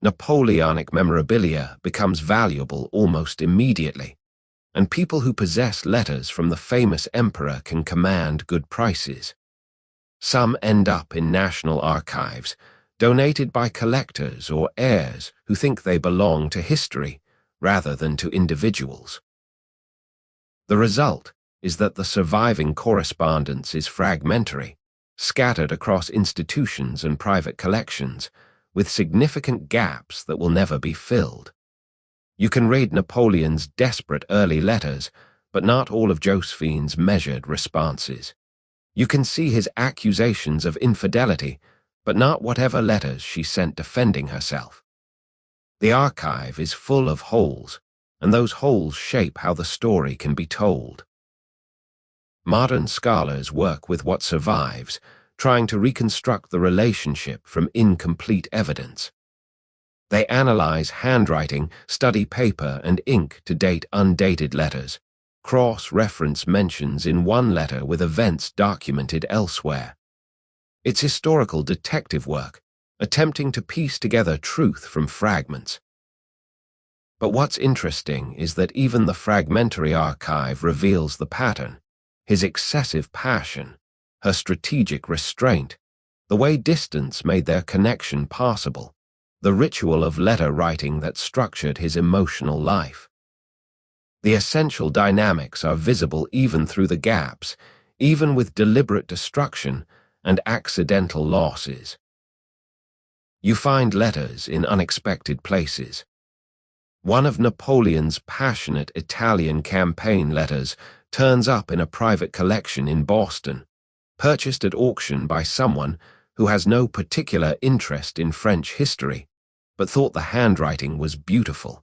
Napoleonic memorabilia becomes valuable almost immediately, and people who possess letters from the famous emperor can command good prices. Some end up in national archives, donated by collectors or heirs who think they belong to history rather than to individuals. The result is that the surviving correspondence is fragmentary, scattered across institutions and private collections, with significant gaps that will never be filled. You can read Napoleon's desperate early letters, but not all of Josephine's measured responses. You can see his accusations of infidelity, but not whatever letters she sent defending herself. The archive is full of holes, and those holes shape how the story can be told. Modern scholars work with what survives, trying to reconstruct the relationship from incomplete evidence. They analyze handwriting, study paper and ink to date undated letters, cross-reference mentions in one letter with events documented elsewhere. It's historical detective work, attempting to piece together truth from fragments. But what's interesting is that even the fragmentary archive reveals the pattern: his excessive passion, her strategic restraint, the way distance made their connection possible, the ritual of letter writing that structured his emotional life. The essential dynamics are visible even through the gaps, even with deliberate destruction and accidental losses. You find letters in unexpected places. One of Napoleon's passionate Italian campaign letters turns up in a private collection in Boston, purchased at auction by someone who has no particular interest in French history, but thought the handwriting was beautiful.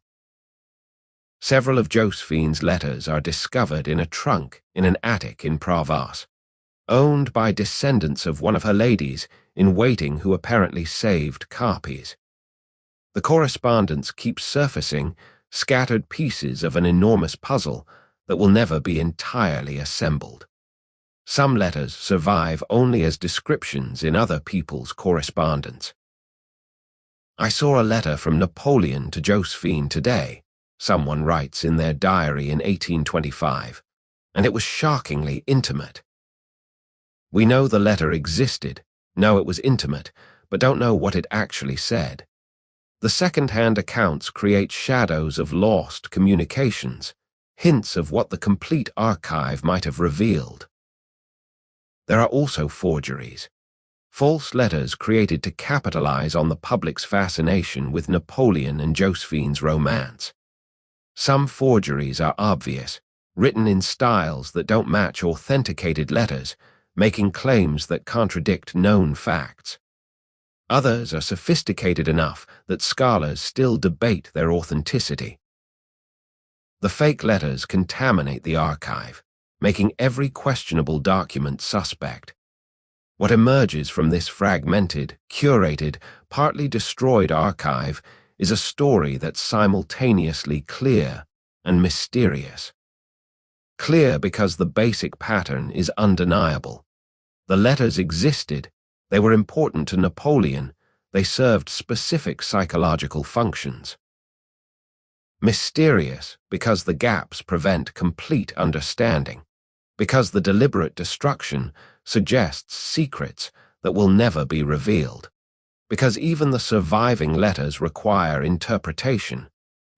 Several of Josephine's letters are discovered in a trunk in an attic in Provence, owned by descendants of one of her ladies in waiting who apparently saved copies. The correspondence keeps surfacing, scattered pieces of an enormous puzzle that will never be entirely assembled. Some letters survive only as descriptions in other people's correspondence. I saw a letter from Napoleon to Josephine today, someone writes in their diary in 1825, and it was shockingly intimate. We know the letter existed, know it was intimate, but don't know what it actually said. The second-hand accounts create shadows of lost communications, hints of what the complete archive might have revealed. There are also forgeries. False letters created to capitalize on the public's fascination with Napoleon and Josephine's romance. Some forgeries are obvious, written in styles that don't match authenticated letters, making claims that contradict known facts. Others are sophisticated enough that scholars still debate their authenticity. The fake letters contaminate the archive, making every questionable document suspect. What emerges from this fragmented, curated, partly destroyed archive is a story that's simultaneously clear and mysterious. Clear because the basic pattern is undeniable. The letters existed, they were important to Napoleon, they served specific psychological functions. Mysterious because the gaps prevent complete understanding, because the deliberate destruction suggests secrets that will never be revealed, because even the surviving letters require interpretation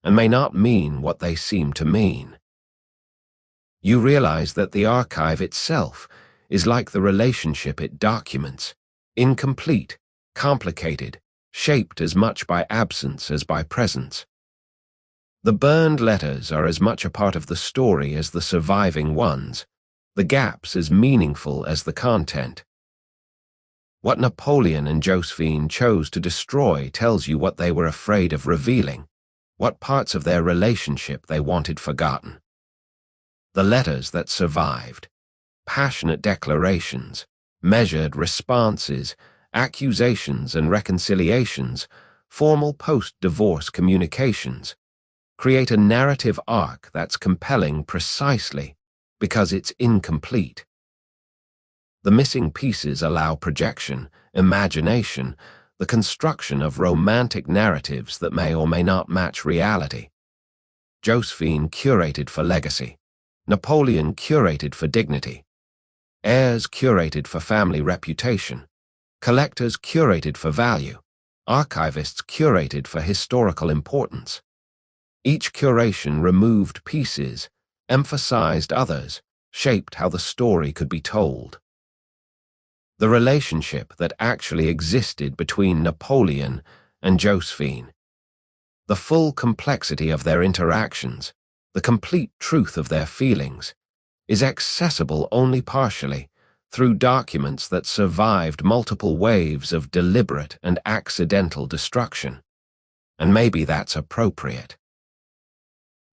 and may not mean what they seem to mean. You realize that the archive itself is like the relationship it documents, incomplete, complicated, shaped as much by absence as by presence. The burned letters are as much a part of the story as the surviving ones, the gaps as meaningful as the content. What Napoleon and Josephine chose to destroy tells you what they were afraid of revealing, what parts of their relationship they wanted forgotten. The letters that survived, passionate declarations, measured responses, accusations and reconciliations, formal post-divorce communications, create a narrative arc that's compelling precisely because it's incomplete. The missing pieces allow projection, imagination, the construction of romantic narratives that may or may not match reality. Josephine curated for legacy. Napoleon curated for dignity. Heirs curated for family reputation. Collectors curated for value. Archivists curated for historical importance. Each curation removed pieces, emphasized others, shaped how the story could be told. The relationship that actually existed between Napoleon and Josephine. The full complexity of their interactions, the complete truth of their feelings, is accessible only partially through documents that survived multiple waves of deliberate and accidental destruction. And maybe that's appropriate.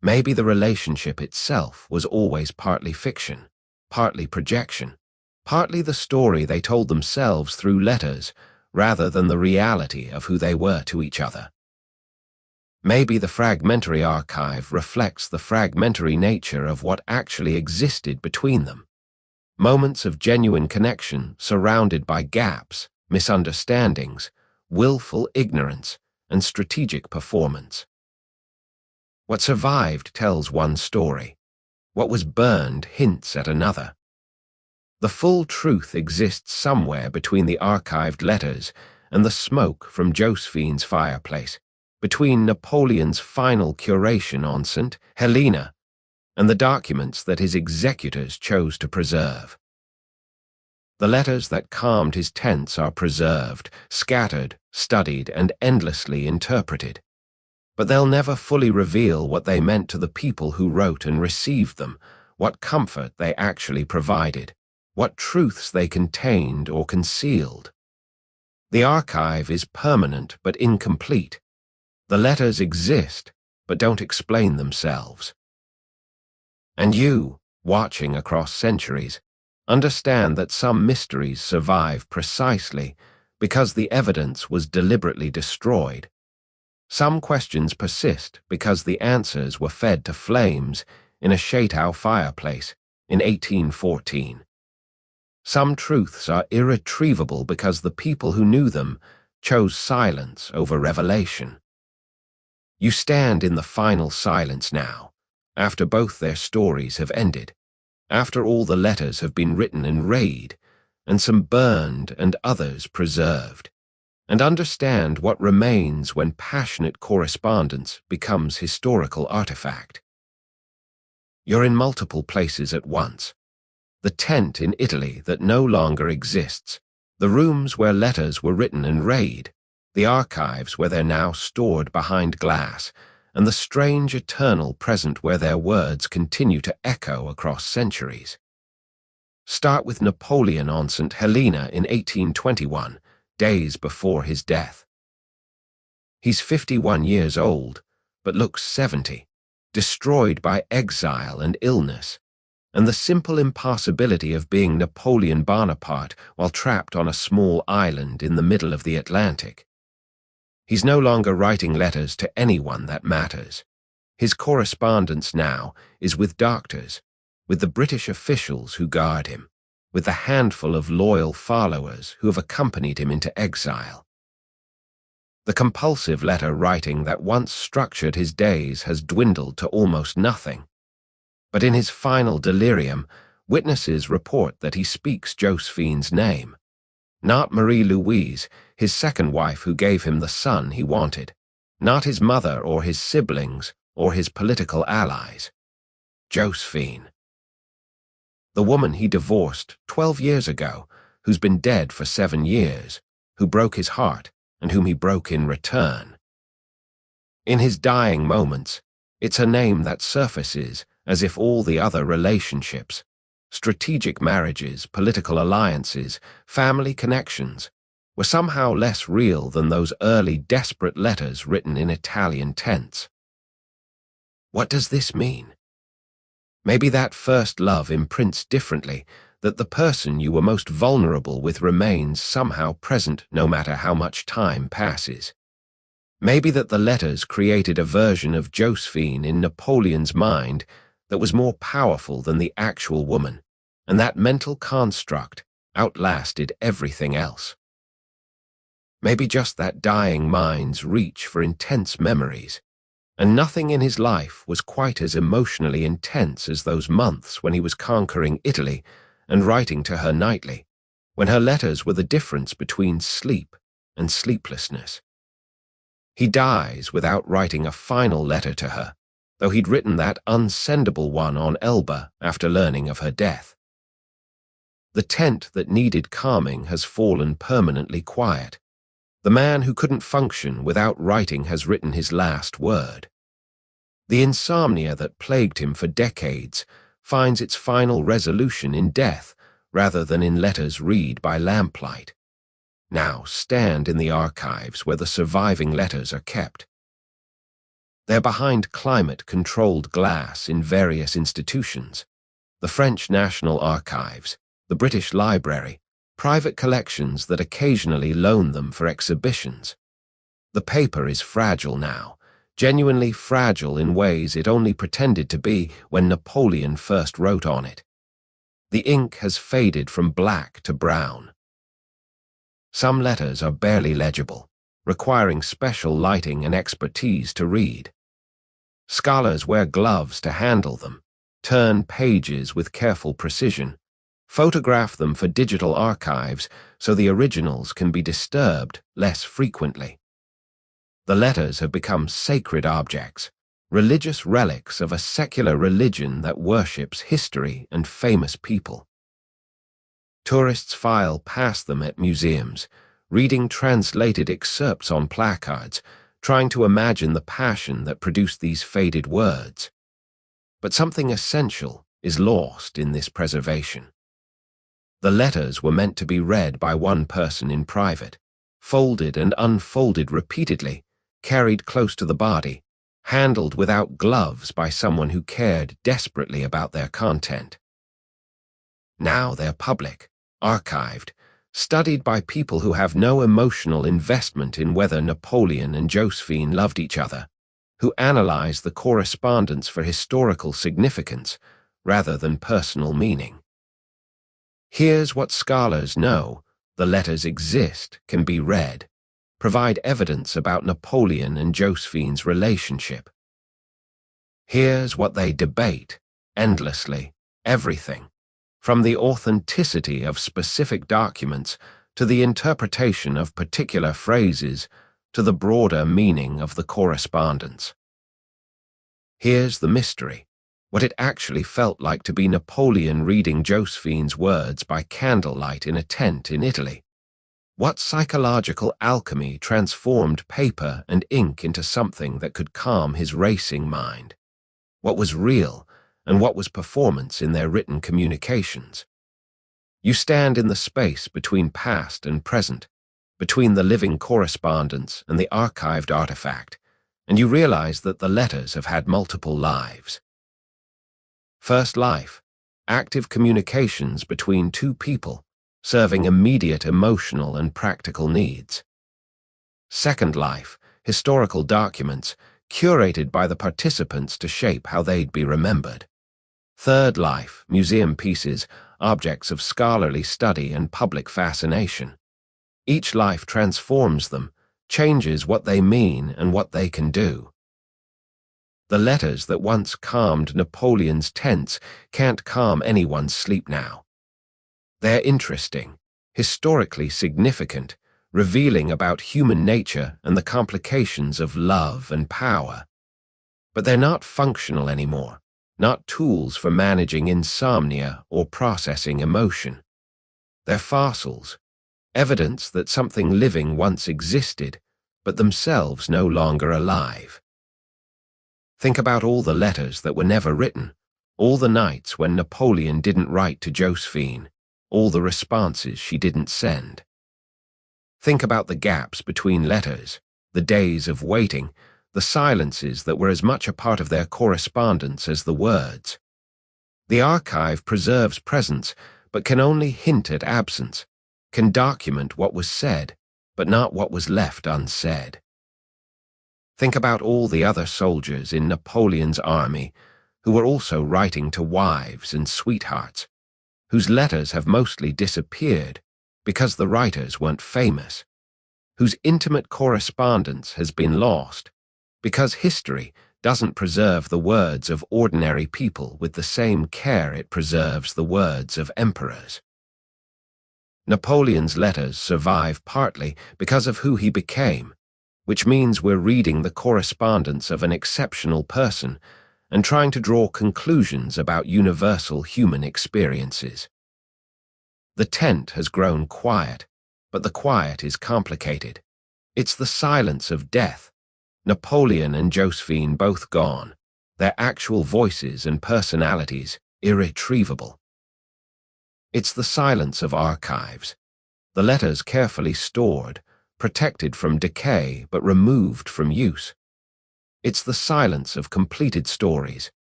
Maybe the relationship itself was always partly fiction, partly projection, partly the story they told themselves through letters rather than the reality of who they were to each other. Maybe the fragmentary archive reflects the fragmentary nature of what actually existed between them. Moments of genuine connection surrounded by gaps, misunderstandings, willful ignorance, and strategic performance. What survived tells one story. What was burned hints at another. The full truth exists somewhere between the archived letters and the smoke from Josephine's fireplace, between Napoleon's final curation on St. Helena and the documents that his executors chose to preserve. The letters that calmed his tents are preserved, scattered, studied, and endlessly interpreted. But they'll never fully reveal what they meant to the people who wrote and received them, what comfort they actually provided, what truths they contained or concealed. The archive is permanent but incomplete. The letters exist but don't explain themselves. And you, watching across centuries, understand that some mysteries survive precisely because the evidence was deliberately destroyed. Some questions persist because the answers were fed to flames in a Chateau fireplace in 1814. Some truths are irretrievable because the people who knew them chose silence over revelation. You stand in the final silence now, after both their stories have ended, after all the letters have been written and read, and some burned and others preserved, and understand what remains when passionate correspondence becomes historical artifact. You're in multiple places at once. The tent in Italy that no longer exists, the rooms where letters were written and read, the archives where they're now stored behind glass, and the strange eternal present where their words continue to echo across centuries. Start with Napoleon on St. Helena in 1821, days before his death. He's 51 years old, but looks 70, destroyed by exile and illness, and the simple impossibility of being Napoleon Bonaparte while trapped on a small island in the middle of the Atlantic. He's no longer writing letters to anyone that matters. His correspondence now is with doctors, with the British officials who guard him, with the handful of loyal followers who have accompanied him into exile. The compulsive letter writing that once structured his days has dwindled to almost nothing. But in his final delirium, witnesses report that he speaks Josephine's name. Not Marie-Louise, his second wife who gave him the son he wanted. Not his mother or his siblings or his political allies. Josephine. The woman he divorced 12 years ago, who's been dead for 7 years, who broke his heart and whom he broke in return. In his dying moments, it's a name that surfaces as if all the other relationships, strategic marriages, political alliances, family connections, were somehow less real than those early desperate letters written in Italian tents. What does this mean? Maybe that first love imprints differently, that the person you were most vulnerable with remains somehow present no matter how much time passes. Maybe that the letters created a version of Josephine in Napoleon's mind that was more powerful than the actual woman, and that mental construct outlasted everything else. Maybe just that dying mind's reach for intense memories, and nothing in his life was quite as emotionally intense as those months when he was conquering Italy and writing to her nightly, when her letters were the difference between sleep and sleeplessness. He dies without writing a final letter to her, though he'd written that unsendable one on Elba after learning of her death. The tent that needed calming has fallen permanently quiet. The man who couldn't function without writing has written his last word. The insomnia that plagued him for decades finds its final resolution in death rather than in letters read by lamplight. Now stand in the archives where the surviving letters are kept. They're behind climate-controlled glass in various institutions: the French National Archives, the British Library, private collections that occasionally loan them for exhibitions. The paper is fragile now, genuinely fragile in ways it only pretended to be when Napoleon first wrote on it. The ink has faded from black to brown. Some letters are barely legible, requiring special lighting and expertise to read. Scholars wear gloves to handle them, turn pages with careful precision, photograph them for digital archives so the originals can be disturbed less frequently. The letters have become sacred objects, religious relics of a secular religion that worships history and famous people. Tourists file past them at museums, reading translated excerpts on placards, trying to imagine the passion that produced these faded words. But something essential is lost in this preservation. The letters were meant to be read by one person in private, folded and unfolded repeatedly, carried close to the body, handled without gloves by someone who cared desperately about their content. Now they're public, archived, studied by people who have no emotional investment in whether Napoleon and Josephine loved each other, who analyze the correspondence for historical significance rather than personal meaning. Here's what scholars know: the letters exist, can be read, provide evidence about Napoleon and Josephine's relationship. Here's what they debate, endlessly, everything, from the authenticity of specific documents to the interpretation of particular phrases to the broader meaning of the correspondence. Here's the mystery: what it actually felt like to be Napoleon reading Josephine's words by candlelight in a tent in Italy. What psychological alchemy transformed paper and ink into something that could calm his racing mind? What was real and what was performance in their written communications? You stand in the space between past and present, between the living correspondence and the archived artifact, and you realize that the letters have had multiple lives. First life, active communications between two people, serving immediate emotional and practical needs. Second life, historical documents, curated by the participants to shape how they'd be remembered. Third life, museum pieces, objects of scholarly study and public fascination. Each life transforms them, changes what they mean and what they can do. The letters that once calmed Napoleon's tents can't calm anyone's sleep now. They're interesting, historically significant, revealing about human nature and the complications of love and power. But they're not functional anymore, not tools for managing insomnia or processing emotion. They're fossils, evidence that something living once existed, but themselves no longer alive. Think about all the letters that were never written, all the nights when Napoleon didn't write to Josephine, all the responses she didn't send. Think about the gaps between letters, the days of waiting, the silences that were as much a part of their correspondence as the words. The archive preserves presence, but can only hint at absence, can document what was said, but not what was left unsaid. Think about all the other soldiers in Napoleon's army who were also writing to wives and sweethearts, whose letters have mostly disappeared because the writers weren't famous, whose intimate correspondence has been lost because history doesn't preserve the words of ordinary people with the same care it preserves the words of emperors. Napoleon's letters survive partly because of who he became, which means we're reading the correspondence of an exceptional person and trying to draw conclusions about universal human experiences. The tent has grown quiet, but the quiet is complicated. It's the silence of death, Napoleon and Josephine both gone, their actual voices and personalities irretrievable. It's the silence of archives, the letters carefully stored, protected from decay but removed from use. It's the silence of completed stories.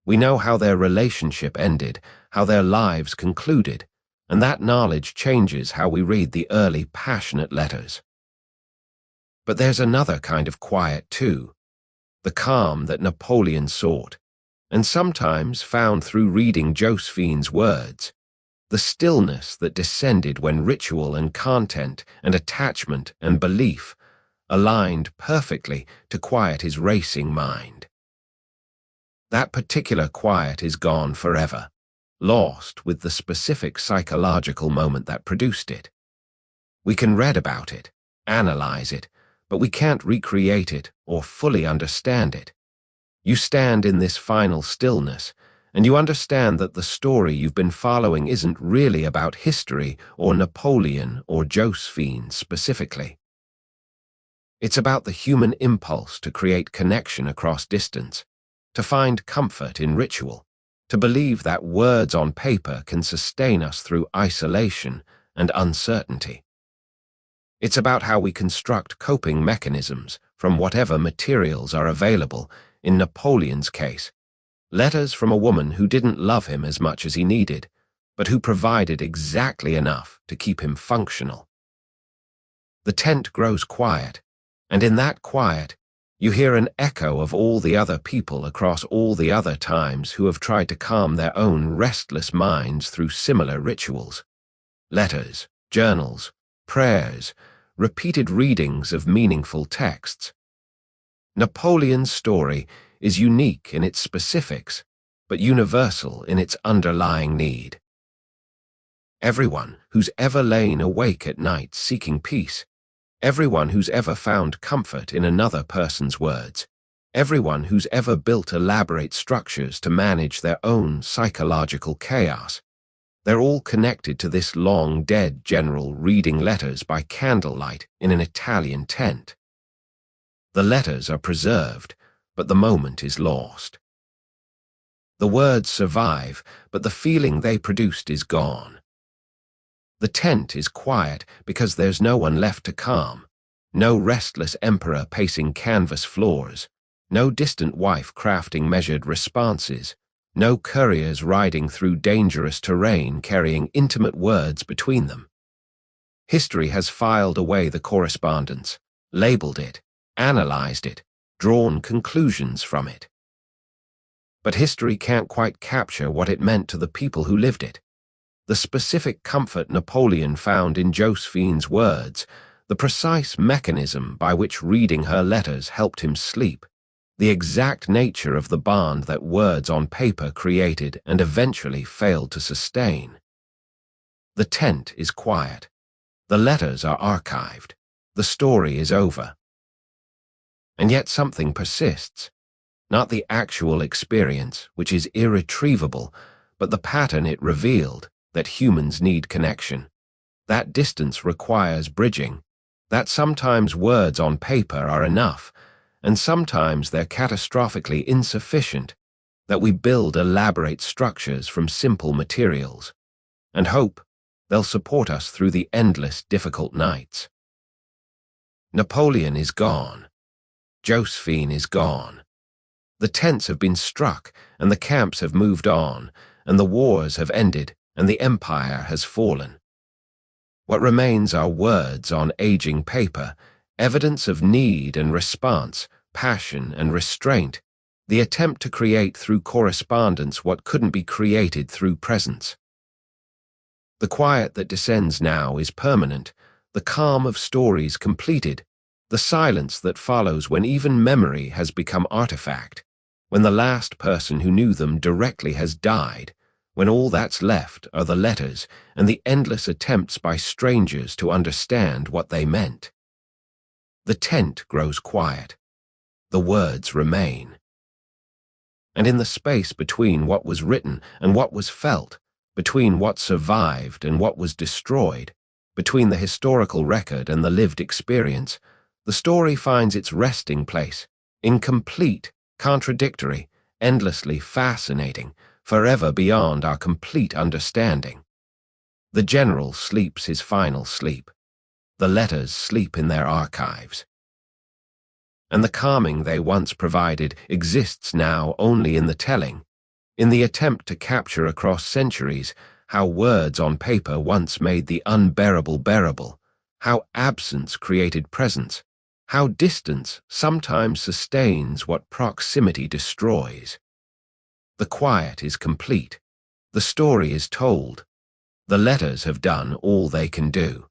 We know how their relationship ended, how their lives concluded, and that knowledge changes how we read the early passionate letters. But there's another kind of quiet too, the calm that Napoleon sought, and sometimes found through reading Josephine's words, the stillness that descended when ritual and content and attachment and belief aligned perfectly to quiet his racing mind. That particular quiet is gone forever, lost with the specific psychological moment that produced it. We can read about it, analyze it, but we can't recreate it or fully understand it. You stand in this final stillness, and you understand that the story you've been following isn't really about history or Napoleon or Josephine specifically. It's about the human impulse to create connection across distance, to find comfort in ritual, to believe that words on paper can sustain us through isolation and uncertainty. It's about how we construct coping mechanisms from whatever materials are available. In Napoleon's case, letters from a woman who didn't love him as much as he needed, but who provided exactly enough to keep him functional. The tent grows quiet, and in that quiet, you hear an echo of all the other people across all the other times who have tried to calm their own restless minds through similar rituals. Letters, journals, prayers, repeated readings of meaningful texts. Napoleon's story is unique in its specifics, but universal in its underlying need. Everyone who's ever lain awake at night seeking peace, everyone who's ever found comfort in another person's words, everyone who's ever built elaborate structures to manage their own psychological chaos, they're all connected to this long-dead general reading letters by candlelight in an Italian tent. The letters are preserved, but the moment is lost. The words survive, but the feeling they produced is gone. The tent is quiet because there's no one left to calm, no restless emperor pacing canvas floors, no distant wife crafting measured responses, no couriers riding through dangerous terrain carrying intimate words between them. History has filed away the correspondence, labeled it, analyzed it, drawn conclusions from it. But history can't quite capture what it meant to the people who lived it. The specific comfort Napoleon found in Josephine's words, the precise mechanism by which reading her letters helped him sleep, the exact nature of the bond that words on paper created and eventually failed to sustain. The tent is quiet. The letters are archived. The story is over. And yet something persists. Not the actual experience, which is irretrievable, but the pattern it revealed, that humans need connection. That distance requires bridging, that sometimes words on paper are enough, and sometimes they're catastrophically insufficient, that we build elaborate structures from simple materials, and hope they'll support us through the endless difficult nights. Napoleon is gone. Josephine is gone. The tents have been struck, and the camps have moved on, and the wars have ended, and the empire has fallen. What remains are words on aging paper, evidence of need and response, passion and restraint, the attempt to create through correspondence what couldn't be created through presence. The quiet that descends now is permanent, the calm of stories completed, the silence that follows when even memory has become artifact, when the last person who knew them directly has died, when all that's left are the letters and the endless attempts by strangers to understand what they meant. The tent grows quiet. The words remain. And in the space between what was written and what was felt, between what survived and what was destroyed, between the historical record and the lived experience, the story finds its resting place, incomplete, contradictory, endlessly fascinating, forever beyond our complete understanding. The general sleeps his final sleep. The letters sleep in their archives. And the calming they once provided exists now only in the telling, in the attempt to capture across centuries how words on paper once made the unbearable bearable, how absence created presence, how distance sometimes sustains what proximity destroys. The quiet is complete. The story is told. The letters have done all they can do.